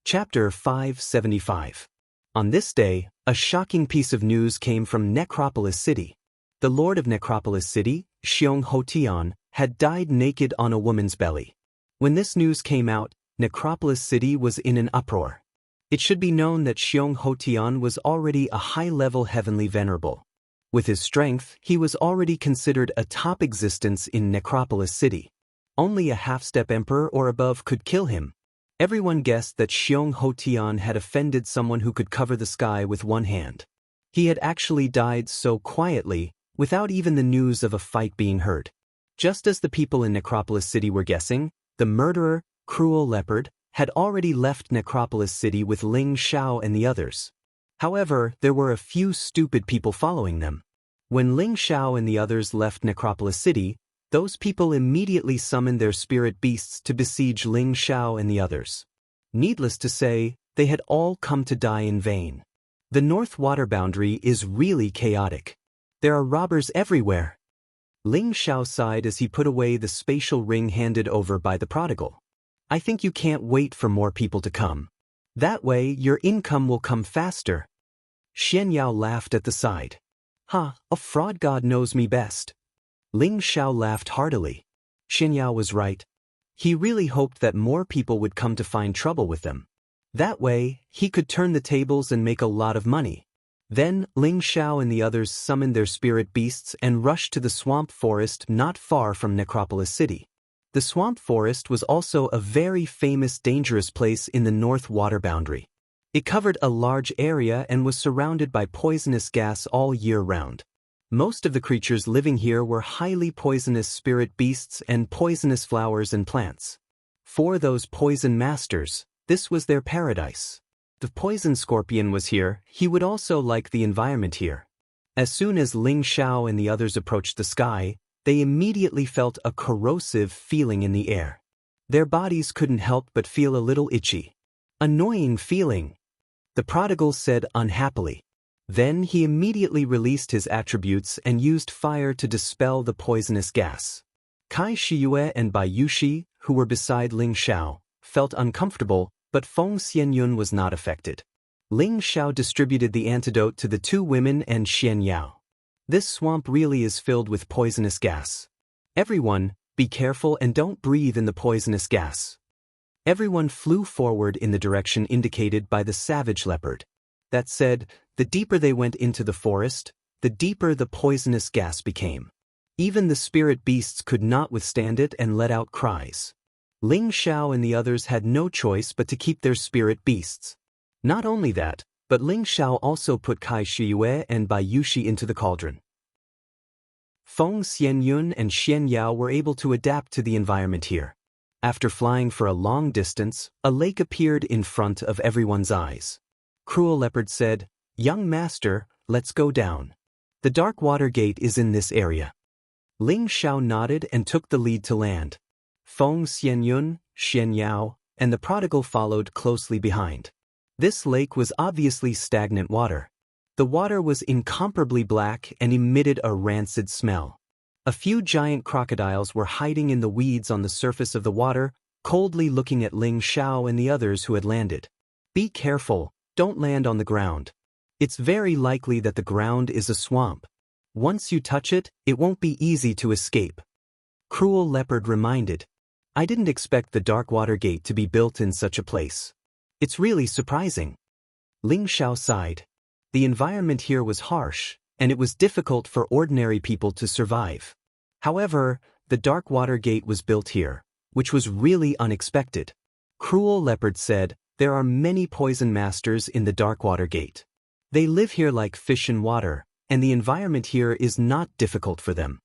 Chapter 575. On this day, a shocking piece of news came from Necropolis City. The lord of Necropolis City, Xiong Hotian, had died naked on a woman's belly. When this news came out, Necropolis City was in an uproar. It should be known that Xiong Hotian was already a high-level heavenly venerable. With his strength, he was already considered a top existence in Necropolis City. Only a half-step emperor or above could kill him. Everyone guessed that Xiong Hotian had offended someone who could cover the sky with one hand. He had actually died so quietly, without even the news of a fight being heard. Just as the people in Necropolis City were guessing, the murderer, Cruel Leopard, had already left Necropolis City with Ling Xiao and the others. However, there were a few stupid people following them. When Ling Xiao and the others left Necropolis City, those people immediately summoned their spirit beasts to besiege Ling Xiao and the others. Needless to say, they had all come to die in vain. The North Water Boundary is really chaotic. There are robbers everywhere. Ling Xiao sighed as he put away the spatial ring handed over by the prodigal. I think you can't wait for more people to come. That way, your income will come faster. Xian Yao laughed at the side. A fraud god knows me best. Ling Xiao laughed heartily. Xian Yao was right. He really hoped that more people would come to find trouble with them. That way, he could turn the tables and make a lot of money. Then, Ling Xiao and the others summoned their spirit beasts and rushed to the swamp forest not far from Necropolis City. The swamp forest was also a very famous dangerous place in the North Water Boundary. It covered a large area and was surrounded by poisonous gas all year round. Most of the creatures living here were highly poisonous spirit beasts and poisonous flowers and plants. For those poison masters, this was their paradise. The poison scorpion was here, he would also like the environment here. As soon as Ling Xiao and the others approached the sky, they immediately felt a corrosive feeling in the air. Their bodies couldn't help but feel a little itchy. Annoying feeling, the prodigal said unhappily. Then he immediately released his attributes and used fire to dispel the poisonous gas. Kai Shiyue and Bai Yushi, who were beside Ling Xiao, felt uncomfortable, but Feng Xianyun was not affected. Ling Xiao distributed the antidote to the two women and Xian Yao. This swamp really is filled with poisonous gas. Everyone, be careful and don't breathe in the poisonous gas. Everyone flew forward in the direction indicated by the savage leopard. That said, the deeper they went into the forest, the deeper the poisonous gas became. Even the spirit beasts could not withstand it and let out cries. Ling Xiao and the others had no choice but to keep their spirit beasts. Not only that, but Ling Xiao also put Kai Shiyue and Bai Yushi into the cauldron. Feng Xianyun and Xian Yao were able to adapt to the environment here. After flying for a long distance, a lake appeared in front of everyone's eyes. Cruel Leopard said, "Young master, let's go down. The Dark Water Gate is in this area." Ling Xiao nodded and took the lead to land. Feng Xianyun, Xian Yao, and the prodigal followed closely behind. This lake was obviously stagnant water. The water was incomparably black and emitted a rancid smell. A few giant crocodiles were hiding in the weeds on the surface of the water, coldly looking at Ling Xiao and the others who had landed. Be careful, don't land on the ground. It's very likely that the ground is a swamp. Once you touch it, it won't be easy to escape. Cruel Leopard reminded. I didn't expect the Dark Water Gate to be built in such a place. It's really surprising. Ling Xiao sighed. The environment here was harsh, and it was difficult for ordinary people to survive. However, the Dark Water Gate was built here, which was really unexpected. Cruel Leopard said, there are many poison masters in the Dark Water Gate. They live here like fish in water, and the environment here is not difficult for them.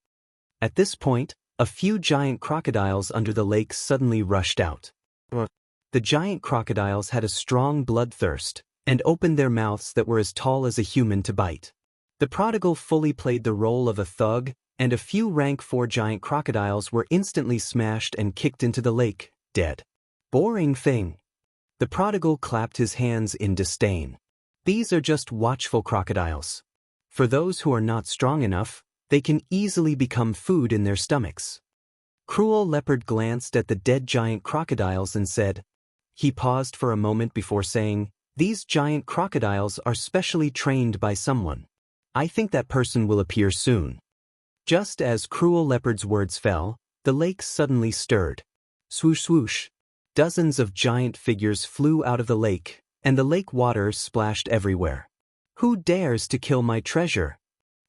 At this point, a few giant crocodiles under the lake suddenly rushed out. The giant crocodiles had a strong bloodthirst, and opened their mouths that were as tall as a human to bite. The prodigal fully played the role of a thug, and a few rank 4 giant crocodiles were instantly smashed and kicked into the lake, dead. Boring thing. The prodigal clapped his hands in disdain. These are just watchful crocodiles. For those who are not strong enough, they can easily become food in their stomachs. Cruel Leopard glanced at the dead giant crocodiles and said, He paused for a moment before saying, "These giant crocodiles are specially trained by someone. I think that person will appear soon." Just as Cruel Leopard's words fell, the lake suddenly stirred. Swoosh swoosh. Dozens of giant figures flew out of the lake, and the lake water splashed everywhere. "Who dares to kill my treasure?"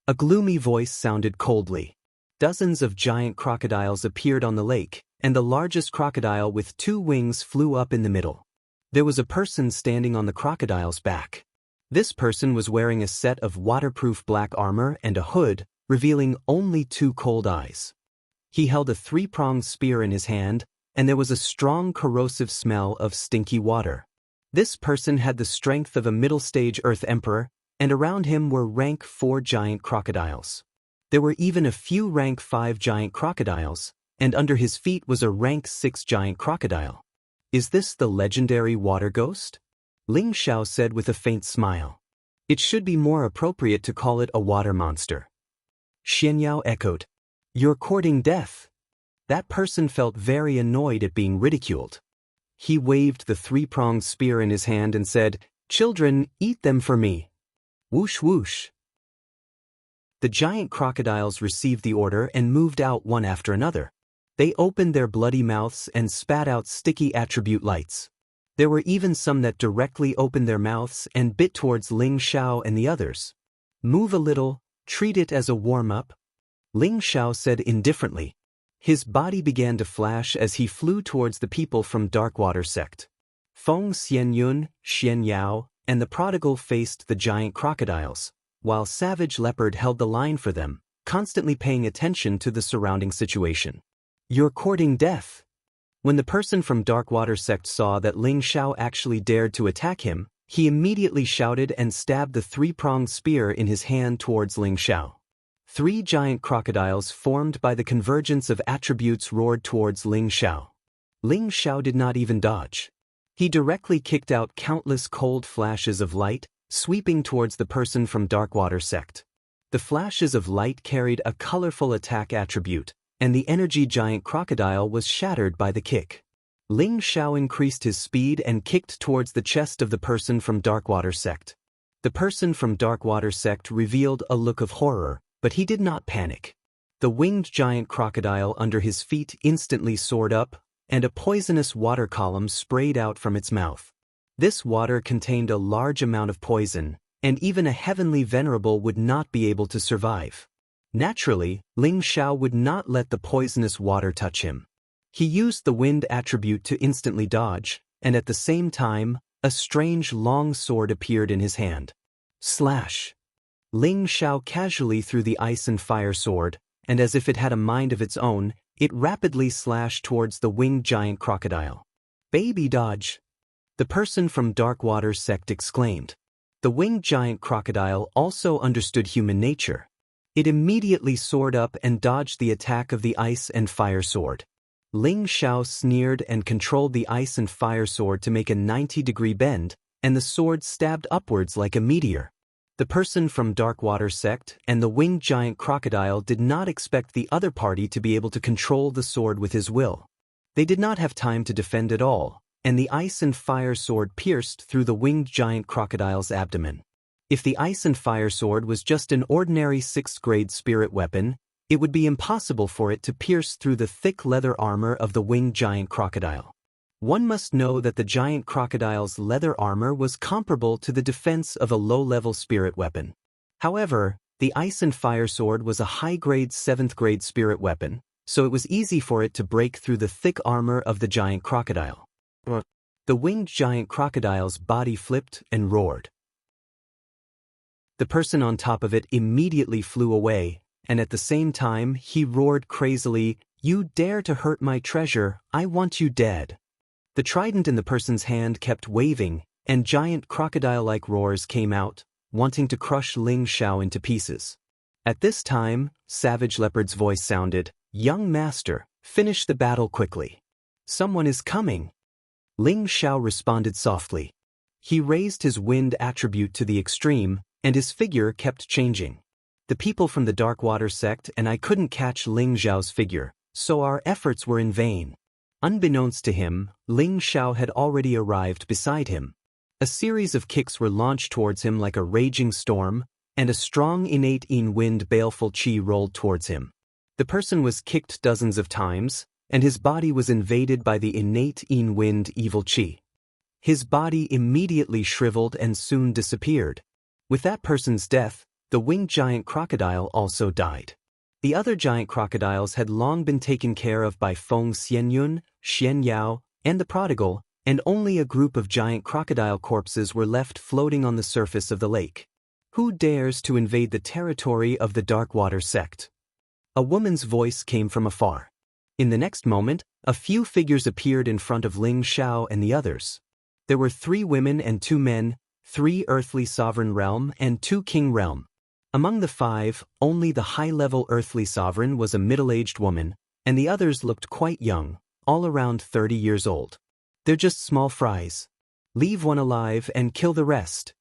A gloomy voice sounded coldly. Dozens of giant crocodiles appeared on the lake, and the largest crocodile with 2 wings flew up in the middle. There was a person standing on the crocodile's back. This person was wearing a set of waterproof black armor and a hood, revealing only 2 cold eyes. He held a 3-pronged spear in his hand, and there was a strong corrosive smell of stinky water. This person had the strength of a middle-stage Earth Emperor, and around him were rank 4 giant crocodiles. There were even a few rank 5 giant crocodiles, and under his feet was a rank 6 giant crocodile. "Is this the legendary water ghost?" Ling Xiao said with a faint smile. "It should be more appropriate to call it a water monster." Xianyao echoed, "You're courting death." That person felt very annoyed at being ridiculed. He waved the 3-pronged spear in his hand and said, "Children, eat them for me." Whoosh whoosh. The giant crocodiles received the order and moved out one after another. They opened their bloody mouths and spat out sticky attribute lights. There were even some that directly opened their mouths and bit towards Ling Xiao and the others. "Move a little, treat it as a warm-up," Ling Xiao said indifferently. His body began to flash as he flew towards the people from Darkwater sect. Feng Xianyun, Xian Yao, and the prodigal faced the giant crocodiles, while Savage Leopard held the line for them, constantly paying attention to the surrounding situation. "You're courting death." When the person from Darkwater sect saw that Ling Xiao actually dared to attack him, he immediately shouted and stabbed the 3-pronged spear in his hand towards Ling Xiao. 3 giant crocodiles formed by the convergence of attributes roared towards Ling Xiao. Ling Xiao did not even dodge. He directly kicked out countless cold flashes of light, sweeping towards the person from Darkwater sect. The flashes of light carried a colorful attack attribute, and the energy giant crocodile was shattered by the kick. Ling Xiao increased his speed and kicked towards the chest of the person from Darkwater sect. The person from Darkwater sect revealed a look of horror, but he did not panic. The winged giant crocodile under his feet instantly soared up, and a poisonous water column sprayed out from its mouth. This water contained a large amount of poison, and even a heavenly venerable would not be able to survive. Naturally, Ling Xiao would not let the poisonous water touch him. He used the wind attribute to instantly dodge, and at the same time, a strange long sword appeared in his hand. Slash! Ling Xiao casually threw the ice and fire sword, and as if it had a mind of its own, it rapidly slashed towards the winged giant crocodile. "Baby dodge!" the person from Darkwater sect exclaimed. The winged giant crocodile also understood human nature. It immediately soared up and dodged the attack of the ice and fire sword. Ling Xiao sneered and controlled the ice and fire sword to make a 90-degree bend, and the sword stabbed upwards like a meteor. The person from Darkwater sect and the winged giant crocodile did not expect the other party to be able to control the sword with his will. They did not have time to defend at all, and the ice and fire sword pierced through the winged giant crocodile's abdomen. If the ice and fire sword was just an ordinary 6th-grade spirit weapon, it would be impossible for it to pierce through the thick leather armor of the winged giant crocodile. One must know that the giant crocodile's leather armor was comparable to the defense of a low-level spirit weapon. However, the ice and fire sword was a high-grade 7th-grade spirit weapon, so it was easy for it to break through the thick armor of the giant crocodile. The winged giant crocodile's body flipped and roared. The person on top of it immediately flew away, and at the same time he roared crazily, "You dare to hurt my treasure, I want you dead." The trident in the person's hand kept waving, and giant crocodile-like roars came out, wanting to crush Ling Xiao into pieces. At this time, Savage Leopard's voice sounded, "Young master, finish the battle quickly. Someone is coming." Ling Xiao responded softly. He raised his wind attribute to the extreme, and his figure kept changing. The people from the Darkwater sect and I couldn't catch Ling Xiao's figure, so our efforts were in vain. Unbeknownst to him, Ling Xiao had already arrived beside him. A series of kicks were launched towards him like a raging storm, and a strong innate yin wind baleful qi rolled towards him. The person was kicked dozens of times, and his body was invaded by the innate yin wind evil qi. His body immediately shriveled and soon disappeared. With that person's death, the winged giant crocodile also died. The other giant crocodiles had long been taken care of by Feng Xianyun, Xian Yao, and the prodigal, and only a group of giant crocodile corpses were left floating on the surface of the lake. Who dares to invade the territory of the Dark Water sect? A woman's voice came from afar. In the next moment, a few figures appeared in front of Ling Xiao and the others. There were 3 women and 2 men, 3 earthly sovereign realm and 2 king realm. Among the 5, only the high-level earthly sovereign was a middle-aged woman, and the others looked quite young, all around 30 years old. They're just small fries. Leave one alive and kill the rest.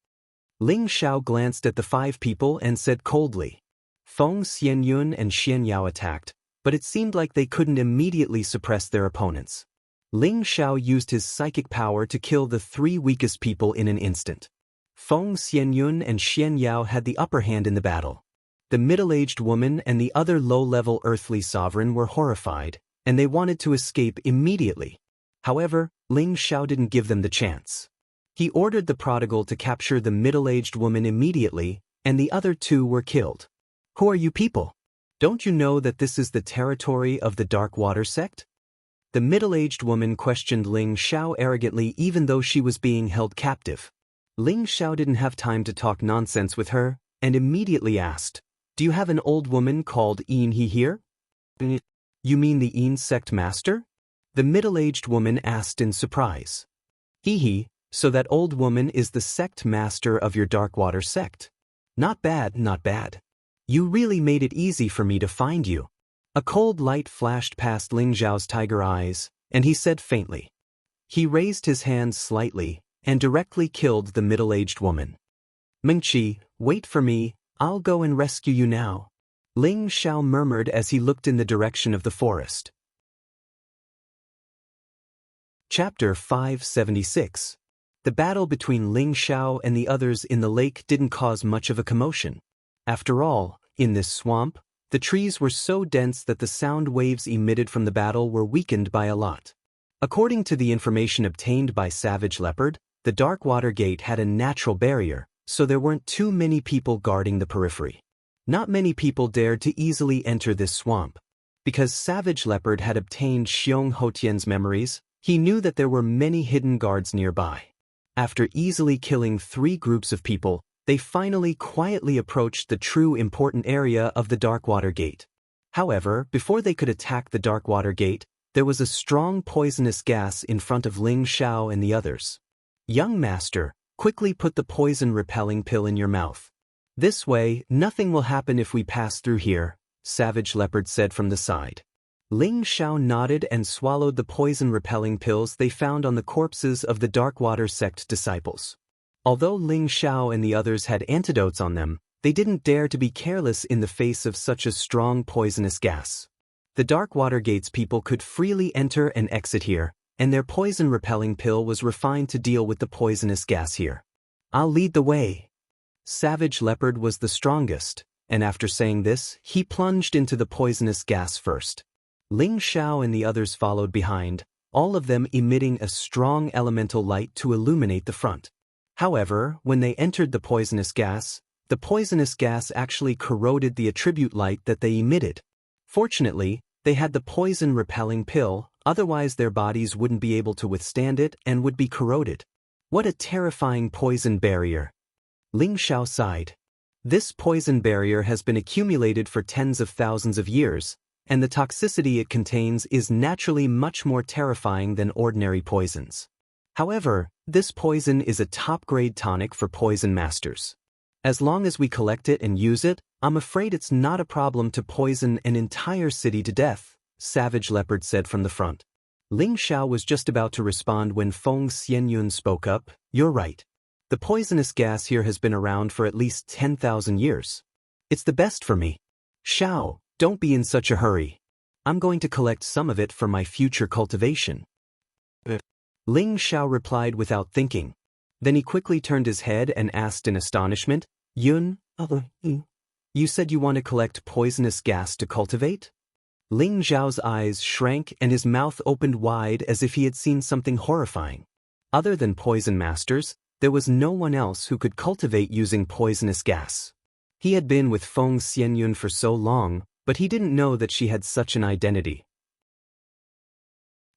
Ling Xiao glanced at the 5 people and said coldly. Feng Xianyun and Xian Yao attacked, but it seemed like they couldn't immediately suppress their opponents. Ling Xiao used his psychic power to kill the 3 weakest people in an instant. Feng Xianyun and Xian Yao had the upper hand in the battle. The middle-aged woman and the other low-level earthly sovereign were horrified, and they wanted to escape immediately. However, Ling Xiao didn't give them the chance. He ordered the prodigal to capture the middle-aged woman immediately, and the other 2 were killed. Who are you people? Don't you know that this is the territory of the Dark Water sect? The middle-aged woman questioned Ling Xiao arrogantly even though she was being held captive. Ling Xiao didn't have time to talk nonsense with her, and immediately asked, "Do you have an old woman called Yin He here?" "You mean the Yin sect master?" the middle-aged woman asked in surprise. "He, so that old woman is the sect master of your Dark Water sect. Not bad, not bad. You really made it easy for me to find you." A cold light flashed past Ling Xiao's tiger eyes, and he said faintly. He raised his hands slightly, and directly killed the middle-aged woman. "Mengqi, wait for me, I'll go and rescue you now," Ling Xiao murmured as he looked in the direction of the forest. Chapter 576. The battle between Ling Xiao and the others in the lake didn't cause much of a commotion. After all, in this swamp, the trees were so dense that the sound waves emitted from the battle were weakened by a lot. According to the information obtained by Savage Leopard, the Dark Water Gate had a natural barrier, so there weren't too many people guarding the periphery. Not many people dared to easily enter this swamp. Because Savage Leopard had obtained Xiong Hotian's memories, he knew that there were many hidden guards nearby. After easily killing 3 groups of people, they finally quietly approached the true important area of the Dark Water Gate. However, before they could attack the Dark Water Gate, there was a strong poisonous gas in front of Ling Xiao and the others. "Young master, quickly put the poison-repelling pill in your mouth. This way, nothing will happen if we pass through here," Savage Leopard said from the side. Ling Xiao nodded and swallowed the poison-repelling pills they found on the corpses of the Dark Water sect disciples. Although Ling Xiao and the others had antidotes on them, they didn't dare to be careless in the face of such a strong poisonous gas. The Dark Water Gate's people could freely enter and exit here, and their poison-repelling pill was refined to deal with the poisonous gas here. "I'll lead the way." Savage Leopard was the strongest, and after saying this, he plunged into the poisonous gas first. Ling Xiao and the others followed behind, all of them emitting a strong elemental light to illuminate the front. However, when they entered the poisonous gas actually corroded the attribute light that they emitted. Fortunately, they had the poison-repelling pill, otherwise their bodies wouldn't be able to withstand it and would be corroded. What a terrifying poison barrier. Ling Xiao sighed. This poison barrier has been accumulated for tens of thousands of years, and the toxicity it contains is naturally much more terrifying than ordinary poisons. However, this poison is a top-grade tonic for poison masters. As long as we collect it and use it, I'm afraid it's not a problem to poison an entire city to death, Savage Leopard said from the front. Ling Xiao was just about to respond when Feng Xianyun spoke up. "You're right. The poisonous gas here has been around for at least 10,000 years. It's the best for me. Xiao, don't be in such a hurry." I'm going to collect some of it for my future cultivation. Ling Xiao replied without thinking. Then he quickly turned his head and asked in astonishment, Yun, you said you want to collect poisonous gas to cultivate? Ling Xiao's eyes shrank and his mouth opened wide as if he had seen something horrifying. Other than poison masters, there was no one else who could cultivate using poisonous gas. He had been with Feng Xianyun for so long, but he didn't know that she had such an identity.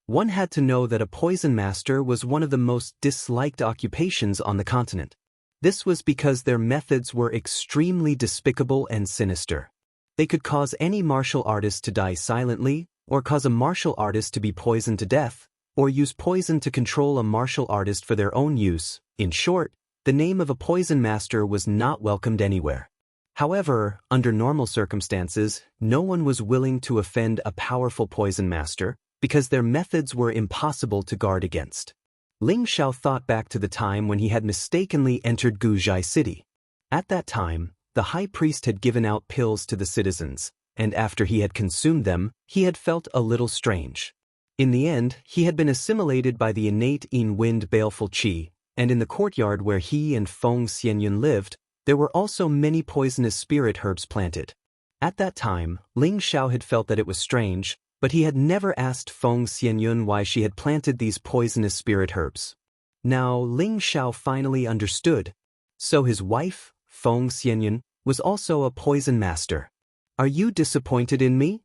One had to know that a poison master was one of the most disliked occupations on the continent. This was because their methods were extremely despicable and sinister. They could cause any martial artist to die silently, or cause a martial artist to be poisoned to death, or use poison to control a martial artist for their own use. In short, the name of a poison master was not welcomed anywhere. However, under normal circumstances, no one was willing to offend a powerful poison master, because their methods were impossible to guard against. Ling Xiao thought back to the time when he had mistakenly entered Guzhai City. At that time, the high priest had given out pills to the citizens, and after he had consumed them, he had felt a little strange. In the end, he had been assimilated by the innate in-wind baleful qi, and in the courtyard where he and Feng Xianyun lived, there were also many poisonous spirit herbs planted. At that time, Ling Xiao had felt that it was strange, but he had never asked Feng Xianyun why she had planted these poisonous spirit herbs. Now Ling Xiao finally understood. So his wife, Feng Xianyun, was also a poison master. Are you disappointed in me?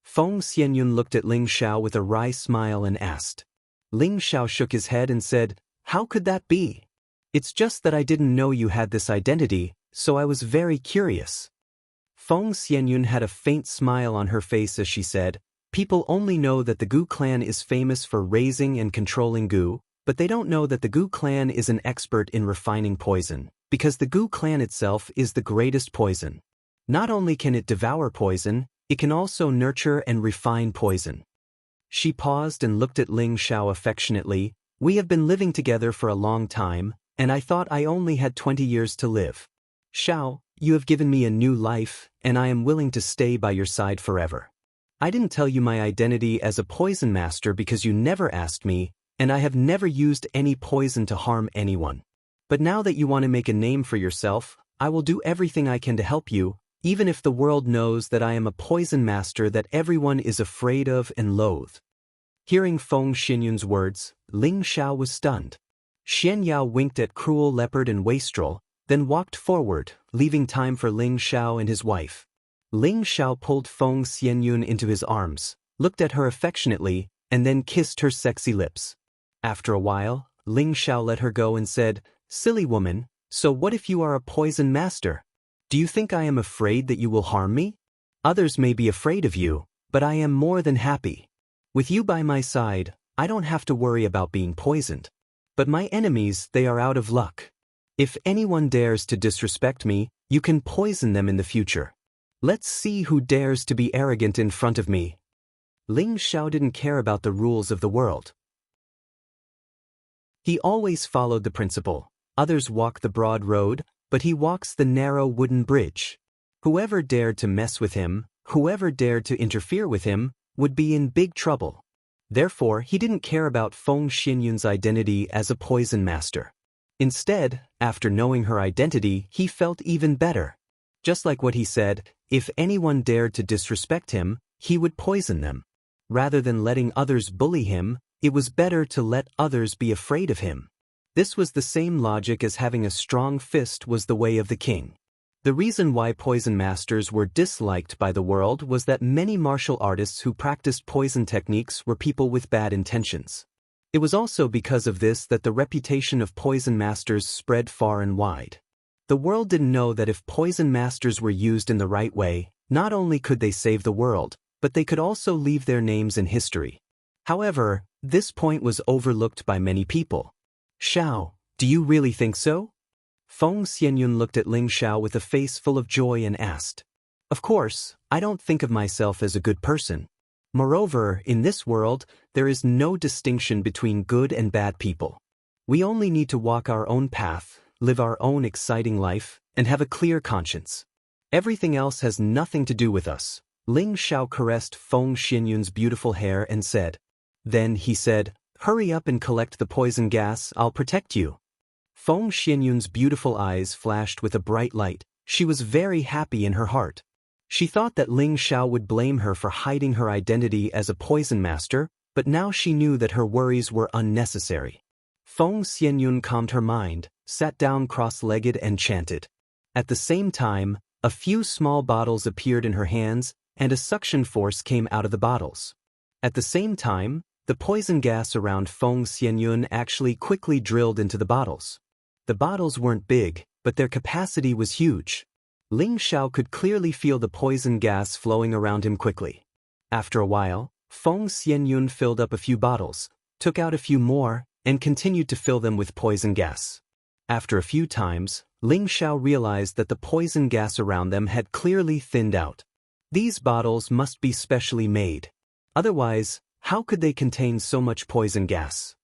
Feng Xianyun looked at Ling Xiao with a wry smile and asked. Ling Xiao shook his head and said, How could that be? It's just that I didn't know you had this identity, so I was very curious. Feng Xianyun had a faint smile on her face as she said, People only know that the Gu clan is famous for raising and controlling Gu, but they don't know that the Gu clan is an expert in refining poison, because the Gu clan itself is the greatest poison. Not only can it devour poison, it can also nurture and refine poison. She paused and looked at Ling Xiao affectionately. We have been living together for a long time, and I thought I only had 20 years to live. Xiao, you have given me a new life, and I am willing to stay by your side forever. I didn't tell you my identity as a poison master because you never asked me, and I have never used any poison to harm anyone. But now that you want to make a name for yourself, I will do everything I can to help you, even if the world knows that I am a poison master that everyone is afraid of and loathe. Hearing Feng Xianyun's words, Ling Xiao was stunned. Xian Yao winked at Cruel Leopard and Wastrel, then walked forward, leaving time for Ling Xiao and his wife. Ling Xiao pulled Feng Xianyun into his arms, looked at her affectionately, and then kissed her sexy lips. After a while, Ling Xiao let her go and said, Silly woman, so what if you are a poison master? Do you think I am afraid that you will harm me? Others may be afraid of you, but I am more than happy. With you by my side, I don't have to worry about being poisoned. But my enemies, they are out of luck. If anyone dares to disrespect me, you can poison them in the future. Let's see who dares to be arrogant in front of me. Ling Xiao didn't care about the rules of the world. He always followed the principle, others walk the broad road, but he walks the narrow wooden bridge. Whoever dared to mess with him, whoever dared to interfere with him, would be in big trouble. Therefore, he didn't care about Feng Xianyun's identity as a poison master. Instead, after knowing her identity, he felt even better. Just like what he said, if anyone dared to disrespect him, he would poison them. Rather than letting others bully him, it was better to let others be afraid of him. This was the same logic as having a strong fist was the way of the king. The reason why poison masters were disliked by the world was that many martial artists who practiced poison techniques were people with bad intentions. It was also because of this that the reputation of poison masters spread far and wide. The world didn't know that if poison masters were used in the right way, not only could they save the world, but they could also leave their names in history. However, this point was overlooked by many people. Xiao, do you really think so? Feng Xianyun looked at Ling Xiao with a face full of joy and asked. Of course, I don't think of myself as a good person. Moreover, in this world, there is no distinction between good and bad people. We only need to walk our own path, live our own exciting life, and have a clear conscience. Everything else has nothing to do with us. Ling Xiao caressed Feng Xianyun's beautiful hair and said. Then he said, "Hurry up and collect the poison gas, I'll protect you." Feng Xianyun's beautiful eyes flashed with a bright light. She was very happy in her heart. She thought that Ling Xiao would blame her for hiding her identity as a poison master, but now she knew that her worries were unnecessary. Feng Xianyun calmed her mind, sat down cross-legged and chanted. At the same time, a few small bottles appeared in her hands, and a suction force came out of the bottles. At the same time, the poison gas around Feng Xianyun actually quickly drilled into the bottles. The bottles weren't big, but their capacity was huge. Ling Xiao could clearly feel the poison gas flowing around him quickly. After a while, Feng Xianyun filled up a few bottles, took out a few more, and continued to fill them with poison gas. After a few times, Ling Xiao realized that the poison gas around them had clearly thinned out. These bottles must be specially made. Otherwise, how could they contain so much poison gas?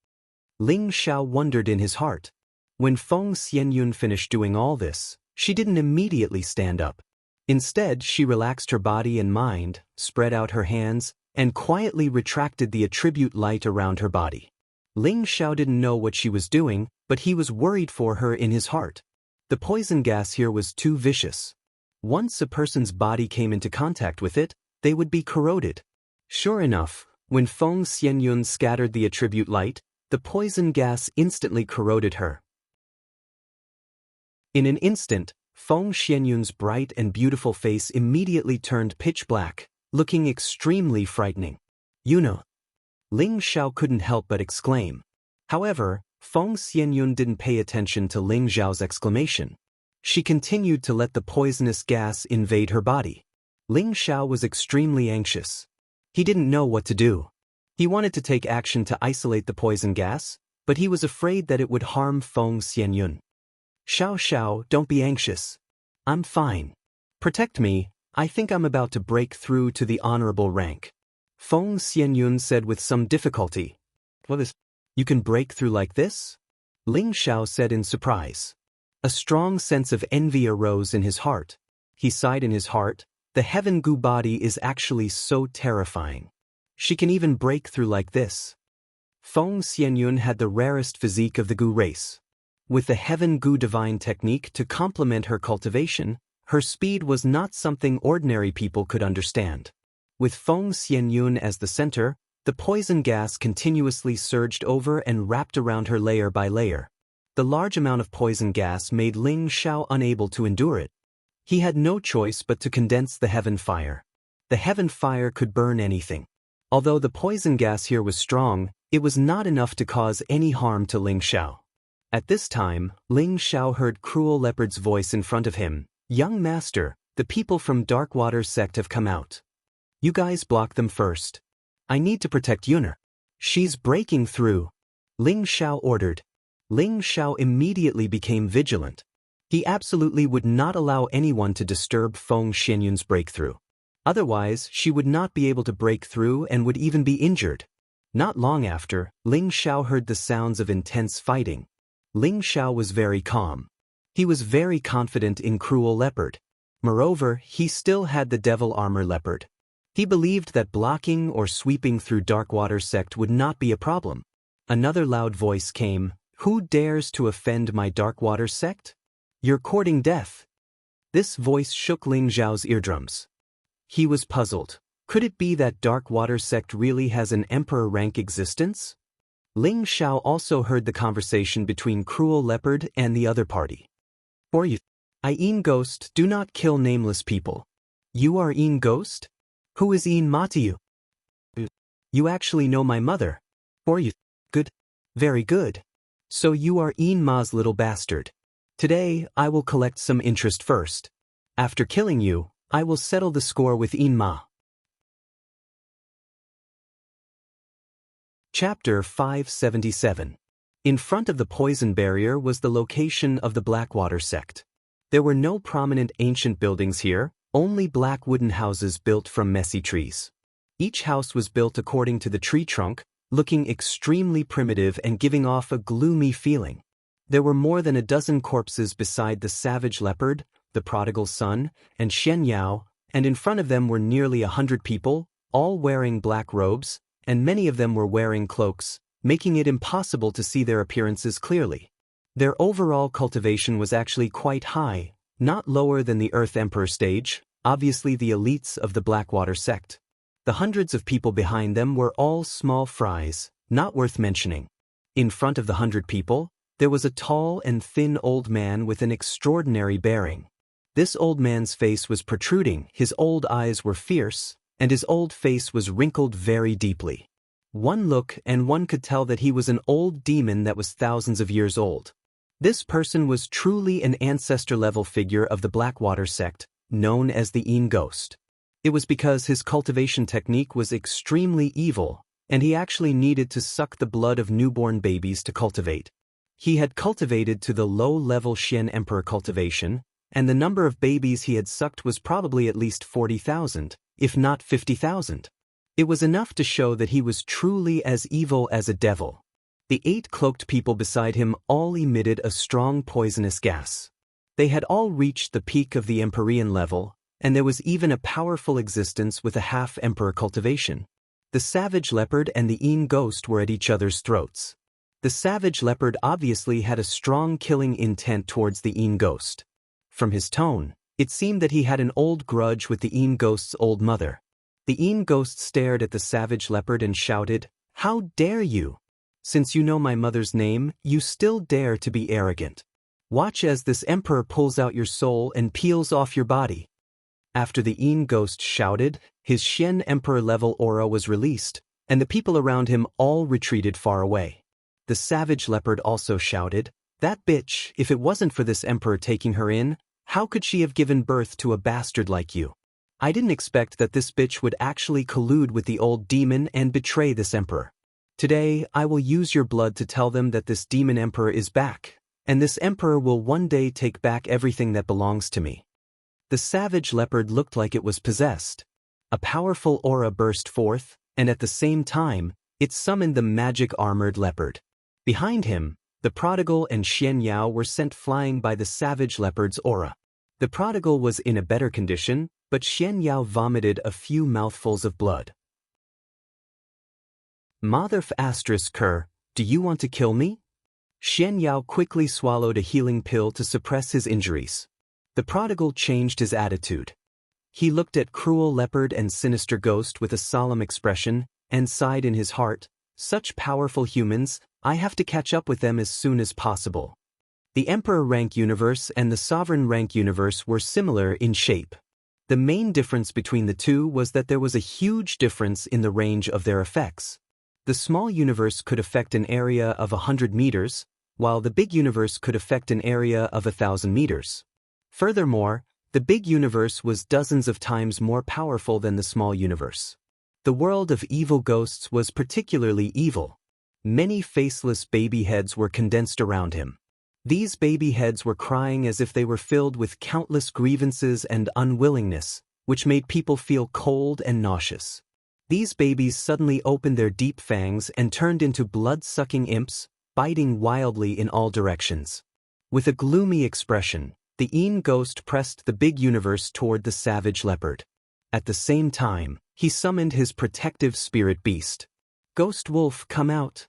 Ling Xiao wondered in his heart. When Feng Xianyun finished doing all this, she didn't immediately stand up. Instead, she relaxed her body and mind, spread out her hands, and quietly retracted the attribute light around her body. Ling Xiao didn't know what she was doing, but he was worried for her in his heart. The poison gas here was too vicious. Once a person's body came into contact with it, they would be corroded. Sure enough, when Feng Xianyun scattered the attribute light, the poison gas instantly corroded her. In an instant, Feng Xianyun's bright and beautiful face immediately turned pitch black, looking extremely frightening. "You know." Ling Xiao couldn't help but exclaim. However, Feng Xianyun didn't pay attention to Ling Xiao's exclamation. She continued to let the poisonous gas invade her body. Ling Xiao was extremely anxious. He didn't know what to do. He wanted to take action to isolate the poison gas, but he was afraid that it would harm Feng Xianyun. "Xiao Xiao, don't be anxious. I'm fine. Protect me, I think I'm about to break through to the honorable rank." Feng Xianyun said with some difficulty. "What is? You can break through like this?" Ling Xiao said in surprise. A strong sense of envy arose in his heart. He sighed in his heart, "The Heaven Gu body is actually so terrifying. She can even break through like this." Feng Xianyun had the rarest physique of the Gu race. With the Heaven Gu divine technique to complement her cultivation, her speed was not something ordinary people could understand. With Feng Xianyun as the center, the poison gas continuously surged over and wrapped around her layer by layer. The large amount of poison gas made Ling Xiao unable to endure it. He had no choice but to condense the heaven fire. The heaven fire could burn anything. Although the poison gas here was strong, it was not enough to cause any harm to Ling Xiao. At this time, Ling Xiao heard Cruel Leopard's voice in front of him. "Young master, the people from Darkwater sect have come out. You guys block them first. I need to protect Yuner. She's breaking through," Ling Xiao ordered. Ling Xiao immediately became vigilant. He absolutely would not allow anyone to disturb Feng Xianyun's breakthrough. Otherwise, she would not be able to break through and would even be injured. Not long after, Ling Xiao heard the sounds of intense fighting. Ling Xiao was very calm. He was very confident in Cruel Leopard. Moreover, he still had the Devil Armor Leopard. He believed that blocking or sweeping through Darkwater sect would not be a problem. Another loud voice came. "Who dares to offend my Darkwater sect? You're courting death." This voice shook Ling Xiao's eardrums. He was puzzled. Could it be that Darkwater sect really has an emperor rank existence? Ling Xiao also heard the conversation between Cruel Leopard and the other party. "Or you, Ein Ghost, do not kill nameless people. You are Ein Ghost? Who is Ein Ma to you? You actually know my mother. Or you, good, very good. So you are Ein Ma's little bastard. Today, I will collect some interest first. After killing you, I will settle the score with Ein Ma." Chapter 577. In front of the poison barrier was the location of the Blackwater sect. There were no prominent ancient buildings here, only black wooden houses built from messy trees. Each house was built according to the tree trunk, looking extremely primitive and giving off a gloomy feeling. There were more than a dozen corpses beside the savage leopard, the prodigal son, and Shen Yao, and in front of them were nearly 100 people, all wearing black robes, and many of them were wearing cloaks, making it impossible to see their appearances clearly. Their overall cultivation was actually quite high, not lower than the Earth Emperor stage, obviously the elites of the Blackwater sect. The hundreds of people behind them were all small fries, not worth mentioning. In front of the 100 people, there was a tall and thin old man with an extraordinary bearing. This old man's face was protruding, his old eyes were fierce, and his old face was wrinkled very deeply. One look and one could tell that he was an old demon that was thousands of years old. This person was truly an ancestor-level figure of the Blackwater sect, known as the Een Ghost. It was because his cultivation technique was extremely evil, and he actually needed to suck the blood of newborn babies to cultivate. He had cultivated to the low-level Xian Emperor cultivation, and the number of babies he had sucked was probably at least 40,000, if not 50,000. It was enough to show that he was truly as evil as a devil. The 8 cloaked people beside him all emitted a strong poisonous gas. They had all reached the peak of the Empyrean level, and there was even a powerful existence with a half-emperor cultivation. The Savage Leopard and the Een Ghost were at each other's throats. The Savage Leopard obviously had a strong killing intent towards the Een Ghost. From his tone, it seemed that he had an old grudge with the Een Ghost's old mother. The Een Ghost stared at the Savage Leopard and shouted, "How dare you? Since you know my mother's name, you still dare to be arrogant. Watch as this emperor pulls out your soul and peels off your body." After the Een Ghost shouted, his Xian Emperor-level aura was released, and the people around him all retreated far away. The Savage Leopard also shouted, "That bitch, if it wasn't for this emperor taking her in, how could she have given birth to a bastard like you? I didn't expect that this bitch would actually collude with the old demon and betray this emperor. Today, I will use your blood to tell them that this demon emperor is back, and this emperor will one day take back everything that belongs to me." The Savage Leopard looked like it was possessed. A powerful aura burst forth, and at the same time, it summoned the magic armored leopard. Behind him, the Prodigal and Xian Yao were sent flying by the Savage Leopard's aura. The Prodigal was in a better condition, but Xian Yao vomited a few mouthfuls of blood. "Mother asterisk Kerr, do you want to kill me?" Xian Yao quickly swallowed a healing pill to suppress his injuries. The Prodigal changed his attitude. He looked at Cruel Leopard and Sinister Ghost with a solemn expression, and sighed in his heart, "Such powerful humans, I have to catch up with them as soon as possible." The Emperor rank universe and the Sovereign rank universe were similar in shape. The main difference between the two was that there was a huge difference in the range of their effects. The small universe could affect an area of 100 meters, while the big universe could affect an area of 1,000 meters. Furthermore, the big universe was dozens of times more powerful than the small universe. The world of evil ghosts was particularly evil. Many faceless baby heads were condensed around him. These baby heads were crying as if they were filled with countless grievances and unwillingness, which made people feel cold and nauseous. These babies suddenly opened their deep fangs and turned into blood-sucking imps, biting wildly in all directions. With a gloomy expression, the Een Ghost pressed the big universe toward the Savage Leopard. At the same time, he summoned his protective spirit beast. "Ghost Wolf, come out."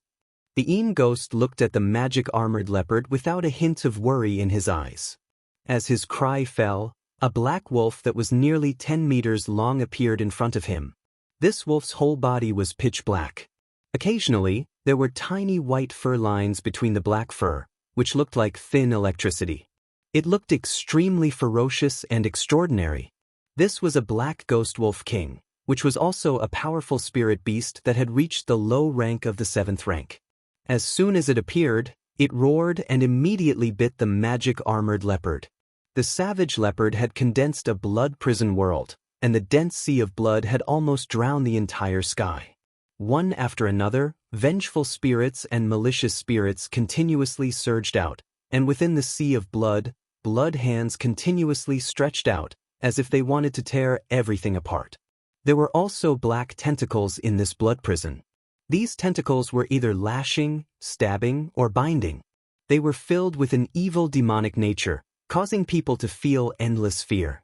The Een Ghost looked at the magic armored leopard without a hint of worry in his eyes. As his cry fell, a black wolf that was nearly 10 meters long appeared in front of him. This wolf's whole body was pitch black. Occasionally, there were tiny white fur lines between the black fur, which looked like thin electricity. It looked extremely ferocious and extraordinary. This was a black ghost wolf king, which was also a powerful spirit beast that had reached the low rank of the 7th rank. As soon as it appeared, it roared and immediately bit the magic armored leopard. The Savage Leopard had condensed a blood prison world, and the dense sea of blood had almost drowned the entire sky. One after another, vengeful spirits and malicious spirits continuously surged out, and within the sea of blood, blood hands continuously stretched out, as if they wanted to tear everything apart. There were also black tentacles in this blood prison. These tentacles were either lashing, stabbing, or binding. They were filled with an evil demonic nature, causing people to feel endless fear.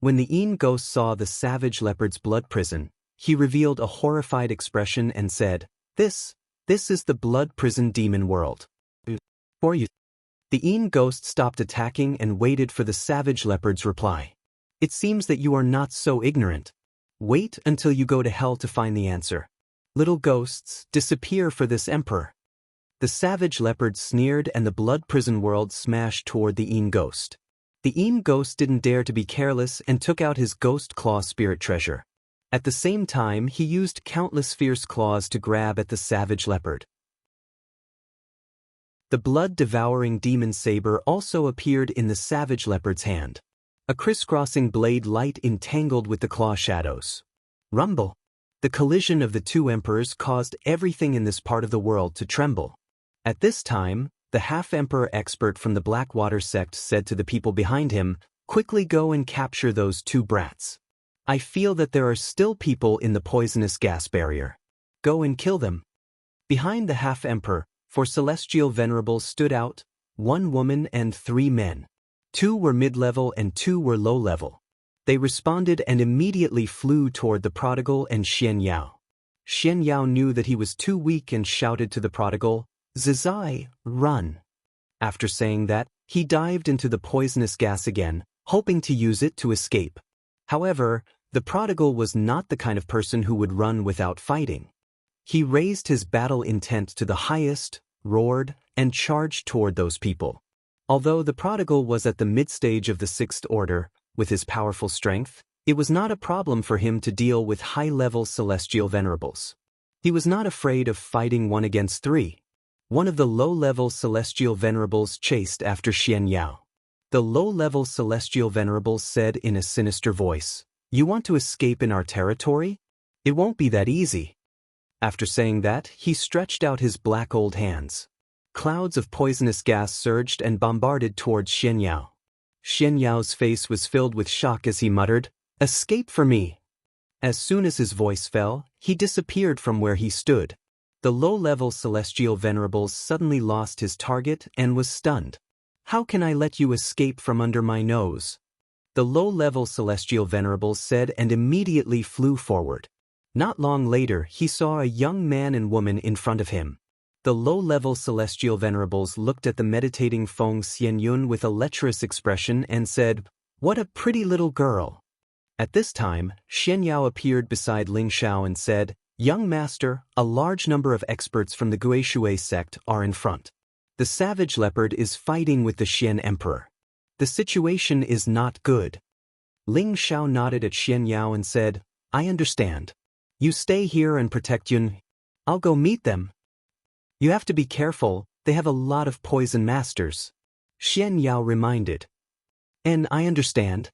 When the Een ghost saw the savage leopard's blood prison, he revealed a horrified expression and said, This is the blood prison demon world. For you. The Een ghost stopped attacking and waited for the savage leopard's reply. It seems that you are not so ignorant. Wait until you go to hell to find the answer. Little ghosts, disappear for this emperor. The savage leopard sneered and the blood prison world smashed toward the Een ghost. The Een ghost didn't dare to be careless and took out his ghost claw spirit treasure. At the same time, he used countless fierce claws to grab at the savage leopard. The blood-devouring demon saber also appeared in the savage leopard's hand. A crisscrossing blade light entangled with the claw shadows. Rumble. The collision of the two emperors caused everything in this part of the world to tremble. At this time, the half-emperor expert from the Blackwater sect said to the people behind him, Quickly go and capture those two brats. I feel that there are still people in the poisonous gas barrier. Go and kill them. Behind the half-emperor, 4 celestial venerables stood out, 1 woman and 3 men. 2 were mid-level and 2 were low-level. They responded and immediately flew toward the prodigal and Xian Yao. Xian Yao knew that he was too weak and shouted to the prodigal, Zizai, run. After saying that, he dived into the poisonous gas again, hoping to use it to escape. However, the prodigal was not the kind of person who would run without fighting. He raised his battle intent to the highest, roared, and charged toward those people. Although the prodigal was at the mid-stage of the 6th order, with his powerful strength, it was not a problem for him to deal with high-level celestial venerables. He was not afraid of fighting 1 against 3. One of the low-level celestial venerables chased after Xian Yao. The low-level celestial venerables said in a sinister voice, You want to escape in our territory? It won't be that easy. After saying that, he stretched out his black old hands. Clouds of poisonous gas surged and bombarded towards Xian Yao. Xian Yao's face was filled with shock as he muttered, Escape for me. As soon as his voice fell, he disappeared from where he stood. The low-level celestial venerables suddenly lost his target and was stunned. How can I let you escape from under my nose? The low-level celestial venerables said and immediately flew forward. Not long later, he saw a young man and woman in front of him. The low-level celestial venerables looked at the meditating Feng Xianyun with a lecherous expression and said, What a pretty little girl. At this time, Xian Yao appeared beside Ling Shao and said, Young master, a large number of experts from the Guishui sect are in front. The savage leopard is fighting with the Xian emperor. The situation is not good. Ling Shao nodded at Xian Yao and said, I understand. You stay here and protect Yun. I'll go meet them. You have to be careful, they have a lot of poison masters. Xian Yao reminded. And I understand.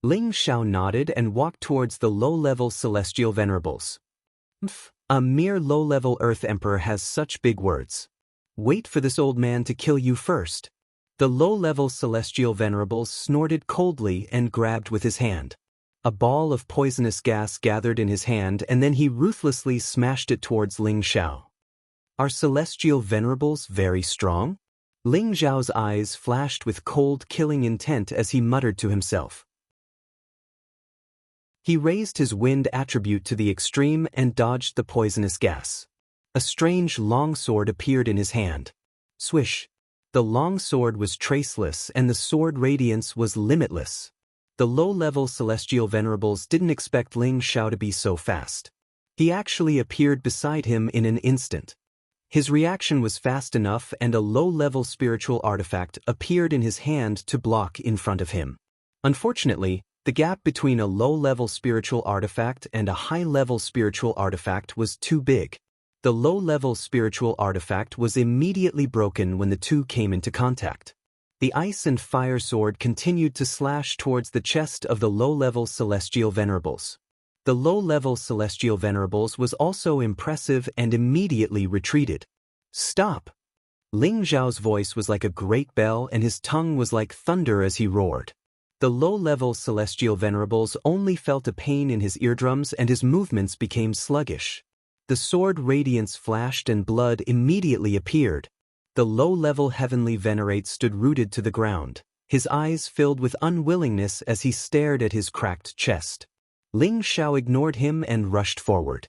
Ling Shao nodded and walked towards the low-level celestial venerables. A mere low-level Earth Emperor has such big words. Wait for this old man to kill you first. The low-level celestial venerables snorted coldly and grabbed with his hand. A ball of poisonous gas gathered in his hand and then he ruthlessly smashed it towards Ling Shao. Are celestial venerables very strong? Ling Zhao's eyes flashed with cold, killing intent as he muttered to himself. He raised his wind attribute to the extreme and dodged the poisonous gas. A strange long sword appeared in his hand. Swish! The long sword was traceless and the sword radiance was limitless. The low-level celestial venerables didn't expect Ling Shao to be so fast. He actually appeared beside him in an instant. His reaction was fast enough and a low-level spiritual artifact appeared in his hand to block in front of him. Unfortunately, the gap between a low-level spiritual artifact and a high-level spiritual artifact was too big. The low-level spiritual artifact was immediately broken when the two came into contact. The ice and fire sword continued to slash towards the chest of the low-level celestial venerables. The low-level celestial venerables was also impressive and immediately retreated. Stop! Ling Zhao's voice was like a great bell and his tongue was like thunder as he roared. The low-level celestial venerables only felt a pain in his eardrums and his movements became sluggish. The sword radiance flashed and blood immediately appeared. The low-level heavenly venerate stood rooted to the ground. his eyes filled with unwillingness as he stared at his cracked chest. Ling Xiao ignored him and rushed forward.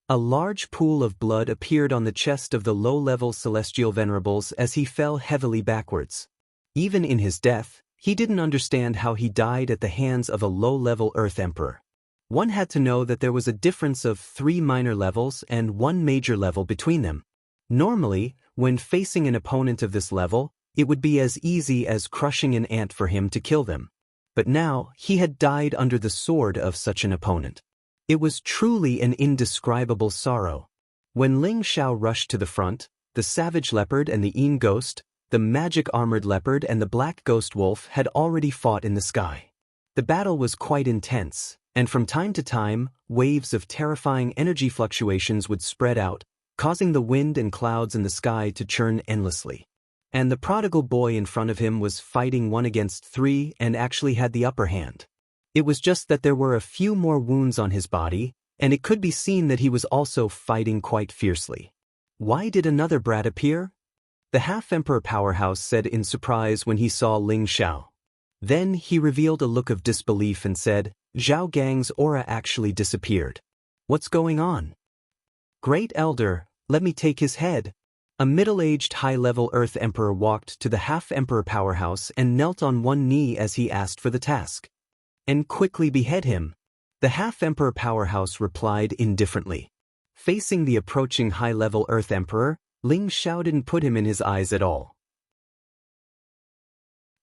A large pool of blood appeared on the chest of the low-level celestial venerables as he fell heavily backwards. Even in his death, he didn't understand how he died at the hands of a low-level Earth Emperor. One had to know that there was a difference of 3 minor levels and 1 major level between them. Normally, when facing an opponent of this level, it would be as easy as crushing an ant for him to kill them. But now, he had died under the sword of such an opponent. It was truly an indescribable sorrow. When Ling Xiao rushed to the front, the savage leopard and the Yin ghost, the magic-armored leopard and the black ghost wolf had already fought in the sky. The battle was quite intense, and from time to time, waves of terrifying energy fluctuations would spread out, causing the wind and clouds in the sky to churn endlessly. And the prodigal boy in front of him was fighting 1 against 3 and actually had the upper hand. It was just that there were a few more wounds on his body, and it could be seen that he was also fighting quite fiercely. Why did another brat appear? The half-emperor powerhouse said in surprise when he saw Ling Xiao. Then he revealed a look of disbelief and said, "Zhao Gang's aura actually disappeared. What's going on?" "Great Elder, let me take his head." A middle-aged high-level Earth Emperor walked to the half-emperor powerhouse and knelt on one knee as he asked for the task. "And quickly behead him." The half-emperor powerhouse replied indifferently. Facing the approaching high-level Earth Emperor, Ling Xiao didn't put him in his eyes at all.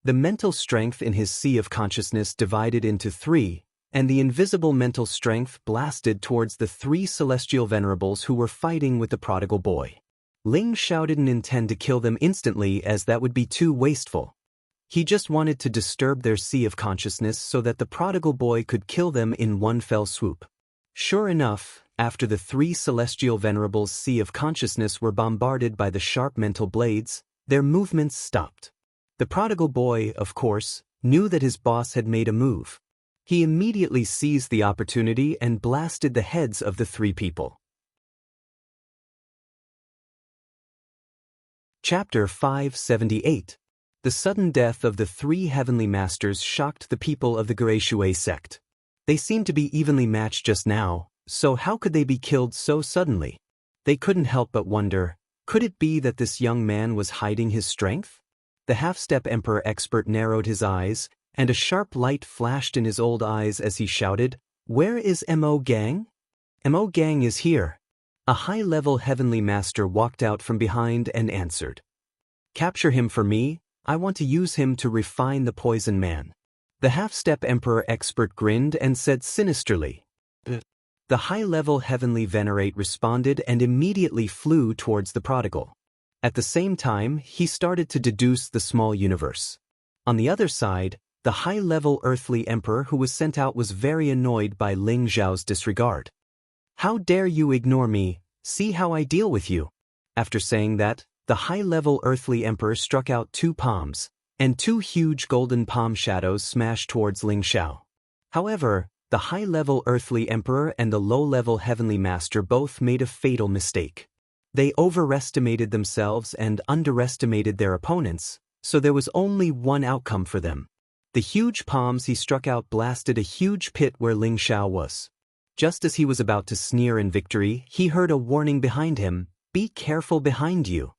The mental strength in his sea of consciousness divided into 3, and the invisible mental strength blasted towards the 3 celestial venerables who were fighting with the prodigal boy. Ling Xiao didn't intend to kill them instantly as that would be too wasteful. He just wanted to disturb their sea of consciousness so that the prodigal boy could kill them in one fell swoop. Sure enough, after the 3 celestial venerables' sea of consciousness were bombarded by the sharp mental blades, their movements stopped. The prodigal boy, of course, knew that his boss had made a move. He immediately seized the opportunity and blasted the heads of the 3 people. Chapter 578. The sudden death of the 3 heavenly masters shocked the people of the Gereishui sect. They seemed to be evenly matched just now, so how could they be killed so suddenly? They couldn't help but wonder, could it be that this young man was hiding his strength? The half-step emperor expert narrowed his eyes, and a sharp light flashed in his old eyes as he shouted, "Where is Mo Gang?" "Mo Gang is here." A high-level heavenly master walked out from behind and answered. "Capture him for me, I want to use him to refine the poison man." The half-step emperor expert grinned and said sinisterly. The high-level heavenly venerate responded and immediately flew towards the prodigal. At the same time, he started to deduce the small universe. On the other side, the high-level earthly emperor who was sent out was very annoyed by Ling Xiao's disregard. "How dare you ignore me? See how I deal with you." After saying that, the high-level earthly emperor struck out 2 palms, and 2 huge golden palm shadows smashed towards Ling Xiao. However, the high-level earthly emperor and the low-level heavenly master both made a fatal mistake. They overestimated themselves and underestimated their opponents, so there was only one outcome for them. The huge palms he struck out blasted a huge pit where Ling Xiao was. Just as he was about to sneer in victory, he heard a warning behind him, "Be careful behind you."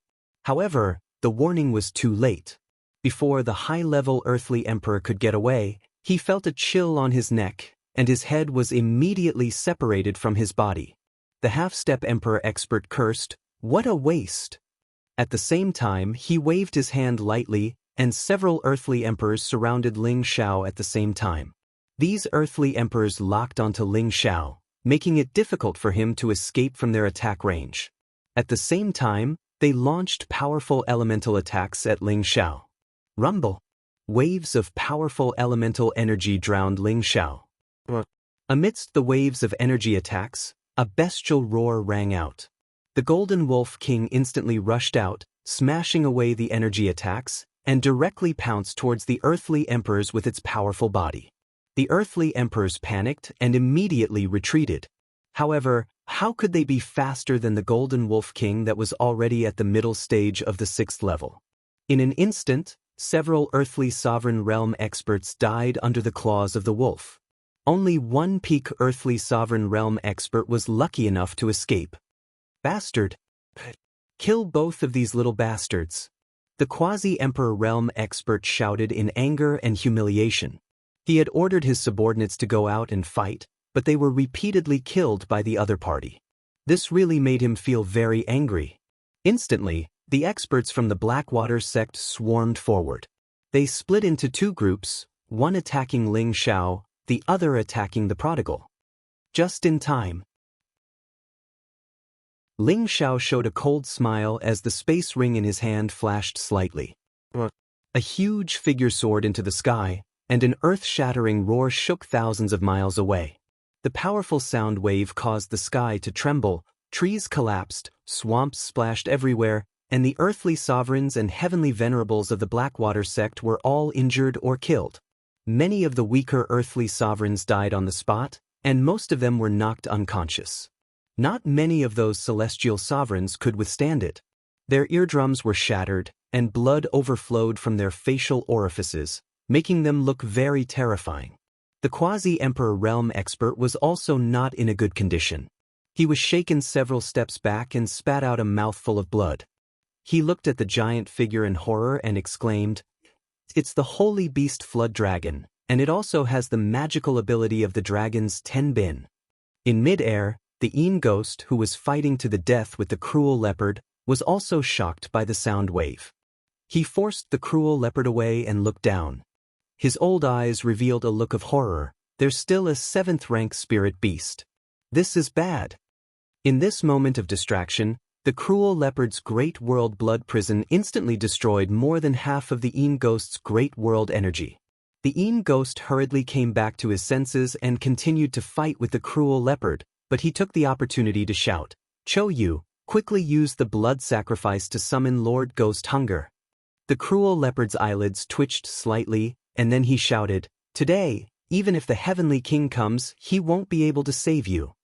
However, the warning was too late. Before the high-level earthly emperor could get away, he felt a chill on his neck, and his head was immediately separated from his body. The half-step emperor expert cursed, "What a waste!" At the same time, he waved his hand lightly, and several earthly emperors surrounded Ling Xiao at the same time. These earthly emperors locked onto Ling Xiao, making it difficult for him to escape from their attack range. At the same time, they launched powerful elemental attacks at Ling Xiao. Rumble! Waves of powerful elemental energy drowned Ling Xiao. Amidst the waves of energy attacks, a bestial roar rang out. The Golden Wolf King instantly rushed out, smashing away the energy attacks, and directly pounced towards the earthly emperors with its powerful body. The earthly emperors panicked and immediately retreated. However, how could they be faster than the Golden Wolf King that was already at the middle stage of the 6th level? In an instant, Several earthly sovereign realm experts died under the claws of the wolf. Only one peak earthly sovereign realm expert was lucky enough to escape. Bastard! Kill both of these little bastards! The quasi-emperor realm expert shouted in anger and humiliation. He had ordered his subordinates to go out and fight, but they were repeatedly killed by the other party. This really made him feel very angry. Instantly, the experts from the Blackwater sect swarmed forward. They split into two groups, one attacking Ling Xiao, the other attacking the prodigal. Just in time. Ling Xiao showed a cold smile as the space ring in his hand flashed slightly. A huge figure soared into the sky, and an earth-shattering roar shook thousands of miles away. The powerful sound wave caused the sky to tremble, trees collapsed, swamps splashed everywhere, and the earthly sovereigns and heavenly venerables of the Blackwater sect were all injured or killed. Many of the weaker earthly sovereigns died on the spot, and most of them were knocked unconscious. Not many of those celestial sovereigns could withstand it. Their eardrums were shattered, and blood overflowed from their facial orifices, making them look very terrifying. The quasi-emperor realm expert was also not in a good condition. He was shaken several steps back and spat out a mouthful of blood. He looked at the giant figure in horror and exclaimed, "It's the holy beast flood dragon, and it also has the magical ability of the dragon's tenbin." In mid-air, the Een ghost, who was fighting to the death with the cruel leopard, was also shocked by the sound wave. He forced the cruel leopard away and looked down. His old eyes revealed a look of horror. There's still a 7th-rank spirit beast. This is bad. In this moment of distraction, the cruel leopard's great world blood prison instantly destroyed more than half of the Een ghost's great world energy. The Een ghost hurriedly came back to his senses and continued to fight with the cruel leopard, but he took the opportunity to shout, "Cho Yu, quickly use the blood sacrifice to summon Lord Ghost Hunger." The cruel leopard's eyelids twitched slightly, and then he shouted, "Today, even if the Heavenly King comes, he won't be able to save you."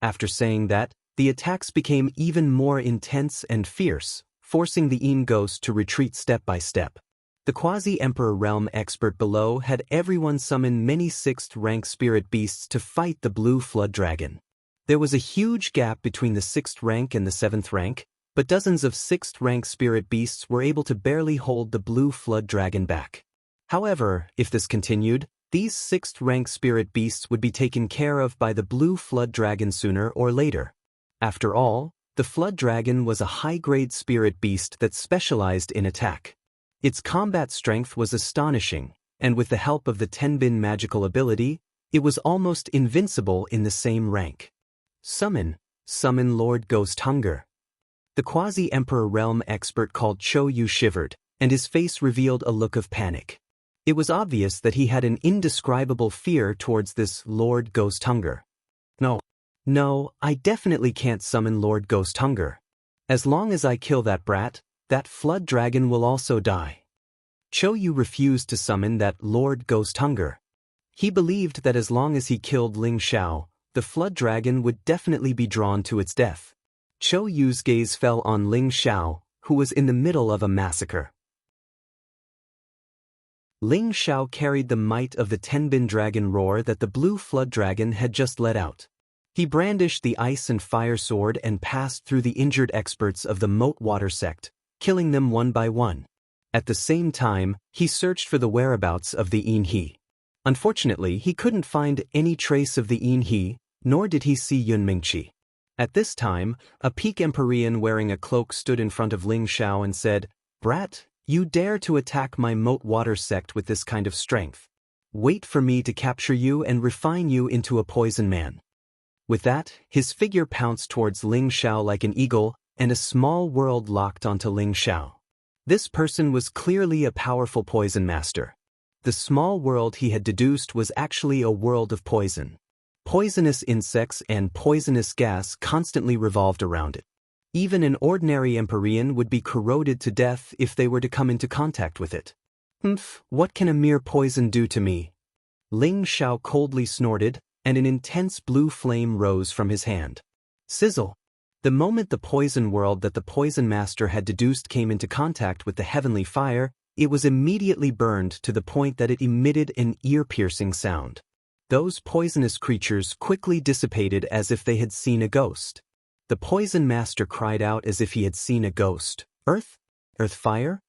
After saying that, the attacks became even more intense and fierce, forcing the Een ghost to retreat step by step. The quasi-emperor realm expert below had everyone summon many 6th-rank spirit beasts to fight the blue flood dragon. There was a huge gap between the 6th rank and the 7th rank, but dozens of 6th-rank spirit beasts were able to barely hold the blue flood dragon back. However, if this continued, these 6th-rank spirit beasts would be taken care of by the blue flood dragon sooner or later. After all, the flood dragon was a high-grade spirit beast that specialized in attack. Its combat strength was astonishing, and with the help of the tenbin magical ability, it was almost invincible in the same rank. Summon Lord Ghost Hunger. The quasi-emperor realm expert called Cho Yu shivered, and his face revealed a look of panic. It was obvious that he had an indescribable fear towards this Lord Ghost Hunger. No, I definitely can't summon Lord Ghost Hunger. As long as I kill that brat, that flood dragon will also die. Cho Yu refused to summon that Lord Ghost Hunger. He believed that as long as he killed Ling Xiao, the flood dragon would definitely be drawn to its death. Cho Yu's gaze fell on Ling Xiao, who was in the middle of a massacre. Ling Xiao carried the might of the tenbin dragon roar that the blue flood dragon had just let out. He brandished the ice and fire sword and passed through the injured experts of the Moat Water sect, killing them one by one. At the same time, he searched for the whereabouts of the Een He. Unfortunately, he couldn't find any trace of the Een He, nor did he see Yun Mingqi. At this time, a peak Empyrean wearing a cloak stood in front of Ling Xiao and said, "Brat, you dare to attack my Moat Water sect with this kind of strength. Wait for me to capture you and refine you into a poison man." With that, his figure pounced towards Ling Xiao like an eagle, and a small world locked onto Ling Xiao. This person was clearly a powerful poison master. The small world he had deduced was actually a world of poison. Poisonous insects and poisonous gas constantly revolved around it. Even an ordinary Empyrean would be corroded to death if they were to come into contact with it. What can a mere poison do to me?" Ling Xiao coldly snorted, and an intense blue flame rose from his hand. Sizzle! The moment the poison world that the poison master had deduced came into contact with the heavenly fire, It was immediately burned to the point that it emitted an ear-piercing sound. Those poisonous creatures quickly dissipated as if they had seen a ghost. The poison master cried out as if he had seen a ghost. Earth? Earth fire?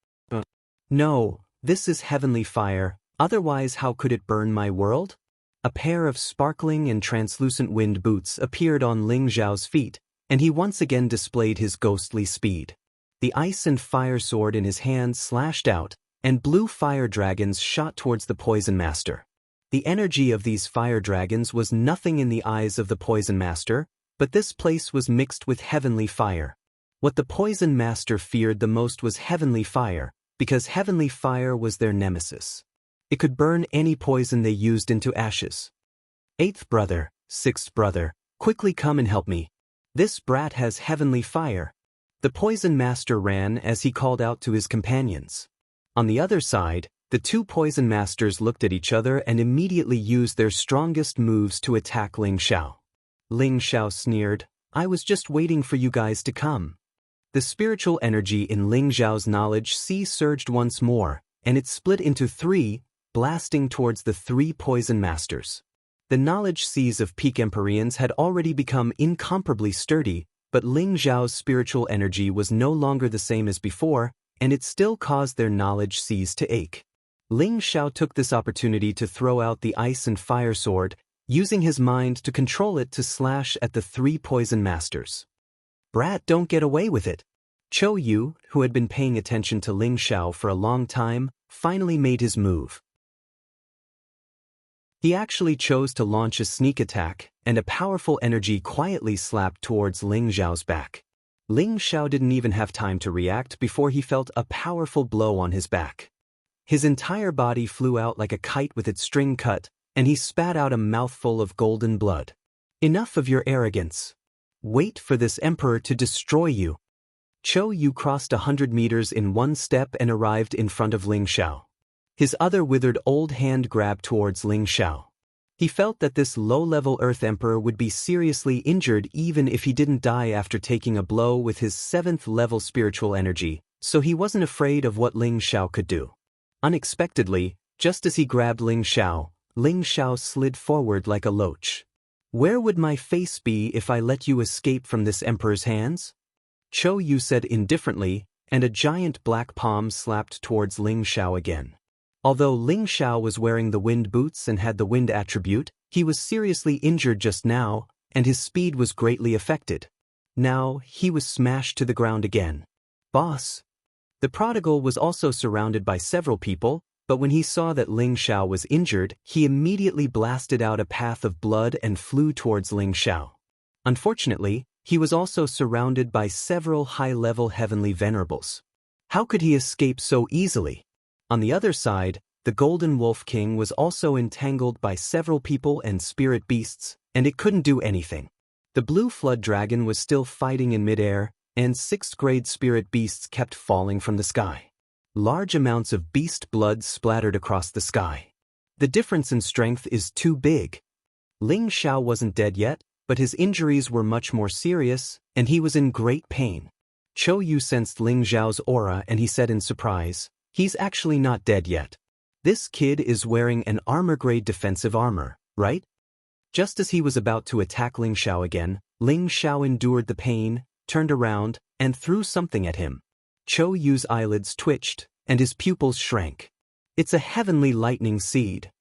No, this is heavenly fire, otherwise how could it burn my world? A pair of sparkling and translucent wind boots appeared on Ling Xiao's feet, and he once again displayed his ghostly speed. The ice and fire sword in his hand slashed out, and blue fire dragons shot towards the poison master. The energy of these fire dragons was nothing in the eyes of the poison master, but this place was mixed with heavenly fire. What the poison master feared the most was heavenly fire, because heavenly fire was their nemesis. It could burn any poison they used into ashes. Eighth brother, sixth brother, quickly come and help me. This brat has heavenly fire. The poison master ran as he called out to his companions. On the other side, the two poison masters looked at each other and immediately used their strongest moves to attack Ling Xiao. Ling Xiao sneered, "I was just waiting for you guys to come." The spiritual energy in Ling Xiao's knowledge sea surged once more, and it split into three, blasting towards the three poison masters. The knowledge seas of peak Empyreans had already become incomparably sturdy, but Ling Xiao's spiritual energy was no longer the same as before, and it still caused their knowledge seas to ache. Ling Xiao took this opportunity to throw out the ice and fire sword, using his mind to control it to slash at the three poison masters. Brat, don't get away with it. Chou Yu, who had been paying attention to Ling Xiao for a long time, finally made his move. He actually chose to launch a sneak attack, and a powerful energy quietly slapped towards Ling Xiao's back. Ling Xiao didn't even have time to react before he felt a powerful blow on his back. His entire body flew out like a kite with its string cut, and he spat out a mouthful of golden blood. Enough of your arrogance. Wait for this emperor to destroy you. Chou Yu crossed 100 meters in one step and arrived in front of Ling Xiao. His other withered old hand grabbed towards Ling Xiao. He felt that this low-level Earth Emperor would be seriously injured even if he didn't die after taking a blow with his 7th-level spiritual energy, so he wasn't afraid of what Ling Xiao could do. Unexpectedly, just as he grabbed Ling Xiao slid forward like a loach. Where would my face be if I let you escape from this emperor's hands? Chou Yu said indifferently, and a giant black palm slapped towards Ling Xiao again. Although Ling Xiao was wearing the wind boots and had the wind attribute, he was seriously injured just now, and his speed was greatly affected. Now, he was smashed to the ground again. Boss. The prodigal was also surrounded by several people, but when he saw that Ling Xiao was injured, he immediately blasted out a path of blood and flew towards Ling Xiao. Unfortunately, he was also surrounded by several high-level heavenly venerables. How could he escape so easily? On the other side, the Golden Wolf King was also entangled by several people and spirit beasts, and it couldn't do anything. The Blue Flood Dragon was still fighting in midair, and 6th-grade spirit beasts kept falling from the sky. Large amounts of beast blood splattered across the sky. The difference in strength is too big. Ling Xiao wasn't dead yet, but his injuries were much more serious, and he was in great pain. Chou Yu sensed Ling Xiao's aura and he said in surprise, "He's actually not dead yet. This kid is wearing an armor-grade defensive armor, right?" Just as he was about to attack Ling Xiao again, Ling Xiao endured the pain, turned around, and threw something at him. Chou Yu's eyelids twitched, and his pupils shrank. It's a heavenly lightning seed.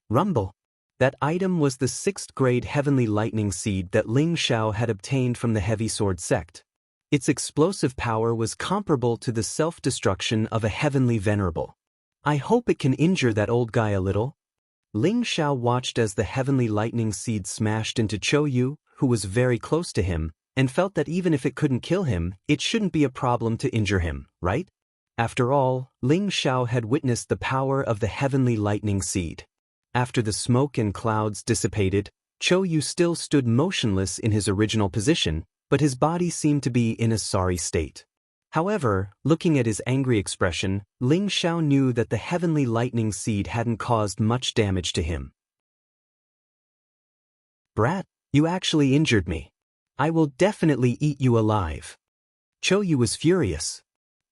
Rumble. That item was the 6th-grade heavenly lightning seed that Ling Xiao had obtained from the Heavy Sword sect. Its explosive power was comparable to the self-destruction of a heavenly venerable. I hope it can injure that old guy a little. Ling Xiao watched as the heavenly lightning seed smashed into Chou Yu, who was very close to him, and felt that even if it couldn't kill him, it shouldn't be a problem to injure him, right? After all, Ling Xiao had witnessed the power of the heavenly lightning seed. After the smoke and clouds dissipated, Chou Yu still stood motionless in his original position, but his body seemed to be in a sorry state. However, looking at his angry expression, Ling Xiao knew that the heavenly lightning seed hadn't caused much damage to him. Brat, you actually injured me. I will definitely eat you alive. Chou Yu was furious.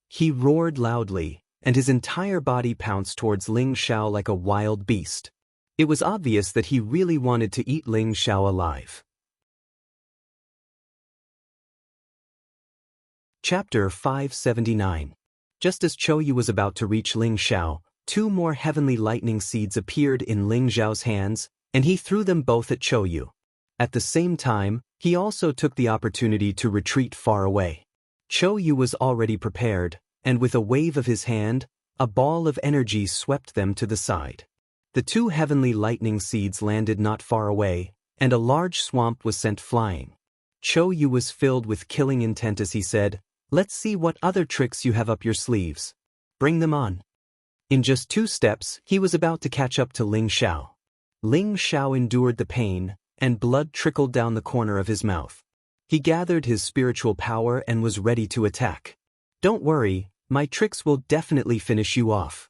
He roared loudly, and his entire body pounced towards Ling Xiao like a wild beast. It was obvious that he really wanted to eat Ling Xiao alive. Chapter 579. Just as Chou Yu was about to reach Ling Xiao, 2 more heavenly lightning seeds appeared in Ling Xiao's hands, and he threw them both at Chou Yu. At the same time, he also took the opportunity to retreat far away. Chou Yu was already prepared, and with a wave of his hand, a ball of energy swept them to the side. The 2 heavenly lightning seeds landed not far away, and a large swamp was sent flying. Chou Yu was filled with killing intent as he said, "Let's see what other tricks you have up your sleeves. Bring them on." In just 2 steps, he was about to catch up to Ling Xiao. Ling Xiao endured the pain, and blood trickled down the corner of his mouth. He gathered his spiritual power and was ready to attack. "Don't worry, my tricks will definitely finish you off."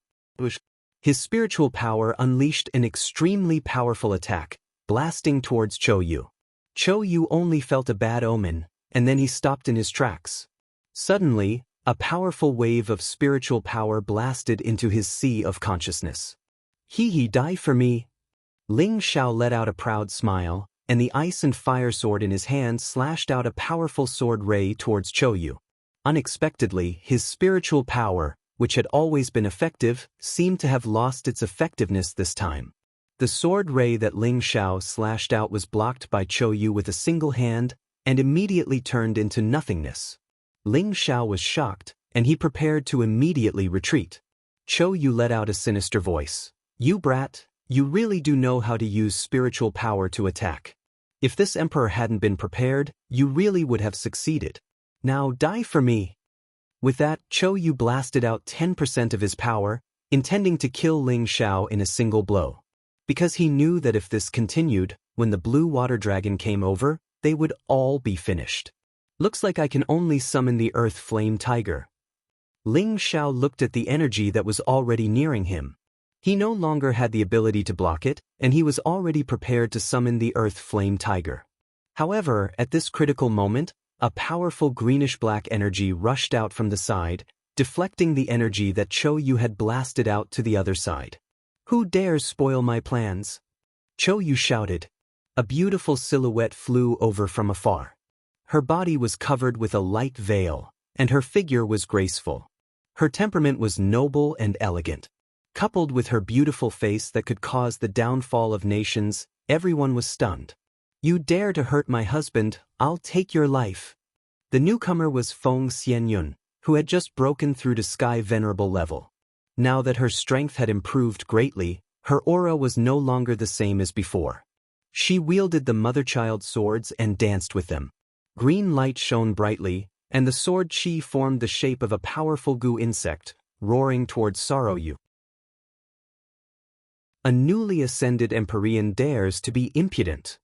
His spiritual power unleashed an extremely powerful attack, blasting towards Chou Yu. Chou Yu only felt a bad omen, and then he stopped in his tracks. Suddenly, a powerful wave of spiritual power blasted into his sea of consciousness. "He die for me." Ling Xiao let out a proud smile, and the ice and fire sword in his hand slashed out a powerful sword ray towards Chou Yu. Unexpectedly, his spiritual power, which had always been effective, seemed to have lost its effectiveness this time. The sword ray that Ling Xiao slashed out was blocked by Chou Yu with a single hand, and immediately turned into nothingness. Ling Xiao was shocked, and he prepared to immediately retreat. Chou Yu let out a sinister voice. "You brat, you really do know how to use spiritual power to attack. If this emperor hadn't been prepared, you really would have succeeded. Now die for me." With that, Chou Yu blasted out 10% of his power, intending to kill Ling Xiao in a single blow. Because he knew that if this continued, when the blue water dragon came over, they would all be finished. "Looks like I can only summon the earth flame tiger." Ling Xiao looked at the energy that was already nearing him. He no longer had the ability to block it, and he was already prepared to summon the earth flame tiger. However, at this critical moment, a powerful greenish-black energy rushed out from the side, deflecting the energy that Chou Yu had blasted out to the other side. "Who dares spoil my plans?" Chou Yu shouted. A beautiful silhouette flew over from afar. Her body was covered with a light veil, and her figure was graceful. Her temperament was noble and elegant. Coupled with her beautiful face that could cause the downfall of nations, everyone was stunned. "You dare to hurt my husband, I'll take your life." The newcomer was Feng Xianyun, who had just broken through to Sky Venerable level. Now that her strength had improved greatly, her aura was no longer the same as before. She wielded the mother-child swords and danced with them. Green light shone brightly, and the sword chi formed the shape of a powerful goo insect, roaring towards Sorrow-Yu. A newly ascended Empyrean dares to be impudent.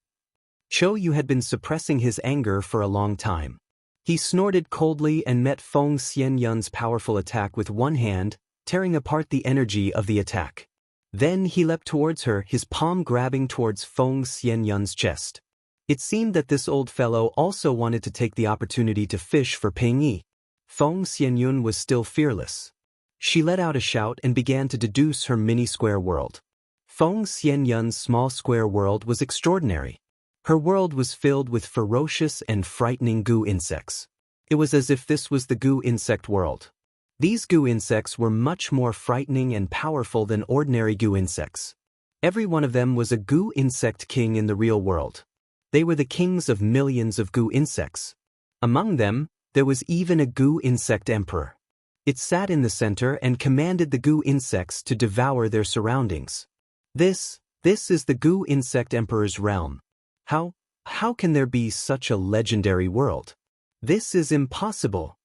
Chou Yu had been suppressing his anger for a long time. He snorted coldly and met Feng Xianyun's powerful attack with one hand, tearing apart the energy of the attack. Then he leapt towards her, his palm grabbing towards Feng Xianyun's chest. It seemed that this old fellow also wanted to take the opportunity to fish for Pingyi. Feng Xianyun was still fearless. She let out a shout and began to deduce her mini-square world. Feng Xianyun's small square world was extraordinary. Her world was filled with ferocious and frightening goo insects. It was as if this was the goo insect world. These goo insects were much more frightening and powerful than ordinary goo insects. Every one of them was a goo insect king in the real world. They were the kings of millions of goo insects. Among them, there was even a goo insect emperor. It sat in the center and commanded the goo insects to devour their surroundings. This is the goo insect emperor's realm. How can there be such a legendary world? This is impossible.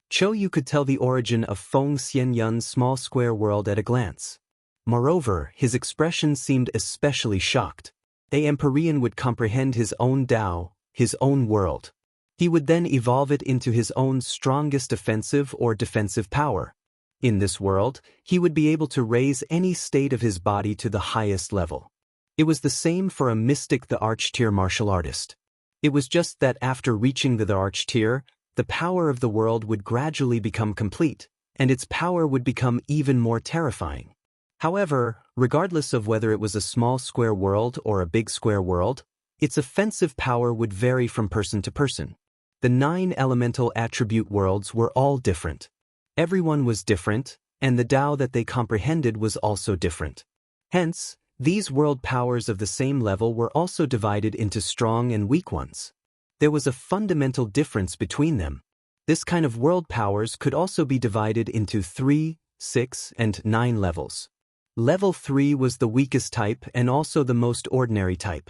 Chou Yu could tell the origin of Feng Xianyun's small square world at a glance. Moreover, his expression seemed especially shocked. A Empyrean would comprehend his own Tao, his own world. He would then evolve it into his own strongest offensive or defensive power. In this world, he would be able to raise any state of his body to the highest level. It was the same for a mystic, the Arch-tier martial artist. It was just that after reaching the Arch-tier, the power of the world would gradually become complete, and its power would become even more terrifying. However, regardless of whether it was a small square world or a big square world, its offensive power would vary from person to person. The 9 elemental attribute worlds were all different. Everyone was different, and the Tao that they comprehended was also different. Hence, these world powers of the same level were also divided into strong and weak ones. There was a fundamental difference between them. This kind of world powers could also be divided into 3, 6, and 9 levels. Level 3 was the weakest type and also the most ordinary type.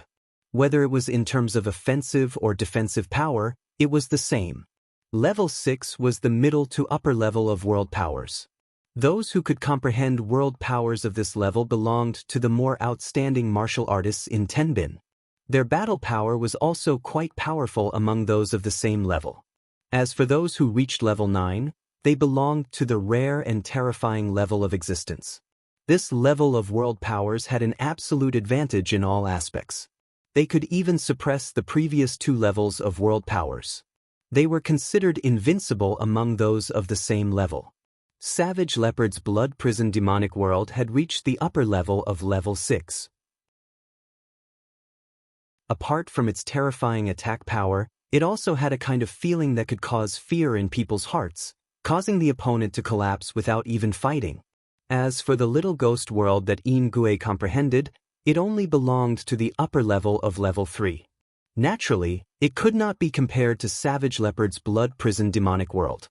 Whether it was in terms of offensive or defensive power, it was the same. Level 6 was the middle to upper level of world powers. Those who could comprehend world powers of this level belonged to the more outstanding martial artists in Tenbin. Their battle power was also quite powerful among those of the same level. As for those who reached level 9, they belonged to the rare and terrifying level of existence. This level of world powers had an absolute advantage in all aspects. They could even suppress the previous 2 levels of world powers. They were considered invincible among those of the same level. Savage Leopard's blood prison demonic world had reached the upper level of level 6. Apart from its terrifying attack power, it also had a kind of feeling that could cause fear in people's hearts, causing the opponent to collapse without even fighting. As for the little ghost world that Yin-Gui comprehended, it only belonged to the upper level of level 3. Naturally, it could not be compared to Savage Leopard's blood prison demonic world.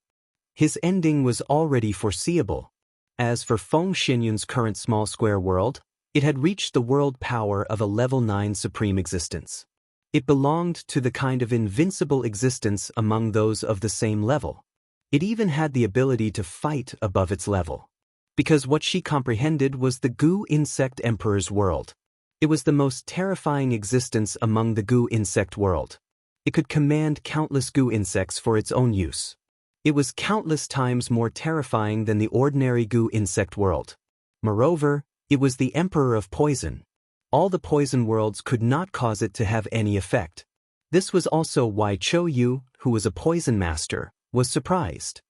His ending was already foreseeable. As for Feng Xinyun's current small square world, it had reached the world power of a level 9 supreme existence. It belonged to the kind of invincible existence among those of the same level. It even had the ability to fight above its level. Because what she comprehended was the Gu insect emperor's world. It was the most terrifying existence among the Gu insect world. It could command countless Gu insects for its own use. It was countless times more terrifying than the ordinary Gu insect world. Moreover, it was the emperor of poison. All the poison worlds could not cause it to have any effect. This was also why Chou Yu, who was a poison master, was surprised.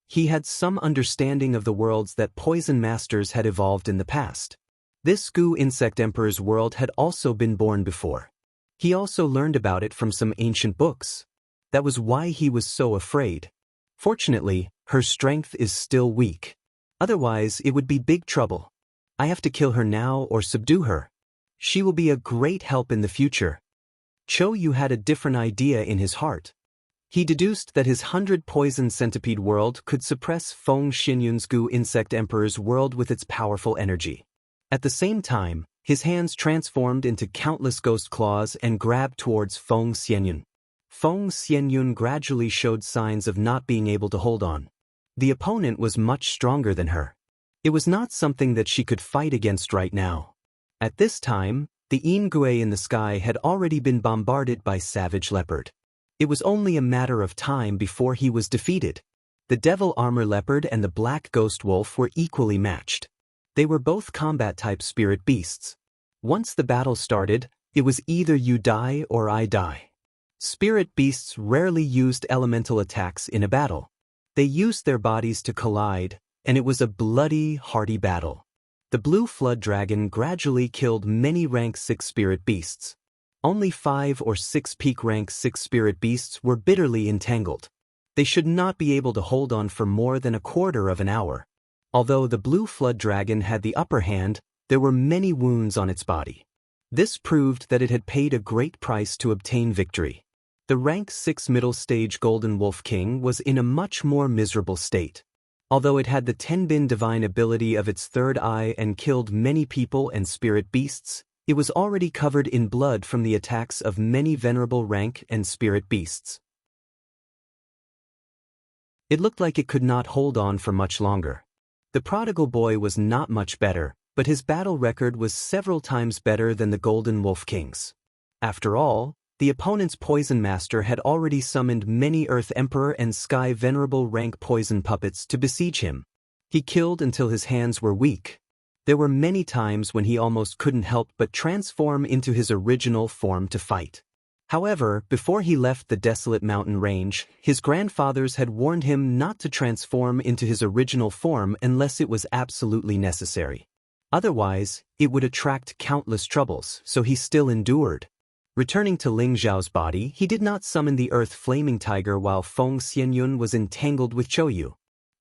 He had some understanding of the worlds that poison masters had evolved in the past. This Gu insect emperor's world had also been born before. He also learned about it from some ancient books. That was why he was so afraid. Fortunately, her strength is still weak. Otherwise, it would be big trouble. I have to kill her now or subdue her. She will be a great help in the future. Chou Yu had a different idea in his heart. He deduced that his 100 poison centipede world could suppress Feng Xinyun's Gu insect emperor's world with its powerful energy. At the same time, his hands transformed into countless ghost claws and grabbed towards Feng Xinyun. Feng Xinyun gradually showed signs of not being able to hold on. The opponent was much stronger than her. It was not something that she could fight against right now. At this time, the Yin-Gui in the sky had already been bombarded by Savage Leopard. It was only a matter of time before he was defeated. The Devil Armor Leopard and the Black Ghost Wolf were equally matched. They were both combat-type spirit beasts. Once the battle started, it was either you die or I die. Spirit beasts rarely used elemental attacks in a battle. They used their bodies to collide, and it was a bloody, hearty battle. The Blue Flood Dragon gradually killed many rank 6 spirit beasts. Only 5 or 6 peak rank 6 spirit beasts were bitterly entangled. They should not be able to hold on for more than a quarter of an hour. Although the Blue Flood Dragon had the upper hand, there were many wounds on its body. This proved that it had paid a great price to obtain victory. The rank 6 middle stage Golden Wolf King was in a much more miserable state. Although it had the Tenbin divine ability of its third eye and killed many people and spirit beasts, it was already covered in blood from the attacks of many venerable rank and spirit beasts. It looked like it could not hold on for much longer. The prodigal boy was not much better, but his battle record was several times better than the Golden Wolf King's. After all, the opponent's poison master had already summoned many Earth Emperor and Sky Venerable rank poison puppets to besiege him. He killed until his hands were weak. There were many times when he almost couldn't help but transform into his original form to fight. However, before he left the desolate mountain range, his grandfathers had warned him not to transform into his original form unless it was absolutely necessary. Otherwise, it would attract countless troubles, so he still endured. Returning to Ling Zhao's body, he did not summon the earth flaming tiger while Feng Xianyun was entangled with Chouyu.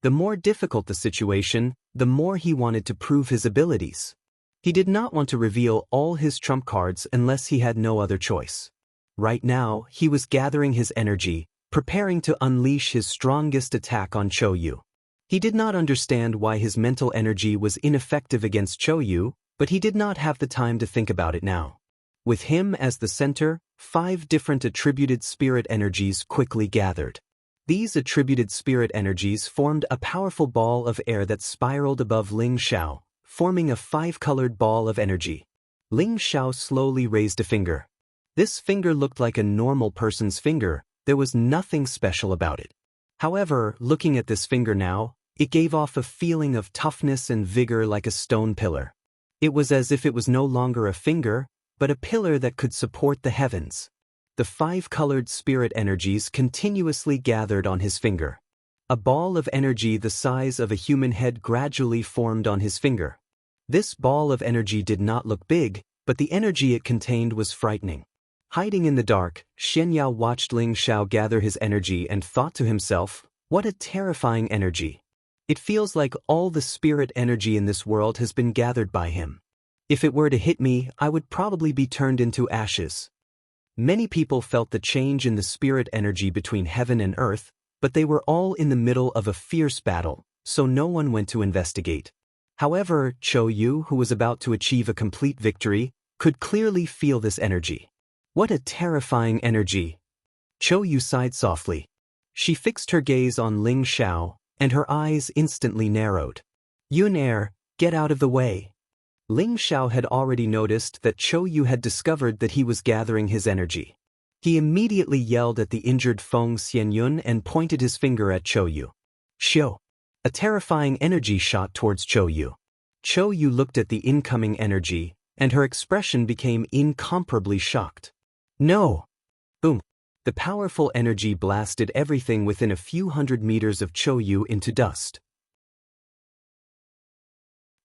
The more difficult the situation, the more he wanted to prove his abilities. He did not want to reveal all his trump cards unless he had no other choice. Right now, he was gathering his energy, preparing to unleash his strongest attack on Chouyu. He did not understand why his mental energy was ineffective against Chouyu, but he did not have the time to think about it now. With him as the center, 5 different attributed spirit energies quickly gathered. These attributed spirit energies formed a powerful ball of air that spiraled above Ling Xiao, forming a 5-colored ball of energy. Ling Xiao slowly raised a finger. This finger looked like a normal person's finger, there was nothing special about it. However, looking at this finger now, it gave off a feeling of toughness and vigor like a stone pillar. It was as if it was no longer a finger, but a pillar that could support the heavens. The 5-colored spirit energies continuously gathered on his finger. A ball of energy the size of a human head gradually formed on his finger. This ball of energy did not look big, but the energy it contained was frightening. Hiding in the dark, Xianyao watched Ling Xiao gather his energy and thought to himself, what a terrifying energy. It feels like all the spirit energy in this world has been gathered by him. If it were to hit me, I would probably be turned into ashes. Many people felt the change in the spirit energy between heaven and earth, but they were all in the middle of a fierce battle, so no one went to investigate. However, Chouyu, who was about to achieve a complete victory, could clearly feel this energy. What a terrifying energy! Chouyu sighed softly. She fixed her gaze on Ling Xiao, and her eyes instantly narrowed. Yun Er, get out of the way. Ling Xiao had already noticed that Chouyu had discovered that he was gathering his energy. He immediately yelled at the injured Feng Xianyun and pointed his finger at Chouyu. Xiu! A terrifying energy shot towards Chouyu. Chouyu looked at the incoming energy, and her expression became incomparably shocked. No! Boom! The powerful energy blasted everything within a few hundred meters of Chouyu into dust.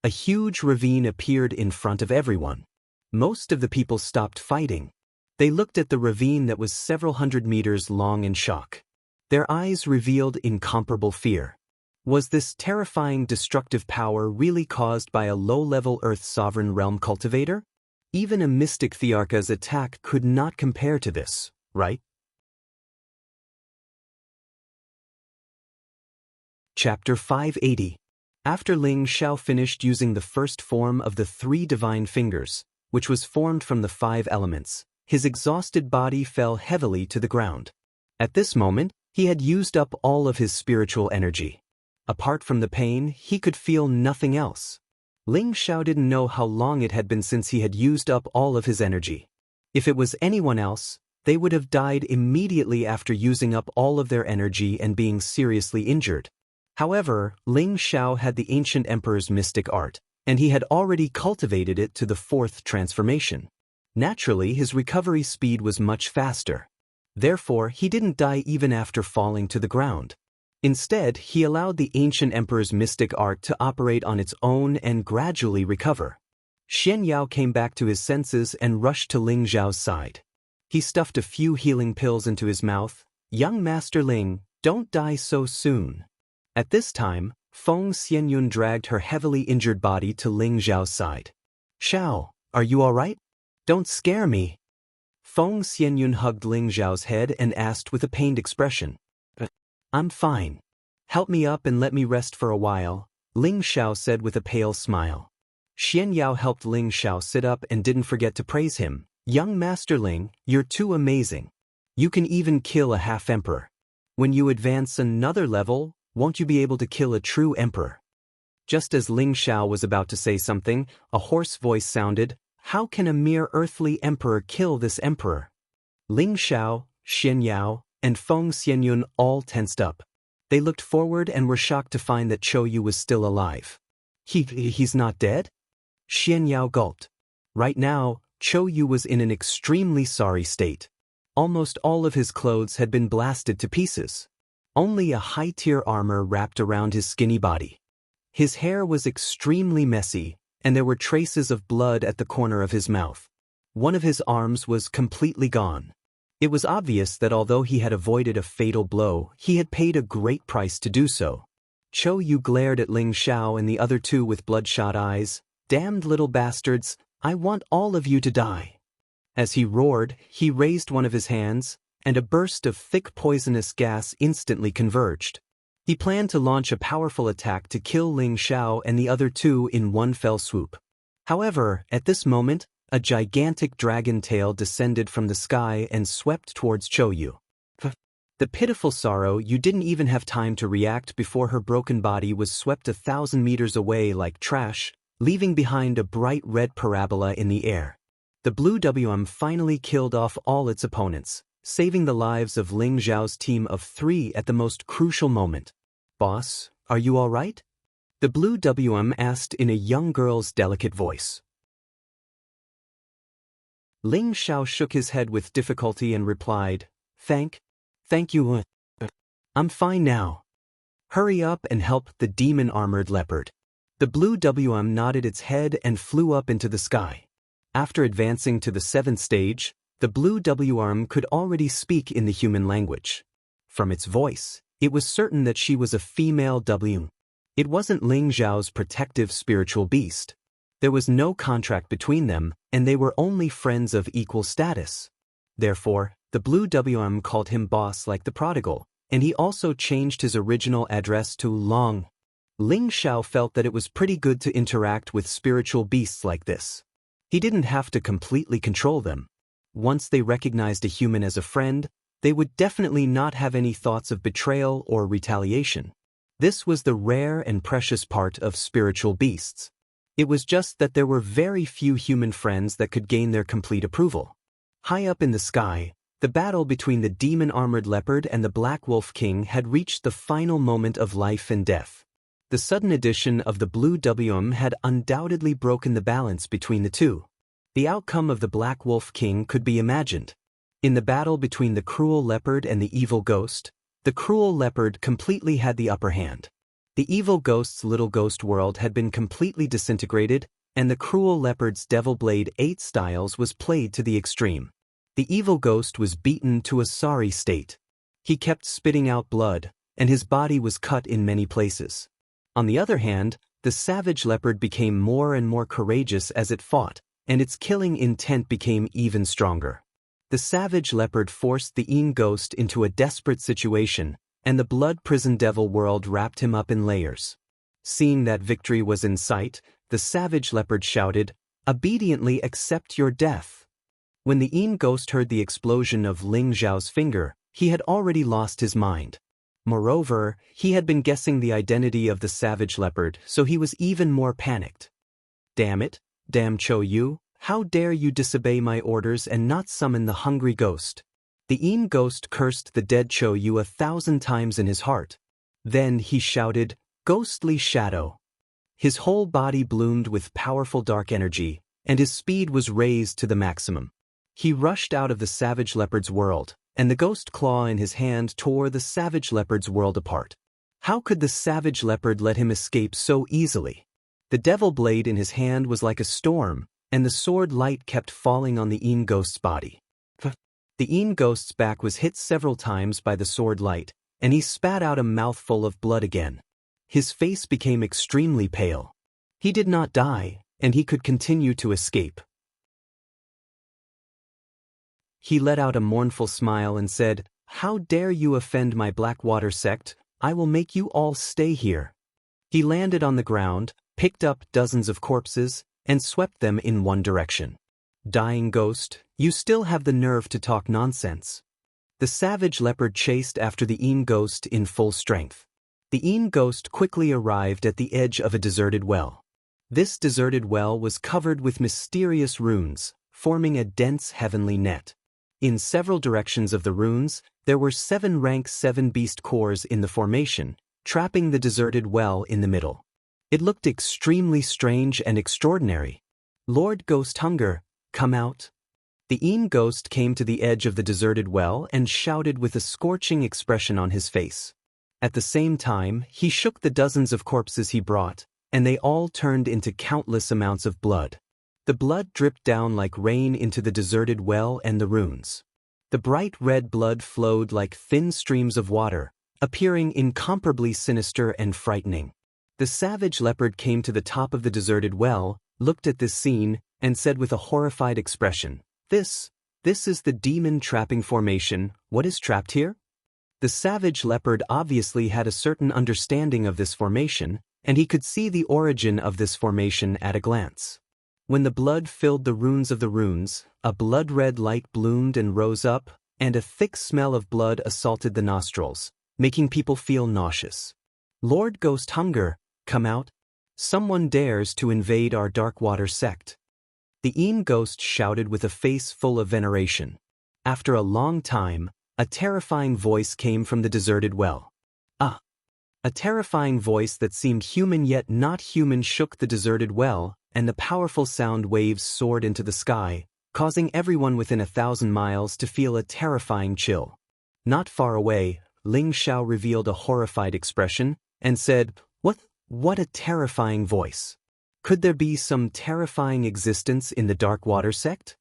A huge ravine appeared in front of everyone. Most of the people stopped fighting. They looked at the ravine that was several hundred meters long in shock. Their eyes revealed incomparable fear. Was this terrifying destructive power really caused by a low-level Earth Sovereign Realm cultivator? Even a mystic Thearka's attack could not compare to this, right? Chapter 580. After Ling Xiao finished using the first form of the 3 divine fingers, which was formed from the 5 elements, his exhausted body fell heavily to the ground. At this moment, he had used up all of his spiritual energy. Apart from the pain, he could feel nothing else. Ling Xiao didn't know how long it had been since he had used up all of his energy. If it was anyone else, they would have died immediately after using up all of their energy and being seriously injured. However, Ling Xiao had the ancient emperor's mystic art, and he had already cultivated it to the 4th transformation. Naturally, his recovery speed was much faster. Therefore, he didn't die even after falling to the ground. Instead, he allowed the ancient emperor's mystic art to operate on its own and gradually recover. Xianyao came back to his senses and rushed to Ling Zhao's side. He stuffed a few healing pills into his mouth. Young Master Ling, don't die so soon. At this time, Feng Xianyun dragged her heavily injured body to Ling Zhao's side. Xiao, are you all right? Don't scare me. Feng Xianyun hugged Ling Zhao's head and asked with a pained expression. I'm fine. Help me up and let me rest for a while, Ling Xiao said with a pale smile. Xianyao helped Ling Xiao sit up and didn't forget to praise him. Young Master Ling, you're too amazing. You can even kill a half-emperor. When you advance another level, won't you be able to kill a true emperor? Just as Ling Xiao was about to say something, a hoarse voice sounded, How can a mere earthly emperor kill this emperor? Ling Xiao, Xianyao, and Feng Xianyun all tensed up. They looked forward and were shocked to find that Chouyu was still alive. He's not dead? Xianyao gulped. Right now, Chouyu was in an extremely sorry state. Almost all of his clothes had been blasted to pieces. Only a high-tier armor wrapped around his skinny body. His hair was extremely messy, and there were traces of blood at the corner of his mouth. One of his arms was completely gone. It was obvious that although he had avoided a fatal blow, he had paid a great price to do so. Chou Yu glared at Ling Xiao and the other two with bloodshot eyes. "Damned little bastards, I want all of you to die." As he roared, he raised one of his hands, and a burst of thick poisonous gas instantly converged. He planned to launch a powerful attack to kill Ling Xiao and the other two in one fell swoop. However, at this moment, a gigantic dragon tail descended from the sky and swept towards Chou Yu. The pitiful sorrow, you didn't even have time to react before her broken body was swept 1,000 meters away like trash, leaving behind a bright red parabola in the air. The blue WM finally killed off all its opponents, saving the lives of Ling Xiao's team of 3 at the most crucial moment. "Boss, are you all right?" The blue WM asked in a young girl's delicate voice. Ling Xiao shook his head with difficulty and replied, Thank you. I'm fine now. Hurry up and help the demon-armored leopard." The blue WM nodded its head and flew up into the sky. After advancing to the 7th stage, the blue WM could already speak in the human language. From its voice, it was certain that she was a female W. It wasn't Ling Xiao's protective spiritual beast. There was no contract between them, and they were only friends of equal status. Therefore, the blue WM called him boss like the prodigal, and he also changed his original address to Long. Ling Xiao felt that it was pretty good to interact with spiritual beasts like this. He didn't have to completely control them. Once they recognized a human as a friend, they would definitely not have any thoughts of betrayal or retaliation. This was the rare and precious part of spiritual beasts. It was just that there were very few human friends that could gain their complete approval. High up in the sky, the battle between the demon-armored leopard and the Black Wolf King had reached the final moment of life and death. The sudden addition of the blue WM had undoubtedly broken the balance between the two. The outcome of the Black Wolf King could be imagined. In the battle between the cruel leopard and the evil ghost, the cruel leopard completely had the upper hand. The evil ghost's little ghost world had been completely disintegrated, and the cruel leopard's Devil Blade 8 styles was played to the extreme. The evil ghost was beaten to a sorry state. He kept spitting out blood, and his body was cut in many places. On the other hand, the savage leopard became more and more courageous as it fought, and its killing intent became even stronger. The savage leopard forced the Een ghost into a desperate situation, and the blood prison devil world wrapped him up in layers. Seeing that victory was in sight, the savage leopard shouted, "Obediently accept your death." When the Een ghost heard the explosion of Ling Xiao's finger, he had already lost his mind. Moreover, he had been guessing the identity of the savage leopard, so he was even more panicked. "Damn it, damn Chou Yu, how dare you disobey my orders and not summon the hungry ghost?" The Een ghost cursed the dead Chou Yu 1,000 times in his heart. Then he shouted, "Ghostly shadow." His whole body bloomed with powerful dark energy, and his speed was raised to the maximum. He rushed out of the savage leopard's world, and the ghost claw in his hand tore the savage leopard's world apart. How could the savage leopard let him escape so easily? The devil blade in his hand was like a storm, and the sword light kept falling on the Een ghost's body. The Een ghost's back was hit several times by the sword light, and he spat out a mouthful of blood again. His face became extremely pale. He did not die, and he could continue to escape. He let out a mournful smile and said, "How dare you offend my Blackwater sect? I will make you all stay here." He landed on the ground, picked up dozens of corpses, and swept them in one direction. "Dying ghost, you still have the nerve to talk nonsense." The savage leopard chased after the Een ghost in full strength. The Een ghost quickly arrived at the edge of a deserted well. This deserted well was covered with mysterious runes, forming a dense heavenly net. In several directions of the runes, there were 7 rank 7 beast cores in the formation, trapping the deserted well in the middle. It looked extremely strange and extraordinary. "Lord Ghost Hunger, come out." The Een ghost came to the edge of the deserted well and shouted with a scorching expression on his face. At the same time, he shook the dozens of corpses he brought, and they all turned into countless amounts of blood. The blood dripped down like rain into the deserted well and the ruins. The bright red blood flowed like thin streams of water, appearing incomparably sinister and frightening. The savage leopard came to the top of the deserted well, looked at this scene, and said with a horrified expression, This is the demon trapping formation. What is trapped here? The savage leopard obviously had a certain understanding of this formation, and he could see the origin of this formation at a glance. When the blood filled the runes of the runes, a blood-red light bloomed and rose up, and a thick smell of blood assaulted the nostrils, making people feel nauseous. Lord Ghost Hunger, come out. Someone dares to invade our Darkwater sect. The Een ghost shouted with a face full of veneration. After a long time, a terrifying voice came from the deserted well. A terrifying voice that seemed human yet not human shook the deserted well, and the powerful sound waves soared into the sky, causing everyone within 1,000 miles to feel a terrifying chill. Not far away, Ling Xiao revealed a horrified expression, and said, What a terrifying voice. Could there be some terrifying existence in the Darkwater sect?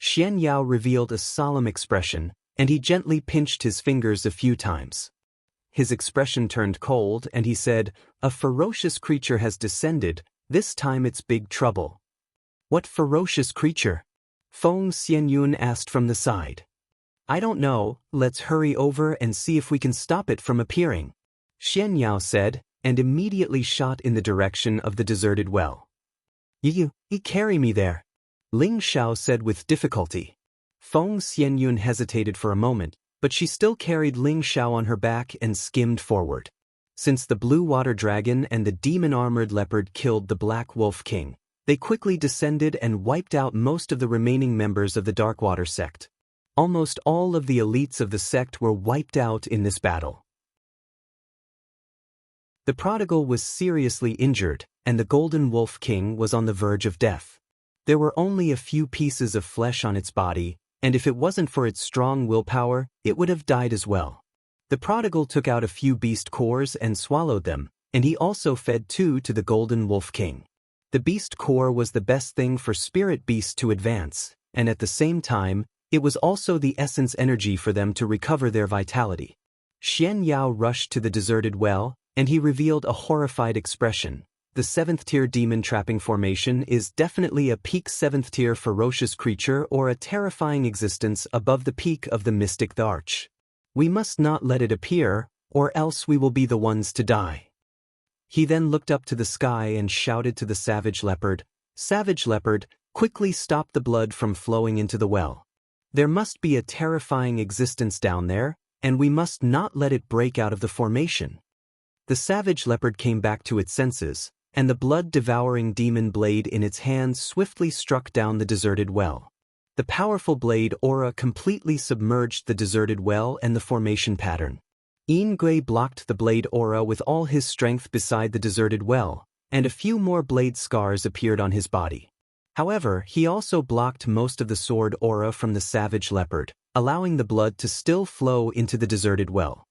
Xian Yao revealed a solemn expression, and he gently pinched his fingers a few times. His expression turned cold, and he said, A ferocious creature has descended, this time it's big trouble. What ferocious creature? Feng Xianyun asked from the side. I don't know, let's hurry over and see if we can stop it from appearing, Xian Yao said, and immediately shot in the direction of the deserted well. You carry me there, Ling Xiao said with difficulty. Feng Xianyun hesitated for a moment, but she still carried Ling Xiao on her back and skimmed forward. Since the blue water dragon and the demon-armored leopard killed the Black Wolf King, they quickly descended and wiped out most of the remaining members of the Darkwater sect. Almost all of the elites of the sect were wiped out in this battle. The prodigal was seriously injured, and the Golden Wolf King was on the verge of death. There were only a few pieces of flesh on its body, and if it wasn't for its strong willpower, it would have died as well. The prodigal took out a few beast cores and swallowed them, and he also fed 2 to the Golden Wolf King. The beast core was the best thing for spirit beasts to advance, and at the same time, it was also the essence energy for them to recover their vitality. Xian Yao rushed to the deserted well, and he revealed a horrified expression. The 7th-tier demon trapping formation is definitely a peak 7th-tier ferocious creature or a terrifying existence above the peak of the mystic the Arch. We must not let it appear, or else we will be the ones to die. He then looked up to the sky and shouted to the savage leopard, Savage leopard, quickly stop the blood from flowing into the well. There must be a terrifying existence down there, and we must not let it break out of the formation. The savage leopard came back to its senses, and the blood-devouring demon blade in its hand swiftly struck down the deserted well. The powerful blade aura completely submerged the deserted well and the formation pattern. Yin Gui blocked the blade aura with all his strength beside the deserted well, and a few more blade scars appeared on his body. However, he also blocked most of the sword aura from the savage leopard, allowing the blood to still flow into the deserted well.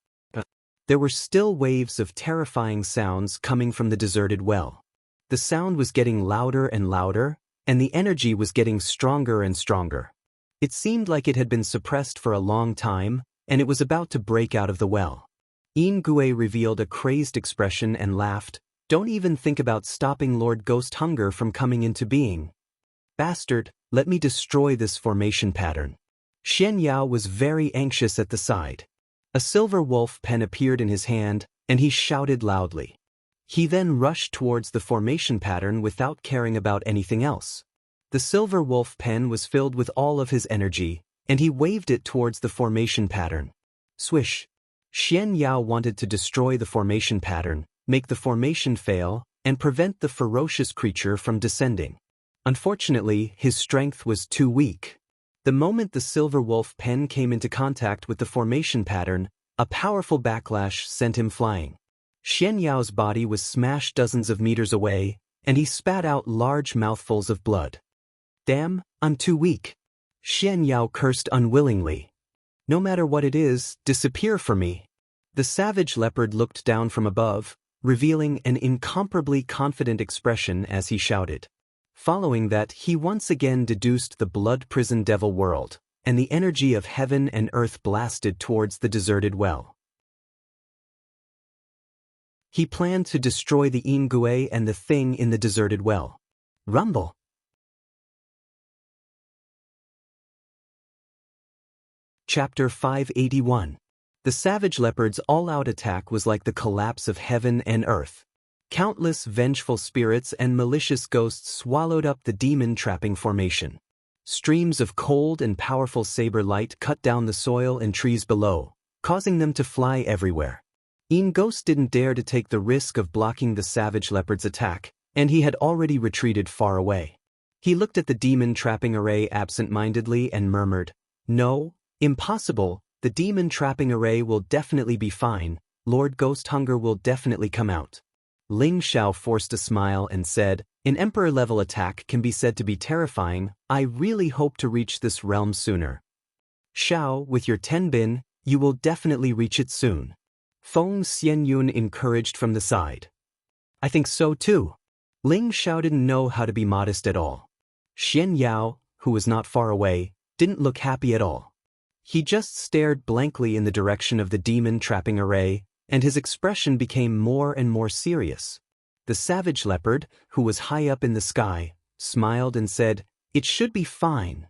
There were still waves of terrifying sounds coming from the deserted well. The sound was getting louder and louder, and the energy was getting stronger and stronger. It seemed like it had been suppressed for a long time, and it was about to break out of the well. Yin Gui revealed a crazed expression and laughed, Don't even think about stopping Lord Ghost Hunger from coming into being. Bastard, let me destroy this formation pattern. Xian Yao was very anxious at the side. A silver wolf pen appeared in his hand, and he shouted loudly. He then rushed towards the formation pattern without caring about anything else. The silver wolf pen was filled with all of his energy, and he waved it towards the formation pattern. Swish! Xian Yao wanted to destroy the formation pattern, make the formation fail, and prevent the ferocious creature from descending. Unfortunately, his strength was too weak. The moment the silver wolf pen came into contact with the formation pattern, a powerful backlash sent him flying. Xian Yao's body was smashed dozens of meters away, and he spat out large mouthfuls of blood. Damn, I'm too weak. Xian Yao cursed unwillingly. No matter what it is, disappear for me. The savage leopard looked down from above, revealing an incomparably confident expression as he shouted. Following that, he once again deduced the blood prison devil world, and the energy of heaven and earth blasted towards the deserted well. He planned to destroy the Ingui and the thing in the deserted well. Rumble. Chapter 581. The savage leopard's all-out attack was like the collapse of heaven and earth. Countless vengeful spirits and malicious ghosts swallowed up the demon-trapping formation. Streams of cold and powerful saber light cut down the soil and trees below, causing them to fly everywhere. Ghost didn't dare to take the risk of blocking the savage leopard's attack, and he had already retreated far away. He looked at the demon-trapping array absent-mindedly and murmured, "No, impossible, the demon-trapping array will definitely be fine, Lord Ghost Hunger will definitely come out." Ling Xiao forced a smile and said, "An emperor-level attack can be said to be terrifying. I really hope to reach this realm sooner." "Xiao, with your 10 bin, you will definitely reach it soon," Feng Xianyun encouraged from the side. "I think so too." Ling Xiao didn't know how to be modest at all. Xian Yao, who was not far away, didn't look happy at all. He just stared blankly in the direction of the demon-trapping array, and his expression became more and more serious. The savage leopard, who was high up in the sky, smiled and said, "It should be fine."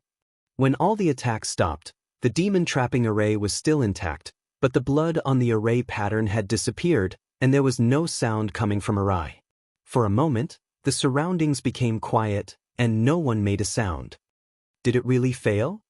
When all the attacks stopped, the demon-trapping array was still intact, but the blood on the array pattern had disappeared, and there was no sound coming from array. For a moment, the surroundings became quiet, and no one made a sound. Did it really fail?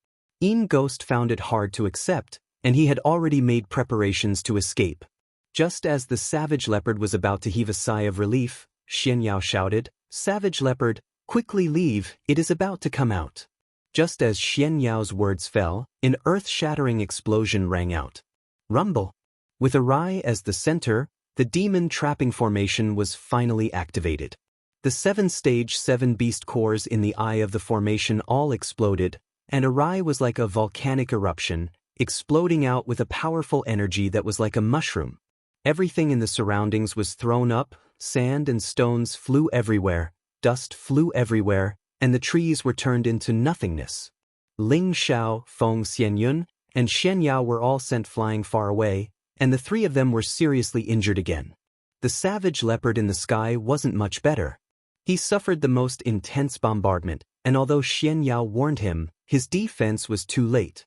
Ghost found it hard to accept, and he had already made preparations to escape. Just as the savage leopard was about to heave a sigh of relief, Xian Yao shouted, "Savage leopard, quickly leave, it is about to come out." Just as Xian Yao's words fell, an earth-shattering explosion rang out. Rumble. With Arai as the center, the demon-trapping formation was finally activated. The 7-stage 7-beast cores in the eye of the formation all exploded, and Arai was like a volcanic eruption, exploding out with a powerful energy that was like a mushroom. Everything in the surroundings was thrown up, sand and stones flew everywhere, dust flew everywhere, and the trees were turned into nothingness. Ling Xiao, Feng Xianyun, and Xian Yao were all sent flying far away, and the 3 of them were seriously injured again. The savage leopard in the sky wasn't much better. He suffered the most intense bombardment, and although Xian Yao warned him, his defense was too late.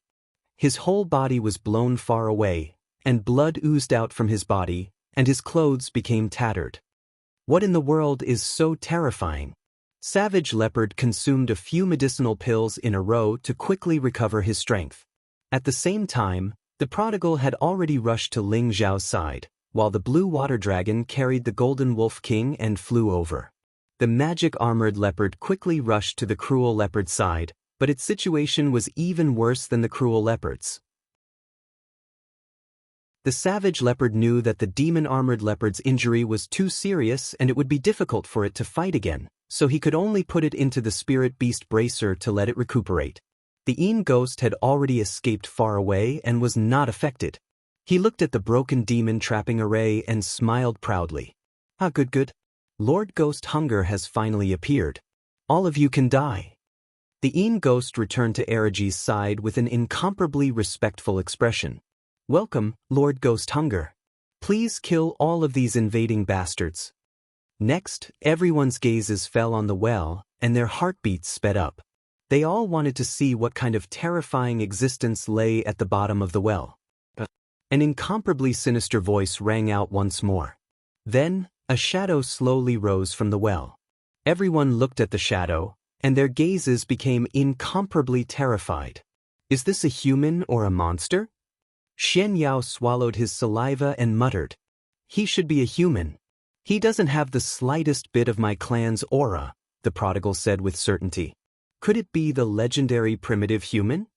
His whole body was blown far away, and blood oozed out from his body, and his clothes became tattered. What in the world is so terrifying? Savage leopard consumed a few medicinal pills in a row to quickly recover his strength. At the same time, the prodigal had already rushed to Ling Xiao's side, while the blue water dragon carried the golden wolf king and flew over. The magic-armored leopard quickly rushed to the cruel leopard's side, but its situation was even worse than the cruel leopard's. The savage leopard knew that the demon-armored leopard's injury was too serious and it would be difficult for it to fight again, so he could only put it into the spirit beast bracer to let it recuperate. The Ghost had already escaped far away and was not affected. He looked at the broken demon-trapping array and smiled proudly. "Ah, good. Lord Ghost Hunger has finally appeared. All of you can die." The Ghost returned to Eraji's side with an incomparably respectful expression. "Welcome, Lord Ghost Hunger. Please kill all of these invading bastards." Next, everyone's gazes fell on the well, and their heartbeats sped up. They all wanted to see what kind of terrifying existence lay at the bottom of the well. An incomparably sinister voice rang out once more. Then, a shadow slowly rose from the well. Everyone looked at the shadow, and their gazes became incomparably terrified. "Is this a human or a monster?" Xian Yao swallowed his saliva and muttered, "He should be a human. He doesn't have the slightest bit of my clan's aura," the prodigal said with certainty. "Could it be the legendary primitive human?"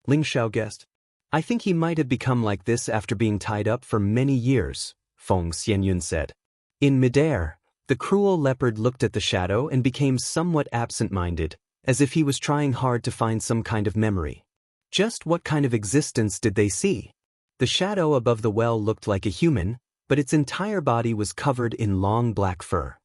Ling Xiao guessed. "I think he might have become like this after being tied up for many years," Feng Xianyun said. In midair, the cruel leopard looked at the shadow and became somewhat absent-minded, as if he was trying hard to find some kind of memory. Just what kind of existence did they see? The shadow above the well looked like a human, but its entire body was covered in long black fur.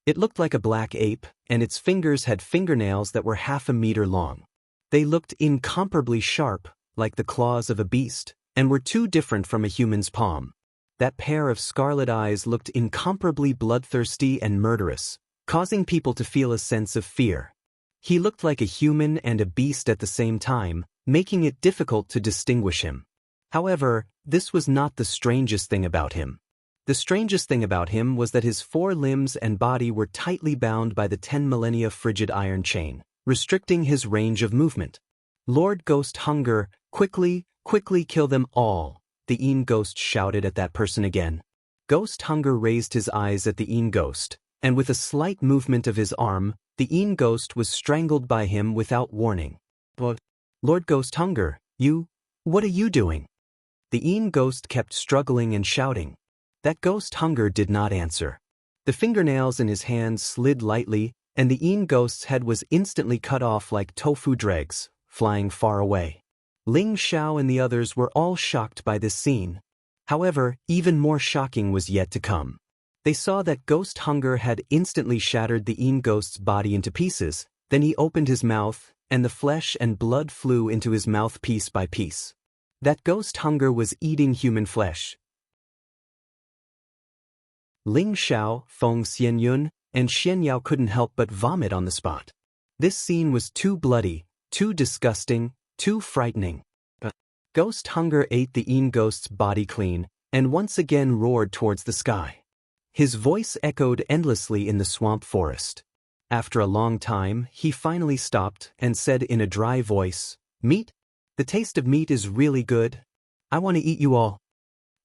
It looked like a black ape, and its fingers had fingernails that were 1/2 meter long. They looked incomparably sharp, like the claws of a beast, and were too different from a human's palm. That pair of scarlet eyes looked incomparably bloodthirsty and murderous, causing people to feel a sense of fear. He looked like a human and a beast at the same time, making it difficult to distinguish him. However, this was not the strangest thing about him. The strangest thing about him was that his 4 limbs and body were tightly bound by the 10 millennia frigid iron chain, restricting his range of movement. Lord Ghost Hunger, quickly, quickly kill them all, the Een Ghost shouted at that person again. Ghost Hunger raised his eyes at the Een Ghost, and with a slight movement of his arm, the Een Ghost was strangled by him without warning. But, Lord Ghost Hunger, what are you doing? The Een Ghost kept struggling and shouting. That Ghost Hunger did not answer. The fingernails in his hands slid lightly, and the Een Ghost's head was instantly cut off like tofu dregs, flying far away. Ling Xiao and the others were all shocked by this scene. However, even more shocking was yet to come. They saw that Ghost Hunger had instantly shattered the Een Ghost's body into pieces, then he opened his mouth, and the flesh and blood flew into his mouth piece by piece. That Ghost Hunger was eating human flesh. Ling Xiao, Feng Xianyun, and Xian Yao couldn't help but vomit on the spot. This scene was too bloody, too disgusting, too frightening. Ghost Hunger ate the Een Ghost's body clean, and once again roared towards the sky. His voice echoed endlessly in the swamp forest. After a long time, he finally stopped and said in a dry voice, "Meat? The taste of meat is really good. I want to eat you all."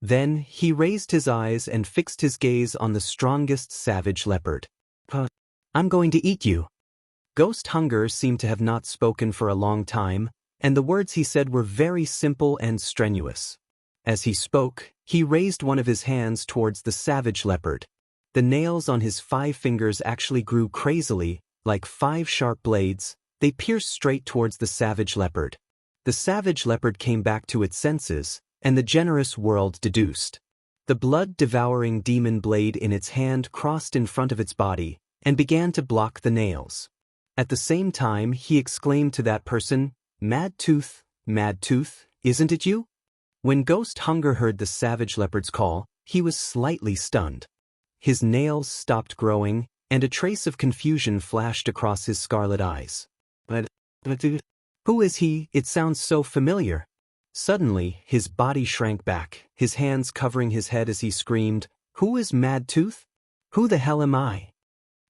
Then, he raised his eyes and fixed his gaze on the strongest savage leopard. "I'm going to eat you." Ghost Hunger seemed to have not spoken for a long time, and the words he said were very simple and strenuous. As he spoke, he raised one of his hands towards the savage leopard. The nails on his 5 fingers actually grew crazily, like 5 sharp blades. They pierced straight towards the savage leopard. The savage leopard came back to its senses, and the generous world deduced. The blood-devouring demon blade in its hand crossed in front of its body, and began to block the nails. At the same time, he exclaimed to that person, Mad Tooth, isn't it you?" When Ghost Hunger heard the savage leopard's call, he was slightly stunned. His nails stopped growing, and a trace of confusion flashed across his scarlet eyes. But who is he? It sounds so familiar." Suddenly, his body shrank back, his hands covering his head as he screamed, "Who is Mad Tooth? Who the hell am I?"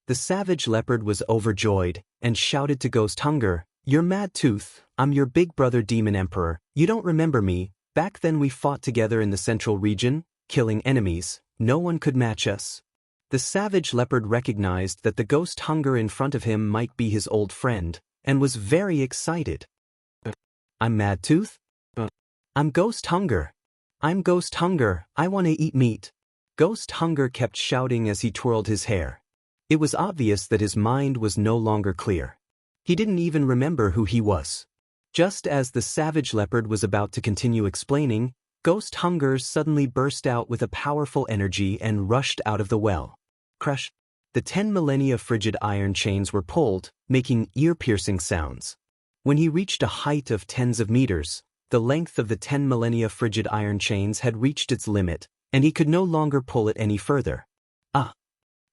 The savage leopard was overjoyed, and shouted to Ghost Hunger, "You're Mad Tooth, I'm your big brother Demon Emperor. You don't remember me? Back then we fought together in the central region, killing enemies. No one could match us." The savage leopard recognized that the Ghost Hunger in front of him might be his old friend, and was very excited. "I'm Mad Tooth? I'm Ghost Hunger. I'm Ghost Hunger, I want to eat meat." Ghost Hunger kept shouting as he twirled his hair. It was obvious that his mind was no longer clear. He didn't even remember who he was. Just as the savage leopard was about to continue explaining, Ghost Hunger suddenly burst out with a powerful energy and rushed out of the well. Crush! The 10 millennia frigid iron chains were pulled, making ear-piercing sounds. When he reached a height of tens of meters, the length of the 10 millennia frigid iron chains had reached its limit, and he could no longer pull it any further. "Ah!"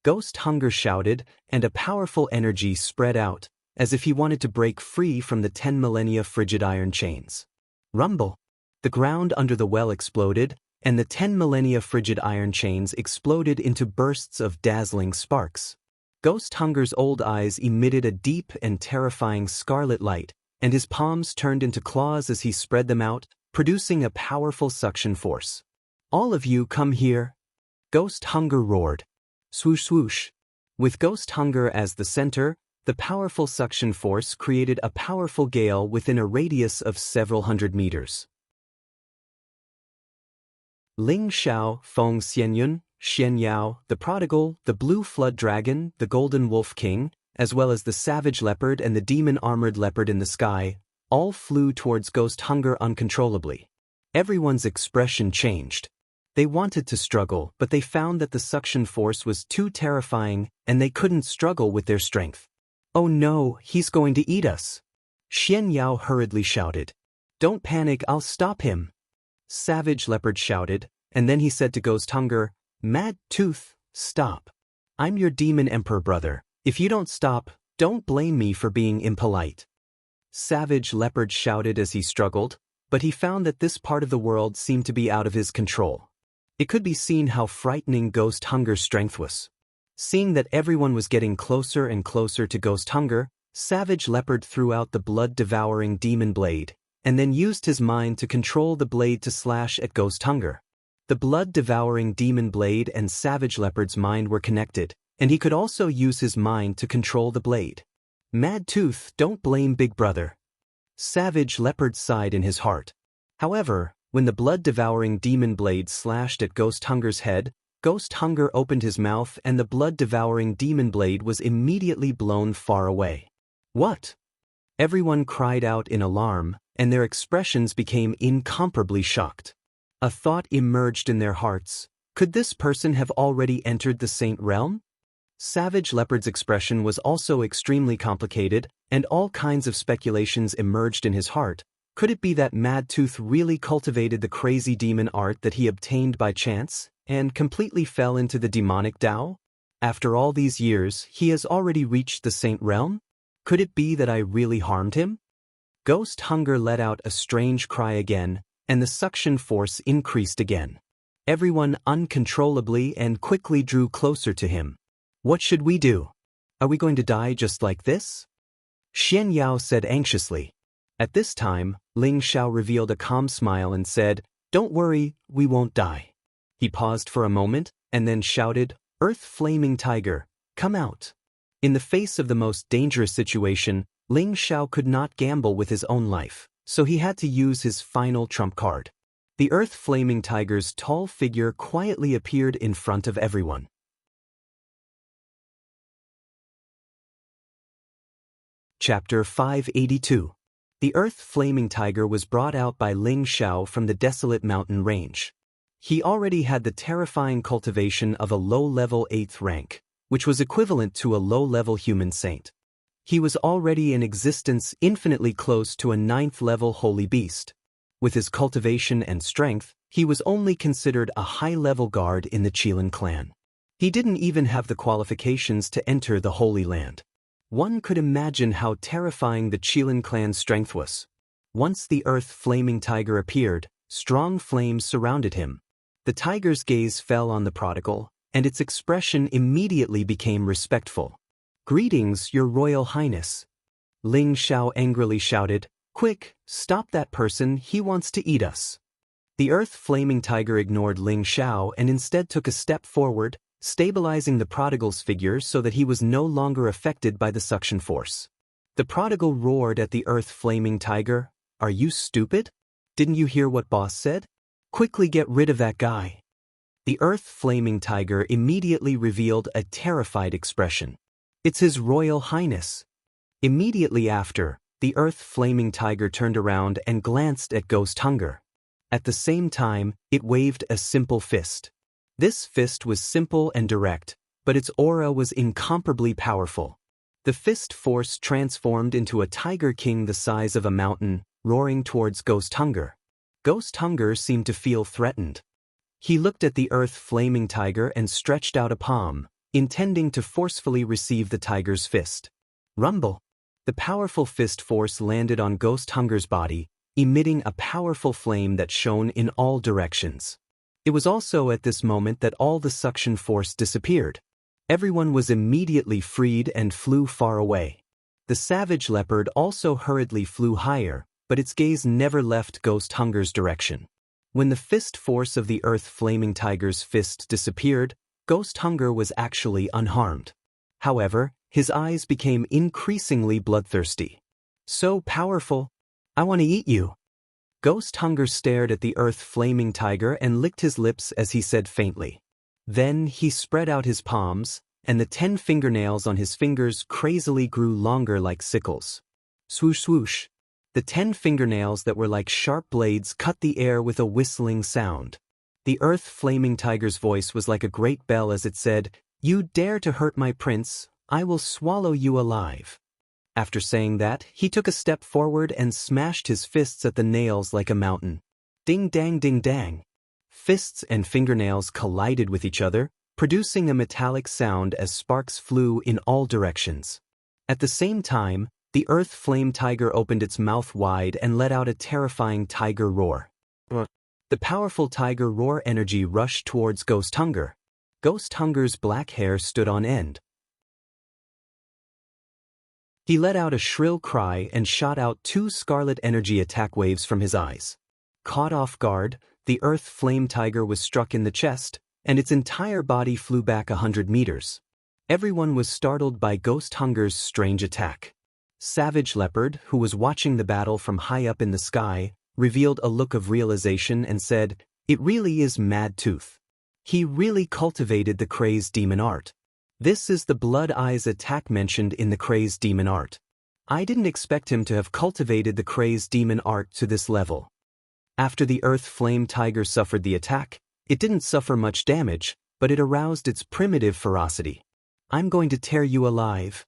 Ghost Hunger shouted, and a powerful energy spread out, as if he wanted to break free from the 10 millennia frigid iron chains. Rumble! The ground under the well exploded, and the 10 millennia frigid iron chains exploded into bursts of dazzling sparks. Ghost Hunger's old eyes emitted a deep and terrifying scarlet light, and his palms turned into claws as he spread them out, producing a powerful suction force. "All of you come here!" Ghost Hunger roared. Swoosh swoosh. With Ghost Hunger as the center, the powerful suction force created a powerful gale within a radius of several hundred meters. Ling Xiao, Feng Xianyun, Xian Yao, the Prodigal, the Blue Flood Dragon, the Golden Wolf King, as well as the savage leopard and the demon-armored leopard in the sky, all flew towards Ghost Hunger uncontrollably. Everyone's expression changed. They wanted to struggle, but they found that the suction force was too terrifying and they couldn't struggle with their strength. "Oh no, he's going to eat us!" Xian Yao hurriedly shouted. "Don't panic, I'll stop him!" Savage Leopard shouted, and then he said to Ghost Hunger, "Mad Tooth, stop. I'm your demon emperor brother. If you don't stop, don't blame me for being impolite." Savage Leopard shouted as he struggled, but he found that this part of the world seemed to be out of his control. It could be seen how frightening Ghost Hunger's strength was. Seeing that everyone was getting closer and closer to Ghost Hunger, Savage Leopard threw out the blood-devouring demon blade, and then used his mind to control the blade to slash at Ghost Hunger. The blood-devouring demon blade and Savage Leopard's mind were connected, and he could also use his mind to control the blade. "Mad Tooth, don't blame Big Brother." Savage Leopard sighed in his heart. However, when the blood-devouring demon blade slashed at Ghost Hunger's head, Ghost Hunger opened his mouth and the blood-devouring demon blade was immediately blown far away. "What?" Everyone cried out in alarm, and their expressions became incomparably shocked. A thought emerged in their hearts. Could this person have already entered the Saint Realm? Savage Leopard's expression was also extremely complicated, and all kinds of speculations emerged in his heart. Could it be that Mad Tooth really cultivated the crazy demon art that he obtained by chance, and completely fell into the demonic Tao? After all these years, he has already reached the Saint Realm? Could it be that I really harmed him? Ghost Hunger let out a strange cry again, and the suction force increased again. Everyone uncontrollably and quickly drew closer to him. "What should we do? Are we going to die just like this?" Xian Yao said anxiously. At this time, Ling Xiao revealed a calm smile and said, "Don't worry, we won't die." He paused for a moment, and then shouted, "Earth Flaming Tiger, come out." In the face of the most dangerous situation, Ling Xiao could not gamble with his own life, so he had to use his final trump card. The Earth Flaming Tiger's tall figure quietly appeared in front of everyone. Chapter 582. The Earth Flaming Tiger was brought out by Ling Xiao from the desolate mountain range. He already had the terrifying cultivation of a low-level 8th rank, which was equivalent to a low-level human saint. He was already in existence infinitely close to a 9th-level holy beast. With his cultivation and strength, he was only considered a high-level guard in the Qilin clan. He didn't even have the qualifications to enter the Holy Land. One could imagine how terrifying the Qilin clan's strength was. Once the Earth Flaming Tiger appeared, strong flames surrounded him. The tiger's gaze fell on the prodigal, and its expression immediately became respectful. "Greetings, Your Royal Highness." Ling Xiao angrily shouted, "Quick, stop that person, he wants to eat us." The Earth Flaming Tiger ignored Ling Xiao and instead took a step forward, stabilizing the prodigal's figure so that he was no longer affected by the suction force. The prodigal roared at the Earth Flaming Tiger, "Are you stupid? Didn't you hear what boss said? Quickly get rid of that guy." The Earth Flaming Tiger immediately revealed a terrified expression. "It's His Royal Highness." Immediately after, the Earth Flaming Tiger turned around and glanced at Ghost Hunger. At the same time, it waved a simple fist. This fist was simple and direct, but its aura was incomparably powerful. The fist force transformed into a tiger king the size of a mountain, roaring towards Ghost Hunger. Ghost Hunger seemed to feel threatened. He looked at the Earth Flaming Tiger and stretched out a palm, intending to forcefully receive the tiger's fist. Rumble! The powerful fist force landed on Ghost Hunger's body, emitting a powerful flame that shone in all directions. It was also at this moment that all the suction force disappeared. Everyone was immediately freed and flew far away. The savage leopard also hurriedly flew higher, but its gaze never left Ghost Hunger's direction. When the fist force of the Earth Flaming Tiger's fist disappeared, Ghost Hunger was actually unharmed. However, his eyes became increasingly bloodthirsty. "So powerful! I want to eat you!" Ghost Hunger stared at the Earth Flaming Tiger and licked his lips as he said faintly. Then he spread out his palms, and the 10 fingernails on his fingers crazily grew longer like sickles. Swoosh swoosh. The 10 fingernails that were like sharp blades cut the air with a whistling sound. The Earth Flaming Tiger's voice was like a great bell as it said, "You dare to hurt my prince, I will swallow you alive." After saying that, he took a step forward and smashed his fists at the nails like a mountain. Ding dang ding dang. Fists and fingernails collided with each other, producing a metallic sound as sparks flew in all directions. At the same time, the Earth Flame Tiger opened its mouth wide and let out a terrifying tiger roar. The powerful tiger roar energy rushed towards Ghost Hunger. Ghost Hunger's black hair stood on end. He let out a shrill cry and shot out 2 scarlet energy attack waves from his eyes. Caught off guard, the Earth Flame Tiger was struck in the chest, and its entire body flew back 100 meters. Everyone was startled by Ghost Hunger's strange attack. Savage Leopard, who was watching the battle from high up in the sky, revealed a look of realization and said, "It really is Mad Tooth. He really cultivated the crazed demon art. This is the Blood Eyes attack mentioned in the crazed demon art. I didn't expect him to have cultivated the crazed demon art to this level." After the Earth Flame Tiger suffered the attack, it didn't suffer much damage, but it aroused its primitive ferocity. "I'm going to tear you alive."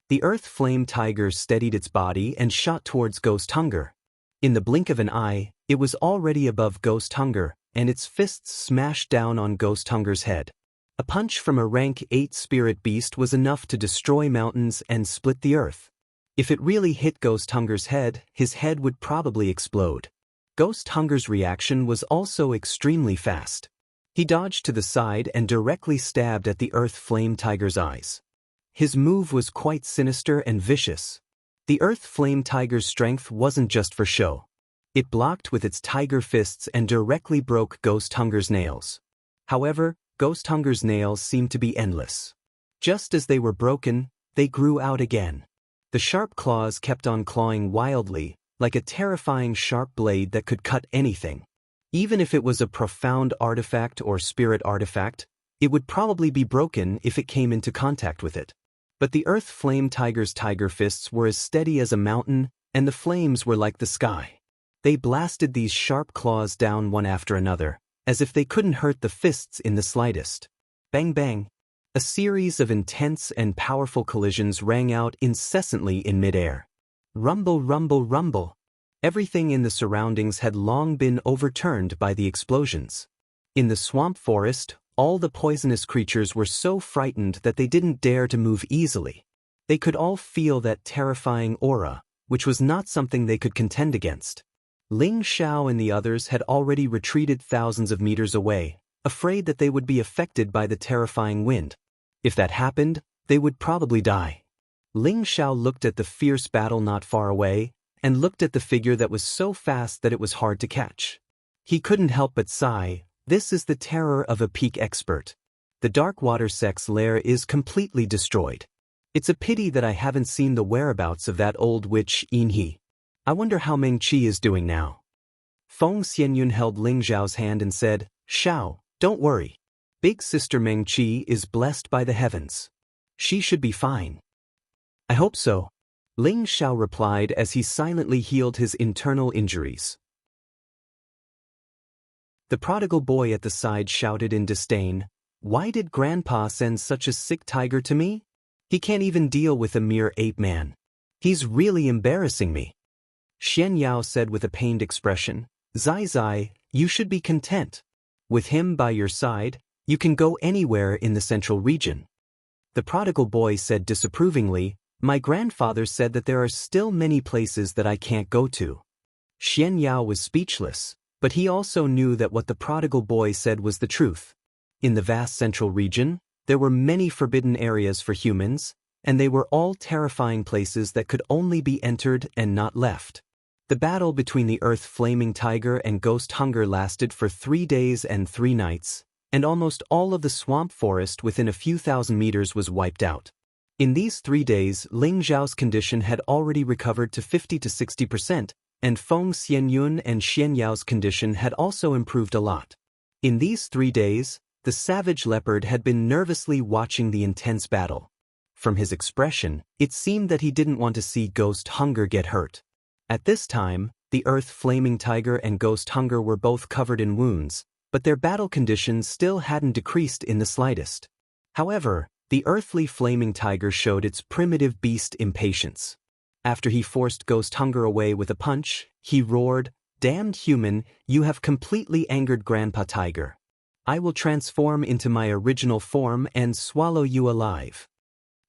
The Earth Flame Tiger steadied its body and shot towards Ghost Hunger. In the blink of an eye, it was already above Ghost Hunger, and its fists smashed down on Ghost Hunger's head. A punch from a rank 8 spirit beast was enough to destroy mountains and split the earth. If it really hit Ghost Hunger's head, his head would probably explode. Ghost Hunger's reaction was also extremely fast. He dodged to the side and directly stabbed at the Earth Flame Tiger's eyes. His move was quite sinister and vicious. The Earth Flame Tiger's strength wasn't just for show. It blocked with its tiger fists and directly broke Ghost Hunger's nails. However, Ghost Hunger's nails seemed to be endless. Just as they were broken, they grew out again. The sharp claws kept on clawing wildly, like a terrifying sharp blade that could cut anything. Even if it was a profound artifact or spirit artifact, it would probably be broken if it came into contact with it. But the Earth Flame Tiger's tiger fists were as steady as a mountain, and the flames were like the sky. They blasted these sharp claws down one after another, as if they couldn't hurt the fists in the slightest. Bang bang. A series of intense and powerful collisions rang out incessantly in midair. Rumble rumble rumble. Everything in the surroundings had long been overturned by the explosions. In the swamp forest, all the poisonous creatures were so frightened that they didn't dare to move easily. They could all feel that terrifying aura, which was not something they could contend against. Ling Xiao and the others had already retreated thousands of meters away, afraid that they would be affected by the terrifying wind. If that happened, they would probably die. Ling Xiao looked at the fierce battle not far away, and looked at the figure that was so fast that it was hard to catch. He couldn't help but sigh. This is the terror of a peak expert. The Dark Water Sect's lair is completely destroyed. It's a pity that I haven't seen the whereabouts of that old witch Yin He. I wonder how Meng Qi is doing now. Feng Xianyun held Ling Zhao's hand and said, "Xiao, don't worry. Big sister Meng Qi is blessed by the heavens. She should be fine." "I hope so," Ling Xiao replied as he silently healed his internal injuries. The prodigal boy at the side shouted in disdain, "Why did Grandpa send such a sick tiger to me? He can't even deal with a mere ape man. He's really embarrassing me." Xian Yao said with a pained expression, "Zai Zai, you should be content. With him by your side, you can go anywhere in the central region." The prodigal boy said disapprovingly, "My grandfather said that there are still many places that I can't go to." Xian Yao was speechless, but he also knew that what the prodigal boy said was the truth. In the vast central region, there were many forbidden areas for humans, and they were all terrifying places that could only be entered and not left. The battle between the Earth Flaming Tiger and Ghost Hunger lasted for 3 days and 3 nights, and almost all of the swamp forest within a few thousand meters was wiped out. In these 3 days, Ling Zhao's condition had already recovered to 50 to 60%, and Feng Xianyun and Xian Yao's condition had also improved a lot. In these 3 days, The savage leopard had been nervously watching the intense battle. From his expression, it seemed that he didn't want to see Ghost Hunger get hurt. At this time, the Earth Flaming Tiger and Ghost Hunger were both covered in wounds, but their battle conditions still hadn't decreased in the slightest. However, the Earthly Flaming Tiger showed its primitive beast impatience. After he forced Ghost Hunger away with a punch, he roared, "Damned human, you have completely angered Grandpa Tiger. I will transform into my original form and swallow you alive."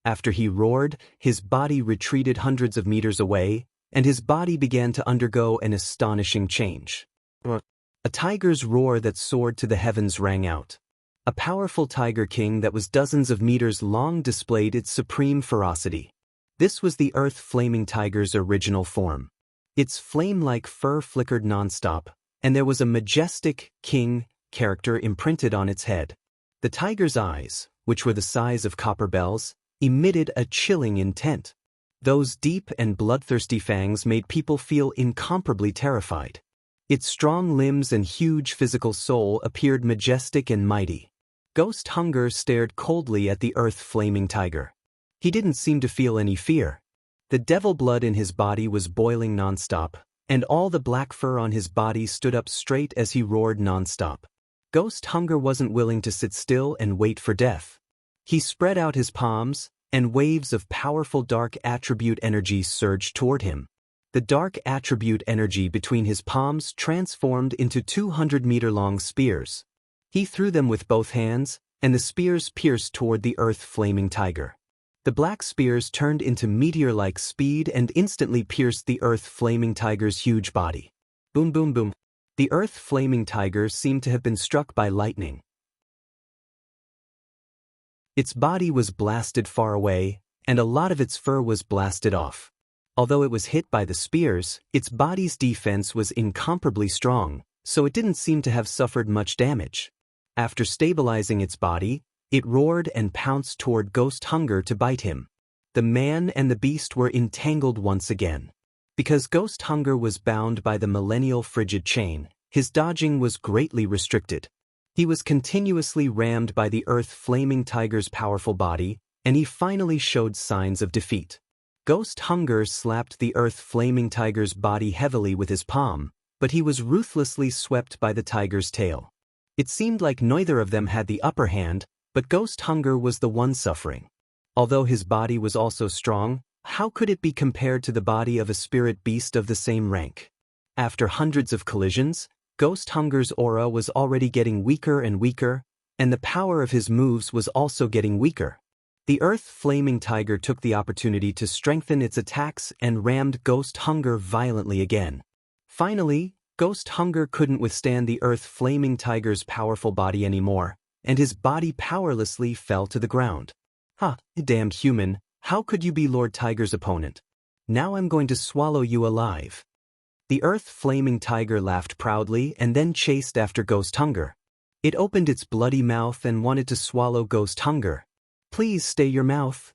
After he roared, his body retreated hundreds of meters away, and his body began to undergo an astonishing change. A tiger's roar that soared to the heavens rang out. A powerful tiger king that was dozens of meters long displayed its supreme ferocity. This was the Earth Flaming Tiger's original form. Its flame-like fur flickered nonstop, and there was a majestic, king character imprinted on its head. The tiger's eyes, which were the size of copper bells, emitted a chilling intent. Those deep and bloodthirsty fangs made people feel incomparably terrified. Its strong limbs and huge physical soul appeared majestic and mighty. Ghost Hunger stared coldly at the Earth Flaming Tiger. He didn't seem to feel any fear. The devil blood in his body was boiling nonstop, and all the black fur on his body stood up straight as he roared nonstop. Ghost Hunger wasn't willing to sit still and wait for death. He spread out his palms, and waves of powerful dark attribute energy surged toward him. The dark attribute energy between his palms transformed into 200-meter-long spears. He threw them with both hands, and the spears pierced toward the Earth Flaming Tiger. The black spears turned into meteor-like speed and instantly pierced the Earth Flaming Tiger's huge body. Boom, boom, boom. The Earth Flaming Tiger seemed to have been struck by lightning. Its body was blasted far away, and a lot of its fur was blasted off. Although it was hit by the spears, its body's defense was incomparably strong, so it didn't seem to have suffered much damage. After stabilizing its body, it roared and pounced toward Ghost Hunger to bite him. The man and the beast were entangled once again. Because Ghost Hunger was bound by the millennial frigid chain, his dodging was greatly restricted. He was continuously rammed by the Earth Flaming Tiger's powerful body, and he finally showed signs of defeat. Ghost Hunger slapped the Earth Flaming Tiger's body heavily with his palm, but he was ruthlessly swept by the tiger's tail. It seemed like neither of them had the upper hand, but Ghost Hunger was the one suffering. Although his body was also strong, how could it be compared to the body of a spirit beast of the same rank? After hundreds of collisions, Ghost Hunger's aura was already getting weaker and weaker, and the power of his moves was also getting weaker. The Earth Flaming Tiger took the opportunity to strengthen its attacks and rammed Ghost Hunger violently again. Finally, Ghost Hunger couldn't withstand the Earth Flaming Tiger's powerful body anymore, and his body powerlessly fell to the ground. "Ha, damned human, how could you be Lord Tiger's opponent? Now I'm going to swallow you alive." The Earth Flaming Tiger laughed proudly and then chased after Ghost Hunger. It opened its bloody mouth and wanted to swallow Ghost Hunger. "Please stay your mouth."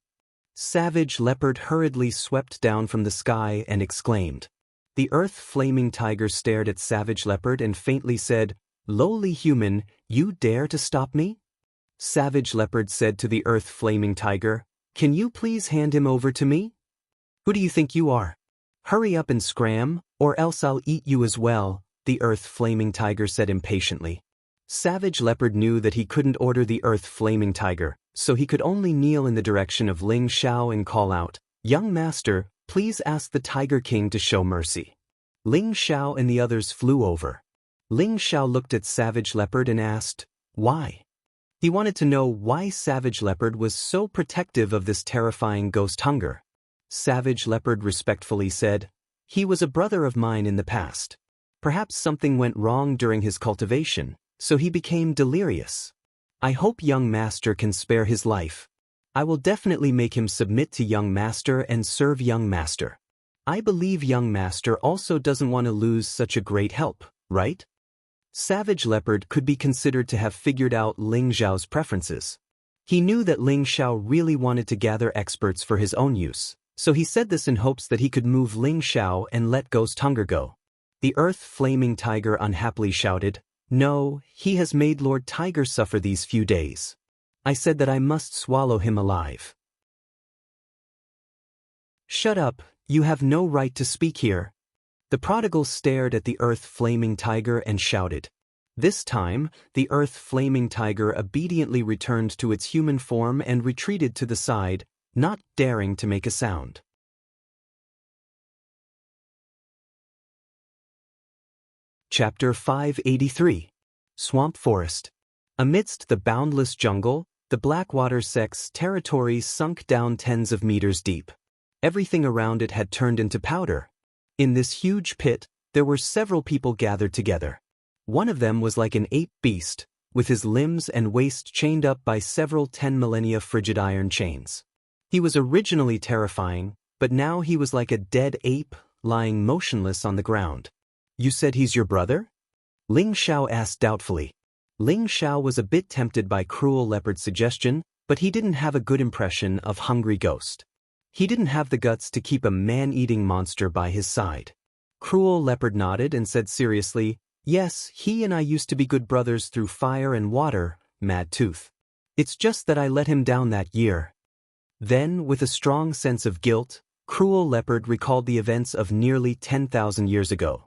Savage Leopard hurriedly swept down from the sky and exclaimed. The Earth Flaming Tiger stared at Savage Leopard and faintly said, "Lowly human, you dare to stop me?" Savage Leopard said to the Earth Flaming Tiger, "Can you please hand him over to me?" "Who do you think you are? Hurry up and scram, or else I'll eat you as well," the Earth Flaming Tiger said impatiently. Savage Leopard knew that he couldn't order the Earth Flaming Tiger, so he could only kneel in the direction of Ling Xiao and call out, "Young master, please ask the Tiger King to show mercy." Ling Xiao and the others flew over. Ling Xiao looked at Savage Leopard and asked, "Why?" He wanted to know why Savage Leopard was so protective of this terrifying Ghost Hunger. Savage Leopard respectfully said, "He was a brother of mine in the past. Perhaps something went wrong during his cultivation, so he became delirious. I hope young master can spare his life. I will definitely make him submit to young master and serve young master. I believe young master also doesn't want to lose such a great help, right?" Savage Leopard could be considered to have figured out Ling Xiao's preferences. He knew that Ling Xiao really wanted to gather experts for his own use, so he said this in hopes that he could move Ling Xiao and let Ghost Hunger go. The Earth Flaming Tiger unhappily shouted, No, he has made Lord Tiger suffer these few days. I said that I must swallow him alive. Shut up, you have no right to speak here. The prodigal stared at the earth-flaming tiger and shouted. This time, the earth-flaming tiger obediently returned to its human form and retreated to the side, not daring to make a sound. Chapter 583. Swamp Forest. Amidst the boundless jungle, the Blackwater sect's territory sunk down tens of meters deep. Everything around it had turned into powder. In this huge pit, there were several people gathered together. One of them was like an ape beast, with his limbs and waist chained up by several 10 millennia frigid iron chains. He was originally terrifying, but now he was like a dead ape, lying motionless on the ground. You said he's your brother? Ling Xiao asked doubtfully. Ling Xiao was a bit tempted by Cruel Leopard's suggestion, but he didn't have a good impression of Hungry Ghost. He didn't have the guts to keep a man-eating monster by his side. Cruel Leopard nodded and said seriously, "Yes, he and I used to be good brothers through fire and water, Mad Tooth. It's just that I let him down that year." Then, with a strong sense of guilt, Cruel Leopard recalled the events of nearly 10,000 years ago.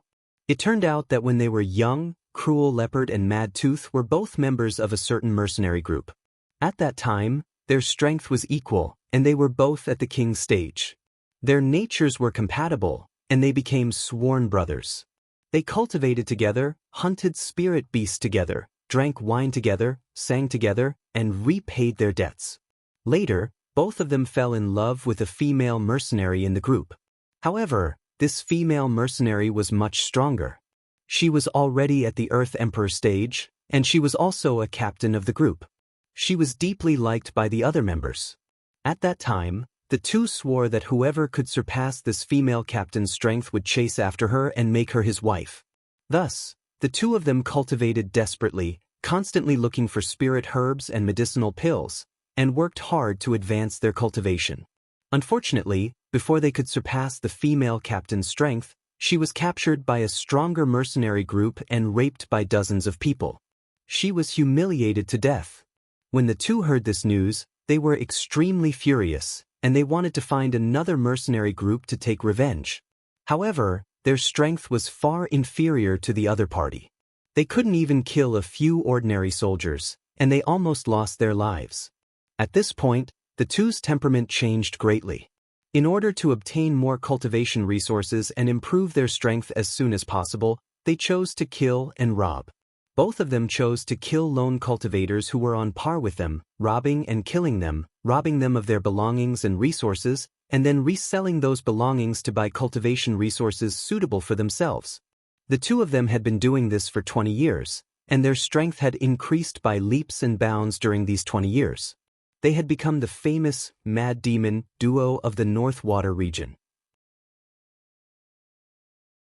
It turned out that when they were young, Cruel Leopard and Mad Tooth were both members of a certain mercenary group. At that time, their strength was equal, and they were both at the king's stage. Their natures were compatible, and they became sworn brothers. They cultivated together, hunted spirit beasts together, drank wine together, sang together, and repaid their debts. Later, both of them fell in love with a female mercenary in the group. However, this female mercenary was much stronger. She was already at the Earth Emperor stage, and she was also a captain of the group. She was deeply liked by the other members. At that time, the two swore that whoever could surpass this female captain's strength would chase after her and make her his wife. Thus, the two of them cultivated desperately, constantly looking for spirit herbs and medicinal pills, and worked hard to advance their cultivation. Unfortunately, before they could surpass the female captain's strength, she was captured by a stronger mercenary group and raped by dozens of people. She was humiliated to death. When the two heard this news, they were extremely furious, and they wanted to find another mercenary group to take revenge. However, their strength was far inferior to the other party. They couldn't even kill a few ordinary soldiers, and they almost lost their lives. At this point, the two's temperament changed greatly. In order to obtain more cultivation resources and improve their strength as soon as possible, they chose to kill and rob. Both of them chose to kill lone cultivators who were on par with them, robbing and killing them, robbing them of their belongings and resources, and then reselling those belongings to buy cultivation resources suitable for themselves. The two of them had been doing this for 20 years, and their strength had increased by leaps and bounds during these 20 years. They had become the famous Mad Demon duo of the North Water region.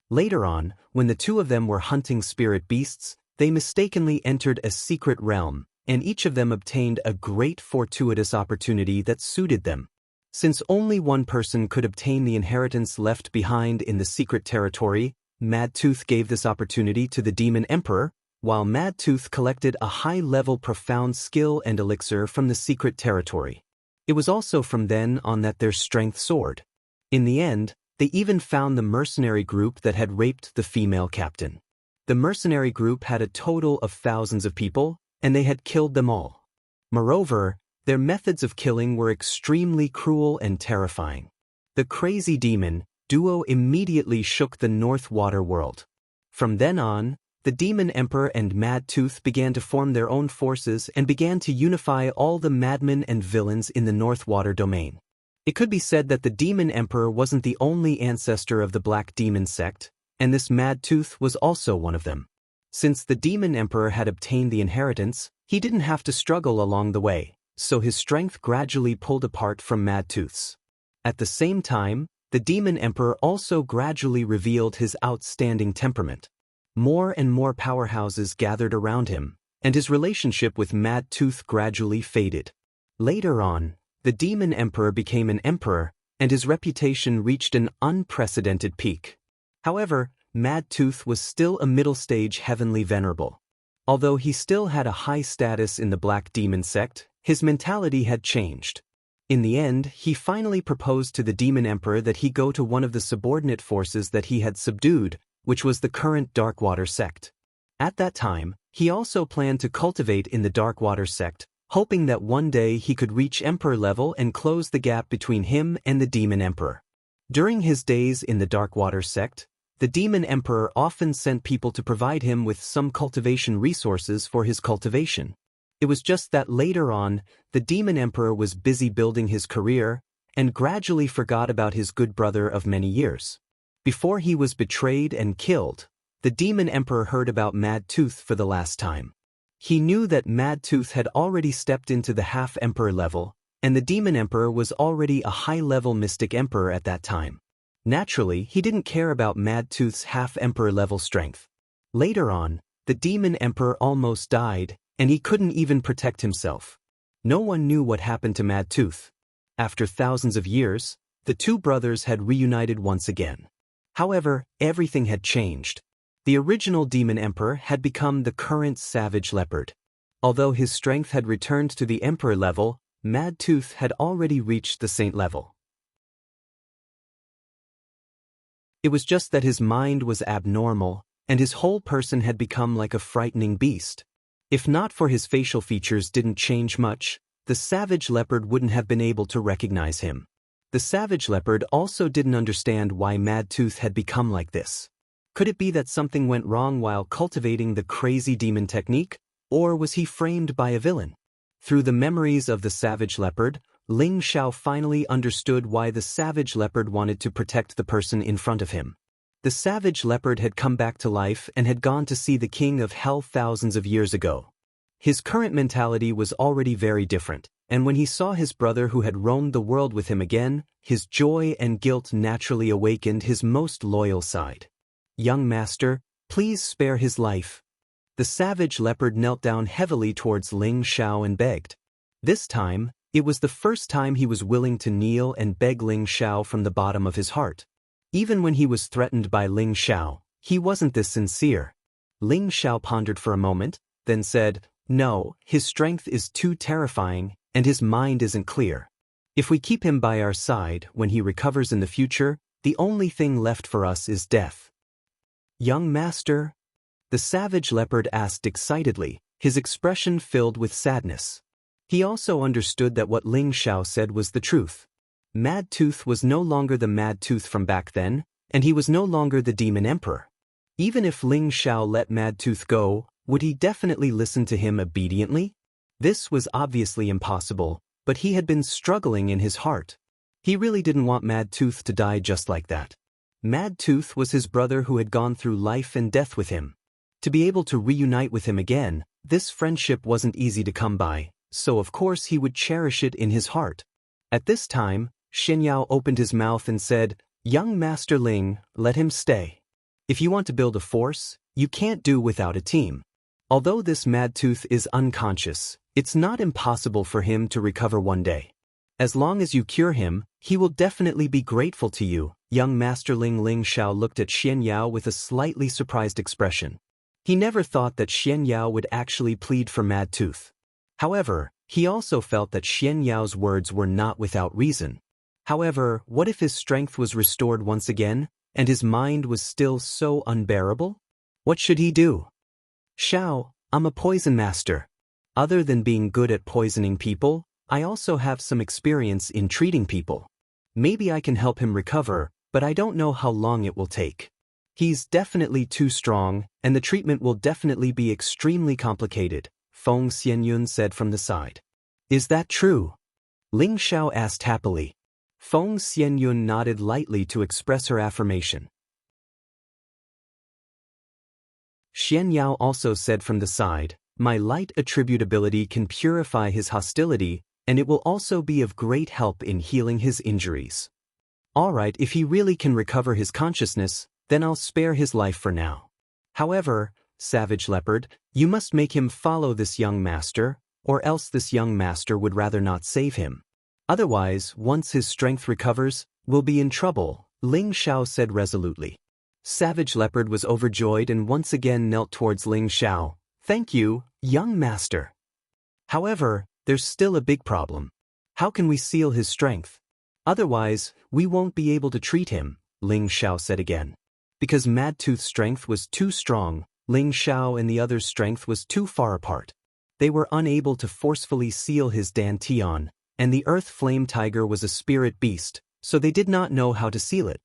Later on, when the two of them were hunting spirit beasts, they mistakenly entered a secret realm, and each of them obtained a great fortuitous opportunity that suited them. Since only one person could obtain the inheritance left behind in the secret territory, Mad Tooth gave this opportunity to the Demon Emperor, while Mad Tooth collected a high-level profound skill and elixir from the secret territory. It was also from then on that their strength soared. In the end, they even found the mercenary group that had raped the female captain. The mercenary group had a total of thousands of people, and they had killed them all. Moreover, their methods of killing were extremely cruel and terrifying. The crazy demon duo immediately shook the North Water world. From then on, the Demon Emperor and Mad Tooth began to form their own forces and began to unify all the madmen and villains in the North Water domain. It could be said that the Demon Emperor wasn't the only ancestor of the Black Demon sect, and this Mad Tooth was also one of them. Since the Demon Emperor had obtained the inheritance, he didn't have to struggle along the way, so his strength gradually pulled apart from Mad Tooth's. At the same time, the Demon Emperor also gradually revealed his outstanding temperament. More and more powerhouses gathered around him, and his relationship with Mad Tooth gradually faded. Later on, the Demon Emperor became an emperor, and his reputation reached an unprecedented peak. However, Mad Tooth was still a middle-stage heavenly venerable. Although he still had a high status in the Black Demon sect, his mentality had changed. In the end, he finally proposed to the Demon Emperor that he go to one of the subordinate forces that he had subdued, which was the current Darkwater sect. At that time, he also planned to cultivate in the Darkwater sect, hoping that one day he could reach Emperor level and close the gap between him and the Demon Emperor. During his days in the Darkwater sect, the Demon Emperor often sent people to provide him with some cultivation resources for his cultivation. It was just that later on, the Demon Emperor was busy building his career and gradually forgot about his good brother of many years. Before he was betrayed and killed, the Demon Emperor heard about Mad Tooth for the last time. He knew that Mad Tooth had already stepped into the half-emperor level, and the Demon Emperor was already a high-level mystic emperor at that time. Naturally, he didn't care about Mad Tooth's half-emperor level strength. Later on, the Demon Emperor almost died, and he couldn't even protect himself. No one knew what happened to Mad Tooth. After thousands of years, the two brothers had reunited once again. However, everything had changed. The original Demon Emperor had become the current Savage Leopard. Although his strength had returned to the Emperor level, Mad Tooth had already reached the Saint level. It was just that his mind was abnormal, and his whole person had become like a frightening beast. If not for his facial features didn't change much, the Savage Leopard wouldn't have been able to recognize him. The Savage Leopard also didn't understand why Mad Tooth had become like this. Could it be that something went wrong while cultivating the crazy demon technique, or was he framed by a villain? Through the memories of the Savage Leopard, Ling Xiao finally understood why the Savage Leopard wanted to protect the person in front of him. The Savage Leopard had come back to life and had gone to see the King of Hell thousands of years ago. His current mentality was already very different, and when he saw his brother who had roamed the world with him again, his joy and guilt naturally awakened his most loyal side. "Young master, please spare his life." The Savage Leopard knelt down heavily towards Ling Xiao and begged. This time, it was the first time he was willing to kneel and beg Ling Xiao from the bottom of his heart. Even when he was threatened by Ling Xiao, he wasn't this sincere. Ling Xiao pondered for a moment, then said, "No, his strength is too terrifying, and his mind isn't clear. If we keep him by our side when he recovers in the future, the only thing left for us is death." "Young master?" the Savage Leopard asked excitedly, his expression filled with sadness. He also understood that what Ling Xiao said was the truth. Mad Tooth was no longer the Mad Tooth from back then, and he was no longer the Demon Emperor. Even if Ling Xiao let Mad Tooth go, would he definitely listen to him obediently? This was obviously impossible, but he had been struggling in his heart. He really didn't want Mad Tooth to die just like that. Mad Tooth was his brother who had gone through life and death with him. To be able to reunite with him again, this friendship wasn't easy to come by, so of course he would cherish it in his heart. At this time, Xianyao opened his mouth and said, "Young Master Ling, let him stay. If you want to build a force, you can't do without a team. Although this Mad Tooth is unconscious, it's not impossible for him to recover one day. As long as you cure him, he will definitely be grateful to you." Young Master Ling Xiao looked at Xianyao with a slightly surprised expression. He never thought that Xianyao would actually plead for Mad Tooth. However, he also felt that Xianyao's words were not without reason. However, what if his strength was restored once again, and his mind was still so unbearable? What should he do? "Xiao, I'm a poison master. Other than being good at poisoning people, I also have some experience in treating people. Maybe I can help him recover, but I don't know how long it will take. He's definitely too strong, and the treatment will definitely be extremely complicated," Feng Xianyun said from the side. "Is that true?" Ling Xiao asked happily. Feng Xianyun nodded lightly to express her affirmation. Xianyao also said from the side, "My light attributability can purify his hostility, and it will also be of great help in healing his injuries. Alright, if he really can recover his consciousness, then I'll spare his life for now. However, Savage Leopard, you must make him follow this young master, or else this young master would rather not save him. Otherwise, once his strength recovers, we'll be in trouble," Ling Xiao said resolutely. Savage Leopard was overjoyed and once again knelt towards Ling Xiao. Thank you, young master. However, there's still a big problem. How can we seal his strength? Otherwise, we won't be able to treat him, Ling Xiao said again. Because Madtooth's strength was too strong, Ling Xiao and the other's strength was too far apart. They were unable to forcefully seal his dantian, and the earth flame tiger was a spirit beast, so they did not know how to seal it.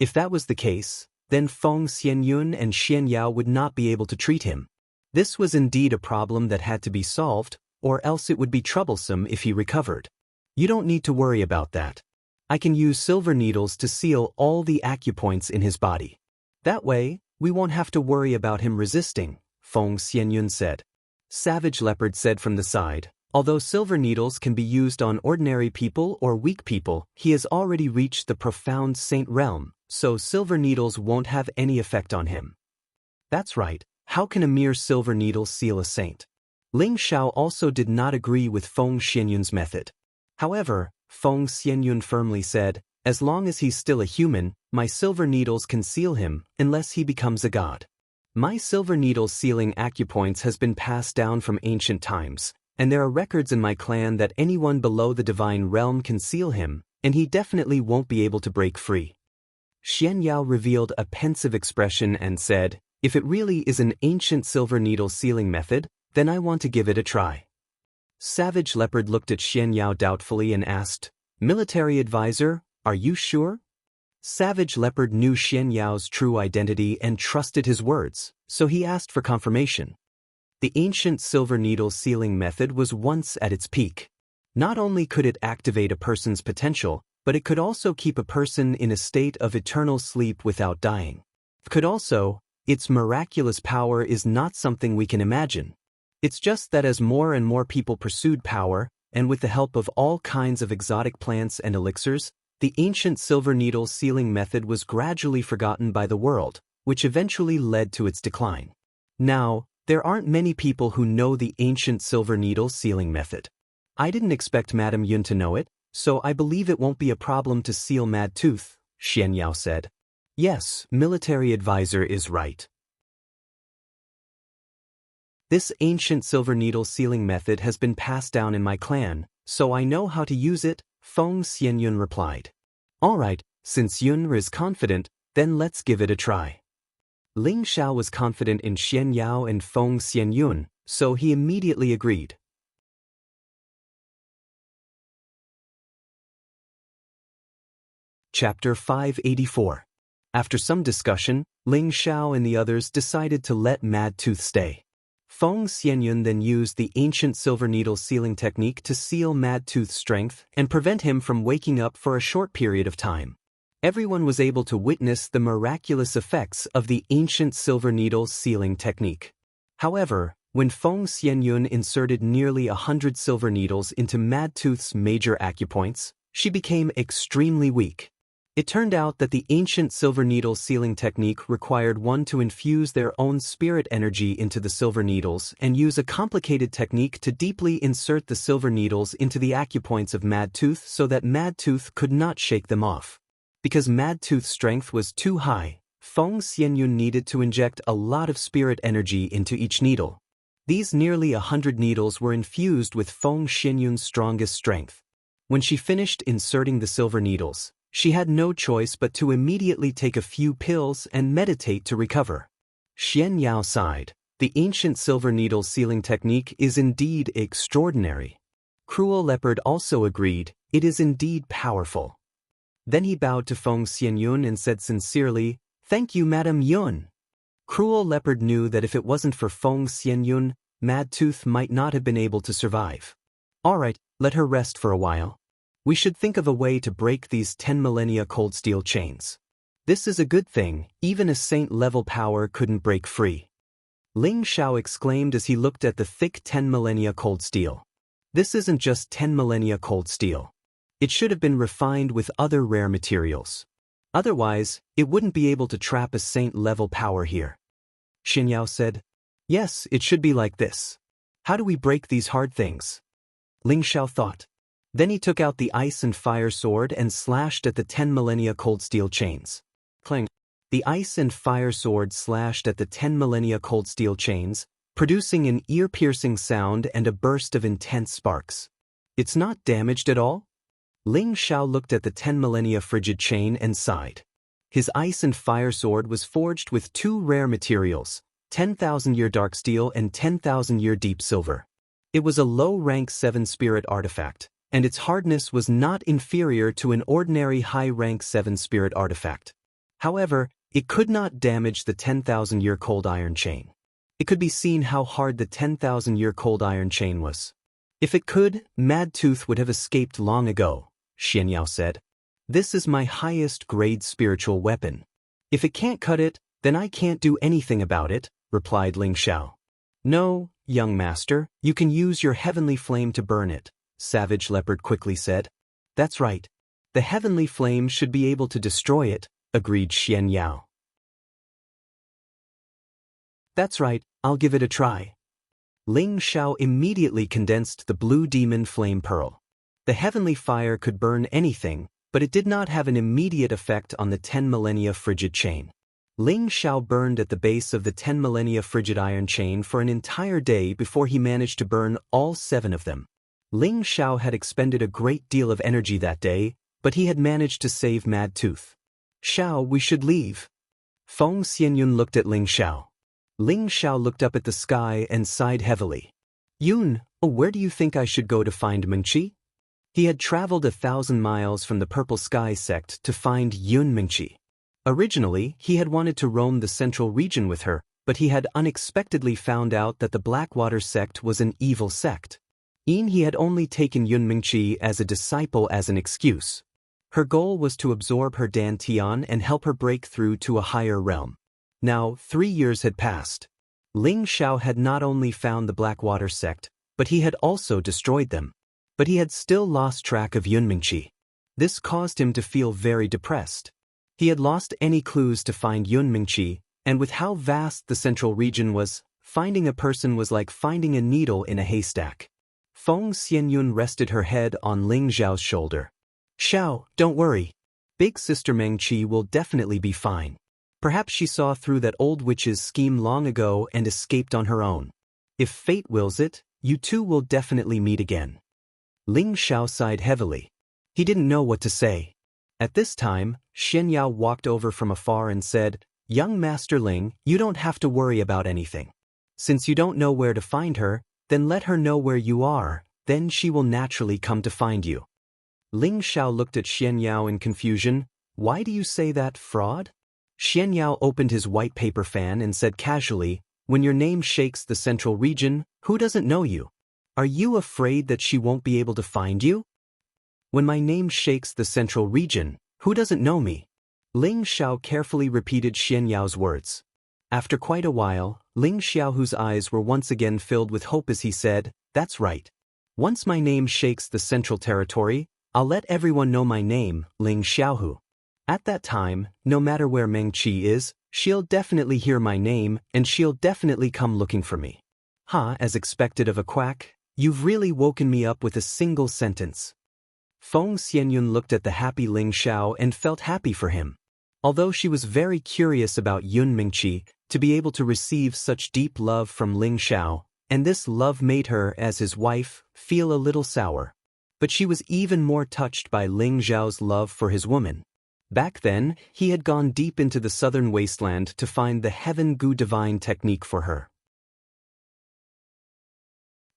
If that was the case, then Feng Xianyun and Xian Yao would not be able to treat him. This was indeed a problem that had to be solved, or else it would be troublesome if he recovered. You don't need to worry about that. I can use silver needles to seal all the acupoints in his body. That way, we won't have to worry about him resisting, Feng Xianyun said. Savage Leopard said from the side, although silver needles can be used on ordinary people or weak people, he has already reached the profound saint realm, so silver needles won't have any effect on him. That's right, how can a mere silver needle seal a saint? Ling Xiao also did not agree with Feng Xianyun's method. However, Feng Xianyun firmly said, as long as he's still a human, my silver needles can seal him, unless he becomes a god. My silver needle sealing acupoints has been passed down from ancient times, and there are records in my clan that anyone below the divine realm can seal him, and he definitely won't be able to break free. Xian Yao revealed a pensive expression and said, if it really is an ancient silver needle sealing method, then I want to give it a try. Savage Leopard looked at Xian Yao doubtfully and asked, Military advisor, are you sure? Savage Leopard knew Xian Yao's true identity and trusted his words, so he asked for confirmation. The ancient silver needle sealing method was once at its peak. Not only could it activate a person's potential, but it could also keep a person in a state of eternal sleep without dying. Its miraculous power is not something we can imagine. It's just that as more and more people pursued power, and with the help of all kinds of exotic plants and elixirs, the ancient silver needle sealing method was gradually forgotten by the world, which eventually led to its decline. Now, there aren't many people who know the ancient silver needle sealing method. I didn't expect Madame Yun to know it, so I believe it won't be a problem to seal Madtooth, Xian Yao said. Yes, military advisor is right. This ancient silver needle sealing method has been passed down in my clan, so I know how to use it, Feng Xianyun replied. Alright, since Yun is confident, then let's give it a try. Ling Xiao was confident in Xian Yao and Feng Xianyun, so he immediately agreed. Chapter 584. After some discussion, Ling Xiao and the others decided to let Madtooth stay. Feng Xianyun then used the ancient silver needle sealing technique to seal Madtooth's strength and prevent him from waking up for a short period of time. Everyone was able to witness the miraculous effects of the ancient silver needle sealing technique. However, when Feng Xianyun inserted nearly 100 silver needles into Madtooth's major acupoints, she became extremely weak. It turned out that the ancient silver needle sealing technique required one to infuse their own spirit energy into the silver needles and use a complicated technique to deeply insert the silver needles into the acupoints of Madtooth so that Madtooth could not shake them off. Because Madtooth's strength was too high, Feng Xianyun needed to inject a lot of spirit energy into each needle. These nearly 100 needles were infused with Feng Xianyun's strongest strength. When she finished inserting the silver needles, she had no choice but to immediately take a few pills and meditate to recover. Xian Yao sighed. The ancient silver needle sealing technique is indeed extraordinary. Cruel Leopard also agreed, it is indeed powerful. Then he bowed to Feng Xianyun and said sincerely, Thank you, Madame Yun. Cruel Leopard knew that if it wasn't for Feng Xianyun, Madtooth might not have been able to survive. Alright, let her rest for a while. We should think of a way to break these 10 millennia cold steel chains. This is a good thing, even a saint-level power couldn't break free. Ling Xiao exclaimed as he looked at the thick 10 millennia cold steel. This isn't just 10 millennia cold steel. It should have been refined with other rare materials. Otherwise, it wouldn't be able to trap a saint-level power here. Xin Yao said, Yes, it should be like this. How do we break these hard things? Ling Xiao thought. Then he took out the ice and fire sword and slashed at the 10 millennia cold steel chains. Clang. The ice and fire sword slashed at the 10 millennia cold steel chains, producing an ear-piercing sound and a burst of intense sparks. It's not damaged at all? Ling Xiao looked at the 10 millennia frigid chain and sighed. His ice and fire sword was forged with two rare materials, 10,000-year dark steel and 10,000-year deep silver. It was a low-rank 7-spirit artifact, and its hardness was not inferior to an ordinary high-rank 7-spirit artifact. However, it could not damage the 10,000-year cold iron chain. It could be seen how hard the 10,000-year cold iron chain was. If it could, Mad Tooth would have escaped long ago, Xian Yao said. This is my highest grade spiritual weapon. If it can't cut it, then I can't do anything about it, replied Ling Xiao. No, young master, you can use your heavenly flame to burn it, Savage Leopard quickly said. That's right. The heavenly flame should be able to destroy it, agreed Xian Yao. That's right, I'll give it a try. Ling Xiao immediately condensed the blue demon flame pearl. The heavenly fire could burn anything, but it did not have an immediate effect on the 10 millennia frigid chain. Ling Xiao burned at the base of the 10 millennia frigid iron chain for an entire day before he managed to burn all 7 of them. Ling Xiao had expended a great deal of energy that day, but he had managed to save Mad Tooth. Xiao, we should leave. Feng Xianyun looked at Ling Xiao. Ling Xiao looked up at the sky and sighed heavily. Yun, where do you think I should go to find Mengqi? He had traveled 1,000 miles from the Purple Sky sect to find Yun Mengqi. Originally, he had wanted to roam the central region with her, but he had unexpectedly found out that the Blackwater sect was an evil sect. He had only taken Yun Mengqi as a disciple as an excuse. Her goal was to absorb her dantian and help her break through to a higher realm. Now, 3 years had passed. Ling Xiao had not only found the Blackwater sect, but he had also destroyed them. But he had still lost track of Yun Mengqi. This caused him to feel very depressed. He had lost any clues to find Yun Mengqi, and with how vast the central region was, finding a person was like finding a needle in a haystack. Feng Xianyun rested her head on Ling Xiao's shoulder. Xiao, don't worry. Big Sister Mengqi will definitely be fine. Perhaps she saw through that old witch's scheme long ago and escaped on her own. If fate wills it, you two will definitely meet again. Ling Xiao sighed heavily. He didn't know what to say. At this time, Xian Yao walked over from afar and said, Young Master Ling, you don't have to worry about anything. Since you don't know where to find her, then let her know where you are, then she will naturally come to find you. Ling Xiao looked at Xian Yao in confusion. Why do you say that, fraud? Xian Yao opened his white paper fan and said casually, When your name shakes the central region, who doesn't know you? Are you afraid that she won't be able to find you? When my name shakes the central region, who doesn't know me? Ling Xiao carefully repeated Xian Yao's words. After quite a while, Ling Xiao, whose eyes were once again filled with hope as he said, That's right. Once my name shakes the central territory, I'll let everyone know my name, Ling Xiaohu. At that time, no matter where Mengqi is, she'll definitely hear my name and she'll definitely come looking for me. As expected of a quack, you've really woken me up with a single sentence. Feng Xianyun looked at the happy Ling Xiao and felt happy for him. Although she was very curious about Yun Mengqi, to be able to receive such deep love from Ling Xiao, and this love made her, as his wife, feel a little sour. But she was even more touched by Ling Xiao's love for his woman. Back then, he had gone deep into the southern wasteland to find the Heaven Gu divine technique for her.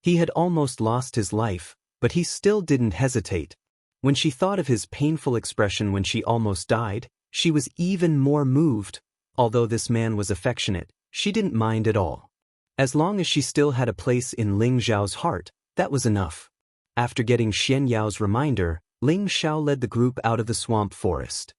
He had almost lost his life, but he still didn't hesitate. When she thought of his painful expression when she almost died, she was even more moved. Although this man was affectionate, she didn't mind at all. As long as she still had a place in Ling Xiao's heart, that was enough. After getting Xian Yao's reminder, Ling Xiao led the group out of the swamp forest.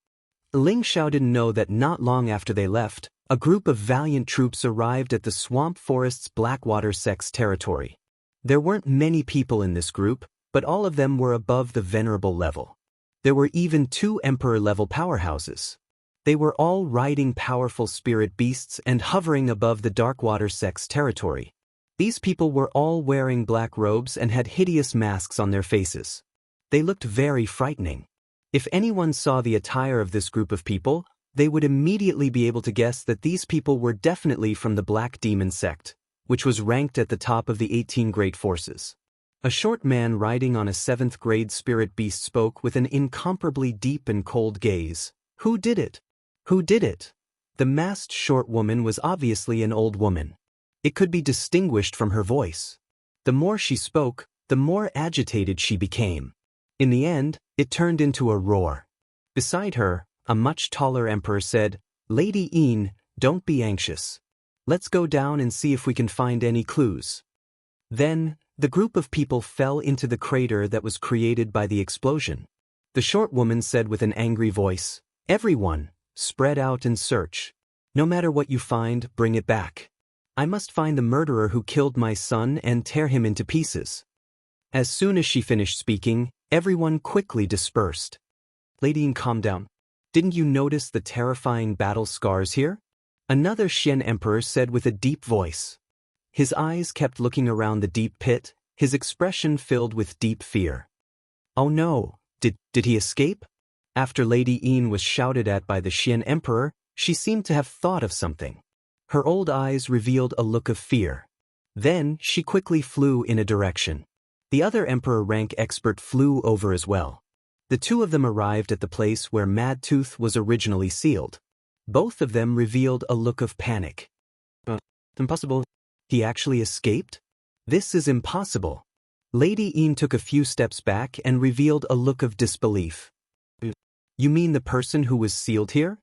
Ling Xiao didn't know that not long after they left, a group of valiant troops arrived at the swamp forest's Blackwater sect's territory. There weren't many people in this group, but all of them were above the venerable level. There were even 2 emperor-level powerhouses. They were all riding powerful spirit beasts and hovering above the Darkwater sect's territory. These people were all wearing black robes and had hideous masks on their faces. They looked very frightening. If anyone saw the attire of this group of people, they would immediately be able to guess that these people were definitely from the Black Demon sect, which was ranked at the top of the 18 great forces. A short man riding on a 7th grade spirit beast spoke with an incomparably deep and cold gaze. Who did it? Who did it? The masked short woman was obviously an old woman. It could be distinguished from her voice. The more she spoke, the more agitated she became. In the end, it turned into a roar. Beside her, a much taller emperor said, "Lady Een, don't be anxious. Let's go down and see if we can find any clues." Then, the group of people fell into the crater that was created by the explosion. The short woman said with an angry voice, "Everyone, spread out and search. No matter what you find, bring it back. I must find the murderer who killed my son and tear him into pieces." As soon as she finished speaking, everyone quickly dispersed. "Lady Een, calm down. Didn't you notice the terrifying battle scars here?" Another Xian emperor said with a deep voice. His eyes kept looking around the deep pit, his expression filled with deep fear. "Oh no, did he escape?" After Lady Een was shouted at by the Xian emperor, she seemed to have thought of something. Her old eyes revealed a look of fear. Then she quickly flew in a direction. The other emperor rank expert flew over as well. The two of them arrived at the place where Madtooth was originally sealed. Both of them revealed a look of panic. Impossible. He actually escaped? This is impossible. Lady Een took a few steps back and revealed a look of disbelief. "You mean the person who was sealed here?"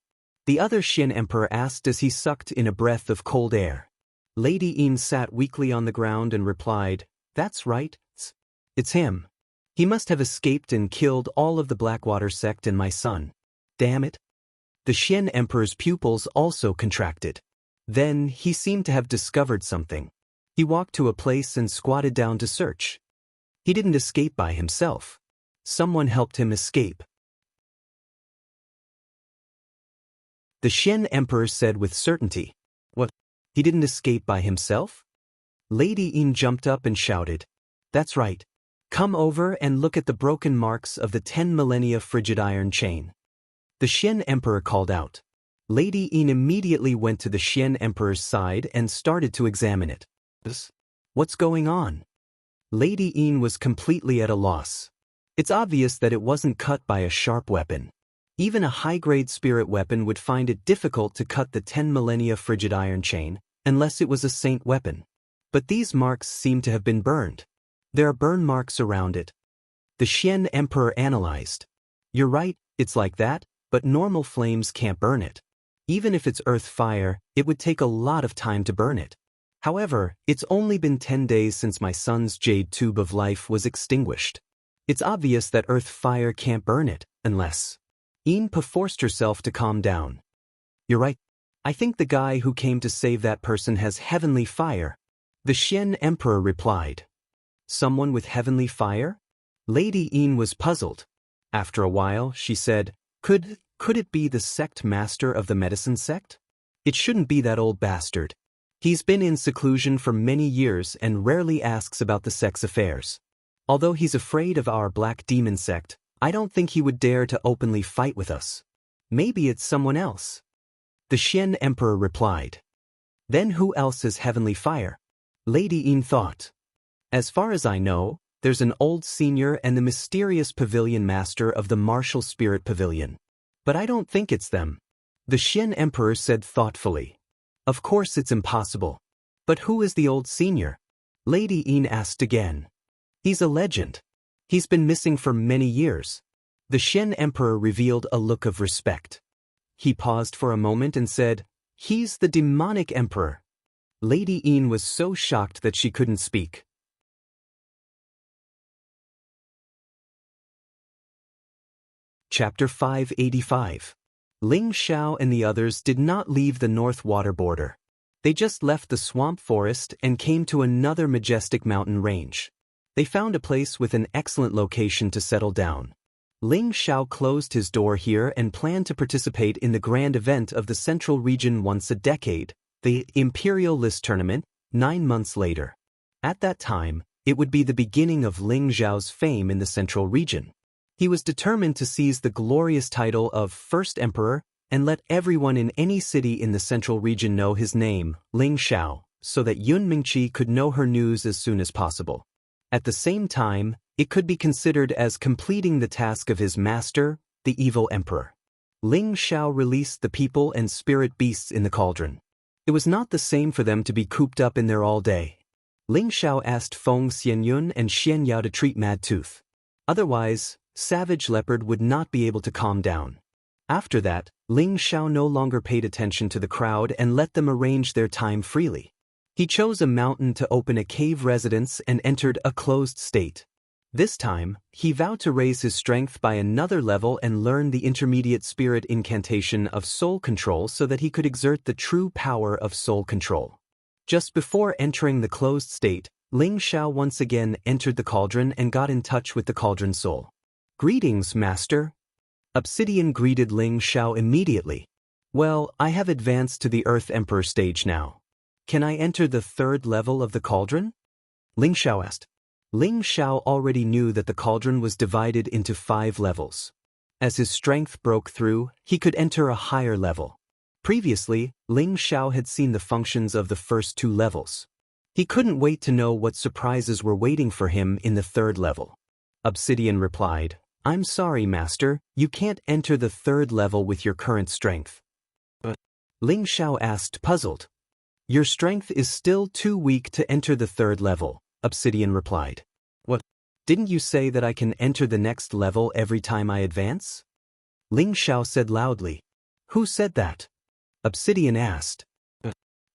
The other Xian emperor asked as he sucked in a breath of cold air. Lady Een sat weakly on the ground and replied, "That's right. It's him. He must have escaped and killed all of the Blackwater sect and my son. Damn it." The Xian emperor's pupils also contracted. Then he seemed to have discovered something. He walked to a place and squatted down to search. He didn't escape by himself. Someone helped him escape. The Xian emperor said with certainty, "What? He didn't escape by himself?" Lady Een jumped up and shouted, "That's right. Come over and look at the broken marks of the 10 millennia frigid iron chain." The Xian emperor called out. Lady Een immediately went to the Xian emperor's side and started to examine it. "What's going on?" Lady Een was completely at a loss. It's obvious that it wasn't cut by a sharp weapon. Even a high-grade spirit weapon would find it difficult to cut the 10 millennia frigid iron chain, unless it was a saint weapon. But these marks seem to have been burned. There are burn marks around it. The Xian emperor analyzed. "You're right, it's like that, but normal flames can't burn it. Even if it's earth fire, it would take a lot of time to burn it. However, it's only been 10 days since my son's jade tube of life was extinguished. It's obvious that earth fire can't burn it, unless..." Een forced herself to calm down. "You're right. I think the guy who came to save that person has heavenly fire," the Xian emperor replied. "Someone with heavenly fire?" Lady Een was puzzled. After a while, she said, Could it be the sect master of the medicine sect? It shouldn't be that old bastard. He's been in seclusion for many years and rarely asks about the sect's affairs. Although he's afraid of our black demon sect, I don't think he would dare to openly fight with us. Maybe it's someone else." The Xian emperor replied. "Then who else has heavenly fire?" Lady Een thought. "As far as I know, there's an old senior and the mysterious pavilion master of the martial spirit pavilion. But I don't think it's them." The Xian emperor said thoughtfully. "Of course it's impossible. But who is the old senior?" Lady Een asked again. "He's a legend. He's been missing for many years." The Xian emperor revealed a look of respect. He paused for a moment and said, "He's the demonic emperor." Lady Een was so shocked that she couldn't speak. Chapter 585. Ling Xiao and the others did not leave the North Water border. They just left the swamp forest and came to another majestic mountain range. They found a place with an excellent location to settle down. Ling Xiao closed his door here and planned to participate in the grand event of the Central Region once a decade, the Imperial List Tournament, 9 months later. At that time, it would be the beginning of Ling Xiao's fame in the Central Region. He was determined to seize the glorious title of First Emperor and let everyone in any city in the Central Region know his name, Ling Xiao, so that Yun Mingqi could know her news as soon as possible. At the same time, it could be considered as completing the task of his master, the evil emperor. Ling Xiao released the people and spirit beasts in the cauldron. It was not the same for them to be cooped up in there all day. Ling Xiao asked Feng Xianyun and Xian Yao to treat Mad Tooth. Otherwise, Savage Leopard would not be able to calm down. After that, Ling Xiao no longer paid attention to the crowd and let them arrange their time freely. He chose a mountain to open a cave residence and entered a closed state. This time, he vowed to raise his strength by another level and learn the intermediate spirit incantation of soul control so that he could exert the true power of soul control. Just before entering the closed state, Ling Xiao once again entered the cauldron and got in touch with the cauldron soul. "Greetings, Master." Obsidian greeted Ling Xiao immediately. "Well, I have advanced to the Earth Emperor stage now. Can I enter the third level of the cauldron?" Ling Xiao asked. Ling Xiao already knew that the cauldron was divided into 5 levels. As his strength broke through, he could enter a higher level. Previously, Ling Xiao had seen the functions of the first 2 levels. He couldn't wait to know what surprises were waiting for him in the third level. Obsidian replied, "I'm sorry, Master, you can't enter the third level with your current strength." But Ling Xiao asked, puzzled. "Your strength is still too weak to enter the third level," Obsidian replied. "What? Didn't you say that I can enter the next level every time I advance?" Ling Xiao said loudly. "Who said that?" Obsidian asked.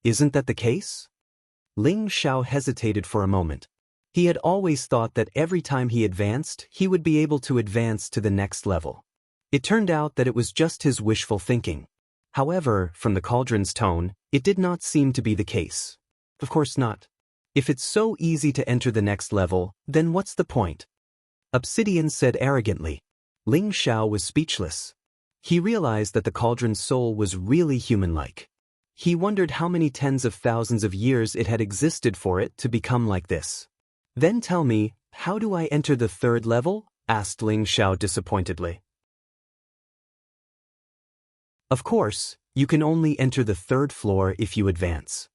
"Isn't that the case?" Ling Xiao hesitated for a moment. He had always thought that every time he advanced, he would be able to advance to the next level. It turned out that it was just his wishful thinking. However, from the cauldron's tone, it did not seem to be the case. Of course not. If it's so easy to enter the next level, then what's the point? Obsidian said arrogantly. Ling Xiao was speechless. He realized that the cauldron's soul was really human-like. He wondered how many tens of thousands of years it had existed for it to become like this. "Then tell me, how do I enter the third level?" asked Ling Xiao disappointedly. "Of course, you can only enter the third floor if you advance,"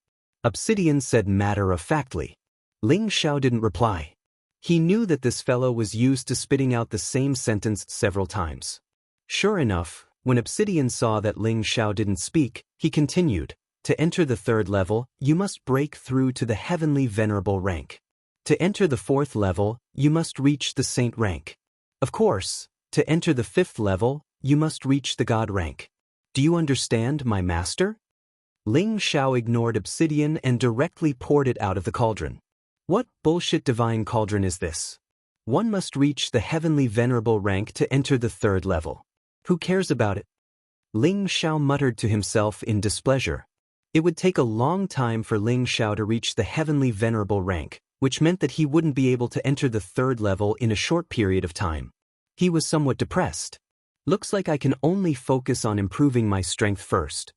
Obsidian said matter-of-factly. Ling Xiao didn't reply. He knew that this fellow was used to spitting out the same sentence several times. Sure enough, when Obsidian saw that Ling Xiao didn't speak, he continued, "To enter the third level, you must break through to the heavenly venerable rank. To enter the 4th level, you must reach the saint rank. Of course, to enter the 5th level, you must reach the god rank. Do you understand, my master?" Ling Xiao ignored Obsidian and directly poured it out of the cauldron. "What bullshit divine cauldron is this? One must reach the heavenly venerable rank to enter the third level. Who cares about it?" Ling Xiao muttered to himself in displeasure. It would take a long time for Ling Xiao to reach the heavenly venerable rank, which meant that he wouldn't be able to enter the third level in a short period of time. He was somewhat depressed. "Looks like I can only focus on improving my strength first."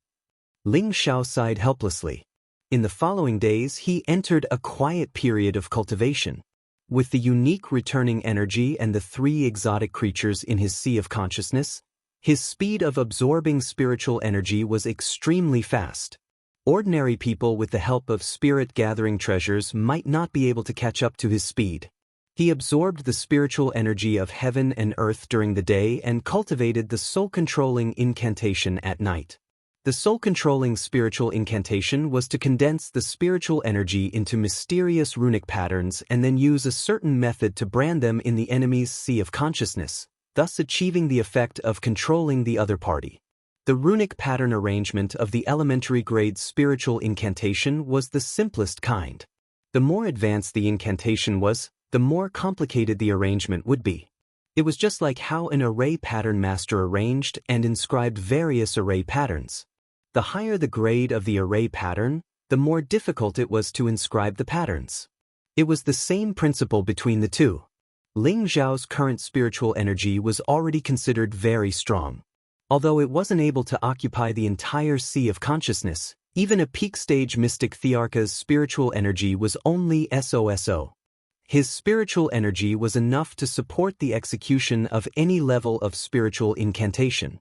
Ling Xiao sighed helplessly. In the following days, he entered a quiet period of cultivation. With the unique returning energy and the 3 exotic creatures in his sea of consciousness, his speed of absorbing spiritual energy was extremely fast. Ordinary people with the help of spirit-gathering treasures might not be able to catch up to his speed. He absorbed the spiritual energy of heaven and earth during the day and cultivated the soul-controlling incantation at night. The soul-controlling spiritual incantation was to condense the spiritual energy into mysterious runic patterns and then use a certain method to brand them in the enemy's sea of consciousness, thus achieving the effect of controlling the other party. The runic pattern arrangement of the elementary-grade spiritual incantation was the simplest kind. The more advanced the incantation was, the more complicated the arrangement would be. It was just like how an array pattern master arranged and inscribed various array patterns. The higher the grade of the array pattern, the more difficult it was to inscribe the patterns. It was the same principle between the two. Ling Xiao's current spiritual energy was already considered very strong. Although it wasn't able to occupy the entire sea of consciousness, even a peak-stage mystic Thearka's spiritual energy was only SOSO. His spiritual energy was enough to support the execution of any level of spiritual incantation.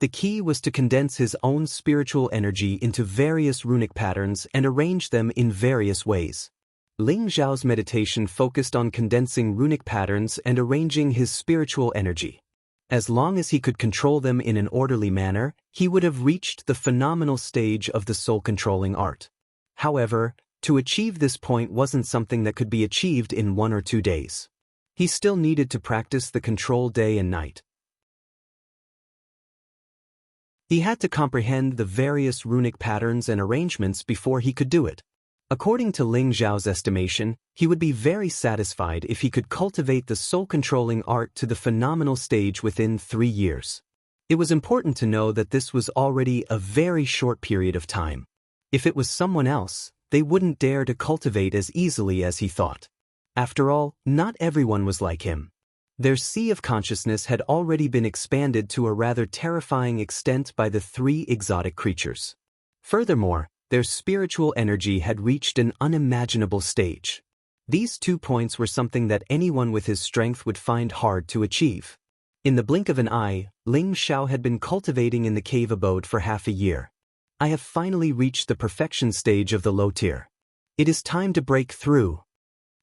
The key was to condense his own spiritual energy into various runic patterns and arrange them in various ways. Ling Zhao's meditation focused on condensing runic patterns and arranging his spiritual energy. As long as he could control them in an orderly manner, he would have reached the phenomenal stage of the soul-controlling art. However, to achieve this point wasn't something that could be achieved in 1 or 2 days. He still needed to practice the control day and night. He had to comprehend the various runic patterns and arrangements before he could do it. According to Ling Zhao's estimation, he would be very satisfied if he could cultivate the soul-controlling art to the phenomenal stage within 3 years. It was important to know that this was already a very short period of time. If it was someone else, they wouldn't dare to cultivate as easily as he thought. After all, not everyone was like him. Their sea of consciousness had already been expanded to a rather terrifying extent by the 3 exotic creatures. Furthermore, their spiritual energy had reached an unimaginable stage. These 2 points were something that anyone with his strength would find hard to achieve. In the blink of an eye, Ling Zhao had been cultivating in the cave abode for half a year. I have finally reached the perfection stage of the low tier. It is time to break through.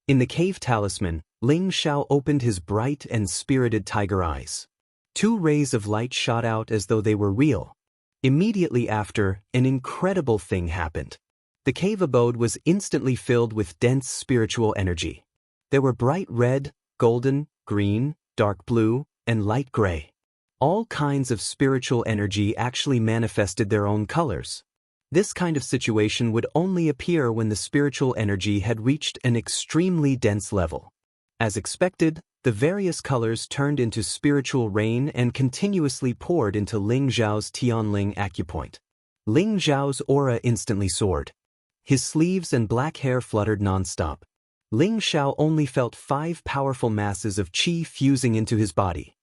In the cave talisman, Ling Zhao opened his bright and spirited tiger eyes. 2 rays of light shot out as though they were real. Immediately after, an incredible thing happened. The cave abode was instantly filled with dense spiritual energy. There were bright red, golden, green, dark blue, and light gray. All kinds of spiritual energy actually manifested their own colors. This kind of situation would only appear when the spiritual energy had reached an extremely dense level. As expected, the various colors turned into spiritual rain and continuously poured into Ling Zhao's Tianling acupoint. Ling Zhao's aura instantly soared. His sleeves and black hair fluttered non-stop. Ling Zhao only felt 5 powerful masses of qi fusing into his body.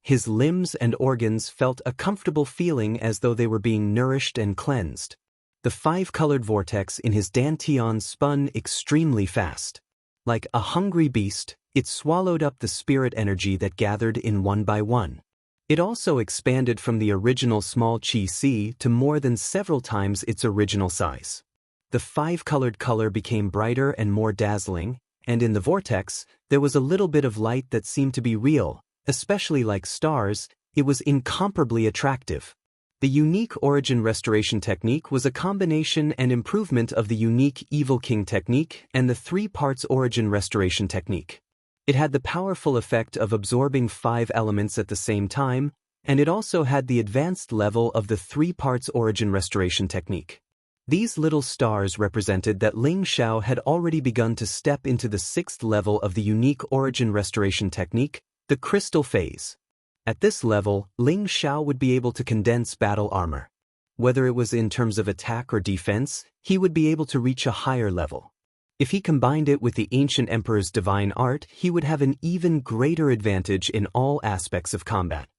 His limbs and organs felt a comfortable feeling as though they were being nourished and cleansed. The 5-colored vortex in his dantian spun extremely fast. Like a hungry beast, it swallowed up the spirit energy that gathered in one by one. It also expanded from the original small qi si to more than several times its original size. The 5-colored color became brighter and more dazzling, and in the vortex, there was a little bit of light that seemed to be real, especially like stars. It was incomparably attractive. The unique origin restoration technique was a combination and improvement of the unique Evil King technique and the 3 parts origin restoration technique. It had the powerful effect of absorbing 5 elements at the same time, and it also had the advanced level of the 3 parts origin restoration technique. These little stars represented that Ling Zhao had already begun to step into the 6th level of the unique origin restoration technique, the crystal phase. At this level, Ling Zhao would be able to condense battle armor. Whether it was in terms of attack or defense, he would be able to reach a higher level. If he combined it with the ancient emperor's divine art, he would have an even greater advantage in all aspects of combat.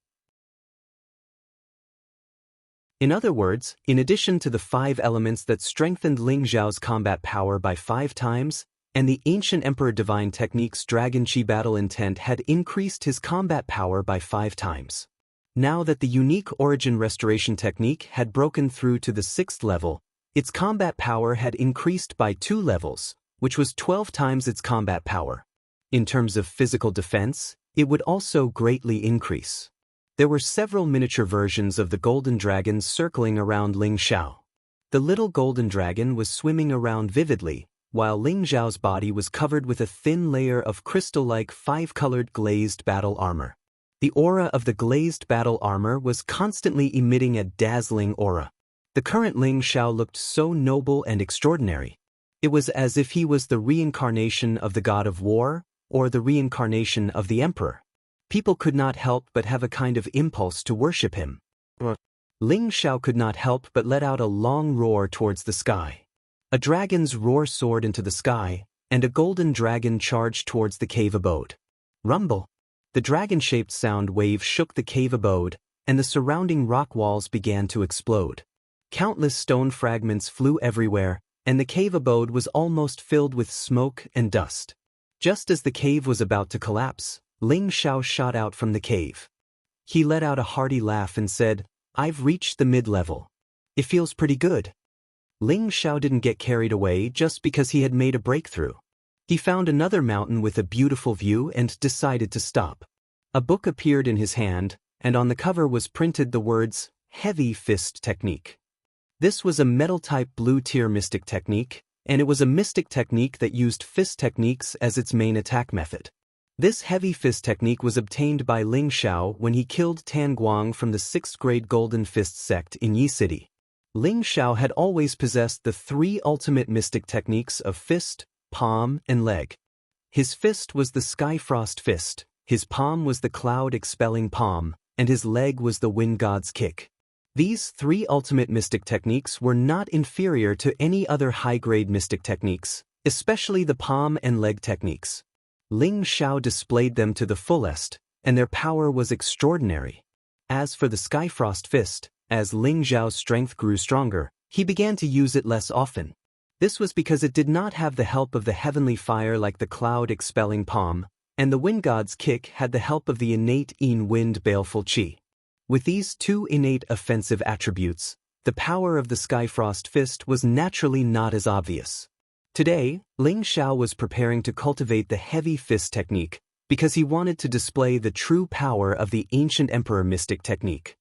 In other words, in addition to the 5 elements that strengthened Ling Zhao's combat power by 5 times, and the ancient emperor divine technique's dragon chi battle intent had increased his combat power by 5 times. Now that the unique origin restoration technique had broken through to the 6th level, its combat power had increased by 2 levels, which was 12 times its combat power. In terms of physical defense, it would also greatly increase. There were several miniature versions of the golden dragon circling around Ling Zhao. The little golden dragon was swimming around vividly, while Ling Zhao's body was covered with a thin layer of crystal-like 5-colored glazed battle armor. The aura of the glazed battle armor was constantly emitting a dazzling aura. The current Ling Zhao looked so noble and extraordinary. It was as if he was the reincarnation of the god of war, or the reincarnation of the emperor. People could not help but have a kind of impulse to worship him. Ling Zhao could not help but let out a long roar towards the sky. A dragon's roar soared into the sky, and a golden dragon charged towards the cave abode. Rumble! The dragon-shaped sound wave shook the cave abode, and the surrounding rock walls began to explode. Countless stone fragments flew everywhere, and the cave abode was almost filled with smoke and dust. Just as the cave was about to collapse, Ling Zhao shot out from the cave. He let out a hearty laugh and said, I've reached the mid-level. It feels pretty good. Ling Xiao didn't get carried away just because he had made a breakthrough. He found another mountain with a beautiful view and decided to stop. A book appeared in his hand, and on the cover was printed the words, Heavy Fist Technique. This was a metal-type blue-tier mystic technique, and it was a mystic technique that used fist techniques as its main attack method. This heavy fist technique was obtained by Ling Xiao when he killed Tan Guang from the 6th grade Golden Fist sect in Yi City. Ling Xiao had always possessed the 3 ultimate mystic techniques of fist, palm, and leg. His fist was the Skyfrost Fist, his palm was the Cloud-Expelling Palm, and his leg was the Wind God's Kick. These 3 ultimate mystic techniques were not inferior to any other high-grade mystic techniques, especially the palm and leg techniques. Ling Xiao displayed them to the fullest, and their power was extraordinary. As for the Skyfrost Fist, as Ling Xiao's strength grew stronger, he began to use it less often. This was because it did not have the help of the heavenly fire like the Cloud-Expelling Palm, and the Wind God's Kick had the help of the innate Yin Wind Baleful Qi. With these 2 innate offensive attributes, the power of the Skyfrost Fist was naturally not as obvious. Today, Ling Xiao was preparing to cultivate the heavy fist technique because he wanted to display the true power of the ancient emperor mystic technique.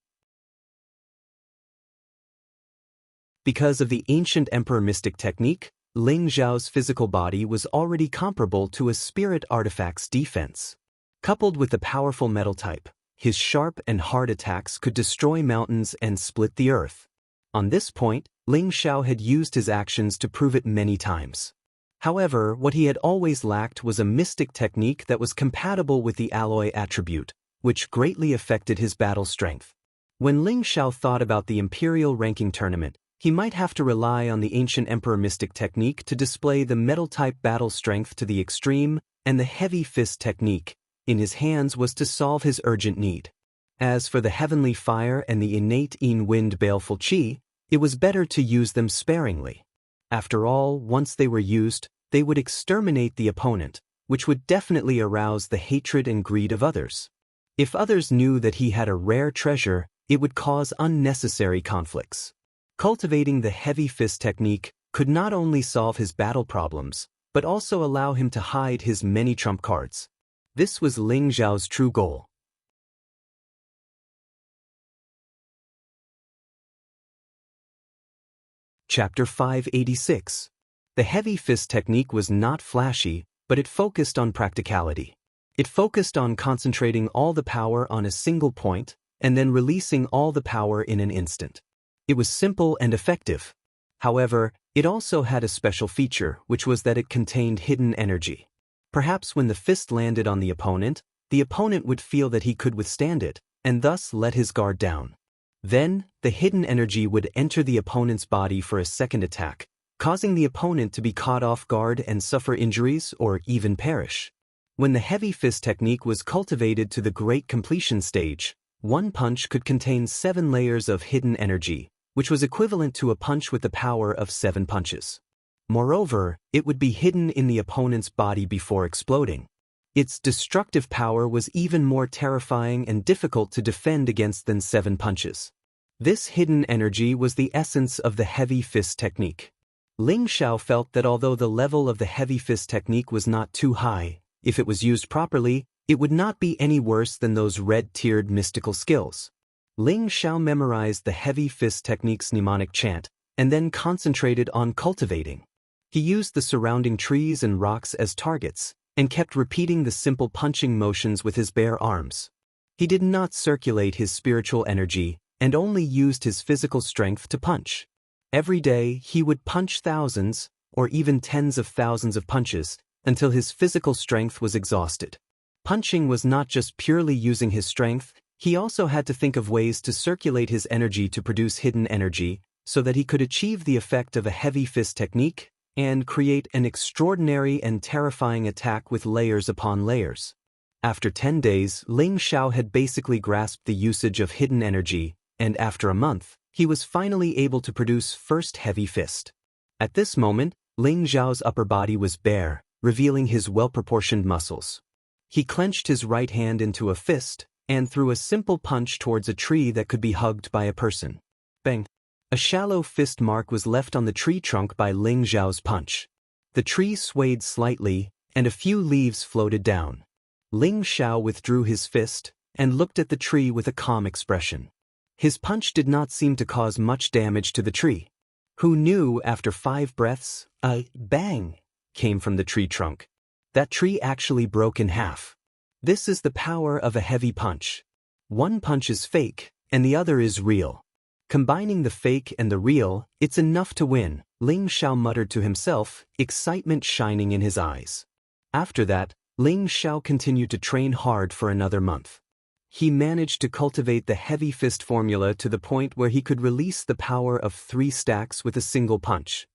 Because of the ancient emperor mystic technique, Ling Xiao's physical body was already comparable to a spirit artifact's defense. Coupled with the powerful metal type, his sharp and hard attacks could destroy mountains and split the earth. On this point, Ling Xiao had used his actions to prove it many times. However, what he had always lacked was a mystic technique that was compatible with the alloy attribute, which greatly affected his battle strength. When Ling Xiao thought about the Imperial ranking tournament, he might have to rely on the ancient emperor mystic technique to display the metal-type battle strength to the extreme, and the heavy fist technique in his hands was to solve his urgent need. As for the heavenly fire and the innate Yin Wind Baleful Qi, it was better to use them sparingly. After all, once they were used, they would exterminate the opponent, which would definitely arouse the hatred and greed of others. If others knew that he had a rare treasure, it would cause unnecessary conflicts. Cultivating the heavy fist technique could not only solve his battle problems, but also allow him to hide his many trump cards. This was Ling Xiao's true goal. Chapter 586. The heavy fist technique was not flashy, but it focused on practicality. It focused on concentrating all the power on a single point, and then releasing all the power in an instant. It was simple and effective. However, it also had a special feature, which was that it contained hidden energy. Perhaps when the fist landed on the opponent would feel that he could withstand it, and thus let his guard down. Then, the hidden energy would enter the opponent's body for a second attack, causing the opponent to be caught off guard and suffer injuries or even perish. When the heavy fist technique was cultivated to the great completion stage, one punch could contain 7 layers of hidden energy, which was equivalent to a punch with the power of 7 punches. Moreover, it would be hidden in the opponent's body before exploding. Its destructive power was even more terrifying and difficult to defend against than 7 punches. This hidden energy was the essence of the heavy fist technique. Ling Xiao felt that although the level of the heavy fist technique was not too high, if it was used properly, it would not be any worse than those red-tiered mystical skills. Ling Xiao memorized the heavy fist technique's mnemonic chant, and then concentrated on cultivating. He used the surrounding trees and rocks as targets, and kept repeating the simple punching motions with his bare arms. He did not circulate his spiritual energy, and only used his physical strength to punch. Every day, he would punch thousands, or even tens of thousands of punches, until his physical strength was exhausted. Punching was not just purely using his strength, he also had to think of ways to circulate his energy to produce hidden energy, so that he could achieve the effect of a heavy fist technique, and create an extraordinary and terrifying attack with layers upon layers. After 10 days, Ling Xiao had basically grasped the usage of hidden energy, and after a month, he was finally able to produce first heavy fist. At this moment, Ling Xiao's upper body was bare, revealing his well-proportioned muscles. He clenched his right hand into a fist, and threw a simple punch towards a tree that could be hugged by a person. Bang! A shallow fist mark was left on the tree trunk by Ling Xiao's punch. The tree swayed slightly, and a few leaves floated down. Ling Xiao withdrew his fist and looked at the tree with a calm expression. His punch did not seem to cause much damage to the tree. Who knew after 5 breaths, a bang came from the tree trunk. That tree actually broke in half. This is the power of a heavy punch. One punch is fake, and the other is real. Combining the fake and the real, it's enough to win, Ling Xiao muttered to himself, excitement shining in his eyes. After that, Ling Xiao continued to train hard for another month. He managed to cultivate the heavy fist formula to the point where he could release the power of 3 stacks with a single punch.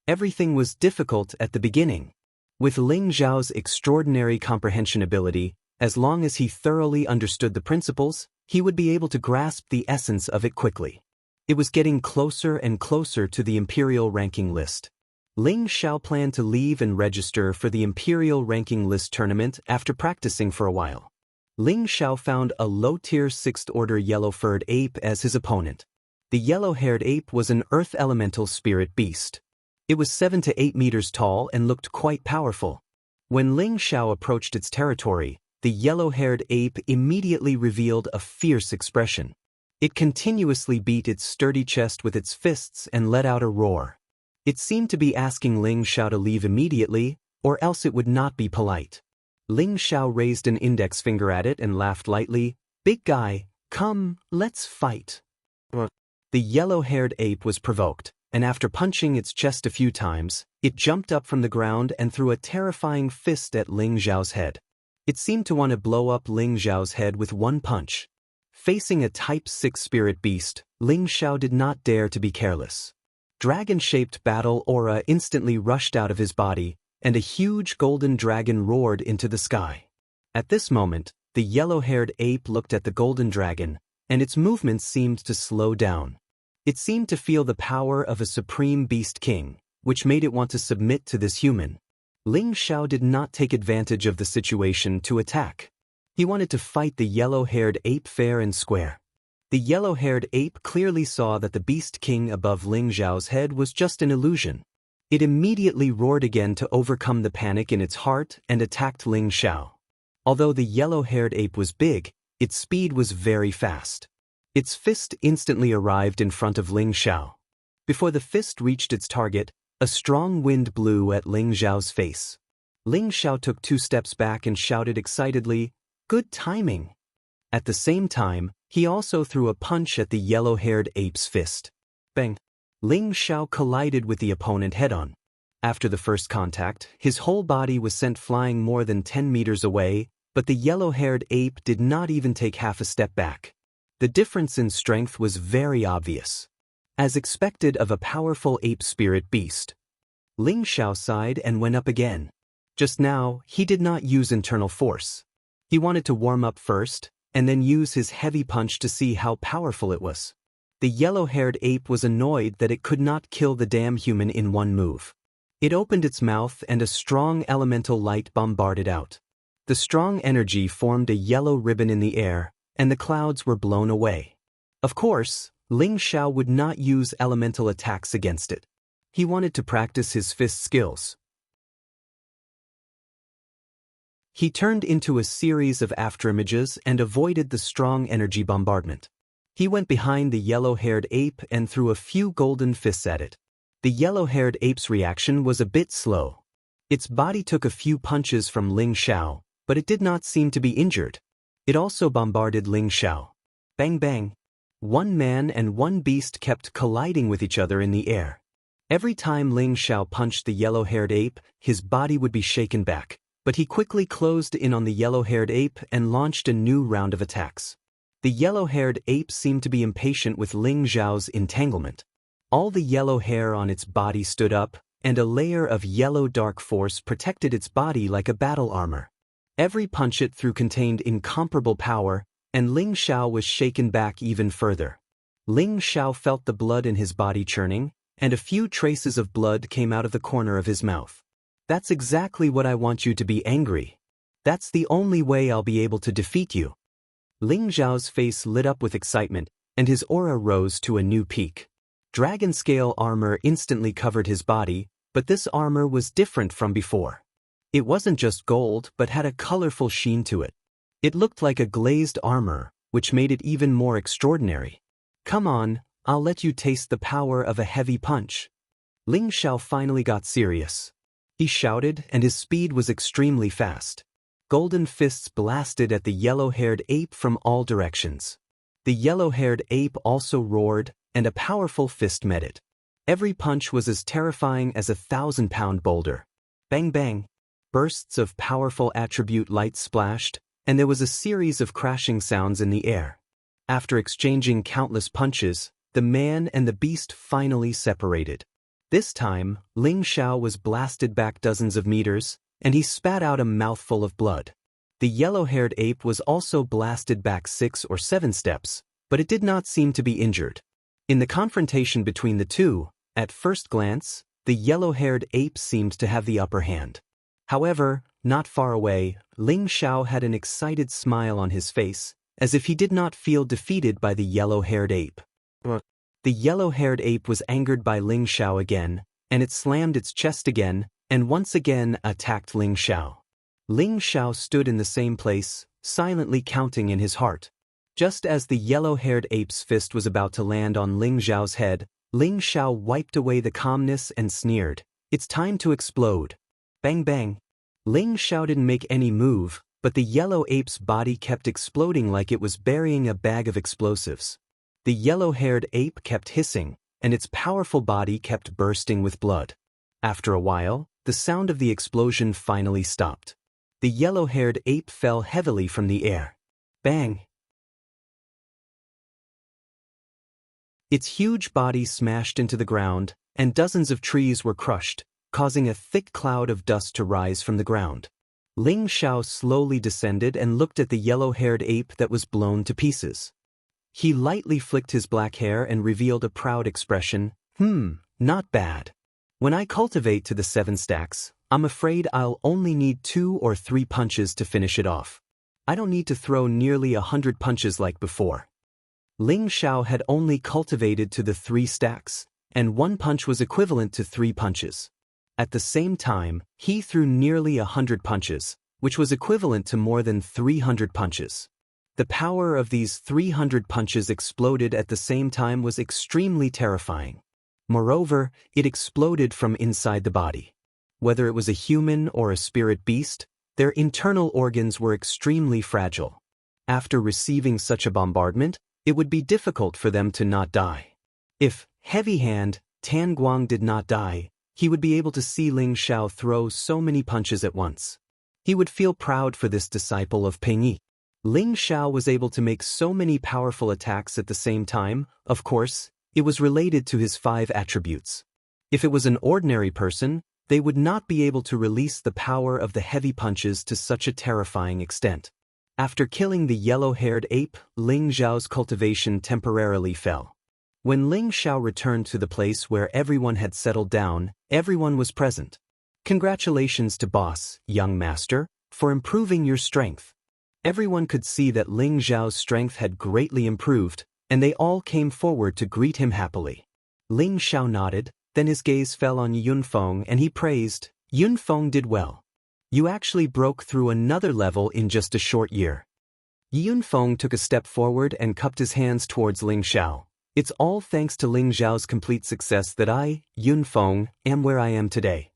Everything was difficult at the beginning. With Ling Xiao's extraordinary comprehension ability, as long as he thoroughly understood the principles, he would be able to grasp the essence of it quickly. It was getting closer and closer to the imperial ranking list. Ling Xiao planned to leave and register for the Imperial Ranking List tournament after practicing for a while. Ling Xiao found a low-tier 6th-order yellow-furred ape as his opponent. The yellow-haired ape was an earth elemental spirit beast. It was 7 to 8 meters tall and looked quite powerful. When Ling Xiao approached its territory, the yellow-haired ape immediately revealed a fierce expression. It continuously beat its sturdy chest with its fists and let out a roar. It seemed to be asking Ling Xiao to leave immediately, or else it would not be polite. Ling Xiao raised an index finger at it and laughed lightly. "Big guy, come, let's fight." The yellow-haired ape was provoked, and after punching its chest a few times, it jumped up from the ground and threw a terrifying fist at Ling Xiao's head. It seemed to want to blow up Ling Xiao's head with one punch. Facing a Type 6 spirit beast, Ling Xiao did not dare to be careless. Dragon-shaped battle aura instantly rushed out of his body, and a huge golden dragon roared into the sky. At this moment, the yellow-haired ape looked at the golden dragon, and its movements seemed to slow down. It seemed to feel the power of a supreme beast king, which made it want to submit to this human. Ling Xiao did not take advantage of the situation to attack. He wanted to fight the yellow-haired ape fair and square. The yellow-haired ape clearly saw that the beast king above Ling Xiao's head was just an illusion. It immediately roared again to overcome the panic in its heart and attacked Ling Xiao. Although the yellow-haired ape was big, its speed was very fast. Its fist instantly arrived in front of Ling Xiao. Before the fist reached its target, a strong wind blew at Ling Xiao's face. Ling Xiao took 2 steps back and shouted excitedly, "Good timing!" At the same time, he also threw a punch at the yellow-haired ape's fist. Bang! Ling Xiao collided with the opponent head-on. After the first contact, his whole body was sent flying more than 10 meters away, but the yellow-haired ape did not even take half a step back. The difference in strength was very obvious. As expected of a powerful ape spirit beast. Ling Xiao sighed and went up again. Just now, he did not use internal force. He wanted to warm up first, and then use his heavy punch to see how powerful it was. The yellow-haired ape was annoyed that it could not kill the damn human in one move. It opened its mouth and a strong elemental light bombarded out. The strong energy formed a yellow ribbon in the air, and the clouds were blown away. Of course, Ling Xiao would not use elemental attacks against it. He wanted to practice his fist skills. He turned into a series of afterimages and avoided the strong energy bombardment. He went behind the yellow-haired ape and threw a few golden fists at it. The yellow-haired ape's reaction was a bit slow. Its body took a few punches from Ling Xiao, but it did not seem to be injured. It also bombarded Ling Xiao. Bang bang. One man and one beast kept colliding with each other in the air. Every time Ling Xiao punched the yellow-haired ape, his body would be shaken back. But he quickly closed in on the yellow-haired ape and launched a new round of attacks. The yellow-haired ape seemed to be impatient with Ling Xiao's entanglement. All the yellow hair on its body stood up, and a layer of yellow dark force protected its body like a battle armor. Every punch it threw contained incomparable power, and Ling Xiao was shaken back even further. Ling Xiao felt the blood in his body churning, and a few traces of blood came out of the corner of his mouth. "That's exactly what I want you to be angry." That's the only way I'll be able to defeat you. Ling Zhao's face lit up with excitement, and his aura rose to a new peak. Dragon scale armor instantly covered his body, but this armor was different from before. It wasn't just gold but had a colorful sheen to it. It looked like a glazed armor, which made it even more extraordinary. Come on, I'll let you taste the power of a heavy punch. Ling Zhao finally got serious. He shouted, and his speed was extremely fast. Golden fists blasted at the yellow-haired ape from all directions. The yellow-haired ape also roared, and a powerful fist met it. Every punch was as terrifying as a 1,000-pound boulder. Bang bang! Bursts of powerful attribute light splashed, and there was a series of crashing sounds in the air. After exchanging countless punches, the man and the beast finally separated. This time, Ling Zhao was blasted back dozens of meters, and he spat out a mouthful of blood. The yellow-haired ape was also blasted back 6 or 7 steps, but it did not seem to be injured. In the confrontation between the two, at first glance, the yellow-haired ape seemed to have the upper hand. However, not far away, Ling Zhao had an excited smile on his face, as if he did not feel defeated by the yellow-haired ape. The yellow-haired ape was angered by Ling Zhao again, and it slammed its chest again, and once again attacked Ling Zhao. Ling Zhao stood in the same place, silently counting in his heart. Just as the yellow-haired ape's fist was about to land on Ling Zhao's head, Ling Zhao wiped away the calmness and sneered, "It's time to explode." Bang bang! Ling Zhao didn't make any move, but the yellow ape's body kept exploding like it was burying a bag of explosives. The yellow-haired ape kept hissing, and its powerful body kept bursting with blood. After a while, the sound of the explosion finally stopped. The yellow-haired ape fell heavily from the air. Bang! Its huge body smashed into the ground, and dozens of trees were crushed, causing a thick cloud of dust to rise from the ground. Ling Zhao slowly descended and looked at the yellow-haired ape that was blown to pieces. He lightly flicked his black hair and revealed a proud expression. Not bad. When I cultivate to the 7 stacks, I'm afraid I'll only need 2 or 3 punches to finish it off. I don't need to throw nearly 100 punches like before. Ling Zhao had only cultivated to the 3 stacks, and 1 punch was equivalent to 3 punches. At the same time, he threw nearly 100 punches, which was equivalent to more than 300 punches. The power of these 300 punches exploded at the same time was extremely terrifying. Moreover, it exploded from inside the body. Whether it was a human or a spirit beast, their internal organs were extremely fragile. After receiving such a bombardment, it would be difficult for them to not die. If, Heavy Hand, Tan Guang did not die, he would be able to see Ling Zhao throw so many punches at once. He would feel proud for this disciple of Ping Yi. Ling Zhao was able to make so many powerful attacks at the same time. Of course, it was related to his 5 attributes. If it was an ordinary person, they would not be able to release the power of the heavy punches to such a terrifying extent. After killing the yellow-haired ape, Ling Zhao's cultivation temporarily fell. When Ling Zhao returned to the place where everyone had settled down, everyone was present. Congratulations to boss, young master, for improving your strength. Everyone could see that Ling Zhao's strength had greatly improved, and they all came forward to greet him happily. Ling Zhao nodded, then his gaze fell on Yunfeng and he praised, "Yunfeng did well. You actually broke through another level in just a short year." Yunfeng took a step forward and cupped his hands towards Ling Zhao. "It's all thanks to Ling Zhao's complete success that I, Yunfeng, am where I am today."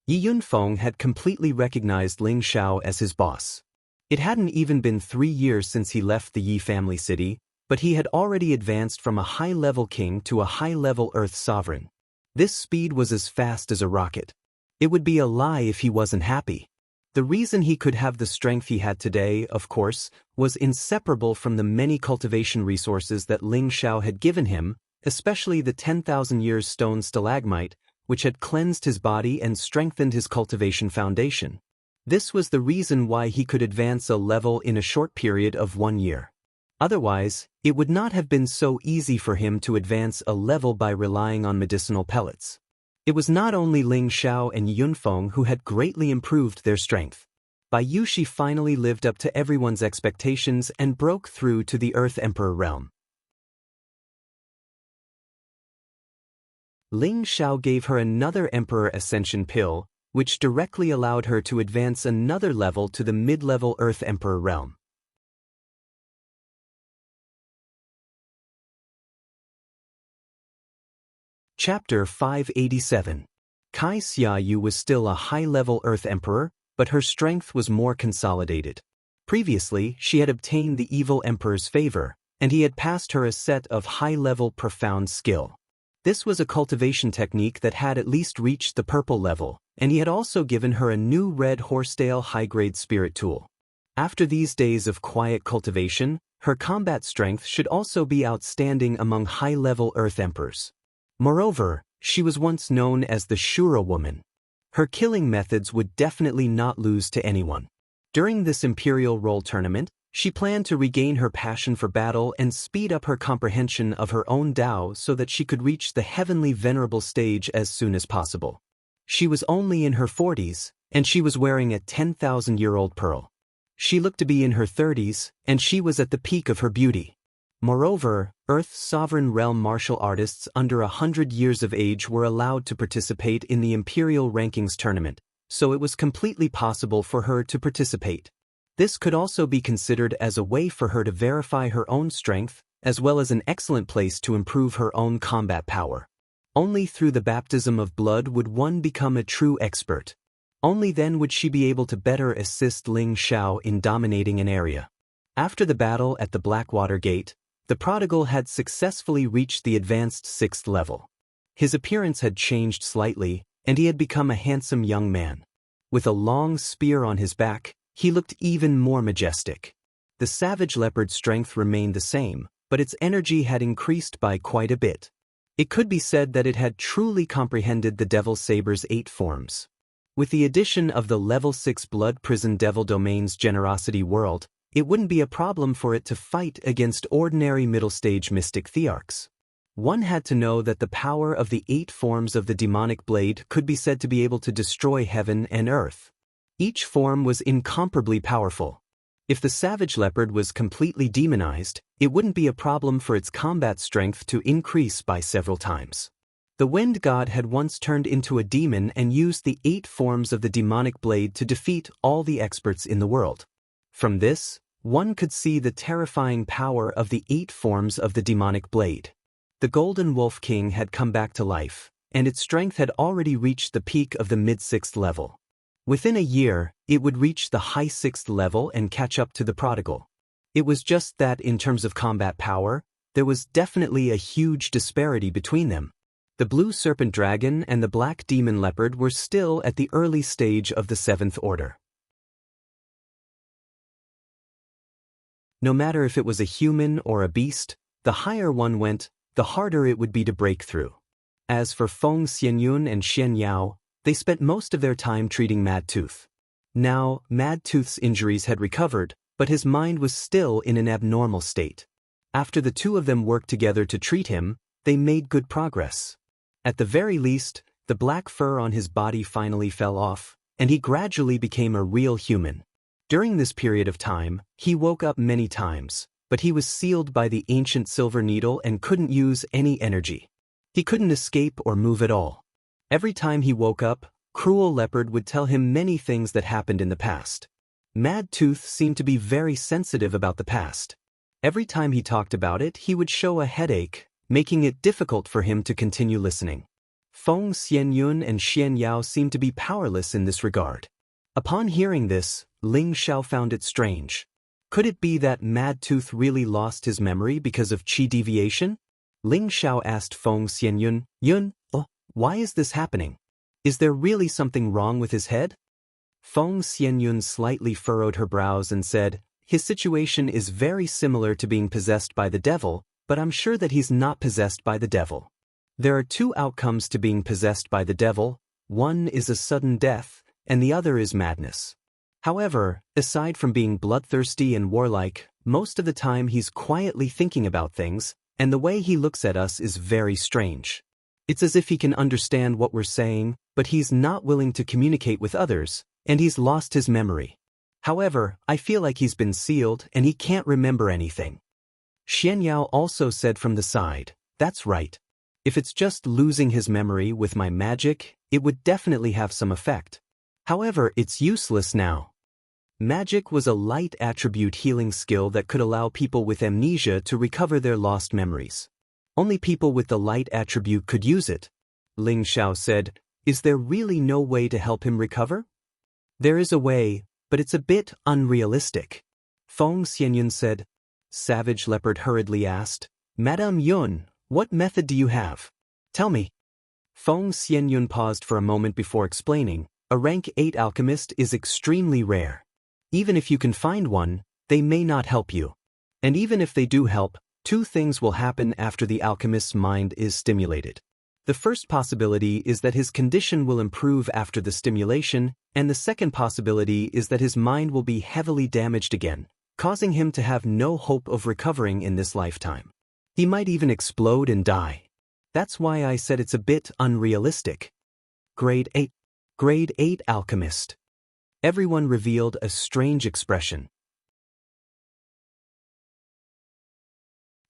Yunfeng had completely recognized Ling Zhao as his boss. It hadn't even been 3 years since he left the Yi family city, but he had already advanced from a high-level king to a high-level Earth sovereign. This speed was as fast as a rocket. It would be a lie if he wasn't happy. The reason he could have the strength he had today, of course, was inseparable from the many cultivation resources that Ling Zhao had given him, especially the 10,000 years stone stalagmite, which had cleansed his body and strengthened his cultivation foundation. This was the reason why he could advance a level in a short period of 1 year. Otherwise, it would not have been so easy for him to advance a level by relying on medicinal pellets. It was not only Ling Zhao and Yunfeng who had greatly improved their strength. By you she finally lived up to everyone's expectations and broke through to the Earth Emperor realm. Ling Xiao gave her another Emperor Ascension pill, which directly allowed her to advance another level to the mid-level Earth Emperor realm. Chapter 587. Kai Xiaoyu was still a high-level Earth Emperor, but her strength was more consolidated. Previously, she had obtained the evil Emperor's favor, and he had passed her a set of high-level profound skill. This was a cultivation technique that had at least reached the purple level, and he had also given her a new red horsetail high-grade spirit tool. After these days of quiet cultivation, her combat strength should also be outstanding among high-level Earth Emperors. Moreover, she was once known as the Shura woman. Her killing methods would definitely not lose to anyone. During this Imperial Role tournament, she planned to regain her passion for battle and speed up her comprehension of her own Tao so that she could reach the heavenly venerable stage as soon as possible. She was only in her 40s, and she was wearing a 10,000-year-old pearl. She looked to be in her 30s, and she was at the peak of her beauty. Moreover, Earth's sovereign realm martial artists under 100 years of age were allowed to participate in the Imperial Rankings tournament, so it was completely possible for her to participate. This could also be considered as a way for her to verify her own strength, as well as an excellent place to improve her own combat power. Only through the baptism of blood would one become a true expert. Only then would she be able to better assist Ling Xiao in dominating an area. After the battle at the Blackwater Gate, the prodigal had successfully reached the advanced 6th level. His appearance had changed slightly, and he had become a handsome young man. With a long spear on his back, he looked even more majestic. The savage leopard's strength remained the same, but its energy had increased by quite a bit. It could be said that it had truly comprehended the Devil Saber's 8 forms. With the addition of the Level 6 Blood Prison Devil Domain's Generosity World, it wouldn't be a problem for it to fight against ordinary middle-stage mystic thearchs. One had to know that the power of the 8 forms of the demonic blade could be said to be able to destroy heaven and earth. Each form was incomparably powerful. If the savage leopard was completely demonized, it wouldn't be a problem for its combat strength to increase by several times. The wind god had once turned into a demon and used the 8 forms of the demonic blade to defeat all the experts in the world. From this, one could see the terrifying power of the 8 forms of the demonic blade. The Golden Wolf King had come back to life, and its strength had already reached the peak of the mid-6th level. Within a year, it would reach the high 6th level and catch up to the prodigal. It was just that in terms of combat power, there was definitely a huge disparity between them. The blue serpent dragon and the black demon leopard were still at the early stage of the 7th order. No matter if it was a human or a beast, the higher one went, the harder it would be to break through. As for Feng Xianyun and Xian Yao, they spent most of their time treating Mad Tooth. Now, Mad Tooth's injuries had recovered, but his mind was still in an abnormal state. After the two of them worked together to treat him, they made good progress. At the very least, the black fur on his body finally fell off, and he gradually became a real human. During this period of time, he woke up many times, but he was sealed by the ancient silver needle and couldn't use any energy. He couldn't escape or move at all. Every time he woke up, Cruel Leopard would tell him many things that happened in the past. Mad Tooth seemed to be very sensitive about the past. Every time he talked about it, he would show a headache, making it difficult for him to continue listening. Feng Xianyun and Xian Yao seemed to be powerless in this regard. Upon hearing this, Ling Xiao found it strange. Could it be that Mad Tooth really lost his memory because of qi deviation? Ling Xiao asked Feng Xianyun, why is this happening? Is there really something wrong with his head? Feng Xianyun slightly furrowed her brows and said, his situation is very similar to being possessed by the devil, but I'm sure that he's not possessed by the devil. There are 2 outcomes to being possessed by the devil, one is a sudden death, and the other is madness. However, aside from being bloodthirsty and warlike, most of the time he's quietly thinking about things, and the way he looks at us is very strange. It's as if he can understand what we're saying, but he's not willing to communicate with others, and he's lost his memory. However, I feel like he's been sealed and he can't remember anything. Xianyao also said from the side, "That's right. If it's just losing his memory with my magic, it would definitely have some effect. However, it's useless now." Magic was a light attribute healing skill that could allow people with amnesia to recover their lost memories. Only people with the light attribute could use it. Ling Xiao said, "Is there really no way to help him recover?" "There is a way, but it's a bit unrealistic." Feng Xianyun said. Savage Leopard hurriedly asked, "Madame Yun, what method do you have? Tell me." Feng Xianyun paused for a moment before explaining, "A rank 8 alchemist is extremely rare. Even if you can find one, they may not help you. And even if they do help, two things will happen after the alchemist's mind is stimulated. The first possibility is that his condition will improve after the stimulation, and the second possibility is that his mind will be heavily damaged again, causing him to have no hope of recovering in this lifetime. He might even explode and die. That's why I said it's a bit unrealistic." Grade 8. Grade 8 alchemist. Everyone revealed a strange expression.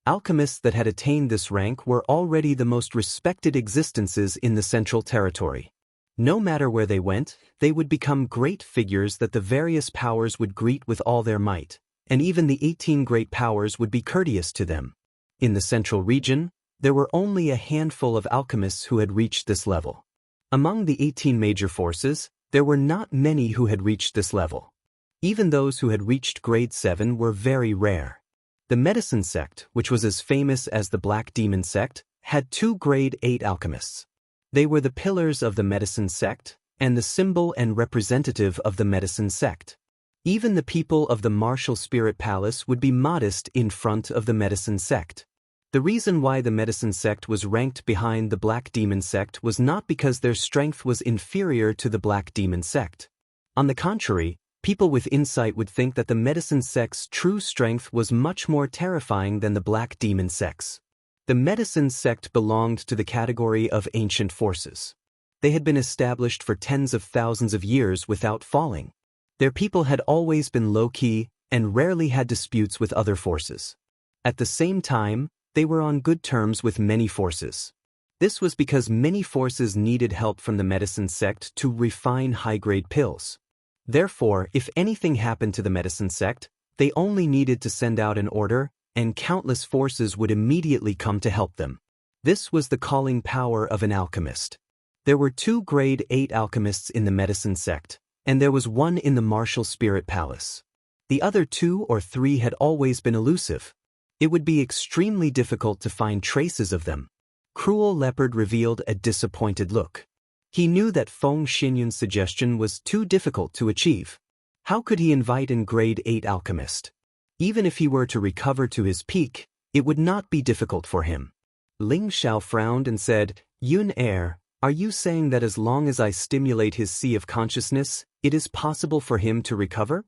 Alchemists that had attained this rank were already the most respected existences in the Central Territory. No matter where they went, they would become great figures that the various powers would greet with all their might, and even the 18 great powers would be courteous to them. In the Central region, there were only a handful of alchemists who had reached this level. Among the 18 major forces, there were not many who had reached this level. Even those who had reached grade 7 were very rare. The medicine sect, which was as famous as the Black Demon sect, had 2 grade 8 alchemists. They were the pillars of the medicine sect, and the symbol and representative of the medicine sect. Even the people of the martial spirit palace would be modest in front of the medicine sect. The reason why the medicine sect was ranked behind the Black Demon sect was not because their strength was inferior to the Black Demon sect. On the contrary, people with insight would think that the medicine sect's true strength was much more terrifying than the Black Demon sect's. The medicine sect belonged to the category of ancient forces. They had been established for tens of thousands of years without falling. Their people had always been low-key and rarely had disputes with other forces. At the same time, they were on good terms with many forces. This was because many forces needed help from the medicine sect to refine high-grade pills. Therefore, if anything happened to the medicine sect, they only needed to send out an order, and countless forces would immediately come to help them. This was the calling power of an alchemist. There were 2 grade 8 alchemists in the medicine sect, and there was 1 in the martial spirit palace. The other 2 or 3 had always been elusive. It would be extremely difficult to find traces of them. Cruel Leopard revealed a disappointed look. He knew that Feng Xianyun's suggestion was too difficult to achieve. How could he invite a grade 8 alchemist? Even if he were to recover to his peak, it would not be difficult for him. Ling Xiao frowned and said, "Yun Heir, are you saying that as long as I stimulate his sea of consciousness, it is possible for him to recover?"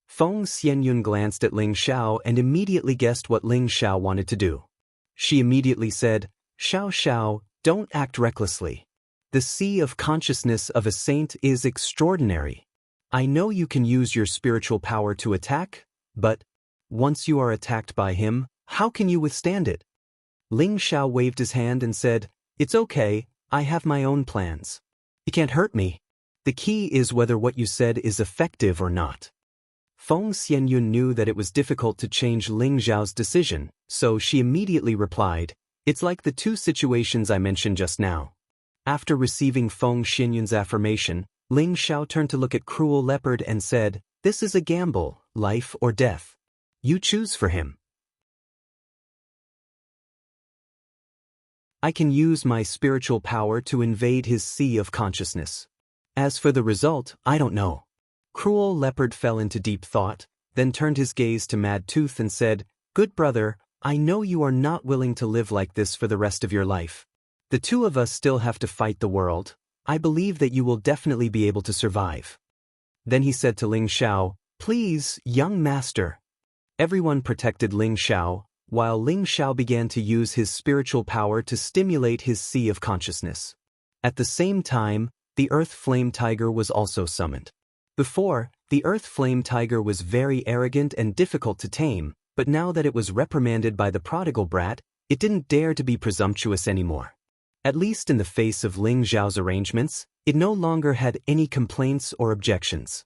Feng Xianyun glanced at Ling Xiao and immediately guessed what Ling Xiao wanted to do. She immediately said, "Xiao Xiao, don't act recklessly. The sea of consciousness of a saint is extraordinary. I know you can use your spiritual power to attack, but once you are attacked by him, how can you withstand it?" Ling Xiao waved his hand and said, "It's okay, I have my own plans. You can't hurt me. The key is whether what you said is effective or not." Feng Xianyun knew that it was difficult to change Ling Xiao's decision, so she immediately replied, "It's like the 2 situations I mentioned just now." After receiving Feng Xianyun's affirmation, Ling Xiao turned to look at Cruel Leopard and said, "This is a gamble, life or death. You choose for him. I can use my spiritual power to invade his sea of consciousness. As for the result, I don't know." Cruel Leopard fell into deep thought, then turned his gaze to Mad Tooth and said, "Good brother, I know you are not willing to live like this for the rest of your life. The 2 of us still have to fight the world. I believe that you will definitely be able to survive." Then he said to Ling Xiao, "Please, young master." Everyone protected Ling Xiao, while Ling Xiao began to use his spiritual power to stimulate his sea of consciousness. At the same time, the Earth Flame Tiger was also summoned. Before, The Earth Flame Tiger was very arrogant and difficult to tame, but now that it was reprimanded by the prodigal brat, it didn't dare to be presumptuous anymore. At least in the face of Ling Zhao's arrangements, it no longer had any complaints or objections.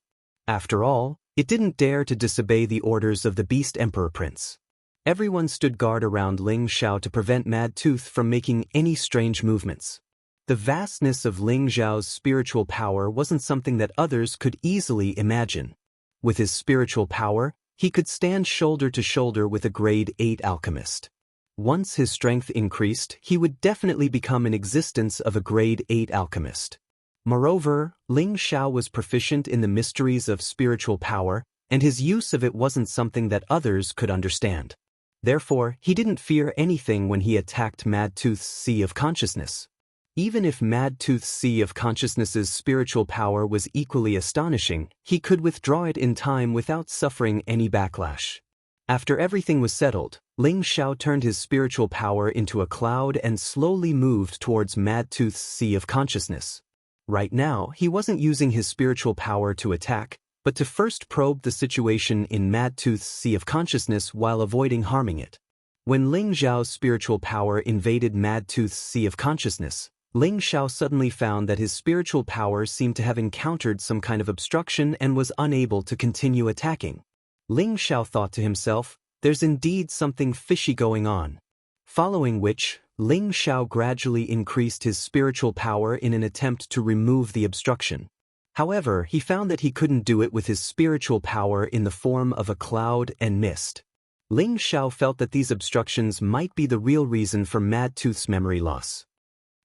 After all, it didn't dare to disobey the orders of the Beast Emperor Prince. Everyone stood guard around Ling Zhao to prevent Mad Tooth from making any strange movements. The vastness of Ling Zhao's spiritual power wasn't something that others could easily imagine. With his spiritual power, he could stand shoulder to shoulder with a grade 8 alchemist. Once his strength increased, he would definitely become an existence of a grade 8 alchemist. Moreover, Ling Zhao was proficient in the mysteries of spiritual power, and his use of it wasn't something that others could understand. Therefore, he didn't fear anything when he attacked Mad Tooth's Sea of Consciousness. Even if Mad Tooth's Sea of Consciousness's spiritual power was equally astonishing, he could withdraw it in time without suffering any backlash. After everything was settled, Ling Zhao turned his spiritual power into a cloud and slowly moved towards Mad Tooth's Sea of Consciousness. Right now, he wasn't using his spiritual power to attack, but to first probe the situation in Mad Tooth's Sea of Consciousness while avoiding harming it. When Ling Zhao's spiritual power invaded Mad Tooth's Sea of Consciousness, Ling Zhao suddenly found that his spiritual power seemed to have encountered some kind of obstruction and was unable to continue attacking. Ling Zhao thought to himself, there's indeed something fishy going on. Following which, Ling Zhao gradually increased his spiritual power in an attempt to remove the obstruction. However, he found that he couldn't do it with his spiritual power in the form of a cloud and mist. Ling Zhao felt that these obstructions might be the real reason for Mad Tooth's memory loss.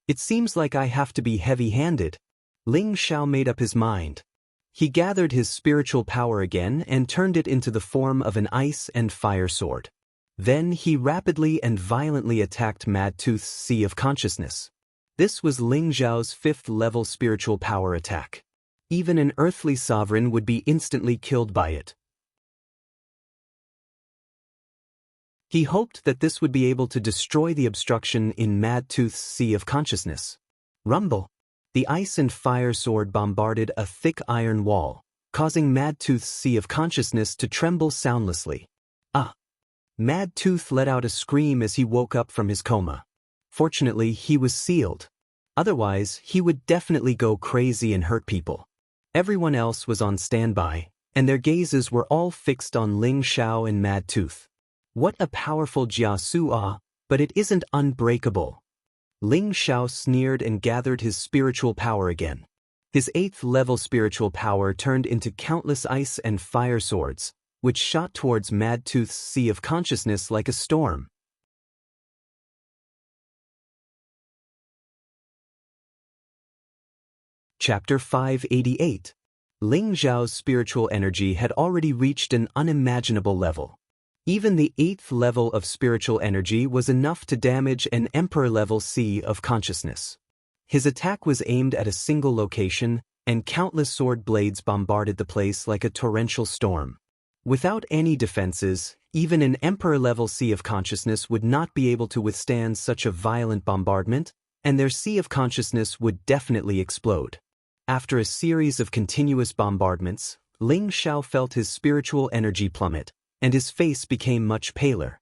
It seems like I have to be heavy-handed. Ling Zhao made up his mind. He gathered his spiritual power again and turned it into the form of an ice and fire sword. Then he rapidly and violently attacked Mad Tooth's Sea of Consciousness. This was Ling Zhao's 5th-level spiritual power attack. Even an earthly sovereign would be instantly killed by it. He hoped that this would be able to destroy the obstruction in Mad Tooth's Sea of Consciousness. Rumble! The ice and fire sword bombarded a thick iron wall, causing Mad Tooth's Sea of Consciousness to tremble soundlessly. Ah! Mad Tooth let out a scream as he woke up from his coma. Fortunately, he was sealed. Otherwise, he would definitely go crazy and hurt people. Everyone else was on standby, and their gazes were all fixed on Ling Zhao and Mad Tooth. What a powerful Jiasu ah, but it isn't unbreakable. Ling Zhao sneered and gathered his spiritual power again. His 8th-level spiritual power turned into countless ice and fire swords, which shot towards Mad Tooth's Sea of Consciousness like a storm. Chapter 588. Ling Zhao's spiritual energy had already reached an unimaginable level. Even the 8th level of spiritual energy was enough to damage an Emperor-level Sea of Consciousness. His attack was aimed at a single location, and countless sword blades bombarded the place like a torrential storm. Without any defenses, even an Emperor-level Sea of Consciousness would not be able to withstand such a violent bombardment, and their Sea of Consciousness would definitely explode. After a series of continuous bombardments, Ling Zhao felt his spiritual energy plummet, and his face became much paler.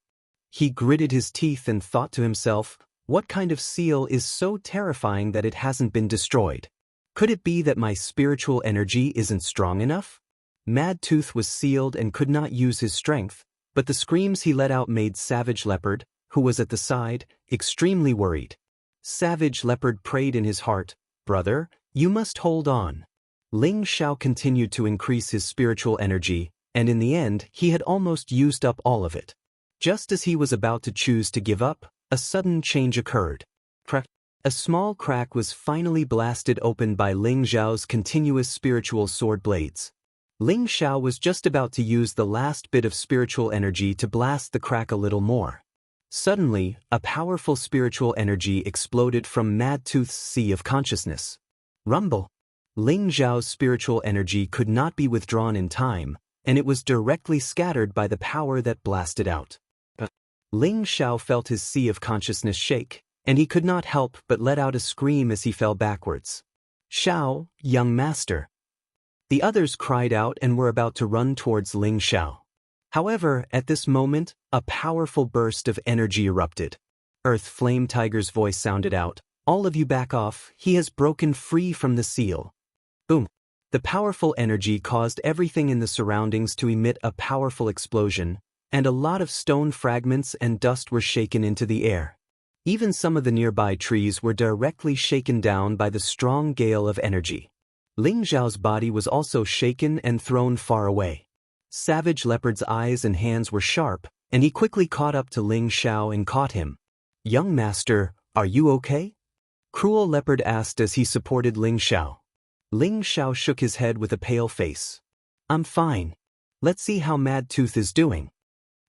He gritted his teeth and thought to himself, what kind of seal is so terrifying that it hasn't been destroyed? Could it be that my spiritual energy isn't strong enough? Mad Tooth was sealed and could not use his strength, but the screams he let out made Savage Leopard, who was at the side, extremely worried. Savage Leopard prayed in his heart, brother, you must hold on. Ling Zhao continued to increase his spiritual energy, and in the end, he had almost used up all of it. Just as he was about to choose to give up, a sudden change occurred. Crack! A small crack was finally blasted open by Ling Zhao's continuous spiritual sword blades. Ling Zhao was just about to use the last bit of spiritual energy to blast the crack a little more. Suddenly, a powerful spiritual energy exploded from Mad Tooth's Sea of Consciousness. Rumble! Ling Zhao's spiritual energy could not be withdrawn in time, and it was directly scattered by the power that blasted out. Ling Zhao felt his Sea of Consciousness shake, and he could not help but let out a scream as he fell backwards. Zhao, young master! The others cried out and were about to run towards Ling Xiao. However, at this moment, a powerful burst of energy erupted. Earth Flame Tiger's voice sounded out, "All of you back off, he has broken free from the seal." Boom! The powerful energy caused everything in the surroundings to emit a powerful explosion, and a lot of stone fragments and dust were shaken into the air. Even some of the nearby trees were directly shaken down by the strong gale of energy. Ling Xiao's body was also shaken and thrown far away. Savage Leopard's eyes and hands were sharp, and he quickly caught up to Ling Xiao and caught him. "Young master, are you okay?" Cruel Leopard asked as he supported Ling Xiao. Ling Xiao shook his head with a pale face. "I'm fine. Let's see how Mad Tooth is doing."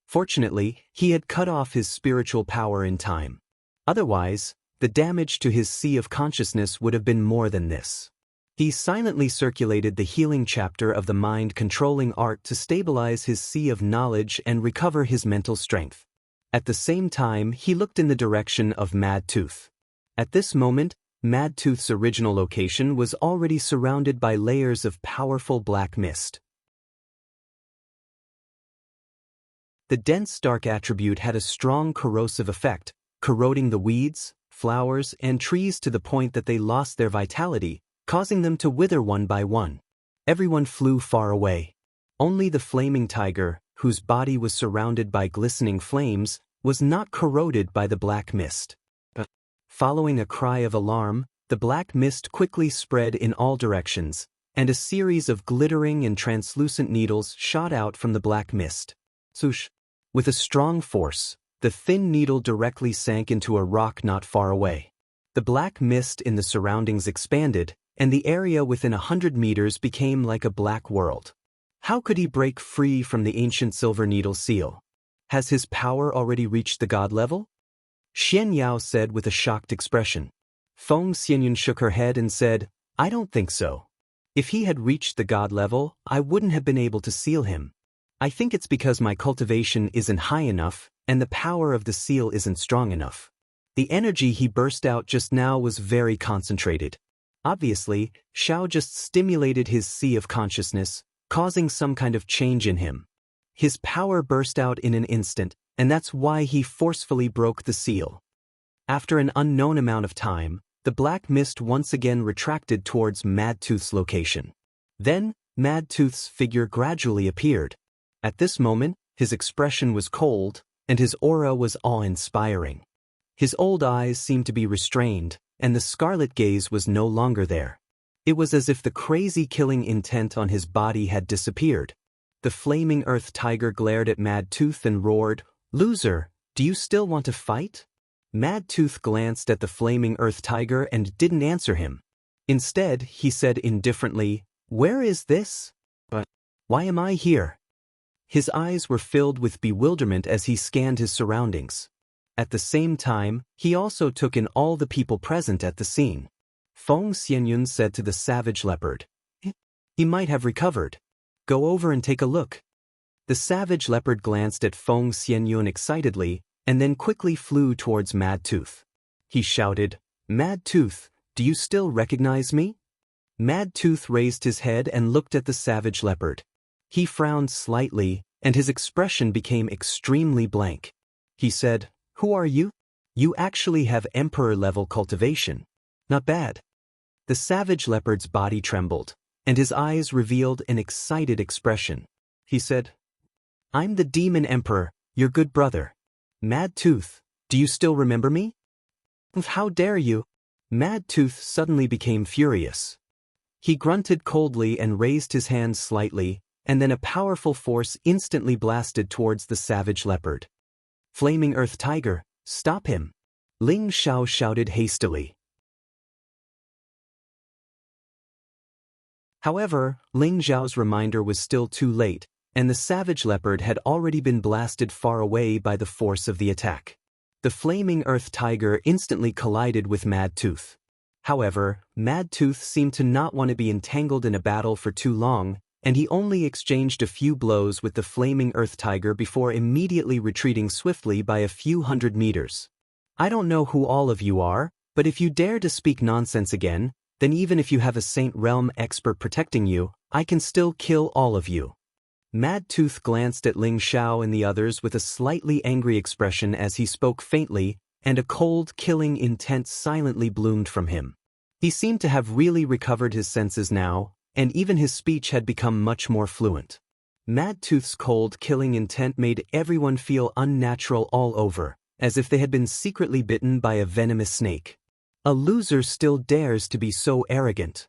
Fortunately, he had cut off his spiritual power in time. Otherwise, the damage to his sea of consciousness would have been more than this. He silently circulated the healing chapter of the mind-controlling art to stabilize his sea of knowledge and recover his mental strength. At the same time, he looked in the direction of Mad Tooth. At this moment, Mad Tooth's original location was already surrounded by layers of powerful black mist. The dense dark attribute had a strong corrosive effect, corroding the weeds, flowers, and trees to the point that they lost their vitality, causing them to wither one by one. Everyone flew far away. Only the flaming tiger, whose body was surrounded by glistening flames, was not corroded by the black mist. Following a cry of alarm, the black mist quickly spread in all directions, and a series of glittering and translucent needles shot out from the black mist. Swoosh! With a strong force, the thin needle directly sank into a rock not far away. The black mist in the surroundings expanded, and the area within 100 meters became like a black world. How could he break free from the ancient silver needle seal? Has his power already reached the god level? Xian Yao said with a shocked expression. Feng Xianyun shook her head and said, "I don't think so. If he had reached the god level, I wouldn't have been able to seal him. I think it's because my cultivation isn't high enough, and the power of the seal isn't strong enough. The energy he burst out just now was very concentrated. Obviously, Xiao just stimulated his sea of consciousness, causing some kind of change in him. His power burst out in an instant, and that's why he forcefully broke the seal." After an unknown amount of time, the black mist once again retracted towards Mad Tooth's location. Then, Mad Tooth's figure gradually appeared. At this moment, his expression was cold, and his aura was awe-inspiring. His old eyes seemed to be restrained, and the scarlet gaze was no longer there. It was as if the crazy killing intent on his body had disappeared. The flaming earth tiger glared at Mad Tooth and roared, "Loser, do you still want to fight?" Mad Tooth glanced at the flaming earth tiger and didn't answer him. Instead, he said indifferently, "Where is this? But why am I here?" His eyes were filled with bewilderment as he scanned his surroundings. At the same time, he also took in all the people present at the scene. Feng Xianyun said to the savage leopard, "He might have recovered. Go over and take a look." The savage leopard glanced at Feng Xianyun excitedly, and then quickly flew towards Mad Tooth. He shouted, "Mad Tooth, do you still recognize me?" Mad Tooth raised his head and looked at the savage leopard. He frowned slightly, and his expression became extremely blank. He said, "Who are you? You actually have emperor-level cultivation. Not bad." The savage leopard's body trembled, and his eyes revealed an excited expression. He said, "I'm the Demon Emperor, your good brother. Mad Tooth, do you still remember me?" "How dare you?" Mad Tooth suddenly became furious. He grunted coldly and raised his hands slightly, and then a powerful force instantly blasted towards the savage leopard. "Flaming Earth Tiger, stop him!" Ling Xiao shouted hastily. However, Ling Xiao's reminder was still too late, and the savage leopard had already been blasted far away by the force of the attack. The flaming earth tiger instantly collided with Mad Tooth. However, Mad Tooth seemed to not want to be entangled in a battle for too long, and he only exchanged a few blows with the flaming earth tiger before immediately retreating swiftly by a few hundred meters. "I don't know who all of you are, but if you dare to speak nonsense again, then even if you have a Saint Realm expert protecting you, I can still kill all of you. Mad Tooth glanced at Ling Xiao and the others with a slightly angry expression as he spoke faintly, and a cold, killing intent silently bloomed from him. He seemed to have really recovered his senses now, and even his speech had become much more fluent. Mad Tooth's cold, killing intent made everyone feel unnatural all over, as if they had been secretly bitten by a venomous snake. A loser still dares to be so arrogant.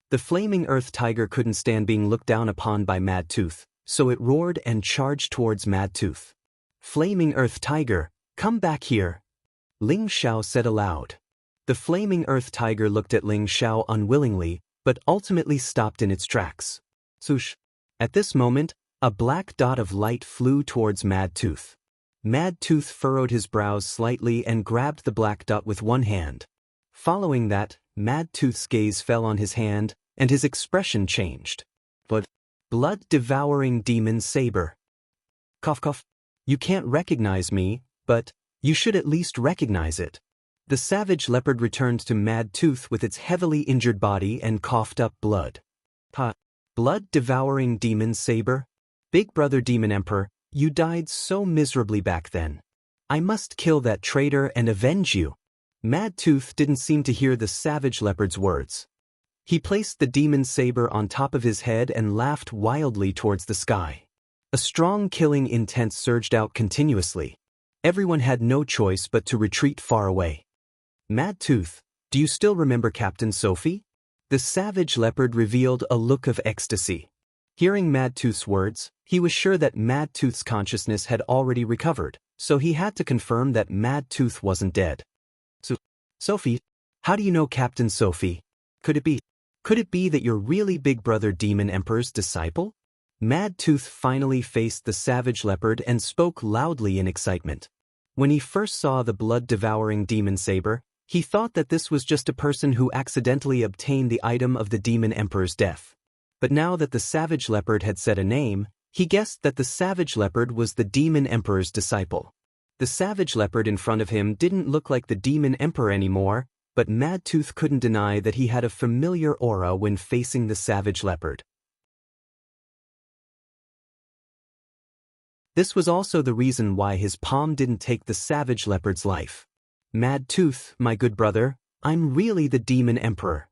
The flaming earth tiger couldn't stand being looked down upon by Mad Tooth, so it roared and charged towards Mad Tooth. Flaming earth tiger, come back here, Ling Xiao said aloud. The flaming earth tiger looked at Ling Xiao unwillingly, but ultimately stopped in its tracks. Swoosh! At this moment, a black dot of light flew towards Mad Tooth. Mad Tooth furrowed his brows slightly and grabbed the black dot with one hand. Following that, Mad Tooth's gaze fell on his hand, and his expression changed. But blood-devouring demon saber. Cough cough. You can't recognize me, but you should at least recognize it. The savage leopard returned to Mad Tooth with its heavily injured body and coughed up blood. Ha! Blood-devouring demon saber? Big brother Demon Emperor, you died so miserably back then. I must kill that traitor and avenge you. Mad Tooth didn't seem to hear the savage leopard's words. He placed the demon saber on top of his head and laughed wildly towards the sky. A strong killing intent surged out continuously. Everyone had no choice but to retreat far away. Mad Tooth, do you still remember Captain Sophie? The savage leopard revealed a look of ecstasy. Hearing Mad Tooth's words, he was sure that Mad Tooth's consciousness had already recovered, so he had to confirm that Mad Tooth wasn't dead. Sophie, how do you know Captain Sophie? Could it be that you're really Big Brother Demon Emperor's disciple? Mad Tooth finally faced the savage leopard and spoke loudly in excitement. When he first saw the blood-devouring demon saber, he thought that this was just a person who accidentally obtained the item of the Demon Emperor's death. But now that the savage leopard had said a name, he guessed that the savage leopard was the Demon Emperor's disciple. The savage leopard in front of him didn't look like the Demon Emperor anymore, but Mad Tooth couldn't deny that he had a familiar aura when facing the savage leopard. This was also the reason why his palm didn't take the savage leopard's life. Mad Tooth, my good brother, I'm really the Demon Emperor.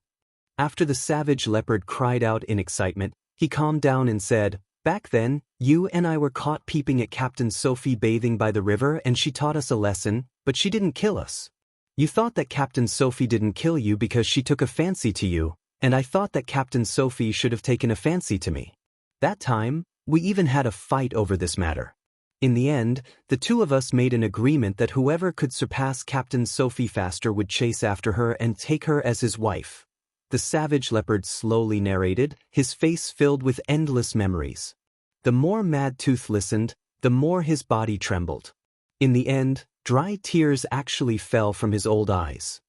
After the savage leopard cried out in excitement, he calmed down and said, back then, you and I were caught peeping at Captain Sophie bathing by the river and she taught us a lesson, but she didn't kill us. You thought that Captain Sophie didn't kill you because she took a fancy to you, and I thought that Captain Sophie should have taken a fancy to me. That time, we even had a fight over this matter. In the end, the two of us made an agreement that whoever could surpass Captain Sophie faster would chase after her and take her as his wife. The savage leopard slowly narrated, his face filled with endless memories. The more Mad Tooth listened, the more his body trembled. In the end, dry tears actually fell from his old eyes.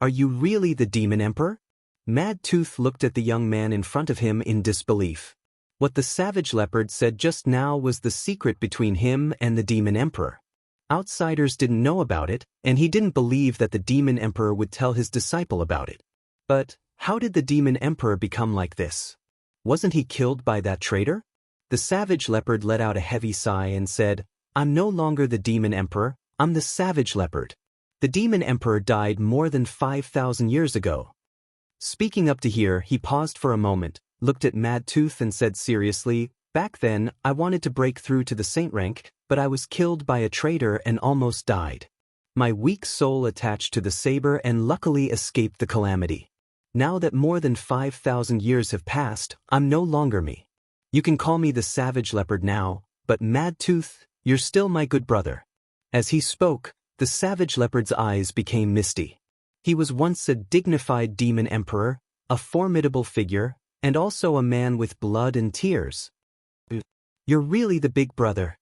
Are you really the Demon Emperor? Mad Tooth looked at the young man in front of him in disbelief. What the savage leopard said just now was the secret between him and the Demon Emperor. Outsiders didn't know about it, and he didn't believe that the Demon Emperor would tell his disciple about it. But how did the Demon Emperor become like this? Wasn't he killed by that traitor? The savage leopard let out a heavy sigh and said, I'm no longer the Demon Emperor, I'm the savage leopard. The Demon Emperor died more than 5,000 years ago. Speaking up to here, he paused for a moment, looked at Mad Tooth and said seriously, back then, I wanted to break through to the saint rank, but I was killed by a traitor and almost died. My weak soul attached to the saber and luckily escaped the calamity. Now that more than 5,000 years have passed, I'm no longer me. You can call me the savage leopard now, but Mad Tooth, you're still my good brother. As he spoke, the savage leopard's eyes became misty. He was once a dignified demon emperor, a formidable figure, and also a man with blood and tears. You're really the big brother.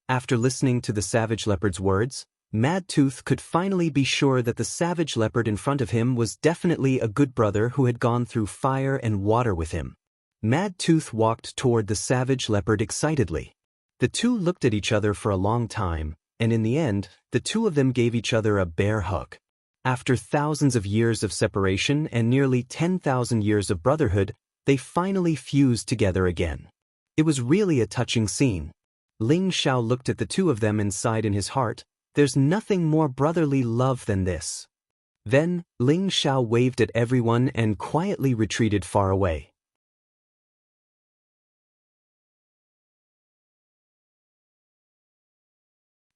After listening to the savage leopard's words, Mad Tooth could finally be sure that the savage leopard in front of him was definitely a good brother who had gone through fire and water with him. Mad Tooth walked toward the savage leopard excitedly. The two looked at each other for a long time, and in the end, the two of them gave each other a bear hug. After thousands of years of separation and nearly 10,000 years of brotherhood, They finally fused together again. It was really a touching scene. Ling Xiao looked at the two of them and sighed in his heart, "There's nothing more brotherly love than this." Then, Ling Xiao waved at everyone and quietly retreated far away.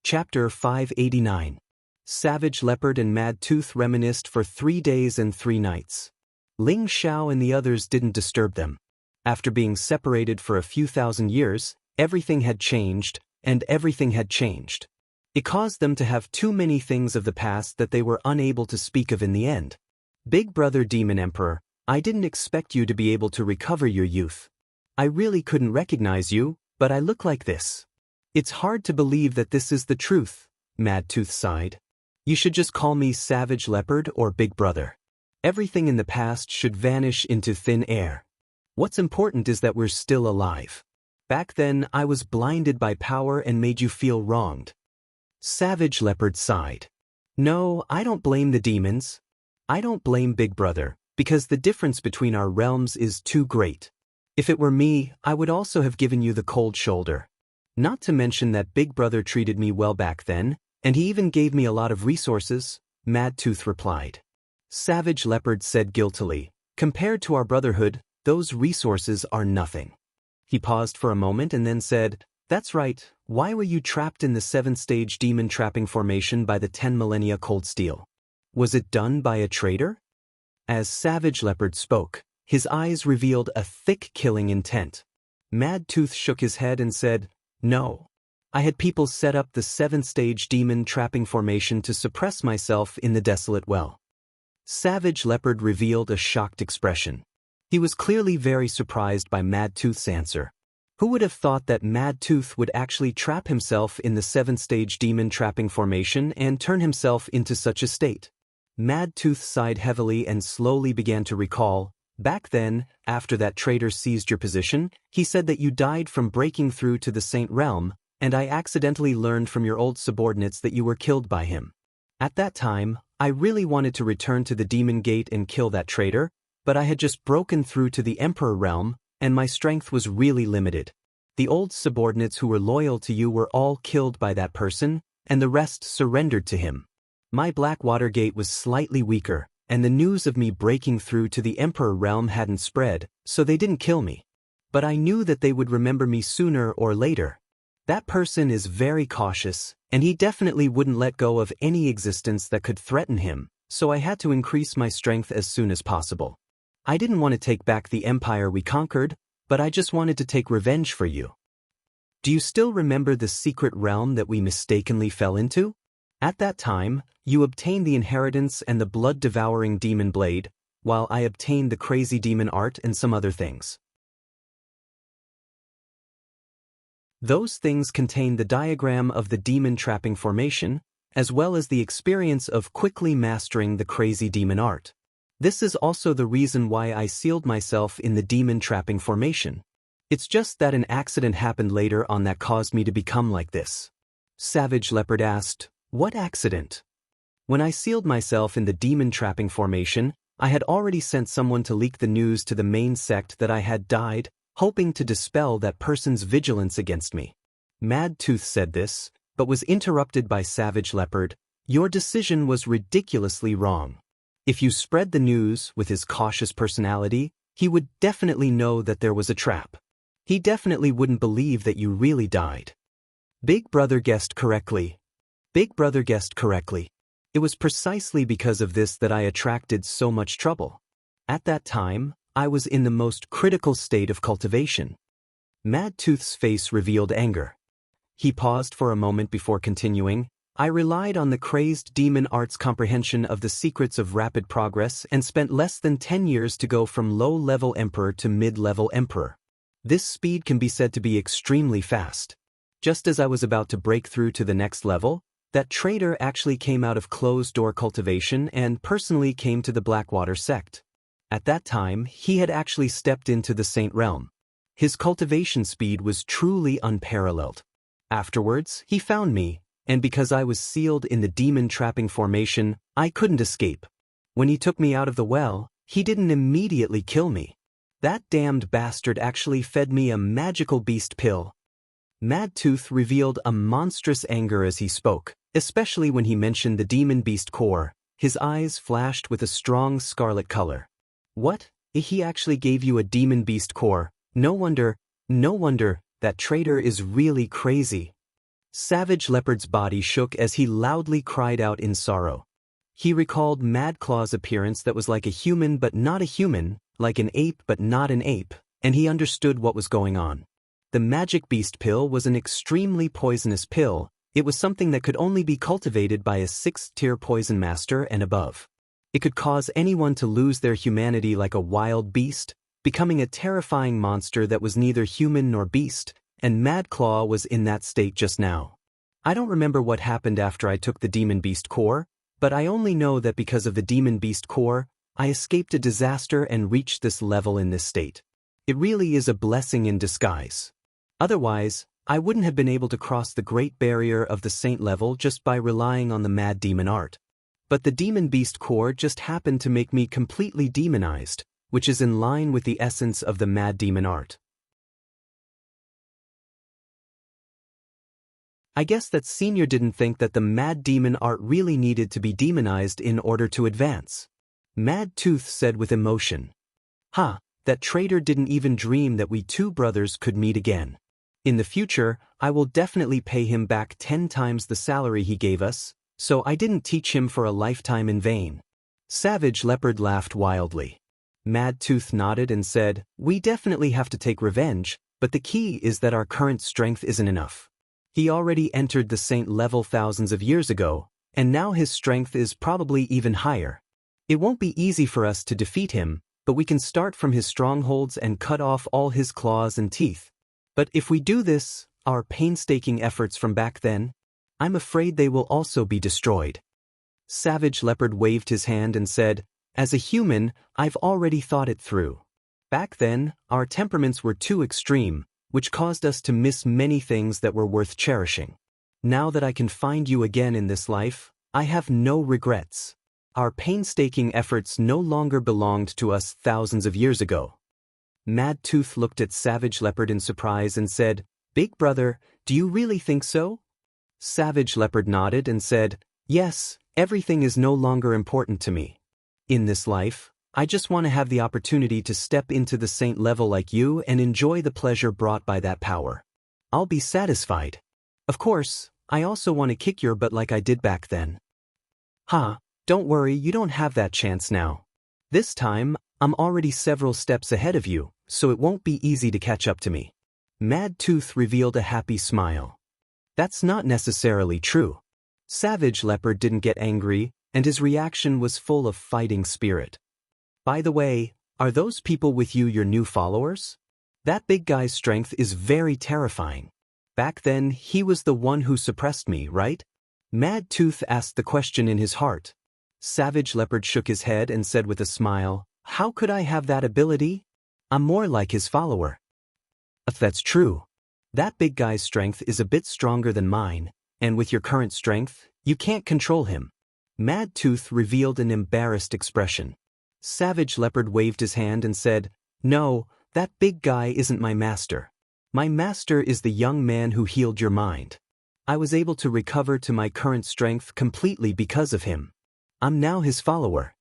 Chapter 589. Savage Leopard and Mad Tooth reminisced for 3 days and 3 nights. Ling Xiao and the others didn't disturb them. After being separated for a few thousand years, everything had changed, and everything had changed. It caused them to have too many things of the past that they were unable to speak of in the end. "Big Brother Demon Emperor, I didn't expect you to be able to recover your youth. I really couldn't recognize you, but I look like this. It's hard to believe that this is the truth," Mad Tooth sighed. "You should just call me Savage Leopard or Big Brother. Everything in the past should vanish into thin air. What's important is that we're still alive. Back then, I was blinded by power and made you feel wronged." Savage Leopard sighed. "No, I don't blame the demons. I don't blame Big Brother, because the difference between our realms is too great. If it were me, I would also have given you the cold shoulder. Not to mention that Big Brother treated me well back then, and he even gave me a lot of resources," Mad Tooth replied. Savage Leopard said guiltily, "Compared to our brotherhood, those resources are nothing." He paused for a moment and then said, "That's right, why were you trapped in the 7-stage demon trapping formation by the 10 millennia cold steel? Was it done by a traitor?" As Savage Leopard spoke, his eyes revealed a thick killing intent. Mad Tooth shook his head and said, "No. I had people set up the 7-stage demon trapping formation to suppress myself in the desolate well." Savage Leopard revealed a shocked expression. He was clearly very surprised by Mad Tooth's answer. Who would have thought that Mad Tooth would actually trap himself in the 7-stage demon trapping formation and turn himself into such a state? Mad Tooth sighed heavily and slowly began to recall, "Back then, after that traitor seized your position, he said that you died from breaking through to the Saint Realm, and I accidentally learned from your old subordinates that you were killed by him. At that time, I really wanted to return to the Demon Gate and kill that traitor, but I had just broken through to the Emperor Realm, and my strength was really limited. The old subordinates who were loyal to you were all killed by that person, and the rest surrendered to him. My Blackwater Gate was slightly weaker, and the news of me breaking through to the Emperor Realm hadn't spread, so they didn't kill me. But I knew that they would remember me sooner or later. That person is very cautious, and he definitely wouldn't let go of any existence that could threaten him, so I had to increase my strength as soon as possible. I didn't want to take back the empire we conquered, but I just wanted to take revenge for you. Do you still remember the secret realm that we mistakenly fell into? At that time, you obtained the inheritance and the blood-devouring demon blade, while I obtained the crazy demon art and some other things. Those things contained the diagram of the demon trapping formation, as well as the experience of quickly mastering the crazy demon art. This is also the reason why I sealed myself in the demon trapping formation. It's just that an accident happened later on that caused me to become like this." Savage Leopard asked, "What accident?" "When I sealed myself in the demon trapping formation, I had already sent someone to leak the news to the main sect that I had died, hoping to dispel that person's vigilance against me." Mad Tooth said this, but was interrupted by Savage Leopard. "Your decision was ridiculously wrong. If you spread the news with his cautious personality, he would definitely know that there was a trap. He definitely wouldn't believe that you really died." Big Brother guessed correctly. Big Brother guessed correctly. It was precisely because of this that I attracted so much trouble. At that time, I was in the most critical state of cultivation. Mad Tooth's face revealed anger. He paused for a moment before continuing. "I relied on the crazed demon art's comprehension of the secrets of rapid progress and spent less than 10 years to go from low-level emperor to mid-level emperor. This speed can be said to be extremely fast. Just as I was about to break through to the next level, that traitor actually came out of closed-door cultivation and personally came to the Blackwater sect. At that time, he had actually stepped into the Saint Realm. His cultivation speed was truly unparalleled. Afterwards, he found me, and because I was sealed in the demon trapping formation, I couldn't escape. When he took me out of the well, he didn't immediately kill me. That damned bastard actually fed me a magical beast pill. Mad Tooth revealed a monstrous anger as he spoke, especially when he mentioned the demon beast core. His eyes flashed with a strong scarlet color. What? He actually gave you a demon beast core? No wonder, that traitor is really crazy. Savage Leopard's body shook as he loudly cried out in sorrow. He recalled Mad Claw's appearance that was like a human but not a human, like an ape but not an ape, and he understood what was going on. The magic beast pill was an extremely poisonous pill. It was something that could only be cultivated by a 6th-tier poison master and above. It could cause anyone to lose their humanity like a wild beast, becoming a terrifying monster that was neither human nor beast, and Mad Claw was in that state just now. I don't remember what happened after I took the Demon Beast core, but I only know that because of the Demon Beast core, I escaped a disaster and reached this level in this state. It really is a blessing in disguise. Otherwise, I wouldn't have been able to cross the great barrier of the saint level just by relying on the mad demon art. But the Demon Beast core just happened to make me completely demonized, which is in line with the essence of the mad demon art. I guess that Senior didn't think that the mad demon art really needed to be demonized in order to advance. Mad Tooth said with emotion. That traitor didn't even dream that we two brothers could meet again. In the future, I will definitely pay him back 10 times the salary he gave us, so I didn't teach him for a lifetime in vain. Savage Leopard laughed wildly. Mad Tooth nodded and said, we definitely have to take revenge, but the key is that our current strength isn't enough. He already entered the saint level thousands of years ago, and now his strength is probably even higher. It won't be easy for us to defeat him, but we can start from his strongholds and cut off all his claws and teeth. But if we do this, our painstaking efforts from back then, I'm afraid they will also be destroyed. Savage Leopard waved his hand and said, as a human, I've already thought it through. Back then, our temperaments were too extreme, which caused us to miss many things that were worth cherishing. Now that I can find you again in this life, I have no regrets. Our painstaking efforts no longer belonged to us thousands of years ago. Mad Tooth looked at Savage Leopard in surprise and said, Big brother, do you really think so? Savage Leopard nodded and said, yes, everything is no longer important to me. In this life, I just want to have the opportunity to step into the saint level like you and enjoy the pleasure brought by that power. I'll be satisfied. Of course, I also want to kick your butt like I did back then. Don't worry, you don't have that chance now. This time, I'm already several steps ahead of you, so it won't be easy to catch up to me. Mad Tooth revealed a happy smile. That's not necessarily true. Savage Leopard didn't get angry, and his reaction was full of fighting spirit. By the way, are those people with you your new followers? That big guy's strength is very terrifying. Back then, he was the one who suppressed me, right? Mad Tooth asked the question in his heart. Savage Leopard shook his head and said with a smile, how could I have that ability? I'm more like his follower. If that's true, that big guy's strength is a bit stronger than mine, and with your current strength, you can't control him. Mad Tooth revealed an embarrassed expression. Savage Leopard waved his hand and said, no, that big guy isn't my master. My master is the young man who healed your mind. I was able to recover to my current strength completely because of him. I'm now his follower.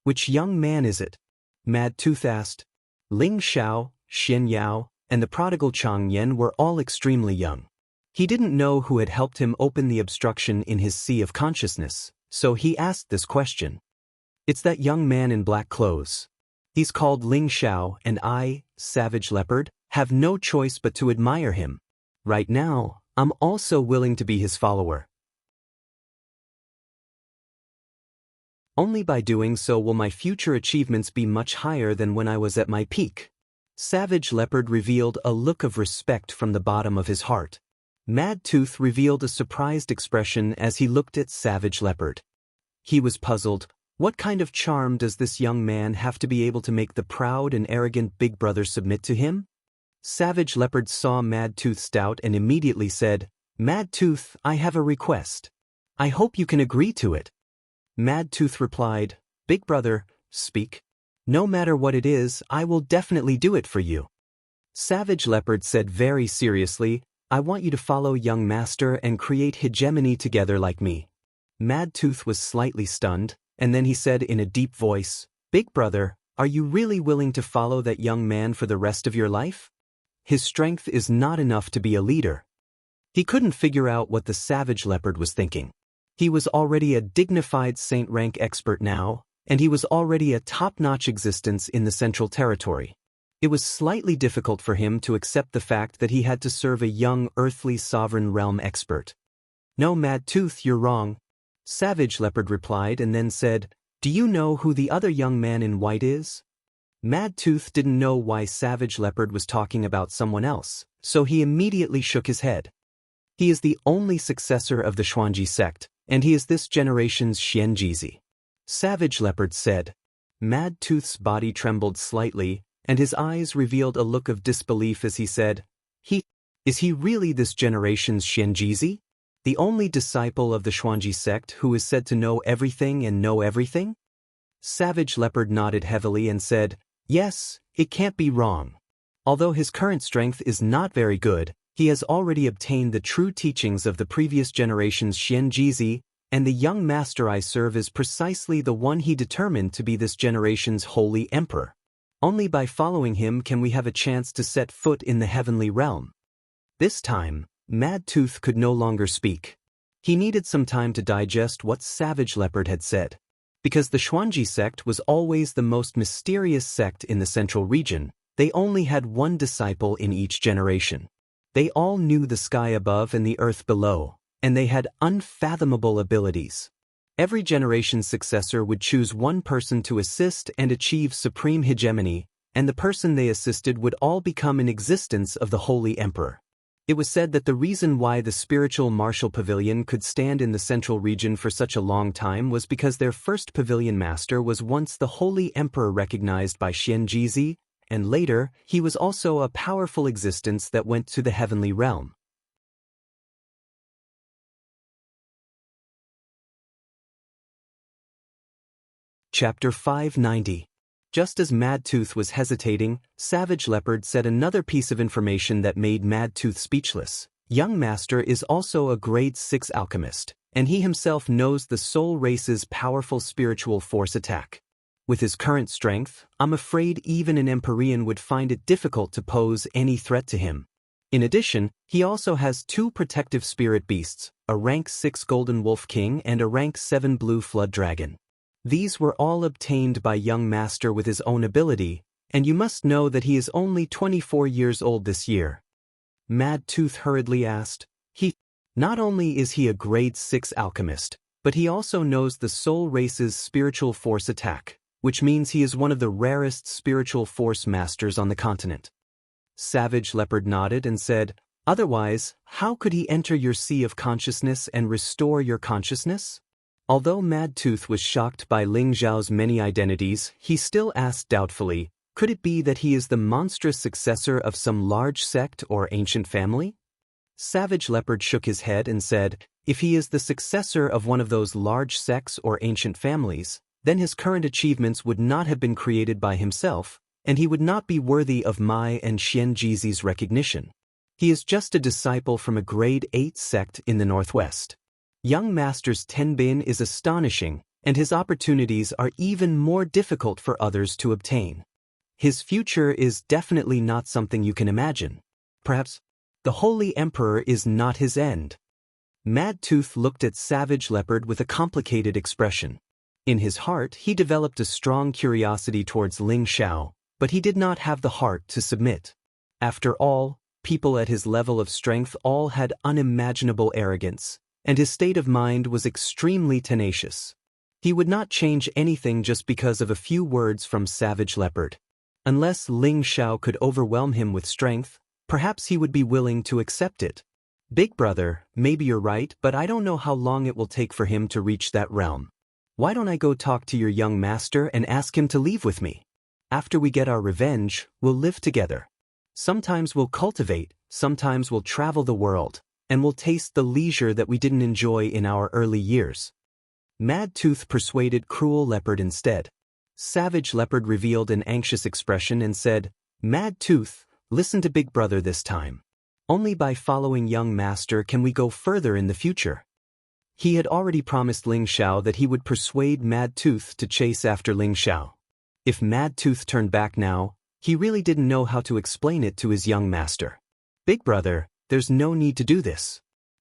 Which young man is it? Mad Tooth asked. Ling Xiao, Xin Yao, and the prodigal Chang Yen were all extremely young. He didn't know who had helped him open the obstruction in his sea of consciousness, so he asked this question. It's that young man in black clothes. He's called Ling Xiao, and I, Savage Leopard, have no choice but to admire him. Right now, I'm also willing to be his follower. Only by doing so will my future achievements be much higher than when I was at my peak. Savage Leopard revealed a look of respect from the bottom of his heart. Mad Tooth revealed a surprised expression as he looked at Savage Leopard. He was puzzled. What kind of charm does this young man have to be able to make the proud and arrogant big brother submit to him? Savage Leopard saw Mad Tooth's doubt and immediately said, Mad Tooth, I have a request. I hope you can agree to it. Mad Tooth replied, Big brother, speak. No matter what it is, I will definitely do it for you. Savage Leopard said very seriously, I want you to follow young master and create hegemony together like me. Mad Tooth was slightly stunned, and then he said in a deep voice, Big brother, are you really willing to follow that young man for the rest of your life? His strength is not enough to be a leader. He couldn't figure out what the Savage Leopard was thinking. He was already a dignified Saint rank expert now, and he was already a top-notch existence in the Central Territory. It was slightly difficult for him to accept the fact that he had to serve a young earthly sovereign realm expert. No, Mad Tooth, you're wrong. Savage Leopard replied and then said, Do you know who the other young man in white is? Mad Tooth didn't know why Savage Leopard was talking about someone else, so he immediately shook his head. He is the only successor of the Xuanji sect, and he is this generation's Xianjizi. Savage Leopard said. Mad Tooth's body trembled slightly, and his eyes revealed a look of disbelief as he said, Is he really this generation's Xianjizi? The only disciple of the Xuanji sect who is said to know everything and know everything? Savage Leopard nodded heavily and said, Yes, it can't be wrong. Although his current strength is not very good, he has already obtained the true teachings of the previous generation's Xianjizi, and the young master I serve is precisely the one he determined to be this generation's holy emperor. Only by following him can we have a chance to set foot in the heavenly realm. This time, Mad Tooth could no longer speak. He needed some time to digest what Savage Leopard had said. Because the Xuanji sect was always the most mysterious sect in the central region, they only had one disciple in each generation. They all knew the sky above and the earth below, and they had unfathomable abilities. Every generation's successor would choose one person to assist and achieve supreme hegemony, and the person they assisted would all become an existence of the Holy Emperor. It was said that the reason why the spiritual martial pavilion could stand in the central region for such a long time was because their first pavilion master was once the Holy Emperor recognized by Xianjizi, and later, he was also a powerful existence that went to the heavenly realm. Chapter 590. Just as Mad Tooth was hesitating, Savage Leopard said another piece of information that made Mad Tooth speechless. Young Master is also a grade 6 alchemist, and he himself knows the soul race's powerful spiritual force attack. With his current strength, I'm afraid even an Empyrean would find it difficult to pose any threat to him. In addition, he also has 2 protective spirit beasts, a rank 6 Golden Wolf King and a rank 7 Blue Flood Dragon. These were all obtained by young Master with his own ability, and you must know that he is only 24 years old this year. Mad Tooth hurriedly asked, Not only is he a grade 6 alchemist, but he also knows the soul race's spiritual force attack, which means he is one of the rarest spiritual force masters on the continent. Savage Leopard nodded and said, Otherwise, how could he enter your sea of consciousness and restore your consciousness? Although Mad Tooth was shocked by Ling Zhao's many identities, he still asked doubtfully, could it be that he is the monstrous successor of some large sect or ancient family? Savage Leopard shook his head and said, if he is the successor of one of those large sects or ancient families, then his current achievements would not have been created by himself, and he would not be worthy of my and Xianjizi's recognition. He is just a disciple from a grade 8 sect in the northwest. Young Master's Tenbin is astonishing, and his opportunities are even more difficult for others to obtain. His future is definitely not something you can imagine. Perhaps the Holy Emperor is not his end. Mad Tooth looked at Savage Leopard with a complicated expression. In his heart, he developed a strong curiosity towards Ling Zhao, but he did not have the heart to submit. After all, people at his level of strength all had unimaginable arrogance, and his state of mind was extremely tenacious. He would not change anything just because of a few words from Savage Leopard. Unless Ling Zhao could overwhelm him with strength, perhaps he would be willing to accept it. Big brother, maybe you're right, but I don't know how long it will take for him to reach that realm. Why don't I go talk to your young master and ask him to leave with me? After we get our revenge, we'll live together. Sometimes we'll cultivate, sometimes we'll travel the world, and we'll taste the leisure that we didn't enjoy in our early years. Mad Tooth persuaded Cruel Leopard instead. Savage Leopard revealed an anxious expression and said, "Mad Tooth, listen to Big Brother this time. Only by following young master can we go further in the future." He had already promised Ling Xiao that he would persuade Mad Tooth to chase after Ling Xiao. If Mad Tooth turned back now, he really didn't know how to explain it to his young master. "Big Brother, there's no need to do this.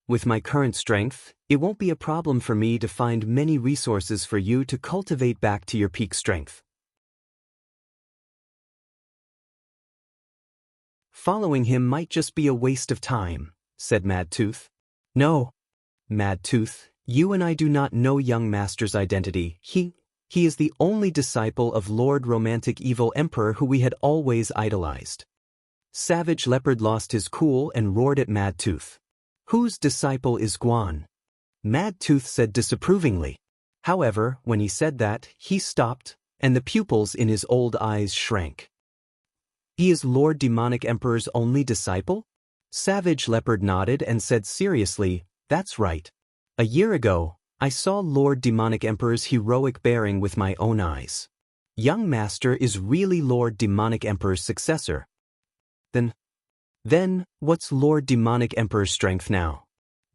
With my current strength, it won't be a problem for me to find many resources for you to cultivate back to your peak strength. Following him might just be a waste of time," said Mad Tooth. "No, Mad Tooth, you and I do not know young master's identity. He is the only disciple of Lord Romantic Evil Emperor who we had always idolized." Savage Leopard lost his cool and roared at Mad Tooth. "Whose disciple is Guan?" Mad Tooth said disapprovingly. However, when he said that, he stopped, and the pupils in his old eyes shrank. "He is Lord Demonic Emperor's only disciple?" Savage Leopard nodded and said seriously, "That's right. A year ago, I saw Lord Demonic Emperor's heroic bearing with my own eyes. Young Master is really Lord Demonic Emperor's successor. Then, what's Lord Demonic Emperor's strength now?"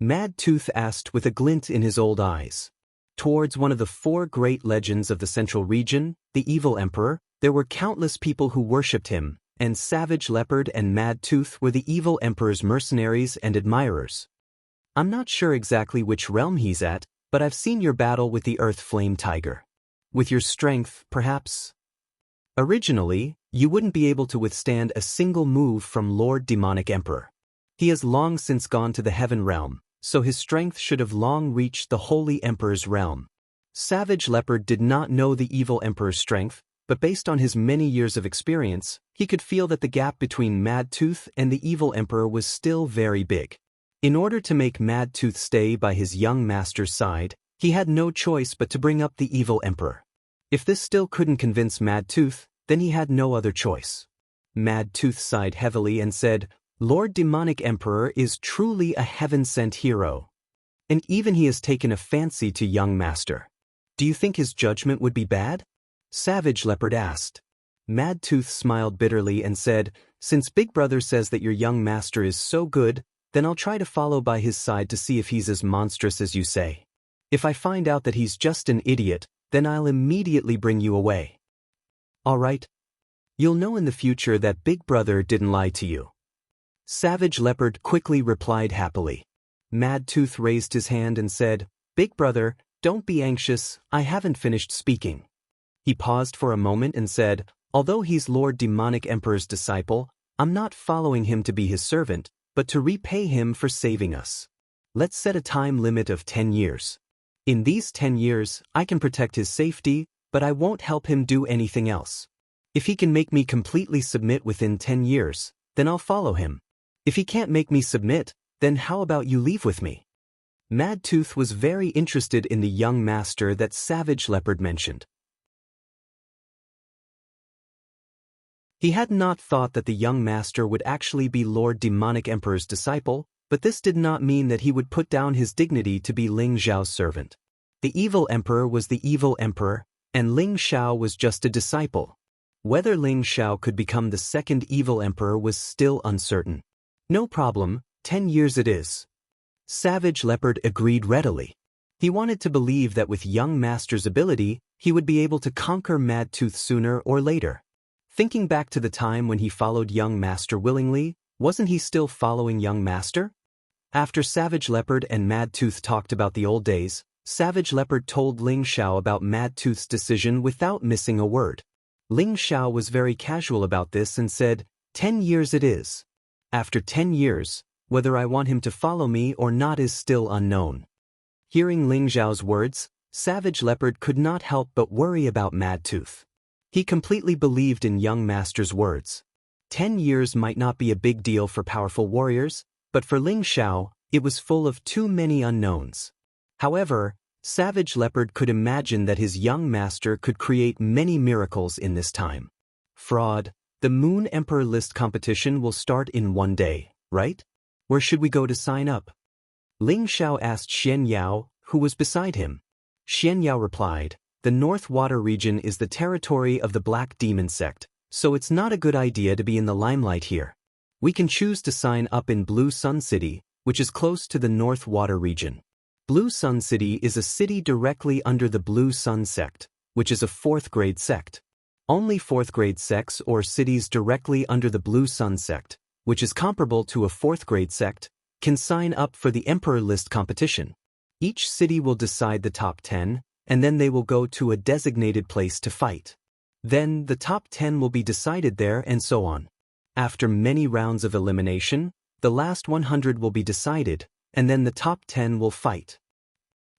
Mad Tooth asked with a glint in his old eyes. Towards one of the 4 great legends of the Central Region, the Evil Emperor, there were countless people who worshipped him, and Savage Leopard and Mad Tooth were the Evil Emperor's mercenaries and admirers. "I'm not sure exactly which realm he's at, but I've seen your battle with the Earth Flame Tiger. With your strength, perhaps. Originally, you wouldn't be able to withstand a single move from Lord Demonic Emperor. He has long since gone to the Heaven Realm, so his strength should have long reached the Holy Emperor's realm." Savage Leopard did not know the Evil Emperor's strength, but based on his many years of experience, he could feel that the gap between Mad Tooth and the Evil Emperor was still very big. In order to make Mad Tooth stay by his young master's side, he had no choice but to bring up the Evil Emperor. If this still couldn't convince Mad Tooth, then he had no other choice. Mad Tooth sighed heavily and said, "Lord Demonic Emperor is truly a heaven-sent hero. And even he has taken a fancy to young master. Do you think his judgment would be bad?" Savage Leopard asked. Mad Tooth smiled bitterly and said, "Since Big Brother says that your young master is so good, then I'll try to follow by his side to see if he's as monstrous as you say. If I find out that he's just an idiot, then I'll immediately bring you away. All right? You'll know in the future that Big Brother didn't lie to you." Savage Leopard quickly replied happily. Mad Tooth raised his hand and said, "Big Brother, don't be anxious, I haven't finished speaking." He paused for a moment and said, "Although he's Lord Demonic Emperor's disciple, I'm not following him to be his servant, but to repay him for saving us. Let's set a time limit of 10 years. In these 10 years, I can protect his safety, but I won't help him do anything else. If he can make me completely submit within 10 years, then I'll follow him. If he can't make me submit, then how about you leave with me?" Mad Tooth was very interested in the young master that Savage Leopard mentioned. He had not thought that the young master would actually be Lord Demonic Emperor's disciple, but this did not mean that he would put down his dignity to be Ling Xiao's servant. The Evil Emperor was the Evil Emperor, and Ling Xiao was just a disciple. Whether Ling Xiao could become the second Evil Emperor was still uncertain. "No problem, 10 years it is." Savage Leopard agreed readily. He wanted to believe that with young master's ability, he would be able to conquer Mad Tooth sooner or later. Thinking back to the time when he followed young master willingly, wasn't he still following young master? After Savage Leopard and Mad Tooth talked about the old days, Savage Leopard told Ling Xiao about Mad Tooth's decision without missing a word. Ling Xiao was very casual about this and said, 10 years it is. After 10 years, whether I want him to follow me or not is still unknown." Hearing Ling Xiao's words, Savage Leopard could not help but worry about Mad Tooth. He completely believed in young master's words. 10 years might not be a big deal for powerful warriors, but for Ling Xiao, it was full of too many unknowns. However, Savage Leopard could imagine that his young master could create many miracles in this time. "Fraud, the Moon Emperor list competition will start in 1 day, right? Where should we go to sign up?" Ling Xiao asked Xian Yao, who was beside him. Xian Yao replied, the North Water region is the territory of the Black Demon sect, so it's not a good idea to be in the limelight here. We can choose to sign up in Blue Sun City, which is close to the North Water region. Blue Sun City is a city directly under the Blue Sun sect, which is a 4th grade sect. Only 4th grade sects or cities directly under the Blue Sun sect, which is comparable to a 4th grade sect, can sign up for the Emperor List competition. Each city will decide the top 10, and then they will go to a designated place to fight. Then the top 10 will be decided there and so on. After many rounds of elimination, the last 100 will be decided, and then the top 10 will fight.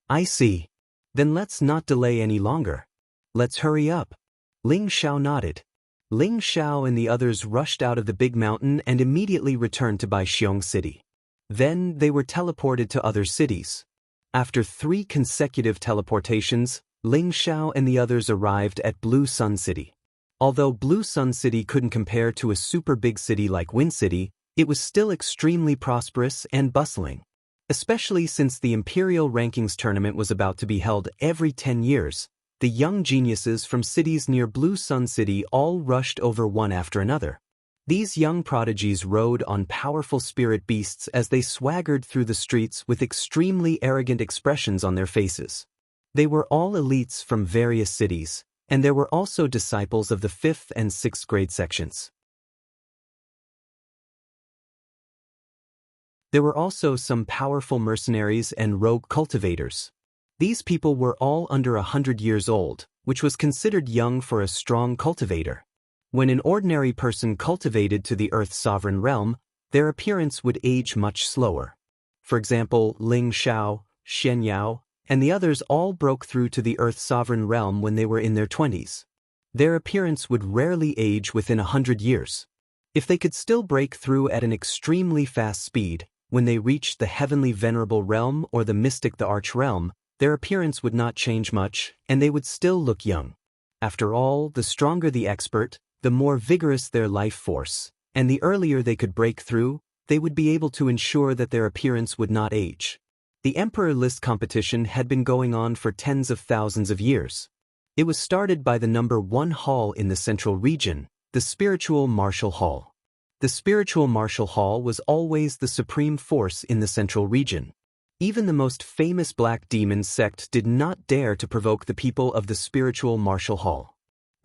I see. Then let's not delay any longer. Let's hurry up. Ling Xiao nodded. Ling Xiao and the others rushed out of the big mountain and immediately returned to Baixiong City. Then they were teleported to other cities. After 3 consecutive teleportations, Ling Xiao and the others arrived at Blue Sun City. Although Blue Sun City couldn't compare to a super big city like Wind City, it was still extremely prosperous and bustling. Especially since the Imperial Rankings tournament was about to be held every 10 years, the young geniuses from cities near Blue Sun City all rushed over one after another. These young prodigies rode on powerful spirit beasts as they swaggered through the streets with extremely arrogant expressions on their faces. They were all elites from various cities, and there were also disciples of the 5th and 6th grade sections. There were also some powerful mercenaries and rogue cultivators. These people were all under 100 years old, which was considered young for a strong cultivator. When an ordinary person cultivated to the Earth's sovereign realm, their appearance would age much slower. For example, Ling Xiao, Shen Yao, and the others all broke through to the Earth's sovereign realm when they were in their 20s. Their appearance would rarely age within 100 years. If they could still break through at an extremely fast speed, when they reached the heavenly venerable realm or the mystic the arch realm, their appearance would not change much, and they would still look young. After all, the stronger the expert, the more vigorous their life force, and the earlier they could break through, they would be able to ensure that their appearance would not age. The Emperor List competition had been going on for tens of thousands of years. It was started by the number 1 hall in the central region, the Spiritual Martial Hall. The Spiritual Martial Hall was always the supreme force in the central region. Even the most famous Black Demon sect did not dare to provoke the people of the Spiritual Martial Hall.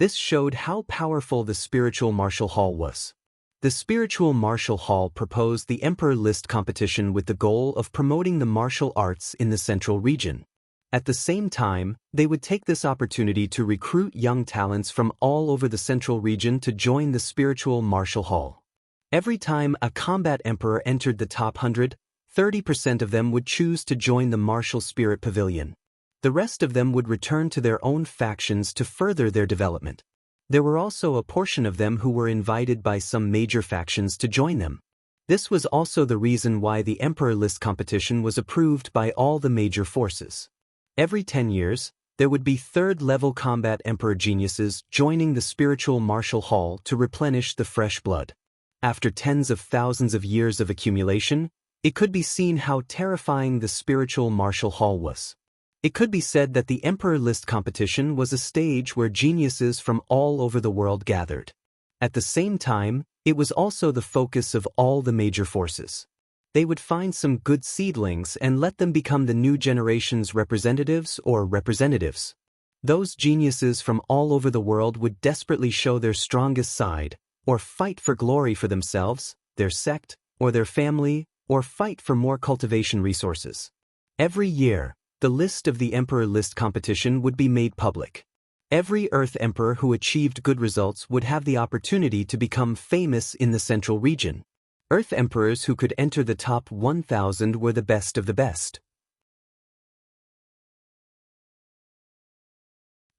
This showed how powerful the Spiritual Martial Hall was. The Spiritual Martial Hall proposed the Emperor List competition with the goal of promoting the martial arts in the central region. At the same time, they would take this opportunity to recruit young talents from all over the central region to join the Spiritual Martial Hall. Every time a combat emperor entered the top 100, 30% of them would choose to join the Martial Spirit Pavilion. The rest of them would return to their own factions to further their development. There were also a portion of them who were invited by some major factions to join them. This was also the reason why the Emperor List competition was approved by all the major forces. Every 10 years, there would be 3rd-level combat emperor geniuses joining the Spiritual Martial Hall to replenish the fresh blood. After tens of thousands of years of accumulation, it could be seen how terrifying the Spiritual Martial Hall was. It could be said that the Emperor List competition was a stage where geniuses from all over the world gathered. At the same time, it was also the focus of all the major forces. They would find some good seedlings and let them become the new generation's representatives or representatives. Those geniuses from all over the world would desperately show their strongest side, or fight for glory for themselves, their sect, or their family, or fight for more cultivation resources. Every year, the list of the Emperor List competition would be made public. Every Earth Emperor who achieved good results would have the opportunity to become famous in the central region. Earth Emperors who could enter the top 1,000 were the best of the best.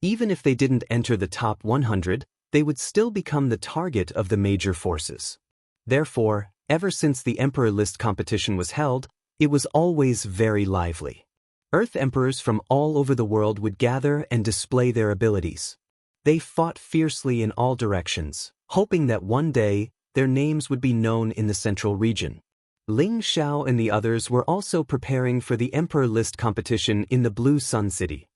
Even if they didn't enter the top 100, they would still become the target of the major forces. Therefore, ever since the Emperor List competition was held, it was always very lively. Earth Emperors from all over the world would gather and display their abilities. They fought fiercely in all directions, hoping that one day, their names would be known in the central region. Ling Xiao and the others were also preparing for the Emperor List competition in the Blue Sun City.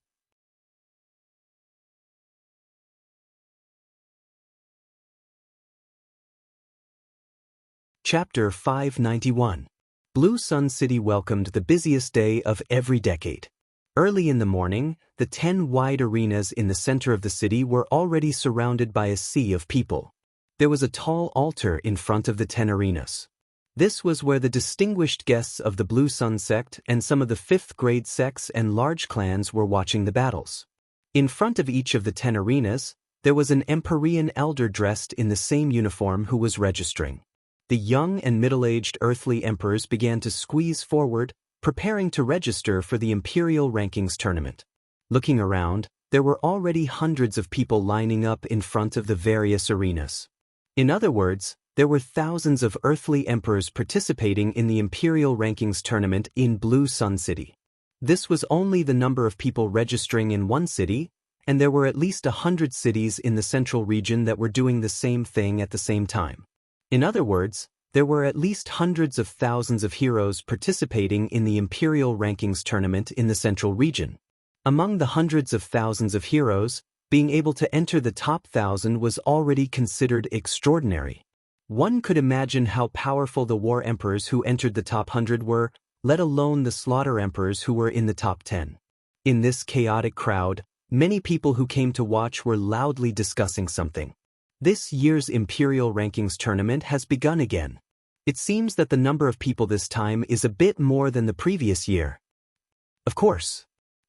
Chapter 591. Blue Sun City welcomed the busiest day of every decade. Early in the morning, the 10 wide arenas in the center of the city were already surrounded by a sea of people. There was a tall altar in front of the 10 arenas. This was where the distinguished guests of the Blue Sun sect and some of the 5th grade sects and large clans were watching the battles. In front of each of the 10 arenas, there was an Empyrean elder dressed in the same uniform who was registering. The young and middle-aged earthly emperors began to squeeze forward, preparing to register for the Imperial Rankings tournament. Looking around, there were already hundreds of people lining up in front of the various arenas. In other words, there were thousands of earthly emperors participating in the Imperial Rankings tournament in Blue Sun City. This was only the number of people registering in one city, and there were at least 100 cities in the central region that were doing the same thing at the same time. In other words, there were at least hundreds of thousands of heroes participating in the Imperial Rankings tournament in the central region. Among the hundreds of thousands of heroes, being able to enter the top 1,000 was already considered extraordinary. One could imagine how powerful the war emperors who entered the top 100 were, let alone the slaughter emperors who were in the top 10. In this chaotic crowd, many people who came to watch were loudly discussing something. This year's Imperial Rankings tournament has begun again. It seems that the number of people this time is a bit more than the previous year. Of course,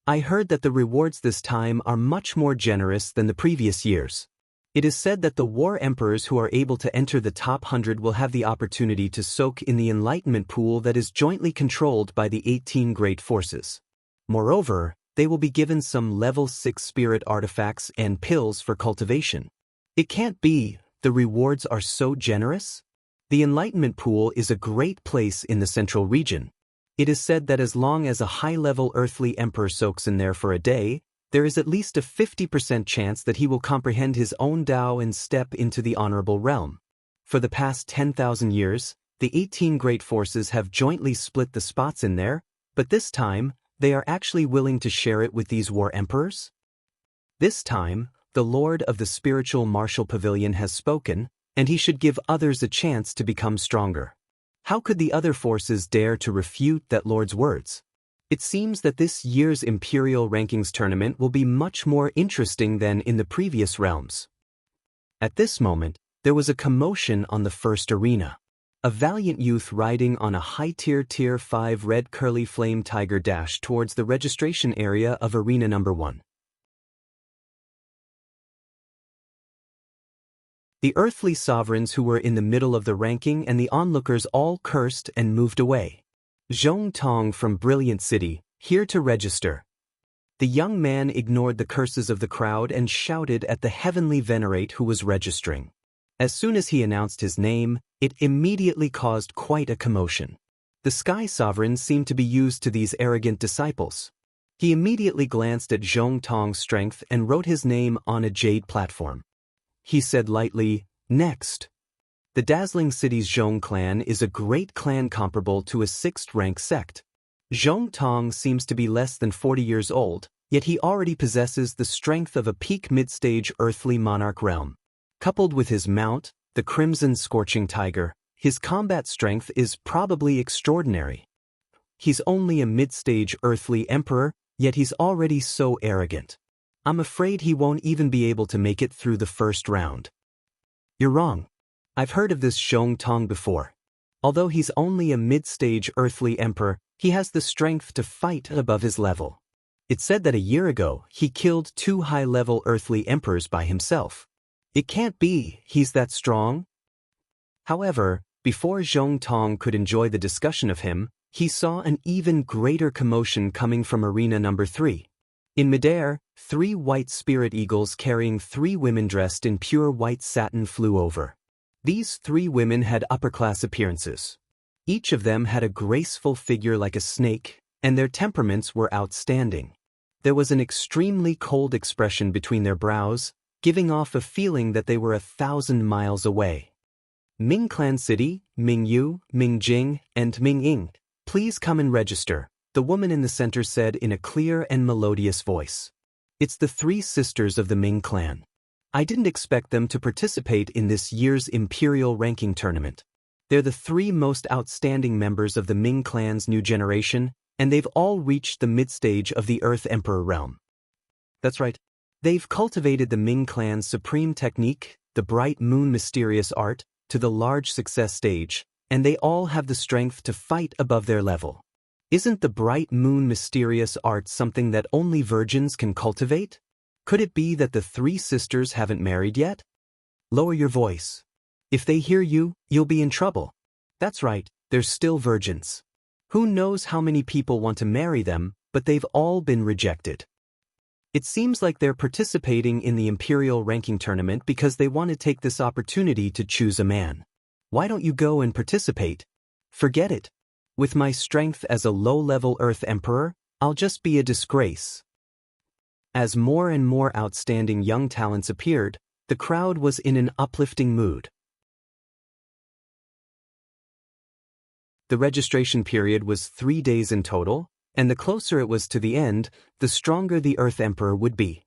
I heard that the rewards this time are much more generous than the previous years. It is said that the war emperors who are able to enter the top 100 will have the opportunity to soak in the enlightenment pool that is jointly controlled by the 18 great forces. Moreover, they will be given some level 6 spirit artifacts and pills for cultivation. It can't be, the rewards are so generous? The enlightenment pool is a great place in the central region. It is said that as long as a high-level earthly emperor soaks in there for a day, there is at least a 50% chance that he will comprehend his own Tao and step into the honorable realm. For the past 10,000 years, the 18 great forces have jointly split the spots in there, but this time, they are actually willing to share it with these war emperors? This time, the Lord of the Spiritual Martial Pavilion has spoken, and he should give others a chance to become stronger. How could the other forces dare to refute that Lord's words? It seems that this year's Imperial Rankings tournament will be much more interesting than in the previous realms. At this moment, there was a commotion on the first arena. A valiant youth riding on a high-tier Tier 5 red curly flame tiger dashed towards the registration area of Arena Number 1. The earthly sovereigns who were in the middle of the ranking and the onlookers all cursed and moved away. Zhong Tong from Brilliant City, here to register. The young man ignored the curses of the crowd and shouted at the heavenly venerate who was registering. As soon as he announced his name, it immediately caused quite a commotion. The Sky Sovereign seemed to be used to these arrogant disciples. He immediately glanced at Zhong Tong's strength and wrote his name on a jade platform. He said lightly, "Next." The dazzling city's Zhong clan is a great clan comparable to a 6th-rank sect. Zhong Tong seems to be less than 40 years old, yet he already possesses the strength of a peak mid-stage earthly monarch realm. Coupled with his mount, the Crimson Scorching Tiger, his combat strength is probably extraordinary. He's only a mid-stage earthly emperor, yet he's already so arrogant. I'm afraid he won't even be able to make it through the first round. You're wrong. I've heard of this Zhong Tong before. Although he's only a mid-stage earthly emperor, he has the strength to fight above his level. It's said that a year ago, he killed 2 high-level earthly emperors by himself. It can't be, he's that strong? However, before Zhong Tong could enjoy the discussion of him, he saw an even greater commotion coming from Arena Number 3. In midair, 3 white spirit eagles carrying 3 women dressed in pure white satin flew over. These 3 women had upper-class appearances. Each of them had a graceful figure like a snake, and their temperaments were outstanding. There was an extremely cold expression between their brows, giving off a feeling that they were 1,000 miles away. Ming Clan City, Ming Yu, Ming Jing, and Ming Ying, please come and register, the woman in the center said in a clear and melodious voice. It's the 3 sisters of the Ming clan. I didn't expect them to participate in this year's Imperial Ranking tournament. They're the three most outstanding members of the Ming clan's new generation, and they've all reached the mid-stage of the Earth Emperor realm. That's right. They've cultivated the Ming clan's supreme technique, the Bright Moon mysterious art, to the large success stage, and they all have the strength to fight above their level. Isn't the Bright Moon mysterious art something that only virgins can cultivate? Could it be that the three sisters haven't married yet? Lower your voice. If they hear you, you'll be in trouble. That's right, they're still virgins. Who knows how many people want to marry them, but they've all been rejected. It seems like they're participating in the Imperial ranking tournament because they want to take this opportunity to choose a man. Why don't you go and participate? Forget it. With my strength as a low-level Earth Emperor, I'll just be a disgrace. As more and more outstanding young talents appeared, the crowd was in an uplifting mood. The registration period was 3 days in total, and the closer it was to the end, the stronger the Earth Emperor would be.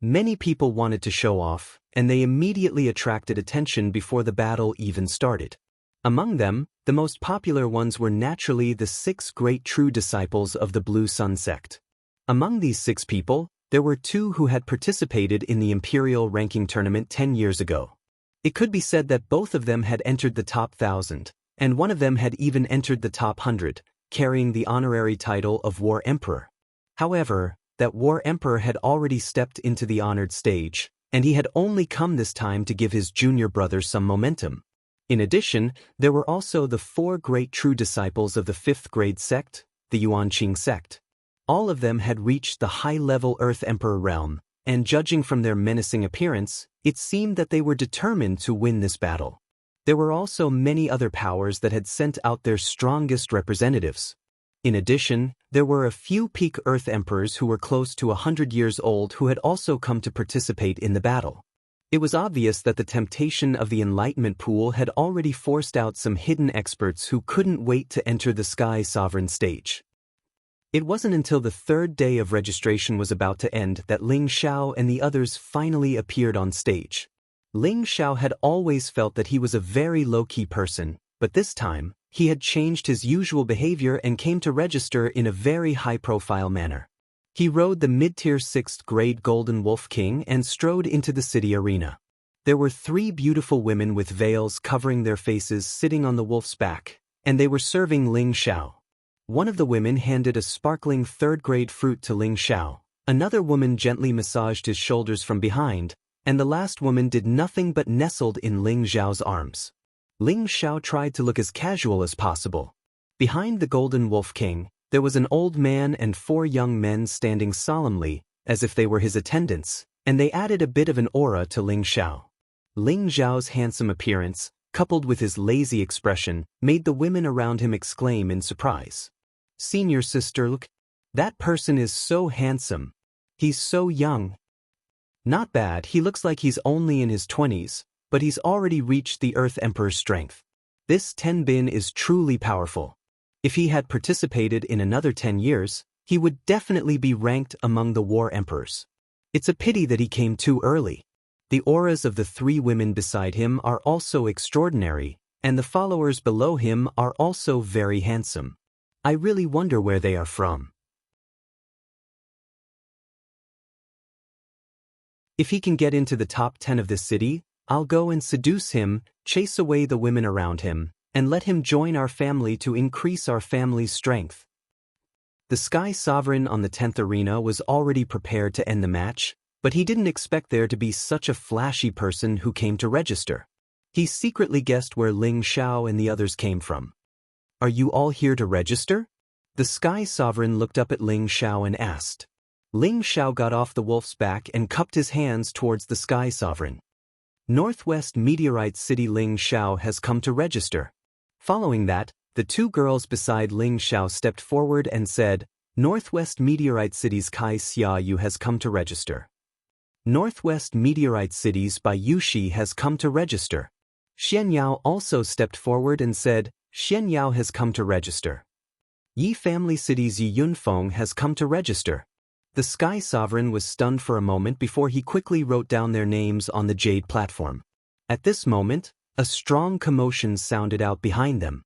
Many people wanted to show off, and they immediately attracted attention before the battle even started. Among them, the most popular ones were naturally the 6 great true disciples of the Blue Sun sect. Among these 6 people, there were 2 who had participated in the Imperial ranking tournament 10 years ago. It could be said that both of them had entered the top 1,000, and one of them had even entered the top 100, carrying the honorary title of War Emperor. However, that War Emperor had already stepped into the honored stage, and he had only come this time to give his junior brother some momentum. In addition, there were also the 4 great true disciples of the 5th grade sect, the Yuanqing sect. All of them had reached the high-level Earth Emperor realm, and judging from their menacing appearance, it seemed that they were determined to win this battle. There were also many other powers that had sent out their strongest representatives. In addition, there were a few peak Earth Emperors who were close to 100 years old who had also come to participate in the battle. It was obvious that the temptation of the Enlightenment Pool had already forced out some hidden experts who couldn't wait to enter the Sky Sovereign stage. It wasn't until the 3rd day of registration was about to end that Ling Xiao and the others finally appeared on stage. Ling Xiao had always felt that he was a very low-key person, but this time, he had changed his usual behavior and came to register in a very high-profile manner. He rode the mid-tier 6th grade Golden Wolf King and strode into the city arena. There were 3 beautiful women with veils covering their faces sitting on the wolf's back, and they were serving Ling Xiao. One of the women handed a sparkling 3rd grade fruit to Ling Xiao, another woman gently massaged his shoulders from behind, and the last woman did nothing but nestled in Ling Xiao's arms. Ling Xiao tried to look as casual as possible. Behind the Golden Wolf King, there was an old man and 4 young men standing solemnly, as if they were his attendants, and they added a bit of an aura to Ling Xiao. Ling Xiao's handsome appearance, coupled with his lazy expression, made the women around him exclaim in surprise. "Senior sister, look, that person is so handsome. He's so young." Not bad, he looks like he's only in his 20s, but he's already reached the Earth Emperor's strength. This Ten Bin is truly powerful. If he had participated in another 10 years, he would definitely be ranked among the War Emperors. It's a pity that he came too early. The auras of the 3 women beside him are also extraordinary, and the followers below him are also very handsome. I really wonder where they are from. If he can get into the top 10 of this city, I'll go and seduce him, chase away the women around him, and let him join our family to increase our family's strength. The Sky Sovereign on the 10th arena was already prepared to end the match, but he didn't expect there to be such a flashy person who came to register. He secretly guessed where Ling Xiao and the others came from. "Are you all here to register?" The Sky Sovereign looked up at Ling Xiao and asked. Ling Xiao got off the wolf's back and cupped his hands towards the Sky Sovereign. "Northwest Meteorite City Ling Xiao has come to register." Following that, the 2 girls beside Ling Xiao stepped forward and said, "Northwest Meteorite City's Kai Xiaoyu has come to register." "Northwest Meteorite City's Bai Yushi has come to register." Xian Yao also stepped forward and said, "Xian Yao has come to register." "Yi Family City's Yi Yunfeng has come to register." The Sky Sovereign was stunned for a moment before he quickly wrote down their names on the jade platform. At this moment, A strong commotion sounded out behind them.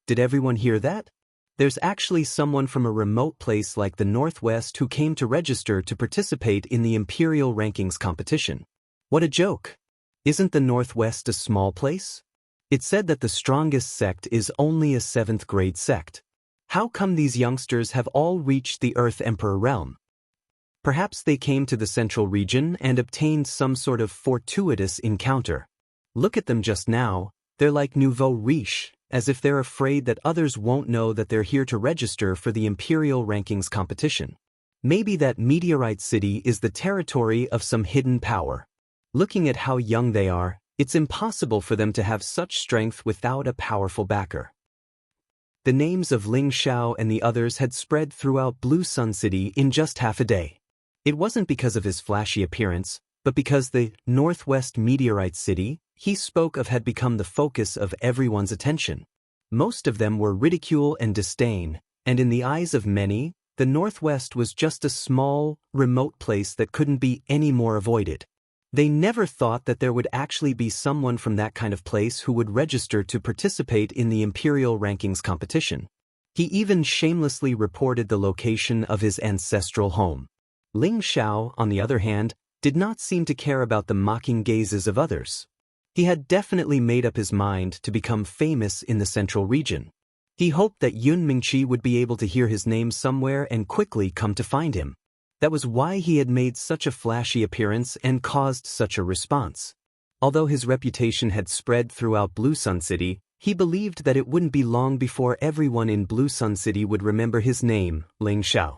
Did everyone hear that? There's actually someone from a remote place like the Northwest who came to register to participate in the Imperial Rankings competition. What a joke! Isn't the Northwest a small place? It said that the strongest sect is only a 7th grade sect. How come these youngsters have all reached the Earth Emperor realm? Perhaps they came to the central region and obtained some sort of fortuitous encounter. Look at them just now, they're like nouveau riche, as if they're afraid that others won't know that they're here to register for the Imperial Rankings competition. Maybe that meteorite city is the territory of some hidden power. Looking at how young they are, it's impossible for them to have such strength without a powerful backer. The names of Ling Xiao and the others had spread throughout Blue Sun City in just half a day. It wasn't because of his flashy appearance, but because the Northwest Meteorite City he spoke of had become the focus of everyone's attention. Most of them were ridicule and disdain, and in the eyes of many, the Northwest was just a small, remote place that couldn't be any more avoided. They never thought that there would actually be someone from that kind of place who would register to participate in the Imperial Rankings competition. He even shamelessly reported the location of his ancestral home. Ling Xiao, on the other hand, did not seem to care about the mocking gazes of others. He had definitely made up his mind to become famous in the central region. He hoped that Yun Mingqi would be able to hear his name somewhere and quickly come to find him. That was why he had made such a flashy appearance and caused such a response. Although his reputation had spread throughout Blue Sun City, he believed that it wouldn't be long before everyone in Blue Sun City would remember his name, Ling Xiao.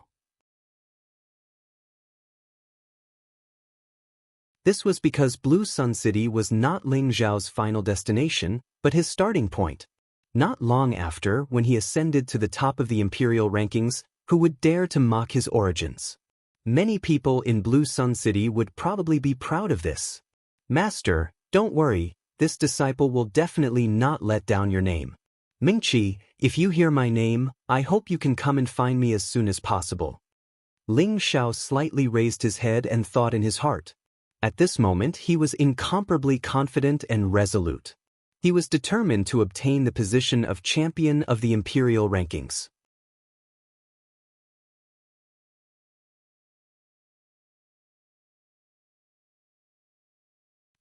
This was because Blue Sun City was not Ling Xiao's final destination, but his starting point. Not long after, when he ascended to the top of the Imperial Rankings, who would dare to mock his origins? Many people in Blue Sun City would probably be proud of this. Master, don't worry, this disciple will definitely not let down your name. Mingqi, if you hear my name, I hope you can come and find me as soon as possible. Ling Xiao slightly raised his head and thought in his heart. At this moment he was incomparably confident and resolute. He was determined to obtain the position of champion of the Imperial Rankings.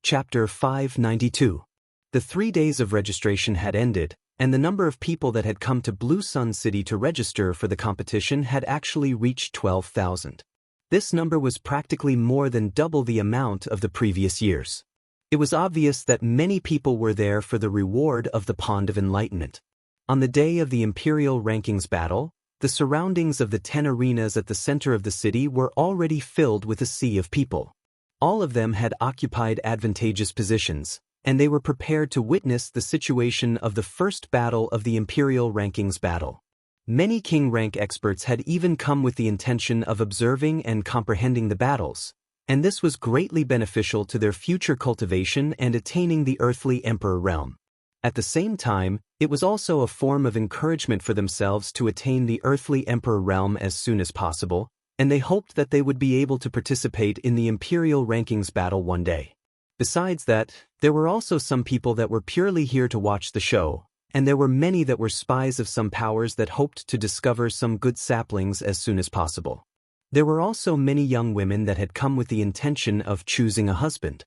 Chapter 592. The 3 days of registration had ended, and the number of people that had come to Blue Sun City to register for the competition had actually reached 12,000. This number was practically more than double the amount of the previous years. It was obvious that many people were there for the reward of the Pond of Enlightenment. On the day of the Imperial Rankings battle, the surroundings of the 10 arenas at the center of the city were already filled with a sea of people. All of them had occupied advantageous positions, and they were prepared to witness the situation of the first battle of the Imperial Rankings battle. Many king rank experts had even come with the intention of observing and comprehending the battles, and this was greatly beneficial to their future cultivation and attaining the earthly emperor realm. At the same time, it was also a form of encouragement for themselves to attain the earthly emperor realm as soon as possible, and they hoped that they would be able to participate in the Imperial Rankings battle one day. Besides that, there were also some people that were purely here to watch the show, and there were many that were spies of some powers that hoped to discover some good saplings as soon as possible. There were also many young women that had come with the intention of choosing a husband.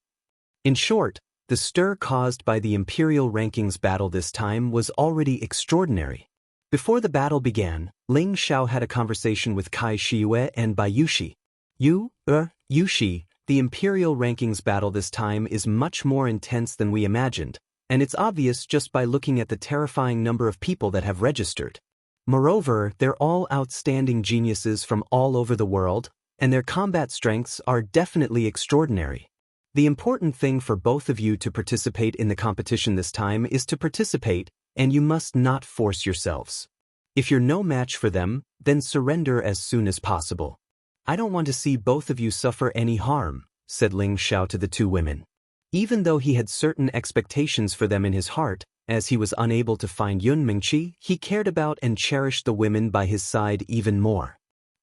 In short, the stir caused by the Imperial Rankings battle this time was already extraordinary. Before the battle began, Ling Xiao had a conversation with Kai Shiyue and Bai Yushi. Yushi, the Imperial Rankings battle this time is much more intense than we imagined, and it's obvious just by looking at the terrifying number of people that have registered. Moreover, they're all outstanding geniuses from all over the world, and their combat strengths are definitely extraordinary. The important thing for both of you to participate in the competition this time is to participate, and you must not force yourselves. If you're no match for them, then surrender as soon as possible. I don't want to see both of you suffer any harm, said Ling Xiao to the two women. Even though he had certain expectations for them in his heart, as he was unable to find Yun Mingqi, he cared about and cherished the women by his side even more.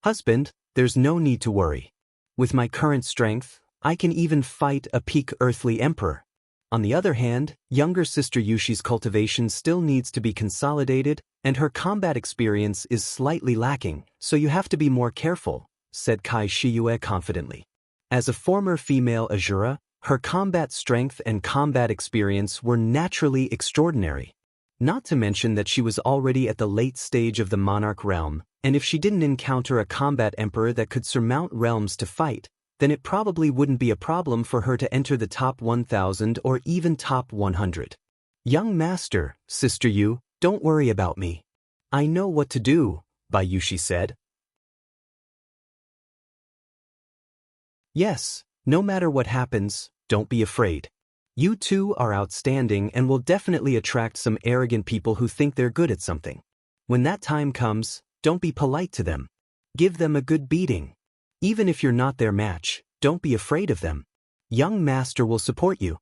Husband, there's no need to worry. With my current strength, I can even fight a peak earthly emperor. On the other hand, younger sister Yushi's cultivation still needs to be consolidated, and her combat experience is slightly lacking, so you have to be more careful, said Kai Shiyue confidently. As a former female Azura, her combat strength and combat experience were naturally extraordinary. Not to mention that she was already at the late stage of the monarch realm, and if she didn't encounter a combat emperor that could surmount realms to fight, then it probably wouldn't be a problem for her to enter the top 1,000 or even top 100. Young master, Sister Yu, don't worry about me. I know what to do, Bayushi said. Yes, no matter what happens, don't be afraid. You two are outstanding and will definitely attract some arrogant people who think they're good at something. When that time comes, don't be polite to them. Give them a good beating. Even if you're not their match, don't be afraid of them. Young master will support you.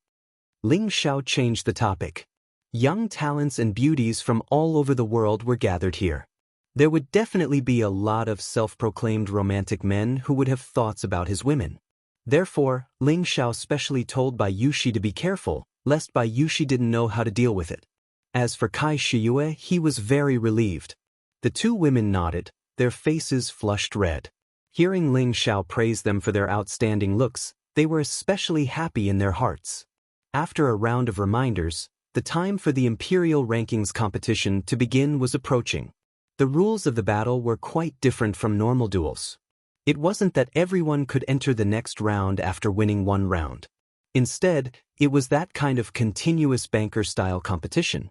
Ling Xiao changed the topic. Young talents and beauties from all over the world were gathered here. There would definitely be a lot of self-proclaimed romantic men who would have thoughts about his women. Therefore, Ling Xiao specially told Bayushi to be careful, lest Bayushi didn't know how to deal with it. As for Kai Shiyue, he was very relieved. The two women nodded, their faces flushed red. Hearing Ling Xiao praise them for their outstanding looks, they were especially happy in their hearts. After a round of reminders, the time for the Imperial Rankings competition to begin was approaching. The rules of the battle were quite different from normal duels. It wasn't that everyone could enter the next round after winning one round. Instead, it was that kind of continuous banker-style competition.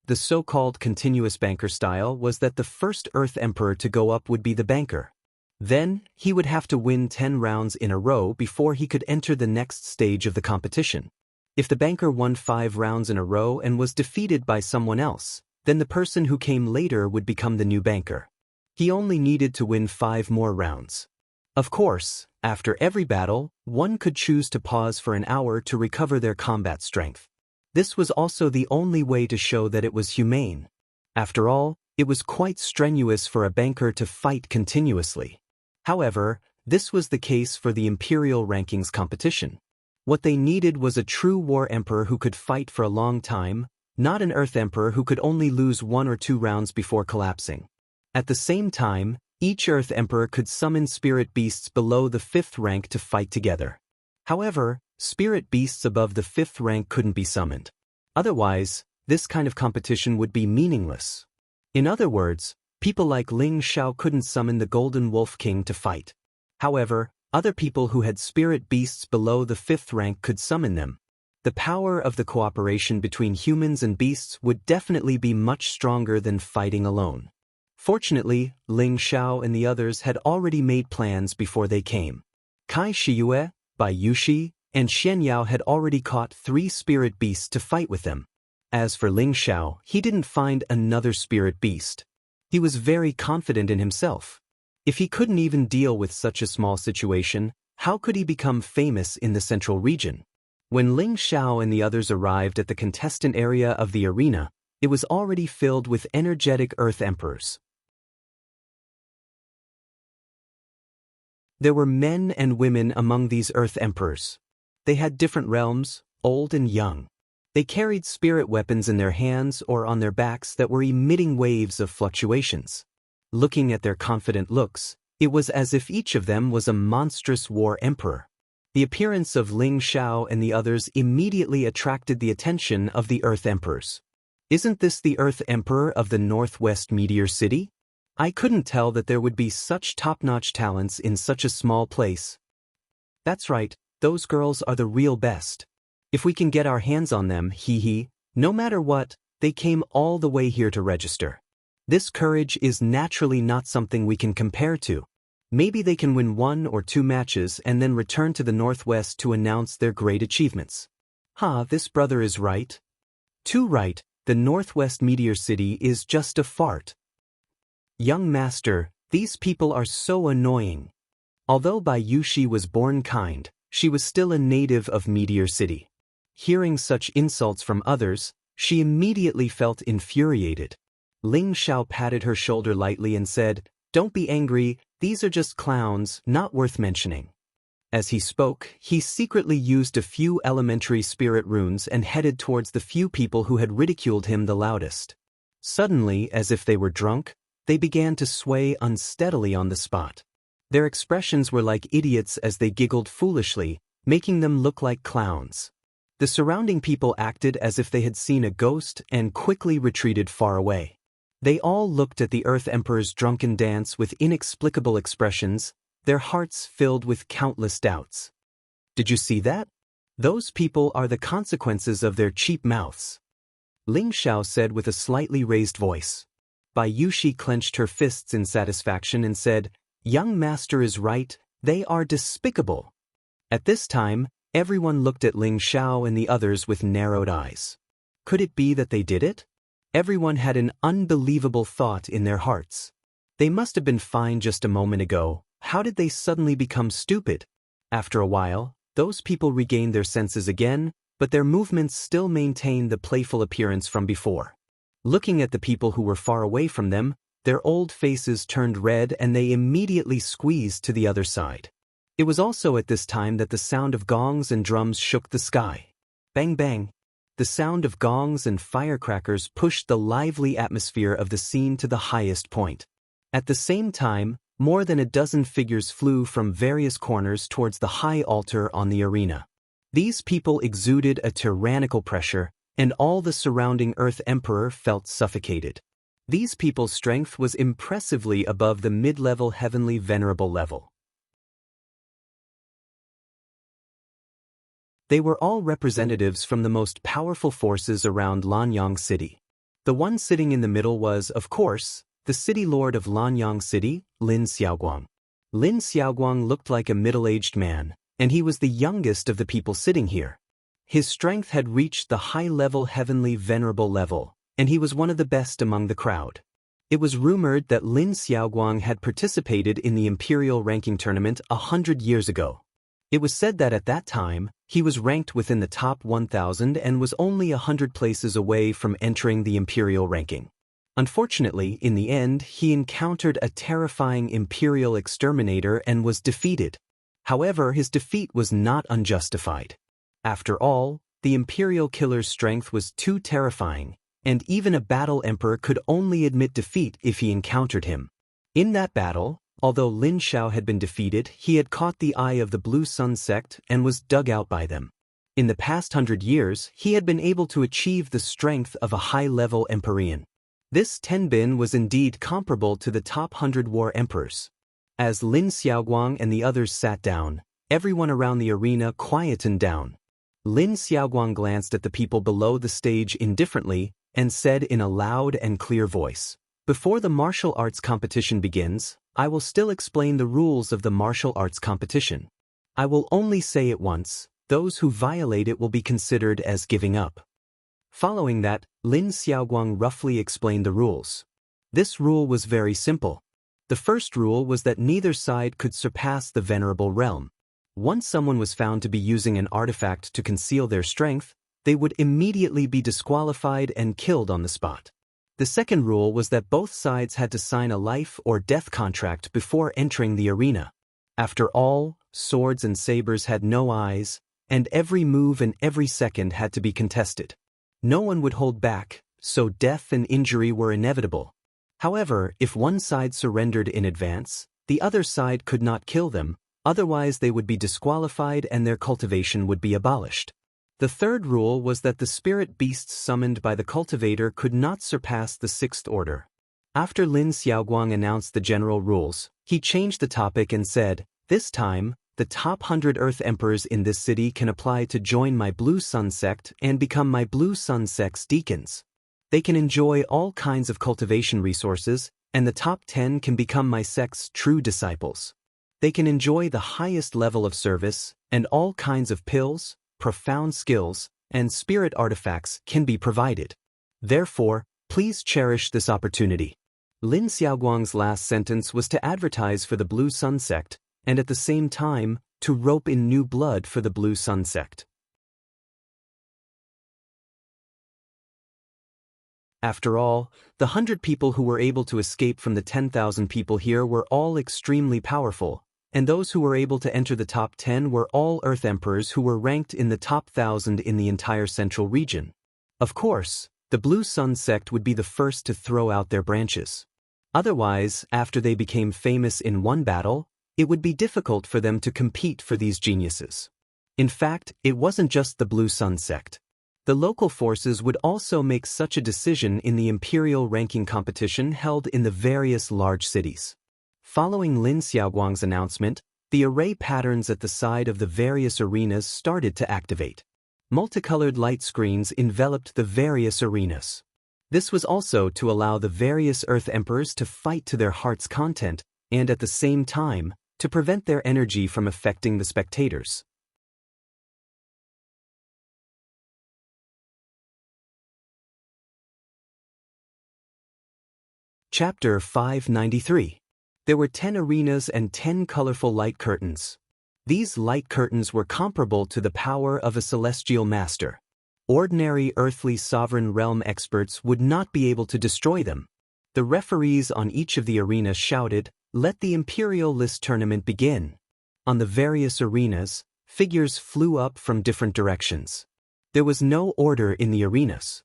The so-called continuous banker style was that the first Earth Emperor to go up would be the banker. Then, he would have to win 10 rounds in a row before he could enter the next stage of the competition. If the banker won 5 rounds in a row and was defeated by someone else, then the person who came later would become the new banker. He only needed to win 5 more rounds. Of course, after every battle, one could choose to pause for an hour to recover their combat strength. This was also the only way to show that it was humane. After all, it was quite strenuous for a banker to fight continuously. However, this was the case for the Imperial Rankings competition. What they needed was a true war emperor who could fight for a long time, not an Earth Emperor who could only lose 1 or 2 rounds before collapsing. At the same time, each Earth Emperor could summon spirit beasts below the 5th rank to fight together. However, spirit beasts above the 5th rank couldn't be summoned. Otherwise, this kind of competition would be meaningless. In other words, people like Ling Xiao couldn't summon the Golden Wolf King to fight. However, other people who had spirit beasts below the 5th rank could summon them. The power of the cooperation between humans and beasts would definitely be much stronger than fighting alone. Fortunately, Ling Xiao and the others had already made plans before they came. Kai Shiyue, Bayushi, and Xian Yao had already caught 3 spirit beasts to fight with them. As for Ling Xiao, he didn't find another spirit beast. He was very confident in himself. If he couldn't even deal with such a small situation, how could he become famous in the central region? When Ling Xiao and the others arrived at the contestant area of the arena, it was already filled with energetic Earth Emperors. There were men and women among these Earth Emperors. They had different realms, old and young. They carried spirit weapons in their hands or on their backs that were emitting waves of fluctuations. Looking at their confident looks, it was as if each of them was a monstrous war emperor. The appearance of Ling Xiao and the others immediately attracted the attention of the Earth Emperors. Isn't this the Earth Emperor of the Northwest Meteor City? I couldn't tell that there would be such top-notch talents in such a small place. That's right, those girls are the real best. If we can get our hands on them, no matter what, they came all the way here to register. This courage is naturally not something we can compare to. Maybe they can win 1 or 2 matches and then return to the Northwest to announce their great achievements. This brother is right. Too right, the Northwest Meteor City is just a fart. Young master, these people are so annoying. Although Bayushi was born kind, she was still a native of Meteor City. Hearing such insults from others, she immediately felt infuriated. Ling Xiao patted her shoulder lightly and said, "Don't be angry, these are just clowns, not worth mentioning." As he spoke, he secretly used a few elementary spirit runes and headed towards the few people who had ridiculed him the loudest. Suddenly, as if they were drunk, they began to sway unsteadily on the spot. Their expressions were like idiots as they giggled foolishly, making them look like clowns. The surrounding people acted as if they had seen a ghost and quickly retreated far away. They all looked at the Earth Emperor's drunken dance with inexplicable expressions, their hearts filled with countless doubts. Did you see that? Those people are the consequences of their cheap mouths. Ling Xiao said with a slightly raised voice. Bai Yushi clenched her fists in satisfaction and said, "Young master is right, they are despicable." At this time, everyone looked at Ling Xiao and the others with narrowed eyes. Could it be that they did it? Everyone had an unbelievable thought in their hearts. They must have been fine just a moment ago. How did they suddenly become stupid? After a while, those people regained their senses again, but their movements still maintained the playful appearance from before. Looking at the people who were far away from them, their old faces turned red and they immediately squeezed to the other side. It was also at this time that the sound of gongs and drums shook the sky. Bang bang! The sound of gongs and firecrackers pushed the lively atmosphere of the scene to the highest point. At the same time, more than a dozen figures flew from various corners towards the high altar on the arena. These people exuded a tyrannical pressure, and all the surrounding Earth Emperor felt suffocated. These people's strength was impressively above the mid-level heavenly venerable level. They were all representatives from the most powerful forces around Lanyang City. The one sitting in the middle was, of course, the city lord of Lanyang City, Lin Xiaoguang. Lin Xiaoguang looked like a middle-aged man, and he was the youngest of the people sitting here. His strength had reached the high-level heavenly venerable level, and he was one of the best among the crowd. It was rumored that Lin Xiaoguang had participated in the imperial ranking tournament 100 years ago. It was said that at that time, he was ranked within the top 1,000 and was only 100 places away from entering the imperial ranking. Unfortunately, in the end, he encountered a terrifying imperial exterminator and was defeated. However, his defeat was not unjustified. After all, the imperial killer's strength was too terrifying, and even a battle emperor could only admit defeat if he encountered him. In that battle, although Lin Xiao had been defeated, he had caught the eye of the Blue Sun sect and was dug out by them. In the past 100 years, he had been able to achieve the strength of a high-level Empyrean. This Tenbin was indeed comparable to the top 100 war emperors. As Lin Xiaoguang and the others sat down, everyone around the arena quietened down. Lin Xiaoguang glanced at the people below the stage indifferently and said in a loud and clear voice, "Before the martial arts competition begins, I will still explain the rules of the martial arts competition. I will only say it once, those who violate it will be considered as giving up." Following that, Lin Xiaoguang roughly explained the rules. This rule was very simple. The first rule was that neither side could surpass the venerable realm. Once someone was found to be using an artifact to conceal their strength, they would immediately be disqualified and killed on the spot. The second rule was that both sides had to sign a life or death contract before entering the arena. After all, swords and sabers had no eyes, and every move and every second had to be contested. No one would hold back, so death and injury were inevitable. However, if one side surrendered in advance, the other side could not kill them, otherwise they would be disqualified and their cultivation would be abolished. The third rule was that the spirit beasts summoned by the cultivator could not surpass the sixth order. After Lin Xiaoguang announced the general rules, he changed the topic and said, "This time, the top 100 Earth Emperors in this city can apply to join my Blue Sun sect and become my Blue Sun sect's deacons. They can enjoy all kinds of cultivation resources, and the top 10 can become my sect's true disciples. They can enjoy the highest level of service, and all kinds of pills, profound skills, and spirit artifacts can be provided. Therefore, please cherish this opportunity." Lin Xiaoguang's last sentence was to advertise for the Blue Sun sect, and at the same time, to rope in new blood for the Blue Sun sect. After all, the 100 people who were able to escape from the 10,000 people here were all extremely powerful, and those who were able to enter the top 10 were all Earth Emperors who were ranked in the top 1,000 in the entire central region. Of course, the Blue Sun sect would be the first to throw out their branches. Otherwise, after they became famous in one battle, it would be difficult for them to compete for these geniuses. In fact, it wasn't just the Blue Sun sect. The local forces would also make such a decision in the imperial ranking competition held in the various large cities. Following Lin Xiaoguang's announcement, the array patterns at the side of the various arenas started to activate. Multicolored light screens enveloped the various arenas. This was also to allow the various Earth Emperors to fight to their heart's content and at the same time, to prevent their energy from affecting the spectators. Chapter 593. There were 10 arenas and 10 colorful light curtains. These light curtains were comparable to the power of a celestial master. Ordinary earthly sovereign realm experts would not be able to destroy them. The referees on each of the arenas shouted, "Let the Imperial List tournament begin." On the various arenas, figures flew up from different directions. There was no order in the arenas.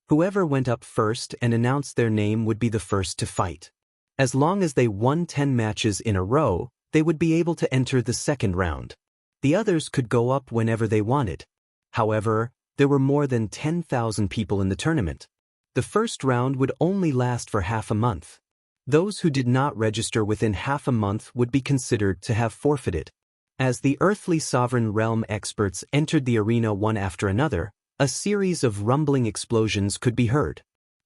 Whoever went up first and announced their name would be the first to fight. As long as they won 10 matches in a row, they would be able to enter the second round. The others could go up whenever they wanted. However, there were more than 10,000 people in the tournament. The first round would only last for half a month. Those who did not register within half a month would be considered to have forfeited. As the earthly sovereign realm experts entered the arena one after another, a series of rumbling explosions could be heard.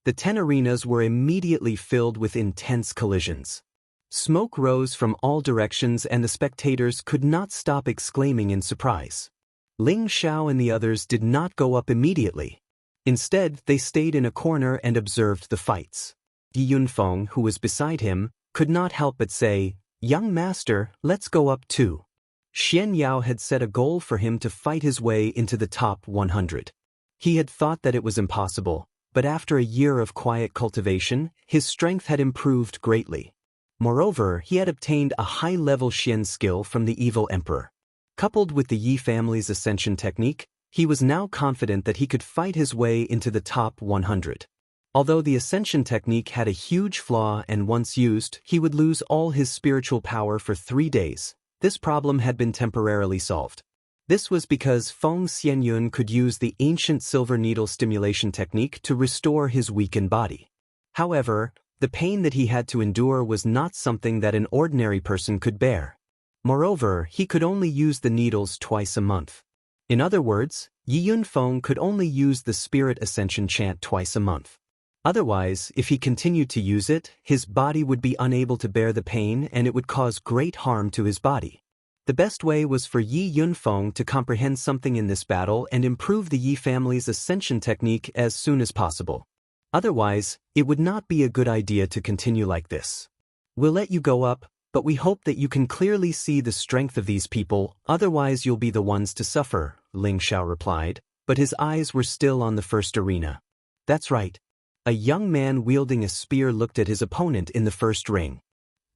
The 10 arenas were immediately filled with intense collisions. Smoke rose from all directions and the spectators could not stop exclaiming in surprise. Ling Xiao and the others did not go up immediately. Instead, they stayed in a corner and observed the fights. Yi Yunfeng, who was beside him, could not help but say, "Young master, let's go up too." Xian Yao had set a goal for him to fight his way into the top 100. He had thought that it was impossible, but after a year of quiet cultivation, his strength had improved greatly. Moreover, he had obtained a high-level Xian skill from the evil emperor. Coupled with the Yi family's ascension technique, he was now confident that he could fight his way into the top 100. Although the ascension technique had a huge flaw and once used, he would lose all his spiritual power for 3 days, this problem had been temporarily solved. This was because Feng Xianyun could use the ancient silver needle stimulation technique to restore his weakened body. However, the pain that he had to endure was not something that an ordinary person could bear. Moreover, he could only use the needles twice a month. In other words, Yi Yunfeng could only use the Spirit Ascension chant twice a month. Otherwise, if he continued to use it, his body would be unable to bear the pain and it would cause great harm to his body. The best way was for Yi Yunfeng to comprehend something in this battle and improve the Yi family's ascension technique as soon as possible. Otherwise, it would not be a good idea to continue like this. "We'll let you go up, but we hope that you can clearly see the strength of these people, otherwise you'll be the ones to suffer," Ling Xiao replied, but his eyes were still on the first arena. That's right. A young man wielding a spear looked at his opponent in the first ring.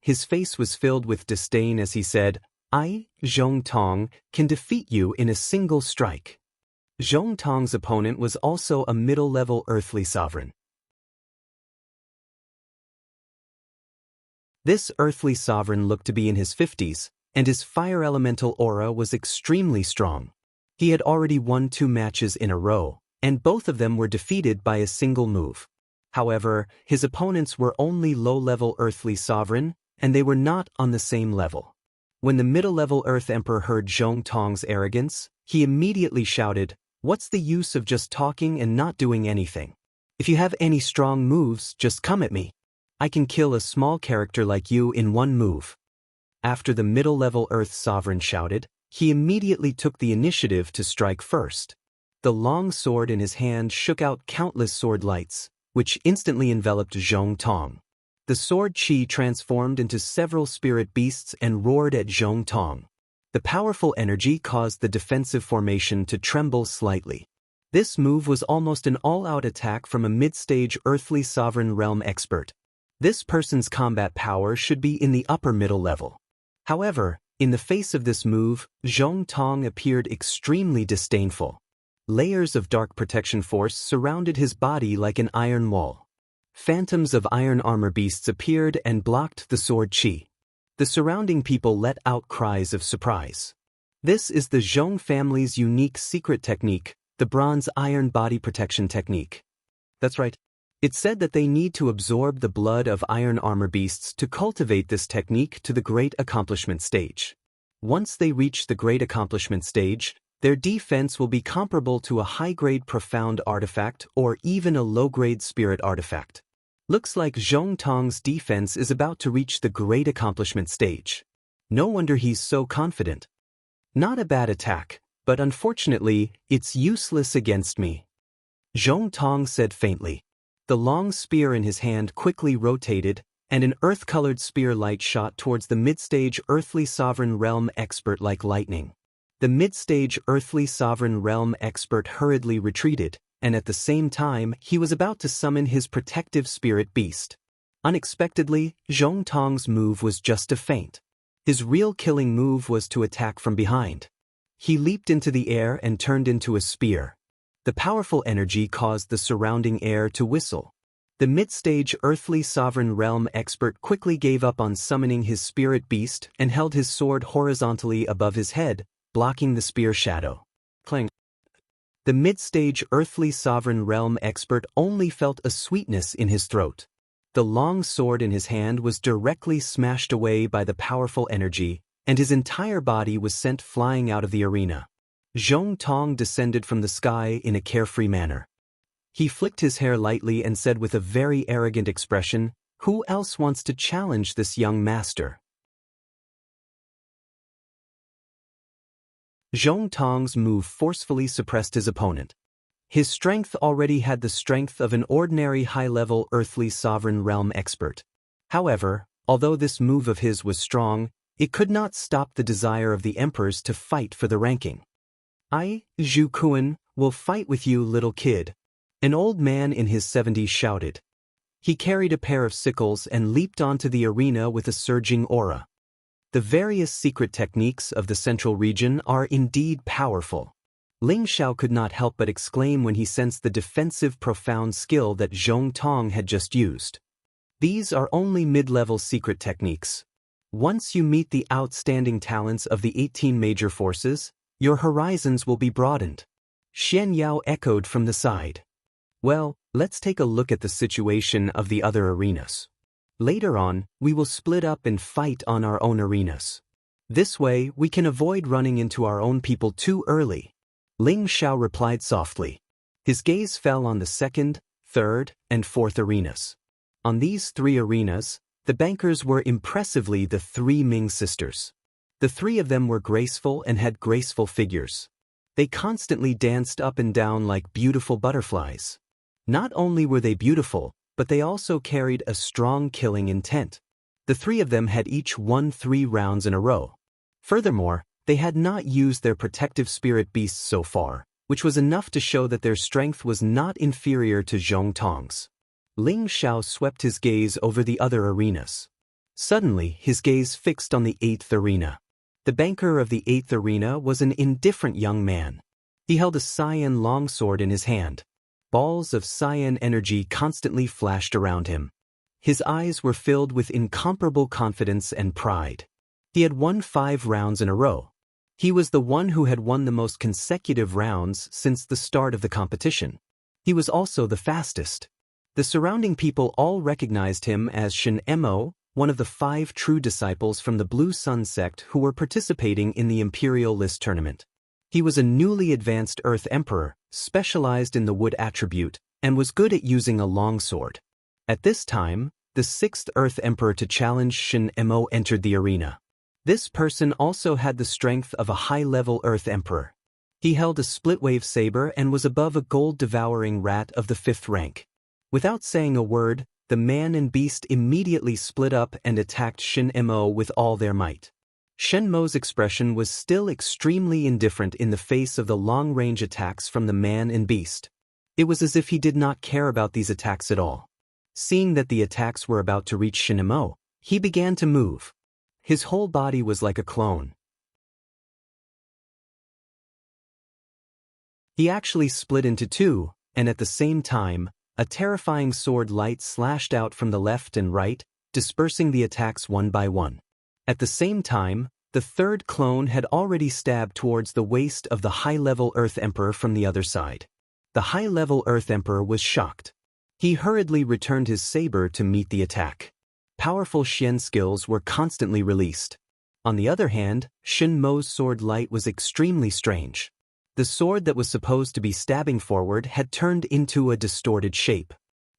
His face was filled with disdain as he said, "I, Zhong Tong, can defeat you in a single strike." Zhong Tong's opponent was also a middle-level earthly sovereign. This earthly sovereign looked to be in his 50s, and his fire elemental aura was extremely strong. He had already won 2 matches in a row, and both of them were defeated by a single move. However, his opponents were only low-level earthly sovereign, and they were not on the same level. When the middle-level Earth Emperor heard Zhong Tong's arrogance, he immediately shouted, "What's the use of just talking and not doing anything? If you have any strong moves, just come at me. I can kill a small character like you in 1 move." After the middle-level Earth Sovereign shouted, he immediately took the initiative to strike first. The long sword in his hand shook out countless sword lights, which instantly enveloped Zhong Tong. The sword chi transformed into several spirit beasts and roared at Zhong Tong. The powerful energy caused the defensive formation to tremble slightly. This move was almost an all-out attack from a mid-stage earthly sovereign realm expert. This person's combat power should be in the upper middle level. However, In the face of this move, Zhong Tong appeared extremely disdainful. Layers of dark protection force surrounded his body like an iron wall. Phantoms of iron armor beasts appeared and blocked the sword chi. The surrounding people let out cries of surprise. This is the Zhong family's unique secret technique, the bronze iron body protection technique. That's right. It's said that they need to absorb the blood of iron armor beasts to cultivate this technique to the great accomplishment stage. Once they reach the great accomplishment stage, their defense will be comparable to a high-grade profound artifact or even a low-grade spirit artifact. Looks like Zhong Tong's defense is about to reach the great accomplishment stage. No wonder he's so confident. Not a bad attack, but unfortunately, it's useless against me. Zhong Tong said faintly. The long spear in his hand quickly rotated, and an earth-colored spear light shot towards the mid-stage earthly sovereign realm expert like lightning. The mid-stage earthly sovereign realm expert hurriedly retreated, and at the same time he was about to summon his protective spirit beast. Unexpectedly, Zhong Tong's move was just a feint. His real killing move was to attack from behind. He leaped into the air and turned into a spear. The powerful energy caused the surrounding air to whistle. The mid-stage earthly sovereign realm expert quickly gave up on summoning his spirit beast and held his sword horizontally above his head, blocking the spear shadow. Clang. The mid-stage earthly sovereign realm expert only felt a sweetness in his throat. The long sword in his hand was directly smashed away by the powerful energy, and his entire body was sent flying out of the arena. Zhong Tong descended from the sky in a carefree manner. He flicked his hair lightly and said with a very arrogant expression, "Who else wants to challenge this young master?" Zhong Tong's move forcefully suppressed his opponent. His strength already had the strength of an ordinary high-level earthly sovereign realm expert. However, although this move of his was strong, it could not stop the desire of the emperors to fight for the ranking. "I, Zhu Kuan, will fight with you, little kid," an old man in his 70s shouted. He carried a pair of sickles and leaped onto the arena with a surging aura. The various secret techniques of the central region are indeed powerful. Ling Xiao could not help but exclaim when he sensed the defensive profound skill that Zhong Tong had just used. These are only mid-level secret techniques. Once you meet the outstanding talents of the 18 major forces, your horizons will be broadened. Xian Yao echoed from the side. Well, let's take a look at the situation of the other arenas. Later on, we will split up and fight on our own arenas. This way, we can avoid running into our own people too early. Ling Xiao replied softly. His gaze fell on the second, third, and fourth arenas. On these three arenas, the bankers were impressively the three Ming sisters. The three of them were graceful and had graceful figures. They constantly danced up and down like beautiful butterflies. Not only were they beautiful, but they also carried a strong killing intent. The three of them had each won 3 rounds in a row. Furthermore, they had not used their protective spirit beasts so far, which was enough to show that their strength was not inferior to Zhong Tong's. Ling Xiao swept his gaze over the other arenas. Suddenly, his gaze fixed on the 8th arena. The banker of the 8th arena was an indifferent young man. He held a cyan longsword in his hand. Balls of cyan energy constantly flashed around him. His eyes were filled with incomparable confidence and pride. He had won 5 rounds in a row. He was the one who had won the most consecutive rounds since the start of the competition. He was also the fastest. The surrounding people all recognized him as Shen Mo, one of the 5 true disciples from the Blue Sun sect who were participating in the Imperial List tournament. He was a newly advanced Earth Emperor, specialized in the wood attribute, and was good at using a longsword. At this time, the 6th Earth Emperor to challenge Shen Mo entered the arena. This person also had the strength of a high-level Earth Emperor. He held a split-wave saber and was above a gold-devouring rat of the 5th rank. Without saying a word, the man and beast immediately split up and attacked Shen Mo with all their might. Shen Mo's expression was still extremely indifferent in the face of the long-range attacks from the man and beast. It was as if he did not care about these attacks at all. Seeing that the attacks were about to reach Shen Mo, he began to move. his whole body was like a clone. He actually split into two, and at the same time, a terrifying sword light slashed out from the left and right, dispersing the attacks one by one. At the same time, the third clone had already stabbed towards the waist of the high-level Earth Emperor from the other side. The high-level Earth Emperor was shocked. He hurriedly returned his saber to meet the attack. Powerful Xian skills were constantly released. On the other hand, Shen Mo's sword light was extremely strange. The sword that was supposed to be stabbing forward had turned into a distorted shape.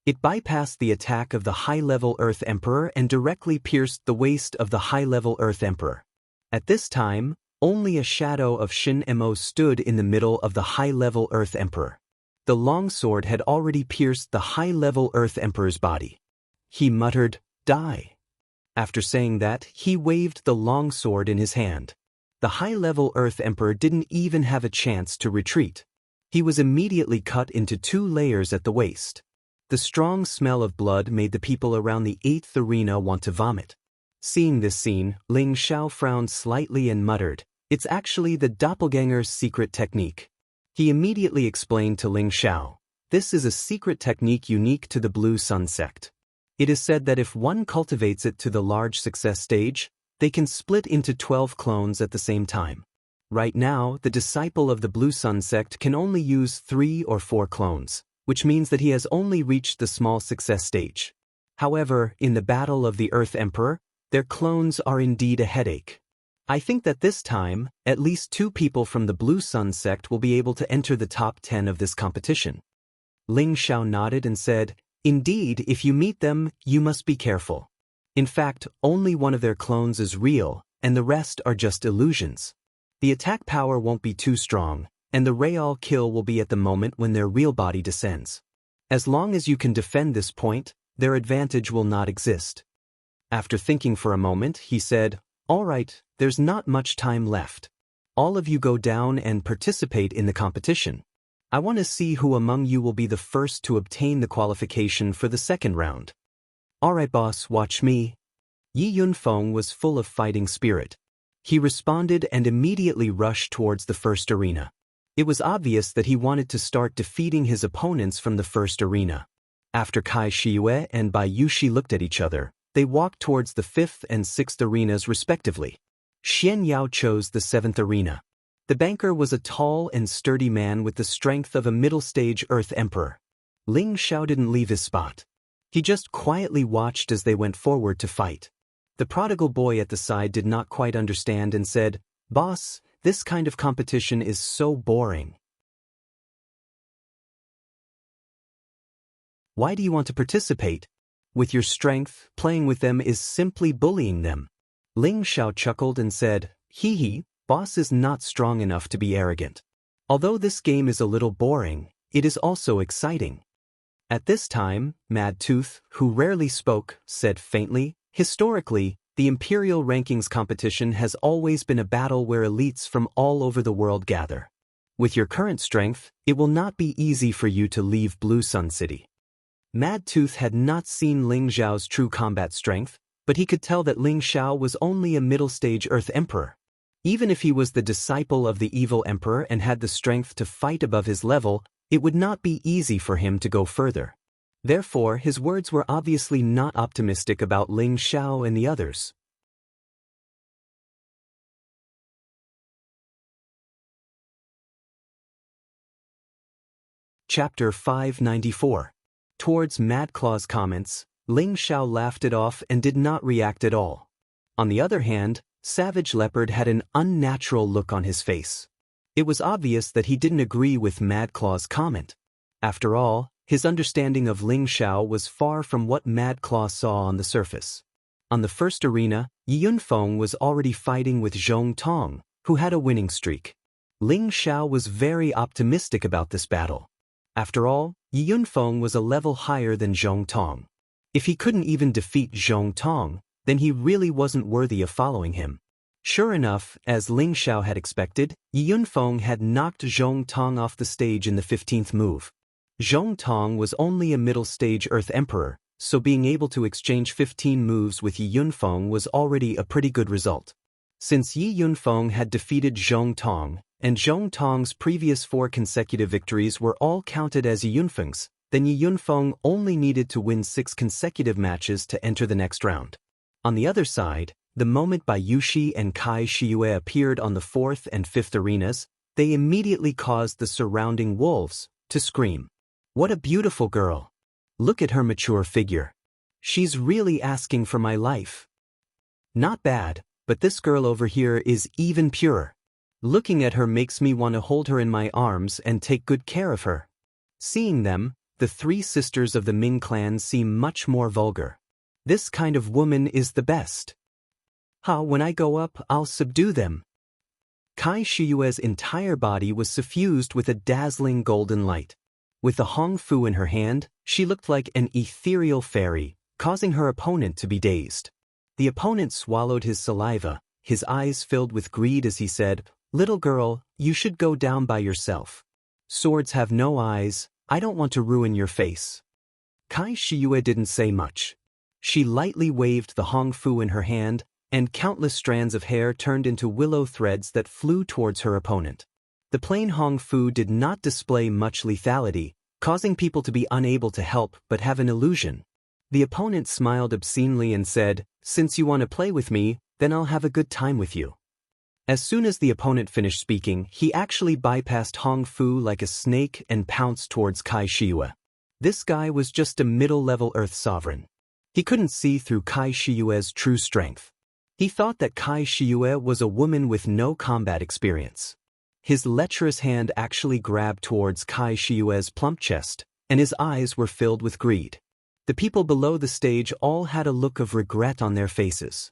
It bypassed the attack of the high-level Earth Emperor and directly pierced the waist of the high-level Earth Emperor. At this time, only a shadow of Shen Mo stood in the middle of the high-level Earth Emperor. The longsword had already pierced the high-level Earth Emperor's body. He muttered, "Die." After saying that, he waved the longsword in his hand. The high-level Earth Emperor didn't even have a chance to retreat. He was immediately cut into 2 layers at the waist. The strong smell of blood made the people around the 8th arena want to vomit. Seeing this scene, Ling Xiao frowned slightly and muttered, "It's actually the doppelganger's secret technique." He immediately explained to Ling Xiao, "This is a secret technique unique to the Blue Sun sect. It is said that if one cultivates it to the large success stage, they can split into 12 clones at the same time. Right now, the disciple of the Blue Sun sect can only use 3 or 4 clones, which means that he has only reached the small success stage. However, in the Battle of the Earth Emperor, their clones are indeed a headache. I think that this time, at least 2 people from the Blue Sun sect will be able to enter the top 10 of this competition." Ling Xiao nodded and said, "Indeed, if you meet them, you must be careful. In fact, only one of their clones is real, and the rest are just illusions. The attack power won't be too strong, and the real kill will be at the moment when their real body descends. As long as you can defend this point, their advantage will not exist." After thinking for a moment, he said, "All right, there's not much time left. All of you go down and participate in the competition. I want to see who among you will be the first to obtain the qualification for the second round." "All right, boss, watch me." Yi Yunfeng was full of fighting spirit. He responded and immediately rushed towards the first arena. It was obvious that he wanted to start defeating his opponents from the first arena. After Kai Shiyue and Bai Yushi looked at each other, they walked towards the 5th and 6th arenas respectively. Xian Yao chose the 7th arena. The banker was a tall and sturdy man with the strength of a middle-stage Earth Emperor. Ling Xiao didn't leave his spot. He just quietly watched as they went forward to fight. The prodigal boy at the side did not quite understand and said, "Boss, this kind of competition is so boring. Why do you want to participate? With your strength, playing with them is simply bullying them." Ling Xiao chuckled and said, "Hee hee, boss is not strong enough to be arrogant. Although this game is a little boring, it is also exciting." At this time, Mad Tooth, who rarely spoke, said faintly, "Historically, the Imperial Rankings competition has always been a battle where elites from all over the world gather. With your current strength, it will not be easy for you to leave Blue Sun City." Mad Tooth had not seen Ling Xiao's true combat strength, but he could tell that Ling Xiao was only a middle-stage Earth Emperor. Even if he was the disciple of the evil emperor and had the strength to fight above his level, it would not be easy for him to go further. Therefore, his words were obviously not optimistic about Ling Xiao and the others. Chapter 594. Towards Mad Claw's comments, Ling Xiao laughed it off and did not react at all. On the other hand, Savage Leopard had an unnatural look on his face. It was obvious that he didn't agree with Mad Claw's comment. After all, his understanding of Ling Xiao was far from what Mad Claw saw on the surface. On the first arena, Yi Yunfeng was already fighting with Zhong Tong, who had a winning streak. Ling Xiao was very optimistic about this battle. After all, Yi Yunfeng was a level higher than Zhong Tong. If he couldn't even defeat Zhong Tong, then he really wasn't worthy of following him. Sure enough, as Ling Xiao had expected, Yi Yunfeng had knocked Zhong Tong off the stage in the 15th move. Zhong Tong was only a middle-stage Earth Emperor, so being able to exchange 15 moves with Yi Yunfeng was already a pretty good result. Since Yi Yunfeng had defeated Zhong Tong, and Zhong Tong's previous 4 consecutive victories were all counted as Yi Yunfeng's, then Yi Yunfeng only needed to win 6 consecutive matches to enter the next round. On the other side, the moment Bai Yuxi and Kai Shiyue appeared on the 4th and 5th arenas, they immediately caused the surrounding wolves to scream. What a beautiful girl! Look at her mature figure. She's really asking for my life. Not bad, but this girl over here is even purer. Looking at her makes me want to hold her in my arms and take good care of her. Seeing them, the 3 sisters of the Ming clan seem much more vulgar. This kind of woman is the best. When I go up, I'll subdue them. Kai Shiyue's entire body was suffused with a dazzling golden light. With the Hong Fu in her hand, she looked like an ethereal fairy, causing her opponent to be dazed. The opponent swallowed his saliva, his eyes filled with greed as he said, "Little girl, you should go down by yourself. Swords have no eyes, I don't want to ruin your face." Kai Shiyue didn't say much. She lightly waved the Hong Fu in her hand, and countless strands of hair turned into willow threads that flew towards her opponent. The plain Hong Fu did not display much lethality, causing people to be unable to help but have an illusion. The opponent smiled obscenely and said, "Since you want to play with me, then I'll have a good time with you." As soon as the opponent finished speaking, he actually bypassed Hong Fu like a snake and pounced towards Kai Shiyue. This guy was just a middle-level Earth sovereign. He couldn't see through Kai Shiyue's true strength. He thought that Kai Shiyue was a woman with no combat experience. His lecherous hand actually grabbed towards Kai Shiyue's plump chest, and his eyes were filled with greed. The people below the stage all had a look of regret on their faces.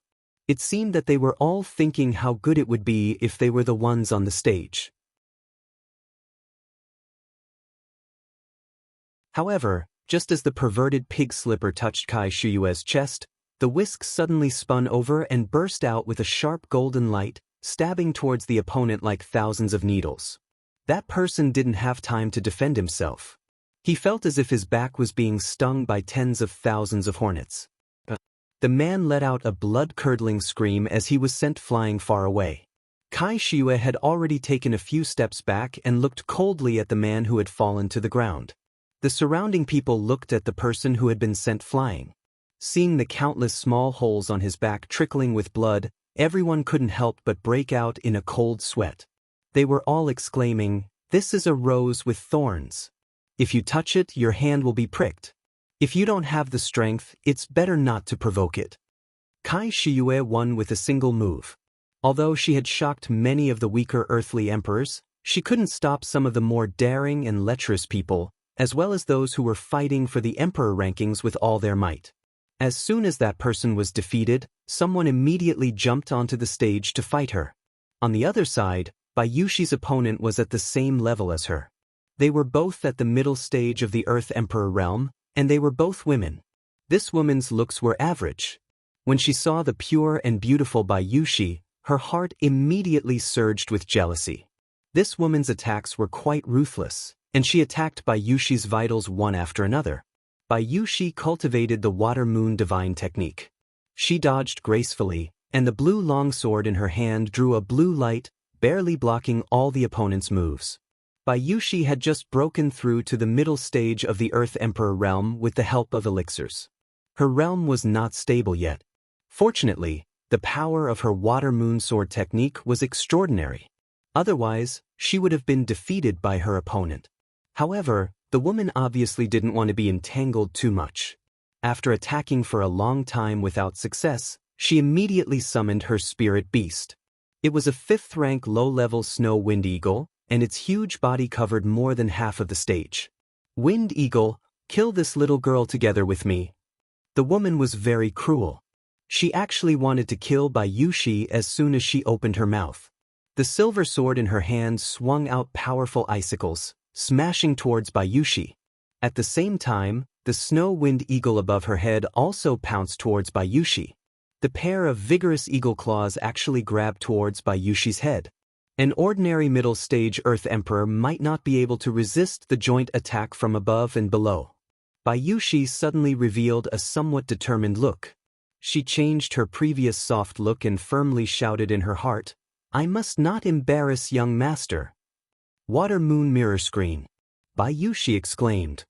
It seemed that they were all thinking how good it would be if they were the ones on the stage. However, just as the perverted pig slipper touched Kai Shiyue's chest, the whisk suddenly spun over and burst out with a sharp golden light, stabbing towards the opponent like thousands of needles. That person didn't have time to defend himself. He felt as if his back was being stung by tens of thousands of hornets. The man let out a blood-curdling scream as he was sent flying far away. Kai Shiyue had already taken a few steps back and looked coldly at the man who had fallen to the ground. The surrounding people looked at the person who had been sent flying. Seeing the countless small holes on his back trickling with blood, everyone couldn't help but break out in a cold sweat. They were all exclaiming, "This is a rose with thorns. If you touch it, your hand will be pricked. If you don't have the strength, it's better not to provoke it." Kai Shiyue won with a single move. Although she had shocked many of the weaker earthly emperors, she couldn't stop some of the more daring and lecherous people, as well as those who were fighting for the emperor rankings with all their might. As soon as that person was defeated, someone immediately jumped onto the stage to fight her. On the other side, Bai Yuxi's opponent was at the same level as her. They were both at the middle stage of the Earth Emperor realm, and they were both women. This woman's looks were average. When she saw the pure and beautiful Bai Yuxi, her heart immediately surged with jealousy. This woman's attacks were quite ruthless, and she attacked Bai Yuxi's vitals one after another. Bai Yuxi cultivated the Water Moon Divine technique. She dodged gracefully, and the blue longsword in her hand drew a blue light, barely blocking all the opponent's moves. Bai Yuxi had just broken through to the middle stage of the Earth Emperor realm with the help of elixirs. Her realm was not stable yet. Fortunately, the power of her Water Moon Sword technique was extraordinary. Otherwise, she would have been defeated by her opponent. However, the woman obviously didn't want to be entangled too much. After attacking for a long time without success, she immediately summoned her spirit beast. It was a 5th-rank low-level snow wind eagle, and its huge body covered more than half of the stage. "Wind Eagle, kill this little girl together with me." The woman was very cruel. She actually wanted to kill Bai Yuxi as soon as she opened her mouth. The silver sword in her hand swung out powerful icicles, smashing towards Bai Yuxi. At the same time, the snow wind eagle above her head also pounced towards Bai Yuxi. The pair of vigorous eagle claws actually grabbed towards Bai Yuxi's head. An ordinary middle-stage Earth Emperor might not be able to resist the joint attack from above and below. Bayushi suddenly revealed a somewhat determined look. She changed her previous soft look and firmly shouted in her heart, "I must not embarrass young master." "Water moon mirror screen," Bayushi exclaimed.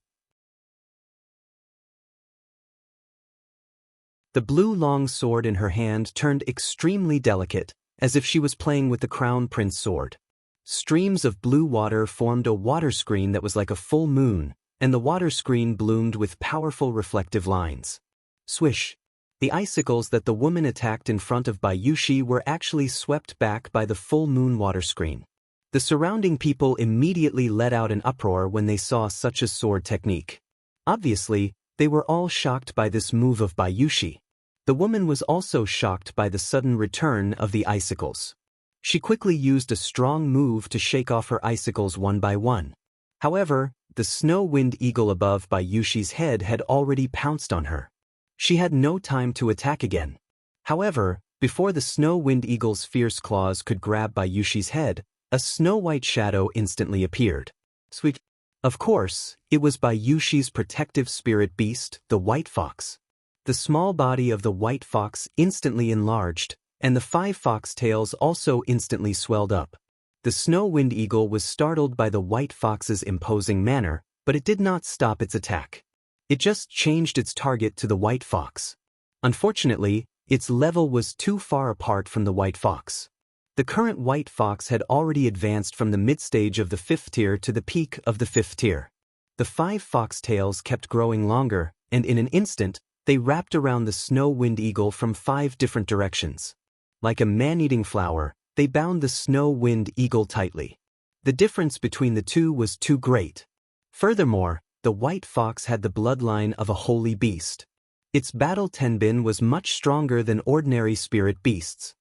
The blue long sword in her hand turned extremely delicate, as if she was playing with the crown prince sword. Streams of blue water formed a water screen that was like a full moon, and the water screen bloomed with powerful reflective lines. Swish! The icicles that the woman attacked in front of Bayushi were actually swept back by the full moon water screen. The surrounding people immediately let out an uproar when they saw such a sword technique. Obviously, they were all shocked by this move of Bayushi. The woman was also shocked by the sudden return of the icicles. She quickly used a strong move to shake off her icicles one by one. However, the snow wind eagle above Bayushi's head had already pounced on her. She had no time to attack again. However, before the snow wind eagle's fierce claws could grab Bayushi's head, a snow-white shadow instantly appeared. Sweet. Of course, it was Bayushi's protective spirit beast, the white fox. The small body of the white fox instantly enlarged, and the 5 fox tails also instantly swelled up. The snow wind eagle was startled by the white fox's imposing manner, but it did not stop its attack. It just changed its target to the white fox. Unfortunately, its level was too far apart from the white fox. The current white fox had already advanced from the mid-stage of the 5th tier to the peak of the 5th tier. The 5 fox tails kept growing longer, and in an instant, they wrapped around the snow wind eagle from 5 different directions. Like a man-eating flower, they bound the snow wind eagle tightly. The difference between the two was too great. Furthermore, the white fox had the bloodline of a holy beast. Its battle tenbin was much stronger than ordinary spirit beasts.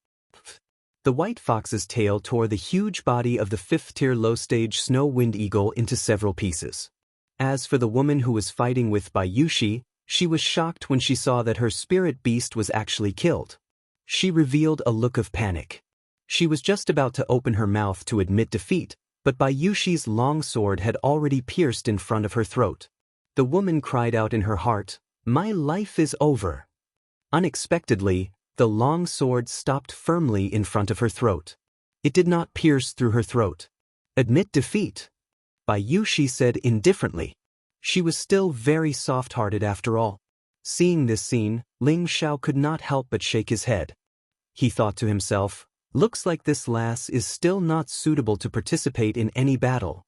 The white fox's tail tore the huge body of the 5th tier low-stage snow wind eagle into several pieces. As for the woman who was fighting with Bayushi, she was shocked when she saw that her spirit beast was actually killed. She revealed a look of panic. She was just about to open her mouth to admit defeat, but Bayushi's long sword had already pierced in front of her throat. The woman cried out in her heart, "My life is over." Unexpectedly, the long sword stopped firmly in front of her throat. It did not pierce through her throat. "Admit defeat," Bayushi said indifferently. She was still very soft-hearted after all. Seeing this scene, Ling Xiao could not help but shake his head. He thought to himself, "Looks like this lass is still not suitable to participate in any battle."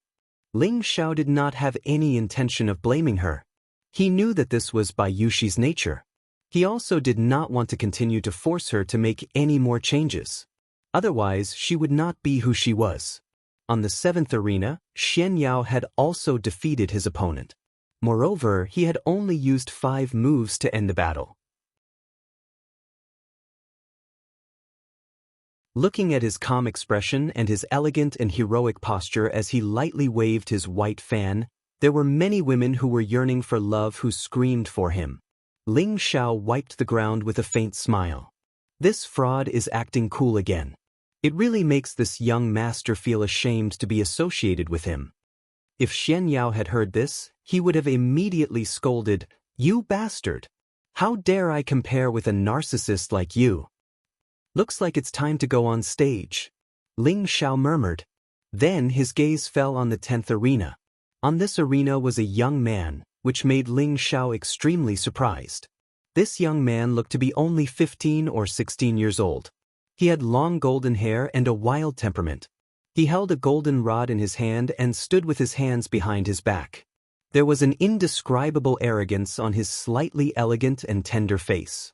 Ling Xiao did not have any intention of blaming her. He knew that this was Bayushi's nature. He also did not want to continue to force her to make any more changes. Otherwise, she would not be who she was. On the 7th arena, Xian Yao had also defeated his opponent. Moreover, he had only used 5 moves to end the battle. Looking at his calm expression and his elegant and heroic posture as he lightly waved his white fan, there were many women who were yearning for love who screamed for him. Ling Xiao wiped the ground with a faint smile. This fraud is acting cool again. It really makes this young master feel ashamed to be associated with him. If Xian Yao had heard this, he would have immediately scolded, "You bastard! How dare I compare with a narcissist like you? Looks like it's time to go on stage," Ling Xiao murmured. Then his gaze fell on the 10th arena. On this arena was a young man, which made Ling Xiao extremely surprised. This young man looked to be only 15 or 16 years old. He had long golden hair and a wild temperament. He held a golden rod in his hand and stood with his hands behind his back. There was an indescribable arrogance on his slightly elegant and tender face.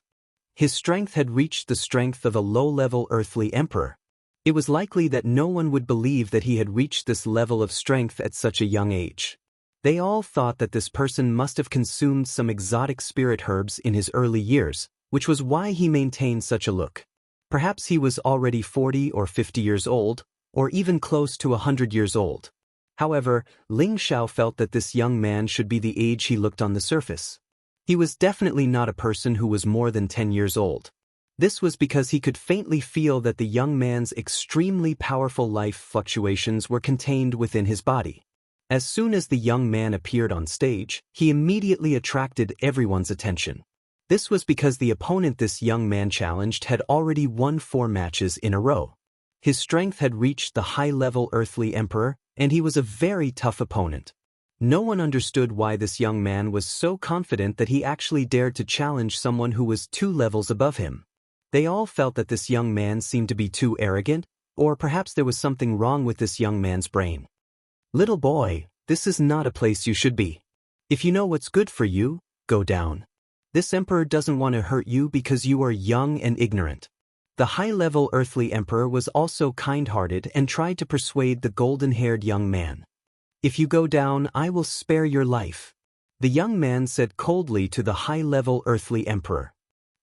His strength had reached the strength of a low-level earthly emperor. It was likely that no one would believe that he had reached this level of strength at such a young age. They all thought that this person must have consumed some exotic spirit herbs in his early years, which was why he maintained such a look. Perhaps he was already 40 or 50 years old, or even close to 100 years old. However, Ling Xiao felt that this young man should be the age he looked on the surface. He was definitely not a person who was more than 10 years old. This was because he could faintly feel that the young man's extremely powerful life fluctuations were contained within his body. As soon as the young man appeared on stage, he immediately attracted everyone's attention. This was because the opponent this young man challenged had already won 4 matches in a row. His strength had reached the high-level earthly emperor, and he was a very tough opponent. No one understood why this young man was so confident that he actually dared to challenge someone who was 2 levels above him. They all felt that this young man seemed to be too arrogant, or perhaps there was something wrong with this young man's brain. Little boy, this is not a place you should be. If you know what's good for you, go down. This emperor doesn't want to hurt you because you are young and ignorant. The high-level earthly emperor was also kind-hearted and tried to persuade the golden-haired young man. If you go down, I will spare your life. The young man said coldly to the high-level earthly emperor.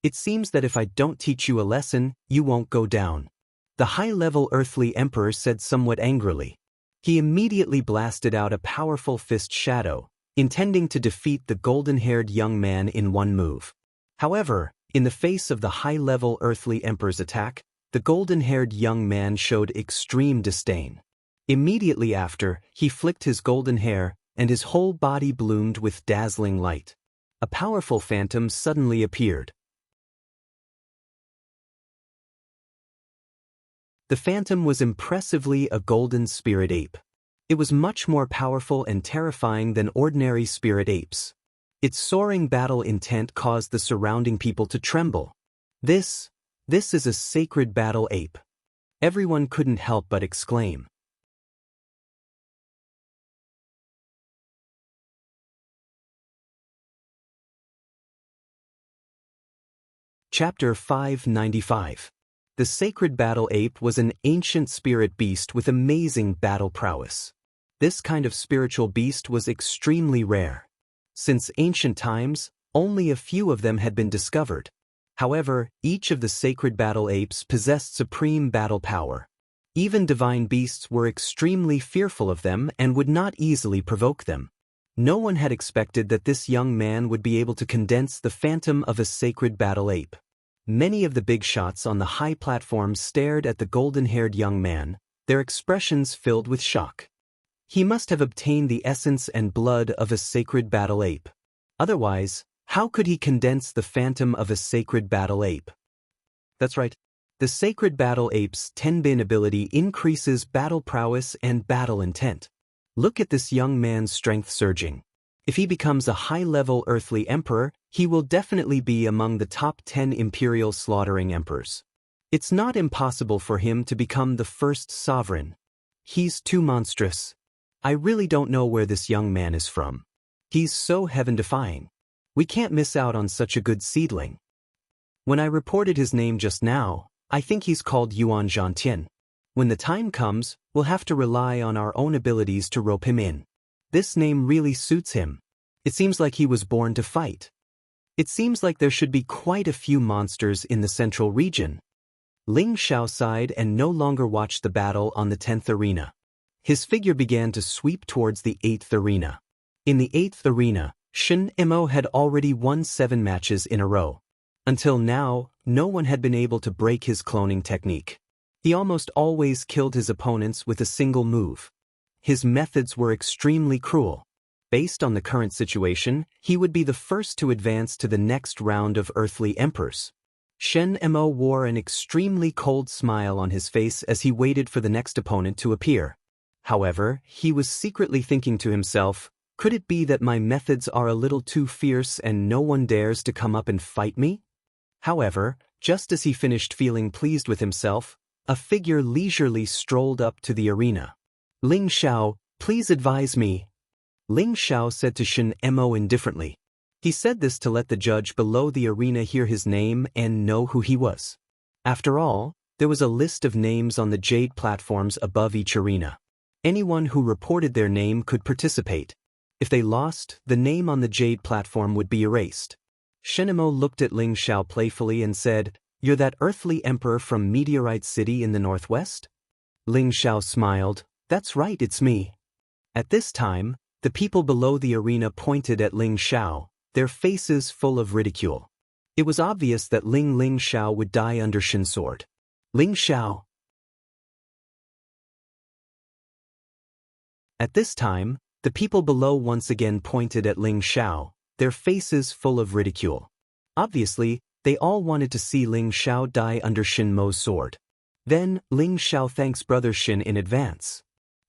It seems that if I don't teach you a lesson, you won't go down. The high-level earthly emperor said somewhat angrily. He immediately blasted out a powerful fist shadow, intending to defeat the golden-haired young man in one move. However, in the face of the high-level earthly emperor's attack, the golden-haired young man showed extreme disdain. Immediately after, he flicked his golden hair, and his whole body bloomed with dazzling light. A powerful phantom suddenly appeared. The phantom was impressively a golden spirit ape. It was much more powerful and terrifying than ordinary spirit apes. Its soaring battle intent caused the surrounding people to tremble. This is a sacred battle ape. Everyone couldn't help but exclaim. Chapter 595. The sacred battle ape was an ancient spirit beast with amazing battle prowess. This kind of spiritual beast was extremely rare. Since ancient times, only a few of them had been discovered. However, each of the sacred battle apes possessed supreme battle power. Even divine beasts were extremely fearful of them and would not easily provoke them. No one had expected that this young man would be able to condense the phantom of a sacred battle ape. Many of the big shots on the high platforms stared at the golden-haired young man, their expressions filled with shock. He must have obtained the essence and blood of a sacred battle ape. Otherwise, how could he condense the phantom of a sacred battle ape? That's right. The sacred battle ape's Tenbin ability increases battle prowess and battle intent. Look at this young man's strength surging. If he becomes a high-level earthly emperor, he will definitely be among the top 10 imperial slaughtering emperors. It's not impossible for him to become the first sovereign. He's too monstrous. I really don't know where this young man is from. He's so heaven-defying. We can't miss out on such a good seedling. When I reported his name just now, I think he's called Yuan Zhantian. When the time comes, we'll have to rely on our own abilities to rope him in. This name really suits him. It seems like he was born to fight. It seems like there should be quite a few monsters in the central region. Ling Xiao sighed and no longer watched the battle on the 10th arena. His figure began to sweep towards the 8th arena. In the 8th arena, Shen Mo had already won 7 matches in a row. Until now, no one had been able to break his cloning technique. He almost always killed his opponents with a single move. His methods were extremely cruel. Based on the current situation, he would be the first to advance to the next round of earthly emperors. Shen Mo wore an extremely cold smile on his face as he waited for the next opponent to appear. However, he was secretly thinking to himself, could it be that my methods are a little too fierce and no one dares to come up and fight me? However, just as he finished feeling pleased with himself, a figure leisurely strolled up to the arena. Ling Xiao, please advise me. Ling Xiao said to Shen Mo indifferently. He said this to let the judge below the arena hear his name and know who he was. After all, there was a list of names on the jade platforms above each arena. Anyone who reported their name could participate. If they lost, the name on the jade platform would be erased. Shen Mo looked at Ling Xiao playfully and said, "You're that earthly emperor from Meteorite City in the northwest?" Ling Xiao smiled. "That's right, it's me." At this time, the people below the arena pointed at Ling Xiao, their faces full of ridicule. It was obvious that Ling Xiao would die under Shen's sword. Ling Xiao. At this time, The people below once again pointed at Ling Xiao, their faces full of ridicule. Obviously, they all wanted to see Ling Xiao die under Shin Mo's sword. Then, Ling Xiao thanks Brother Shin in advance.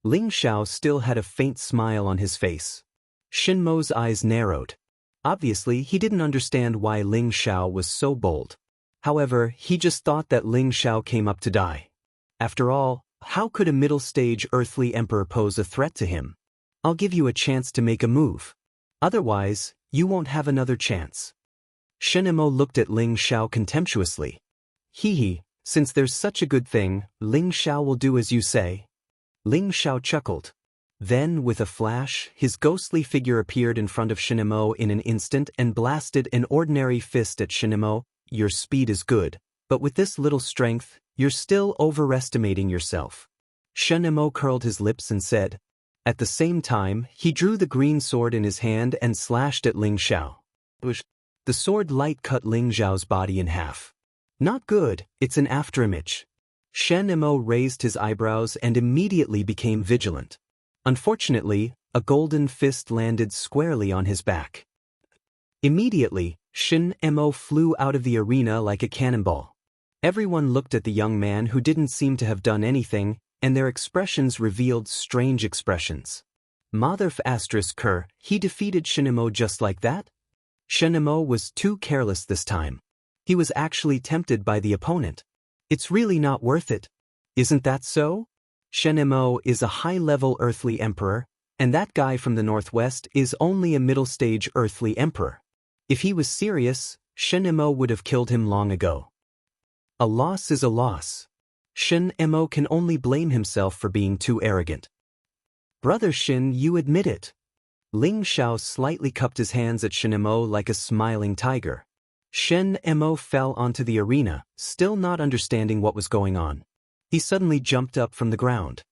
Ling Xiao still had a faint smile on his face. Shin Mo's eyes narrowed. Obviously, he didn't understand why Ling Xiao was so bold. However, he just thought that Ling Xiao came up to die. After all, how could a middle-stage earthly emperor pose a threat to him? I'll give you a chance to make a move. Otherwise, you won't have another chance. Shin Mo looked at Ling Xiao contemptuously. Hee, since there's such a good thing, Ling Xiao will do as you say. Ling Xiao chuckled. Then, with a flash, his ghostly figure appeared in front of Shin Mo in an instant and blasted an ordinary fist at Shin Mo. Your speed is good, but with this little strength, you're still overestimating yourself. Shin Mo curled his lips and said. At the same time, he drew the green sword in his hand and slashed at Ling Xiao. The sword light cut Ling Xiao's body in half. Not good, it's an afterimage. Shen Mo raised his eyebrows and immediately became vigilant. Unfortunately, a golden fist landed squarely on his back. Immediately, Shin Mo flew out of the arena like a cannonball. Everyone looked at the young man who didn't seem to have done anything, and their expressions revealed strange expressions. Motherf **Ker, he defeated Shin Mo just like that? Shin Mo was too careless this time. He was actually tempted by the opponent. It's really not worth it. Isn't that so? Shin Mo is a high-level earthly emperor, and that guy from the northwest is only a middle-stage earthly emperor. If he was serious, Shin Mo would have killed him long ago. A loss is a loss. Shin Mo can only blame himself for being too arrogant. Brother Shin, you admit it. Ling Xiao slightly cupped his hands at Shin Mo like a smiling tiger. Shin Mo fell onto the arena, still not understanding what was going on. He suddenly jumped up from the ground.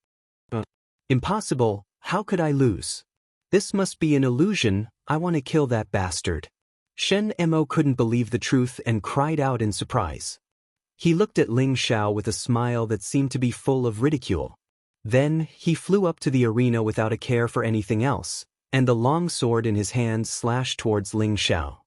Impossible, how could I lose? This must be an illusion, I want to kill that bastard. Shin Mo couldn't believe the truth and cried out in surprise. He looked at Ling Xiao with a smile that seemed to be full of ridicule. Then, he flew up to the arena without a care for anything else, and the long sword in his hand slashed towards Ling Xiao.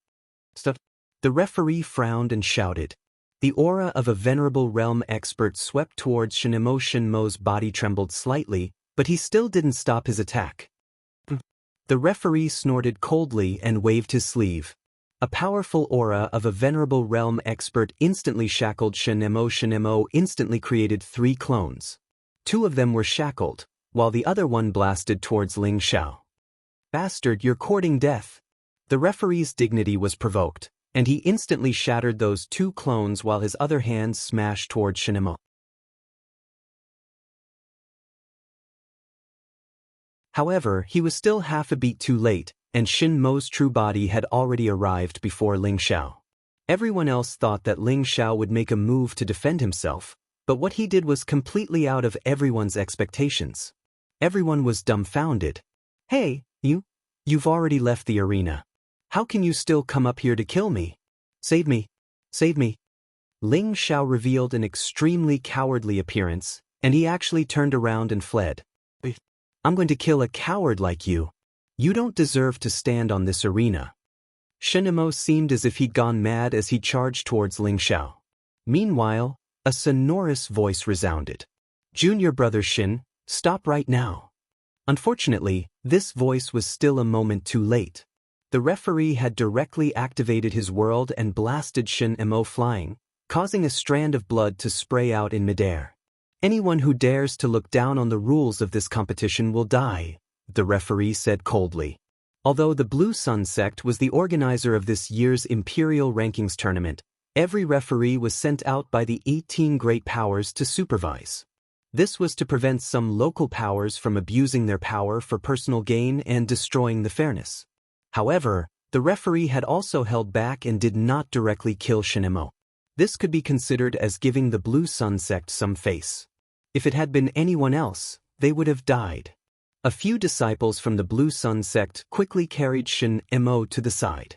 The referee frowned and shouted. The aura of a venerable realm expert swept towards Shin Mo. Shin Mo's body trembled slightly, but he still didn't stop his attack. The referee snorted coldly and waved his sleeve. A powerful aura of a venerable realm expert instantly shackled Shin Mo. Shin Mo instantly created 3 clones. 2 of them were shackled, while the other one blasted towards Ling Xiao. Bastard, you're courting death. The referee's dignity was provoked, and he instantly shattered those 2 clones while his other hand smashed towards Shin Mo. However, he was still half a beat too late, and Shin Mo's true body had already arrived before Ling Xiao. Everyone else thought that Ling Xiao would make a move to defend himself, but what he did was completely out of everyone's expectations. Everyone was dumbfounded. Hey, you've already left the arena. How can you still come up here to kill me? Save me. Save me. Ling Xiao revealed an extremely cowardly appearance, and he actually turned around and fled. I'm going to kill a coward like you. You don't deserve to stand on this arena. Shin Mo seemed as if he'd gone mad as he charged towards Ling Xiao. Meanwhile, a sonorous voice resounded. Junior brother Shin, stop right now. Unfortunately, this voice was still a moment too late. The referee had directly activated his world and blasted Shin Mo flying, causing a strand of blood to spray out in midair. Anyone who dares to look down on the rules of this competition will die, the referee said coldly. Although the Blue Sun sect was the organizer of this year's Imperial Rankings tournament, every referee was sent out by the 18 great powers to supervise. This was to prevent some local powers from abusing their power for personal gain and destroying the fairness. However, the referee had also held back and did not directly kill Shin Mo. This could be considered as giving the Blue Sun sect some face. If it had been anyone else, they would have died. A few disciples from the Blue Sun sect quickly carried Shin Mo to the side.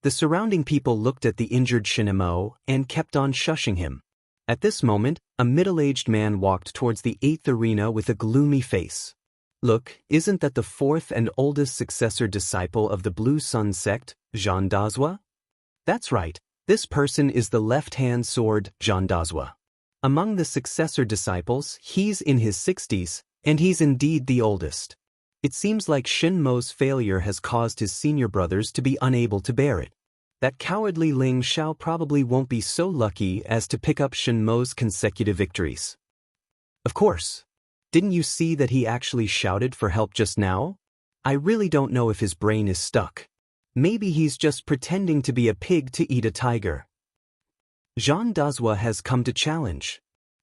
The surrounding people looked at the injured Shin Mo and kept on shushing him. At this moment, a middle-aged man walked towards the 8th arena with a gloomy face. Look, isn't that the fourth and oldest successor disciple of the Blue Sun sect, Jean Dazwa? That's right, this person is the left-hand sword, Jean Dazwa. Among the successor disciples, he's in his 60s, and he's indeed the oldest. It seems like Shin Mo's failure has caused his senior brothers to be unable to bear it. That cowardly Ling Xiao probably won't be so lucky as to pick up Shin Mo's consecutive victories. Of course. Didn't you see that he actually shouted for help just now? I really don't know if his brain is stuck. Maybe he's just pretending to be a pig to eat a tiger. Jean Dazwa has come to challenge.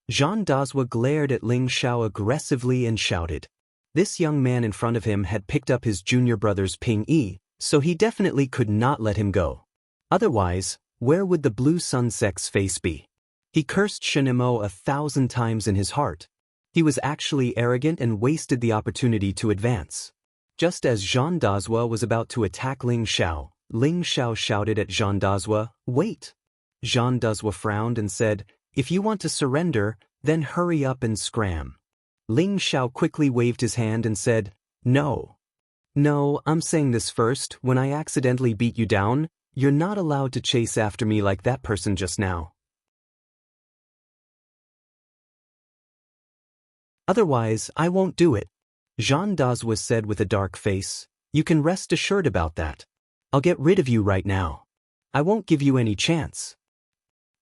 Jean Dazwa glared at Ling Xiao aggressively and shouted. This young man in front of him had picked up his junior brother's Ping Yi, so he definitely could not let him go. Otherwise, where would the Blue Sun sect's face be? He cursed Shin Mo 1,000 times in his heart. He was actually arrogant and wasted the opportunity to advance. Just as Jean Dazwa was about to attack Ling Xiao shouted at Jean Dazwa, "Wait!" Jean Dazwa frowned and said, "If you want to surrender, then hurry up and scram." Ling Xiao quickly waved his hand and said, "No. No, I'm saying this first. When I accidentally beat you down, you're not allowed to chase after me like that person just now. Otherwise, I won't do it." Jean Dazwa said with a dark face. "You can rest assured about that. I'll get rid of you right now. I won't give you any chance."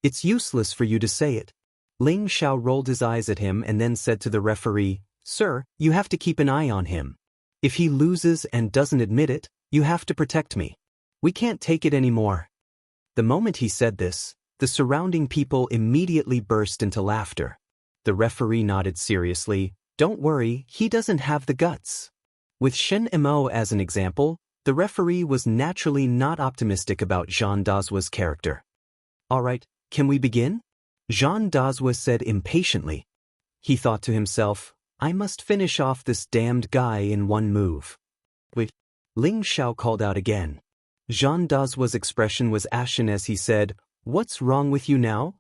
"It's useless for you to say it." Ling Xiao rolled his eyes at him and then said to the referee, "Sir, you have to keep an eye on him. If he loses and doesn't admit it, you have to protect me. We can't take it anymore." The moment he said this, the surrounding people immediately burst into laughter. The referee nodded seriously. "Don't worry, he doesn't have the guts." With Shin Mo as an example, the referee was naturally not optimistic about Jean Dazwa's character. "All right, can we begin?" Jean Dazwa said impatiently. He thought to himself, "I must finish off this damned guy in one move." Wait. Ling Xiao called out again. Jean Dazwa's expression was ashen as he said, "What's wrong with you now?"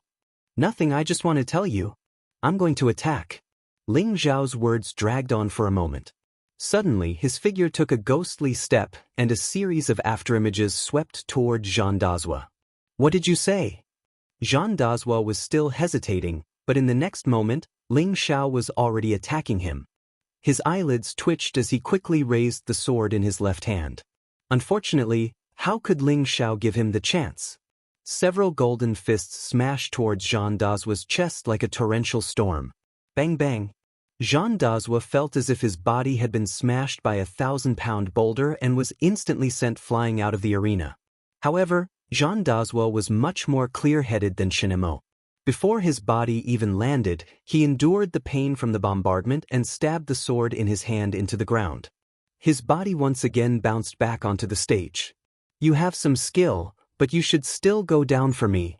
"Nothing, I just want to tell you. I'm going to attack." Ling Xiao's words dragged on for a moment. Suddenly, his figure took a ghostly step, and a series of afterimages swept toward Jean Dazwa. "What did you say?" Jean Dazwa was still hesitating, but in the next moment, Ling Xiao was already attacking him. His eyelids twitched as he quickly raised the sword in his left hand. Unfortunately, how could Ling Xiao give him the chance? Several golden fists smashed towards Jean Dazwa's chest like a torrential storm. Bang bang. Jean Dazwa felt as if his body had been smashed by a 1,000-pound boulder and was instantly sent flying out of the arena. However, Jean Dazwa was much more clear-headed than Shin Mo. Before his body even landed, he endured the pain from the bombardment and stabbed the sword in his hand into the ground. His body once again bounced back onto the stage. "You have some skill, but you should still go down for me."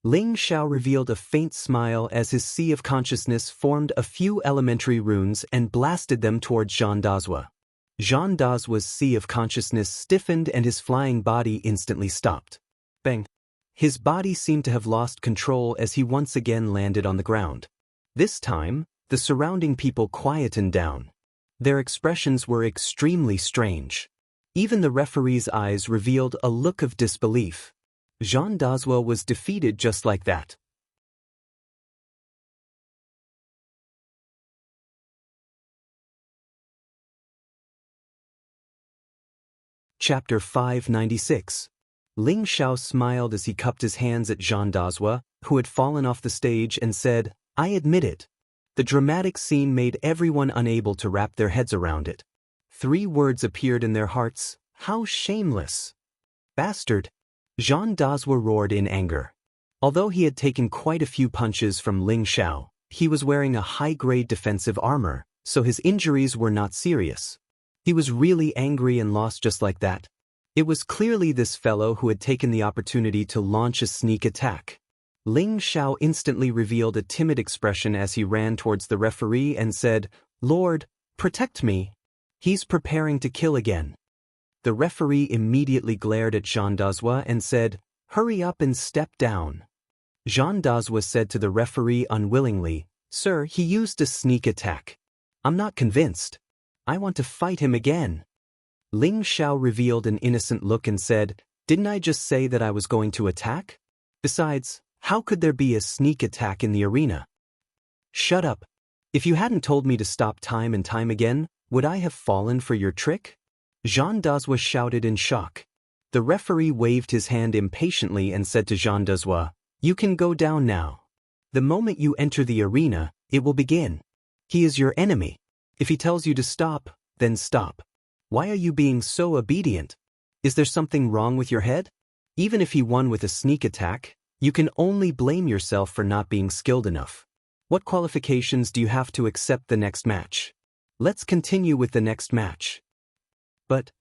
Ling Xiao revealed a faint smile as his sea of consciousness formed a few elementary runes and blasted them towards Jean Dazwa. Jean Dazwa's sea of consciousness stiffened and his flying body instantly stopped. Bang! His body seemed to have lost control as he once again landed on the ground. This time, the surrounding people quietened down. Their expressions were extremely strange. Even the referee's eyes revealed a look of disbelief. Jean Dazwa was defeated just like that. Chapter 596. Ling Xiao smiled as he cupped his hands at Jean Dazwa, who had fallen off the stage, and said, "I admit it." The dramatic scene made everyone unable to wrap their heads around it. 3 words appeared in their hearts: "How shameless!" "Bastard!" Jean Dazwa roared in anger. Although he had taken quite a few punches from Ling Xiao, he was wearing a high-grade defensive armor, so his injuries were not serious. He was really angry and lost just like that. It was clearly this fellow who had taken the opportunity to launch a sneak attack. Ling Xiao instantly revealed a timid expression as he ran towards the referee and said, "Lord, protect me. He's preparing to kill again." The referee immediately glared at Jean Dazwa and said, "Hurry up and step down." Jean Dazwa said to the referee unwillingly, "Sir, he used a sneak attack." "I'm not convinced." I want to fight him again. Ling Xiao revealed an innocent look and said, "Didn't I just say that I was going to attack? Besides, how could there be a sneak attack in the arena?" "Shut up. If you hadn't told me to stop time and time again, would I have fallen for your trick?" Jean Dazwa shouted in shock. The referee waved his hand impatiently and said to Jean Dazwa, "You can go down now. The moment you enter the arena, it will begin. He is your enemy. If he tells you to stop, then stop. Why are you being so obedient? Is there something wrong with your head? Even if he won with a sneak attack, you can only blame yourself for not being skilled enough. What qualifications do you have to accept the next match? Let's continue with the next match." But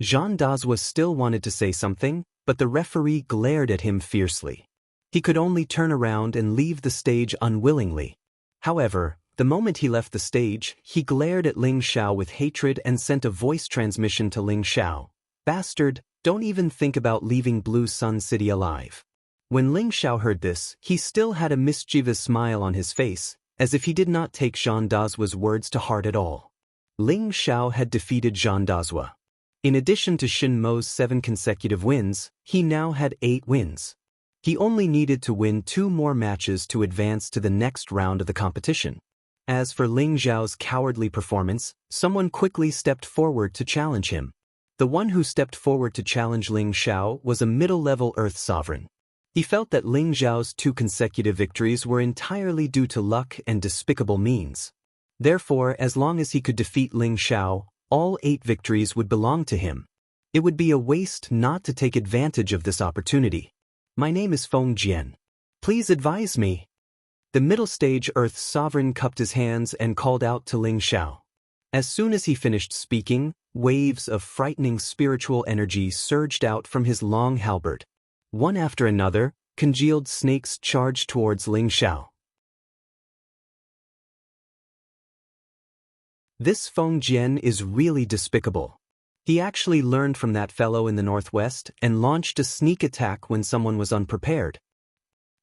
Jean Dazwa still wanted to say something, but the referee glared at him fiercely. He could only turn around and leave the stage unwillingly. However, the moment he left the stage, he glared at Ling Xiao with hatred and sent a voice transmission to Ling Xiao. "Bastard, don't even think about leaving Blue Sun City alive." When Ling Xiao heard this, he still had a mischievous smile on his face, as if he did not take Jean Dazwa's words to heart at all. Ling Xiao had defeated Jean Dazwa. In addition to Shin Mo's 7 consecutive wins, he now had 8 wins. He only needed to win 2 more matches to advance to the next round of the competition. As for Ling Xiao's cowardly performance, someone quickly stepped forward to challenge him. The one who stepped forward to challenge Ling Xiao was a middle-level Earth Sovereign. He felt that Ling Xiao's 2 consecutive victories were entirely due to luck and despicable means. Therefore, as long as he could defeat Ling Xiao, all 8 victories would belong to him. It would be a waste not to take advantage of this opportunity. "My name is Feng Jian. Please advise me." The middle stage Earth Sovereign cupped his hands and called out to Ling Xiao. As soon as he finished speaking, waves of frightening spiritual energy surged out from his long halberd. One after another, congealed snakes charged towards Ling Xiao. This Feng Jian is really despicable. He actually learned from that fellow in the northwest and launched a sneak attack when someone was unprepared.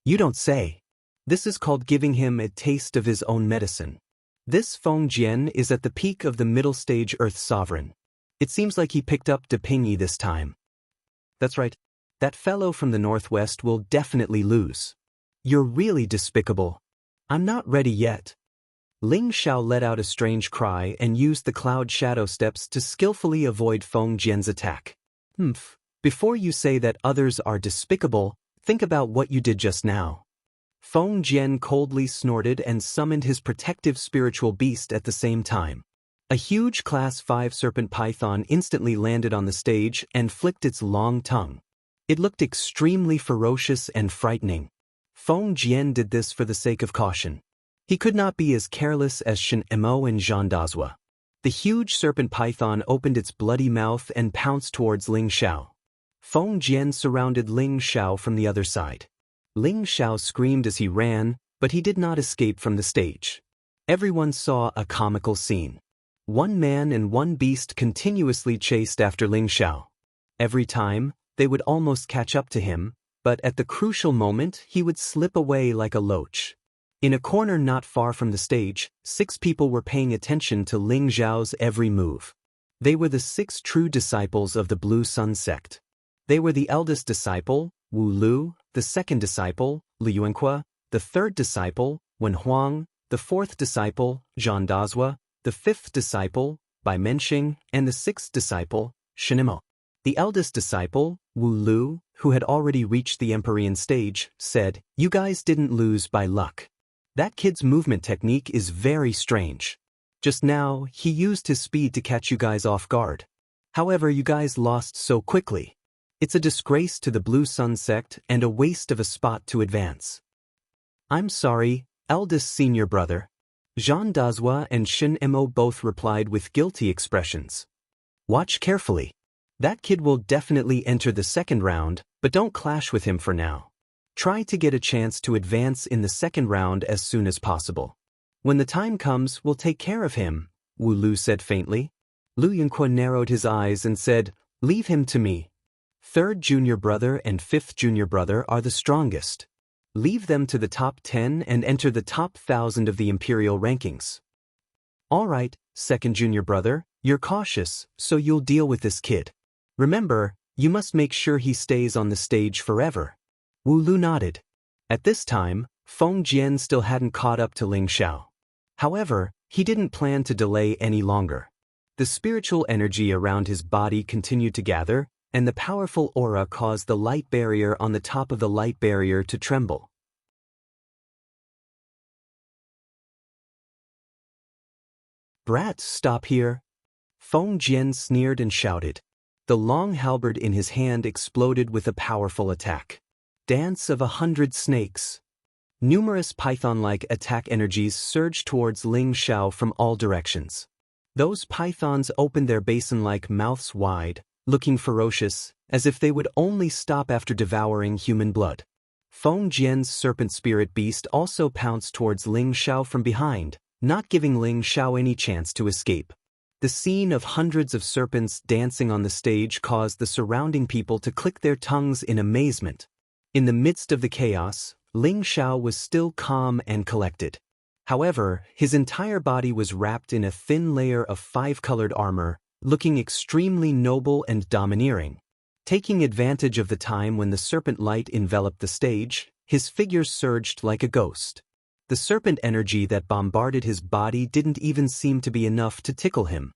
You don't say. This is called giving him a taste of his own medicine. This Feng Jian is at the peak of the middle stage Earth Sovereign. It seems like he picked up Depinyi this time. That's right. That fellow from the northwest will definitely lose. You're really despicable. I'm not ready yet. Ling Xiao let out a strange cry and used the cloud shadow steps to skillfully avoid Feng Jian's attack. Before you say that others are despicable, think about what you did just now. Feng Jian coldly snorted and summoned his protective spiritual beast at the same time. A huge Class 5 serpent python instantly landed on the stage and flicked its long tongue. It looked extremely ferocious and frightening. Feng Jian did this for the sake of caution. He could not be as careless as Shin Mo and Jean Dazwa. The huge serpent python opened its bloody mouth and pounced towards Ling Xiao. Feng Jian surrounded Ling Xiao from the other side. Ling Xiao screamed as he ran, but he did not escape from the stage. Everyone saw a comical scene. One man and one beast continuously chased after Ling Xiao. Every time, they would almost catch up to him, but at the crucial moment he would slip away like a loach. In a corner not far from the stage, 6 people were paying attention to Ling Xiao's every move. They were the 6 true disciples of the Blue Sun sect. They were the eldest disciple, Wu Lu, the second disciple, Li Yuanqua, the third disciple, Wen Huang, the fourth disciple, Jean Dazwa, the fifth disciple, Bai Menxing, and the sixth disciple, Shin Mo. The eldest disciple, Wu Lu, who had already reached the Empyrean stage, said, "You guys didn't lose by luck. That kid's movement technique is very strange. Just now, he used his speed to catch you guys off guard. However, you guys lost so quickly. It's a disgrace to the Blue Sun sect and a waste of a spot to advance." "I'm sorry, eldest senior brother." Jean Dazwa and Shin Mo both replied with guilty expressions. "Watch carefully. That kid will definitely enter the second round, but don't clash with him for now. Try to get a chance to advance in the second round as soon as possible. When the time comes, we'll take care of him," Wu Lu said faintly. Lu Yunqua narrowed his eyes and said, "Leave him to me. Third junior brother and fifth junior brother are the strongest. Leave them to the top 10 and enter the top 1,000 of the imperial rankings." "All right, second junior brother, you're cautious, so you'll deal with this kid. Remember, you must make sure he stays on the stage forever. Wu Lu nodded. At this time, Feng Jian still hadn't caught up to Ling Xiao. However, he didn't plan to delay any longer. The spiritual energy around his body continued to gather, and the powerful aura caused the light barrier on the top of the light barrier to tremble. Brat, stop here! Feng Jian sneered and shouted. The long halberd in his hand exploded with a powerful attack. Dance of 100 snakes. Numerous python-like attack energies surged towards Ling Xiao from all directions. Those pythons opened their basin-like mouths wide, looking ferocious, as if they would only stop after devouring human blood. Feng Jian's serpent spirit beast also pounced towards Ling Xiao from behind, not giving Ling Xiao any chance to escape. The scene of hundreds of serpents dancing on the stage caused the surrounding people to click their tongues in amazement. In the midst of the chaos, Ling Xiao was still calm and collected. However, his entire body was wrapped in a thin layer of five-colored armor, looking extremely noble and domineering. Taking advantage of the time when the serpent light enveloped the stage, his figure surged like a ghost. The serpent energy that bombarded his body didn't even seem to be enough to tickle him.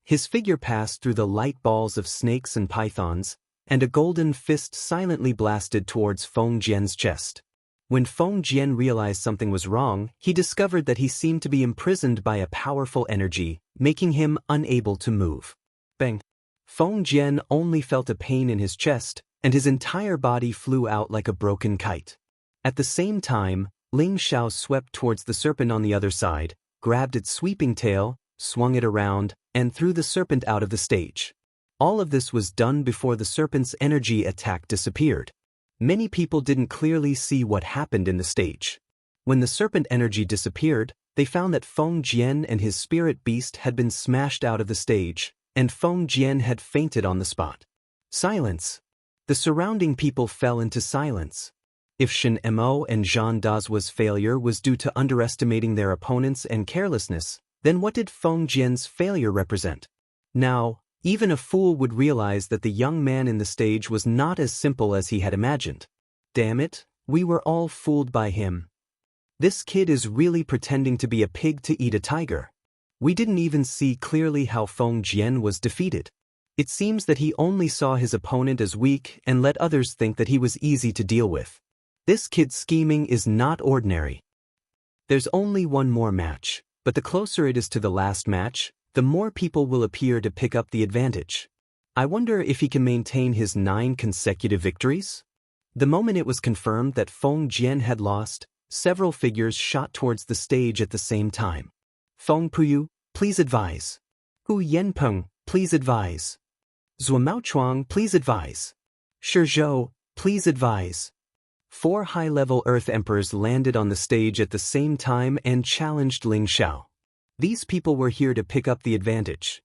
His figure passed through the light balls of snakes and pythons, and a golden fist silently blasted towards Feng Jian's chest. When Feng Jian realized something was wrong, he discovered that he seemed to be imprisoned by a powerful energy, making him unable to move. Bang! Feng Jian only felt a pain in his chest, and his entire body flew out like a broken kite. At the same time, Ling Xiao swept towards the serpent on the other side, grabbed its sweeping tail, swung it around, and threw the serpent out of the stage. All of this was done before the serpent's energy attack disappeared. Many people didn't clearly see what happened in the stage. When the serpent energy disappeared, they found that Feng Jian and his spirit beast had been smashed out of the stage, and Feng Jian had fainted on the spot. Silence. The surrounding people fell into silence. If Shen Mo and Zhang Da's failure was due to underestimating their opponents and carelessness, then what did Feng Jian's failure represent? Now, even a fool would realize that the young man in the stage was not as simple as he had imagined. Damn it, we were all fooled by him. This kid is really pretending to be a pig to eat a tiger. We didn't even see clearly how Feng Jian was defeated. It seems that he only saw his opponent as weak and let others think that he was easy to deal with. This kid's scheming is not ordinary. There's only one more match, but the closer it is to the last match, the more people will appear to pick up the advantage. I wonder if he can maintain his 9 consecutive victories? The moment it was confirmed that Feng Jian had lost, several figures shot towards the stage at the same time. Feng Puyu, please advise. Hu Yanpeng, please advise. Zhuo Maochuang, please advise. Shi Zhou, please advise. 4 high-level Earth Emperors landed on the stage at the same time and challenged Ling Xiao. These people were here to pick up the advantage.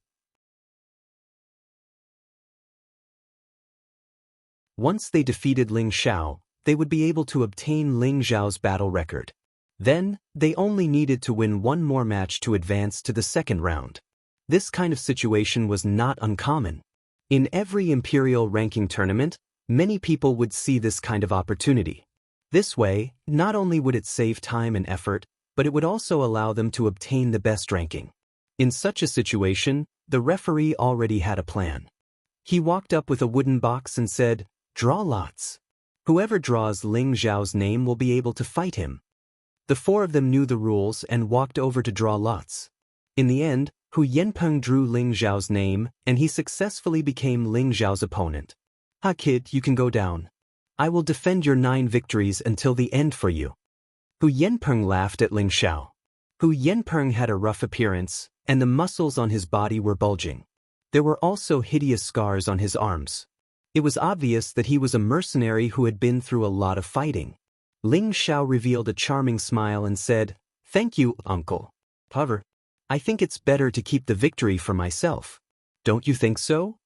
Once they defeated Ling Xiao, they would be able to obtain Ling Xiao's battle record. Then, they only needed to win one more match to advance to the second round. This kind of situation was not uncommon. In every imperial ranking tournament, many people would see this kind of opportunity. This way, not only would it save time and effort, but it would also allow them to obtain the best ranking. In such a situation, the referee already had a plan. He walked up with a wooden box and said, "Draw lots. Whoever draws Ling Xiao's name will be able to fight him." The 4 of them knew the rules and walked over to draw lots. In the end, Hu Yanpeng drew Ling Xiao's name, and he successfully became Ling Xiao's opponent. "Ha kid, you can go down. I will defend your 9 victories until the end for you." Hu Yanpeng laughed at Ling Xiao. Hu Yanpeng had a rough appearance, and the muscles on his body were bulging. There were also hideous scars on his arms. It was obvious that he was a mercenary who had been through a lot of fighting. Ling Xiao revealed a charming smile and said, "Thank you, uncle. However, I think it's better to keep the victory for myself. Don't you think so?"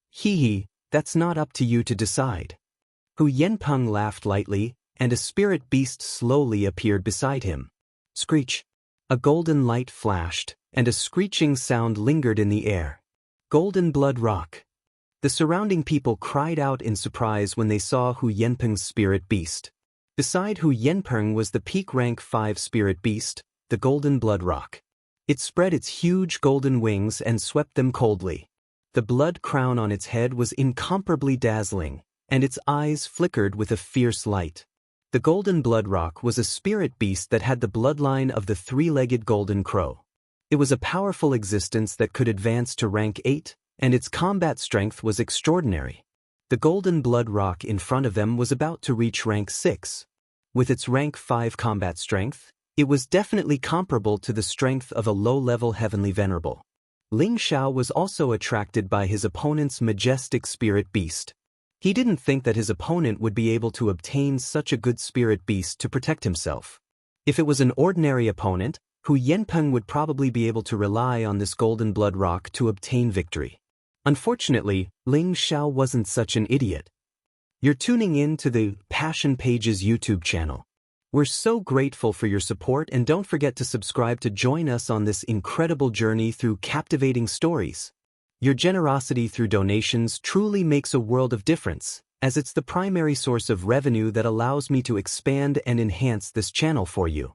"Hee, that's not up to you to decide." Hu Yanpeng laughed lightly, and a spirit beast slowly appeared beside him. Screech! A golden light flashed, and a screeching sound lingered in the air. Golden Blood Rock. The surrounding people cried out in surprise when they saw Hu Yenpeng's spirit beast. Beside Hu Yenpeng was the peak rank 5 spirit beast, the Golden Blood Rock. It spread its huge golden wings and swept them coldly. The blood crown on its head was incomparably dazzling, and its eyes flickered with a fierce light. The Golden Blood Rock was a spirit beast that had the bloodline of the 3-legged golden crow. It was a powerful existence that could advance to rank 8, and its combat strength was extraordinary. The Golden Blood Rock in front of them was about to reach rank 6. With its rank 5 combat strength, it was definitely comparable to the strength of a low-level heavenly venerable. Ling Xiao was also attracted by his opponent's majestic spirit beast. He didn't think that his opponent would be able to obtain such a good spirit beast to protect himself. If it was an ordinary opponent, Hu Yenpeng would probably be able to rely on this Golden Blood Rock to obtain victory. Unfortunately, Ling Xiao wasn't such an idiot. You're tuning in to the Passion Pages YouTube channel. We're so grateful for your support, and don't forget to subscribe to join us on this incredible journey through captivating stories. Your generosity through donations truly makes a world of difference, as it's the primary source of revenue that allows me to expand and enhance this channel for you.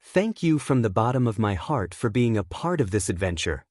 Thank you from the bottom of my heart for being a part of this adventure.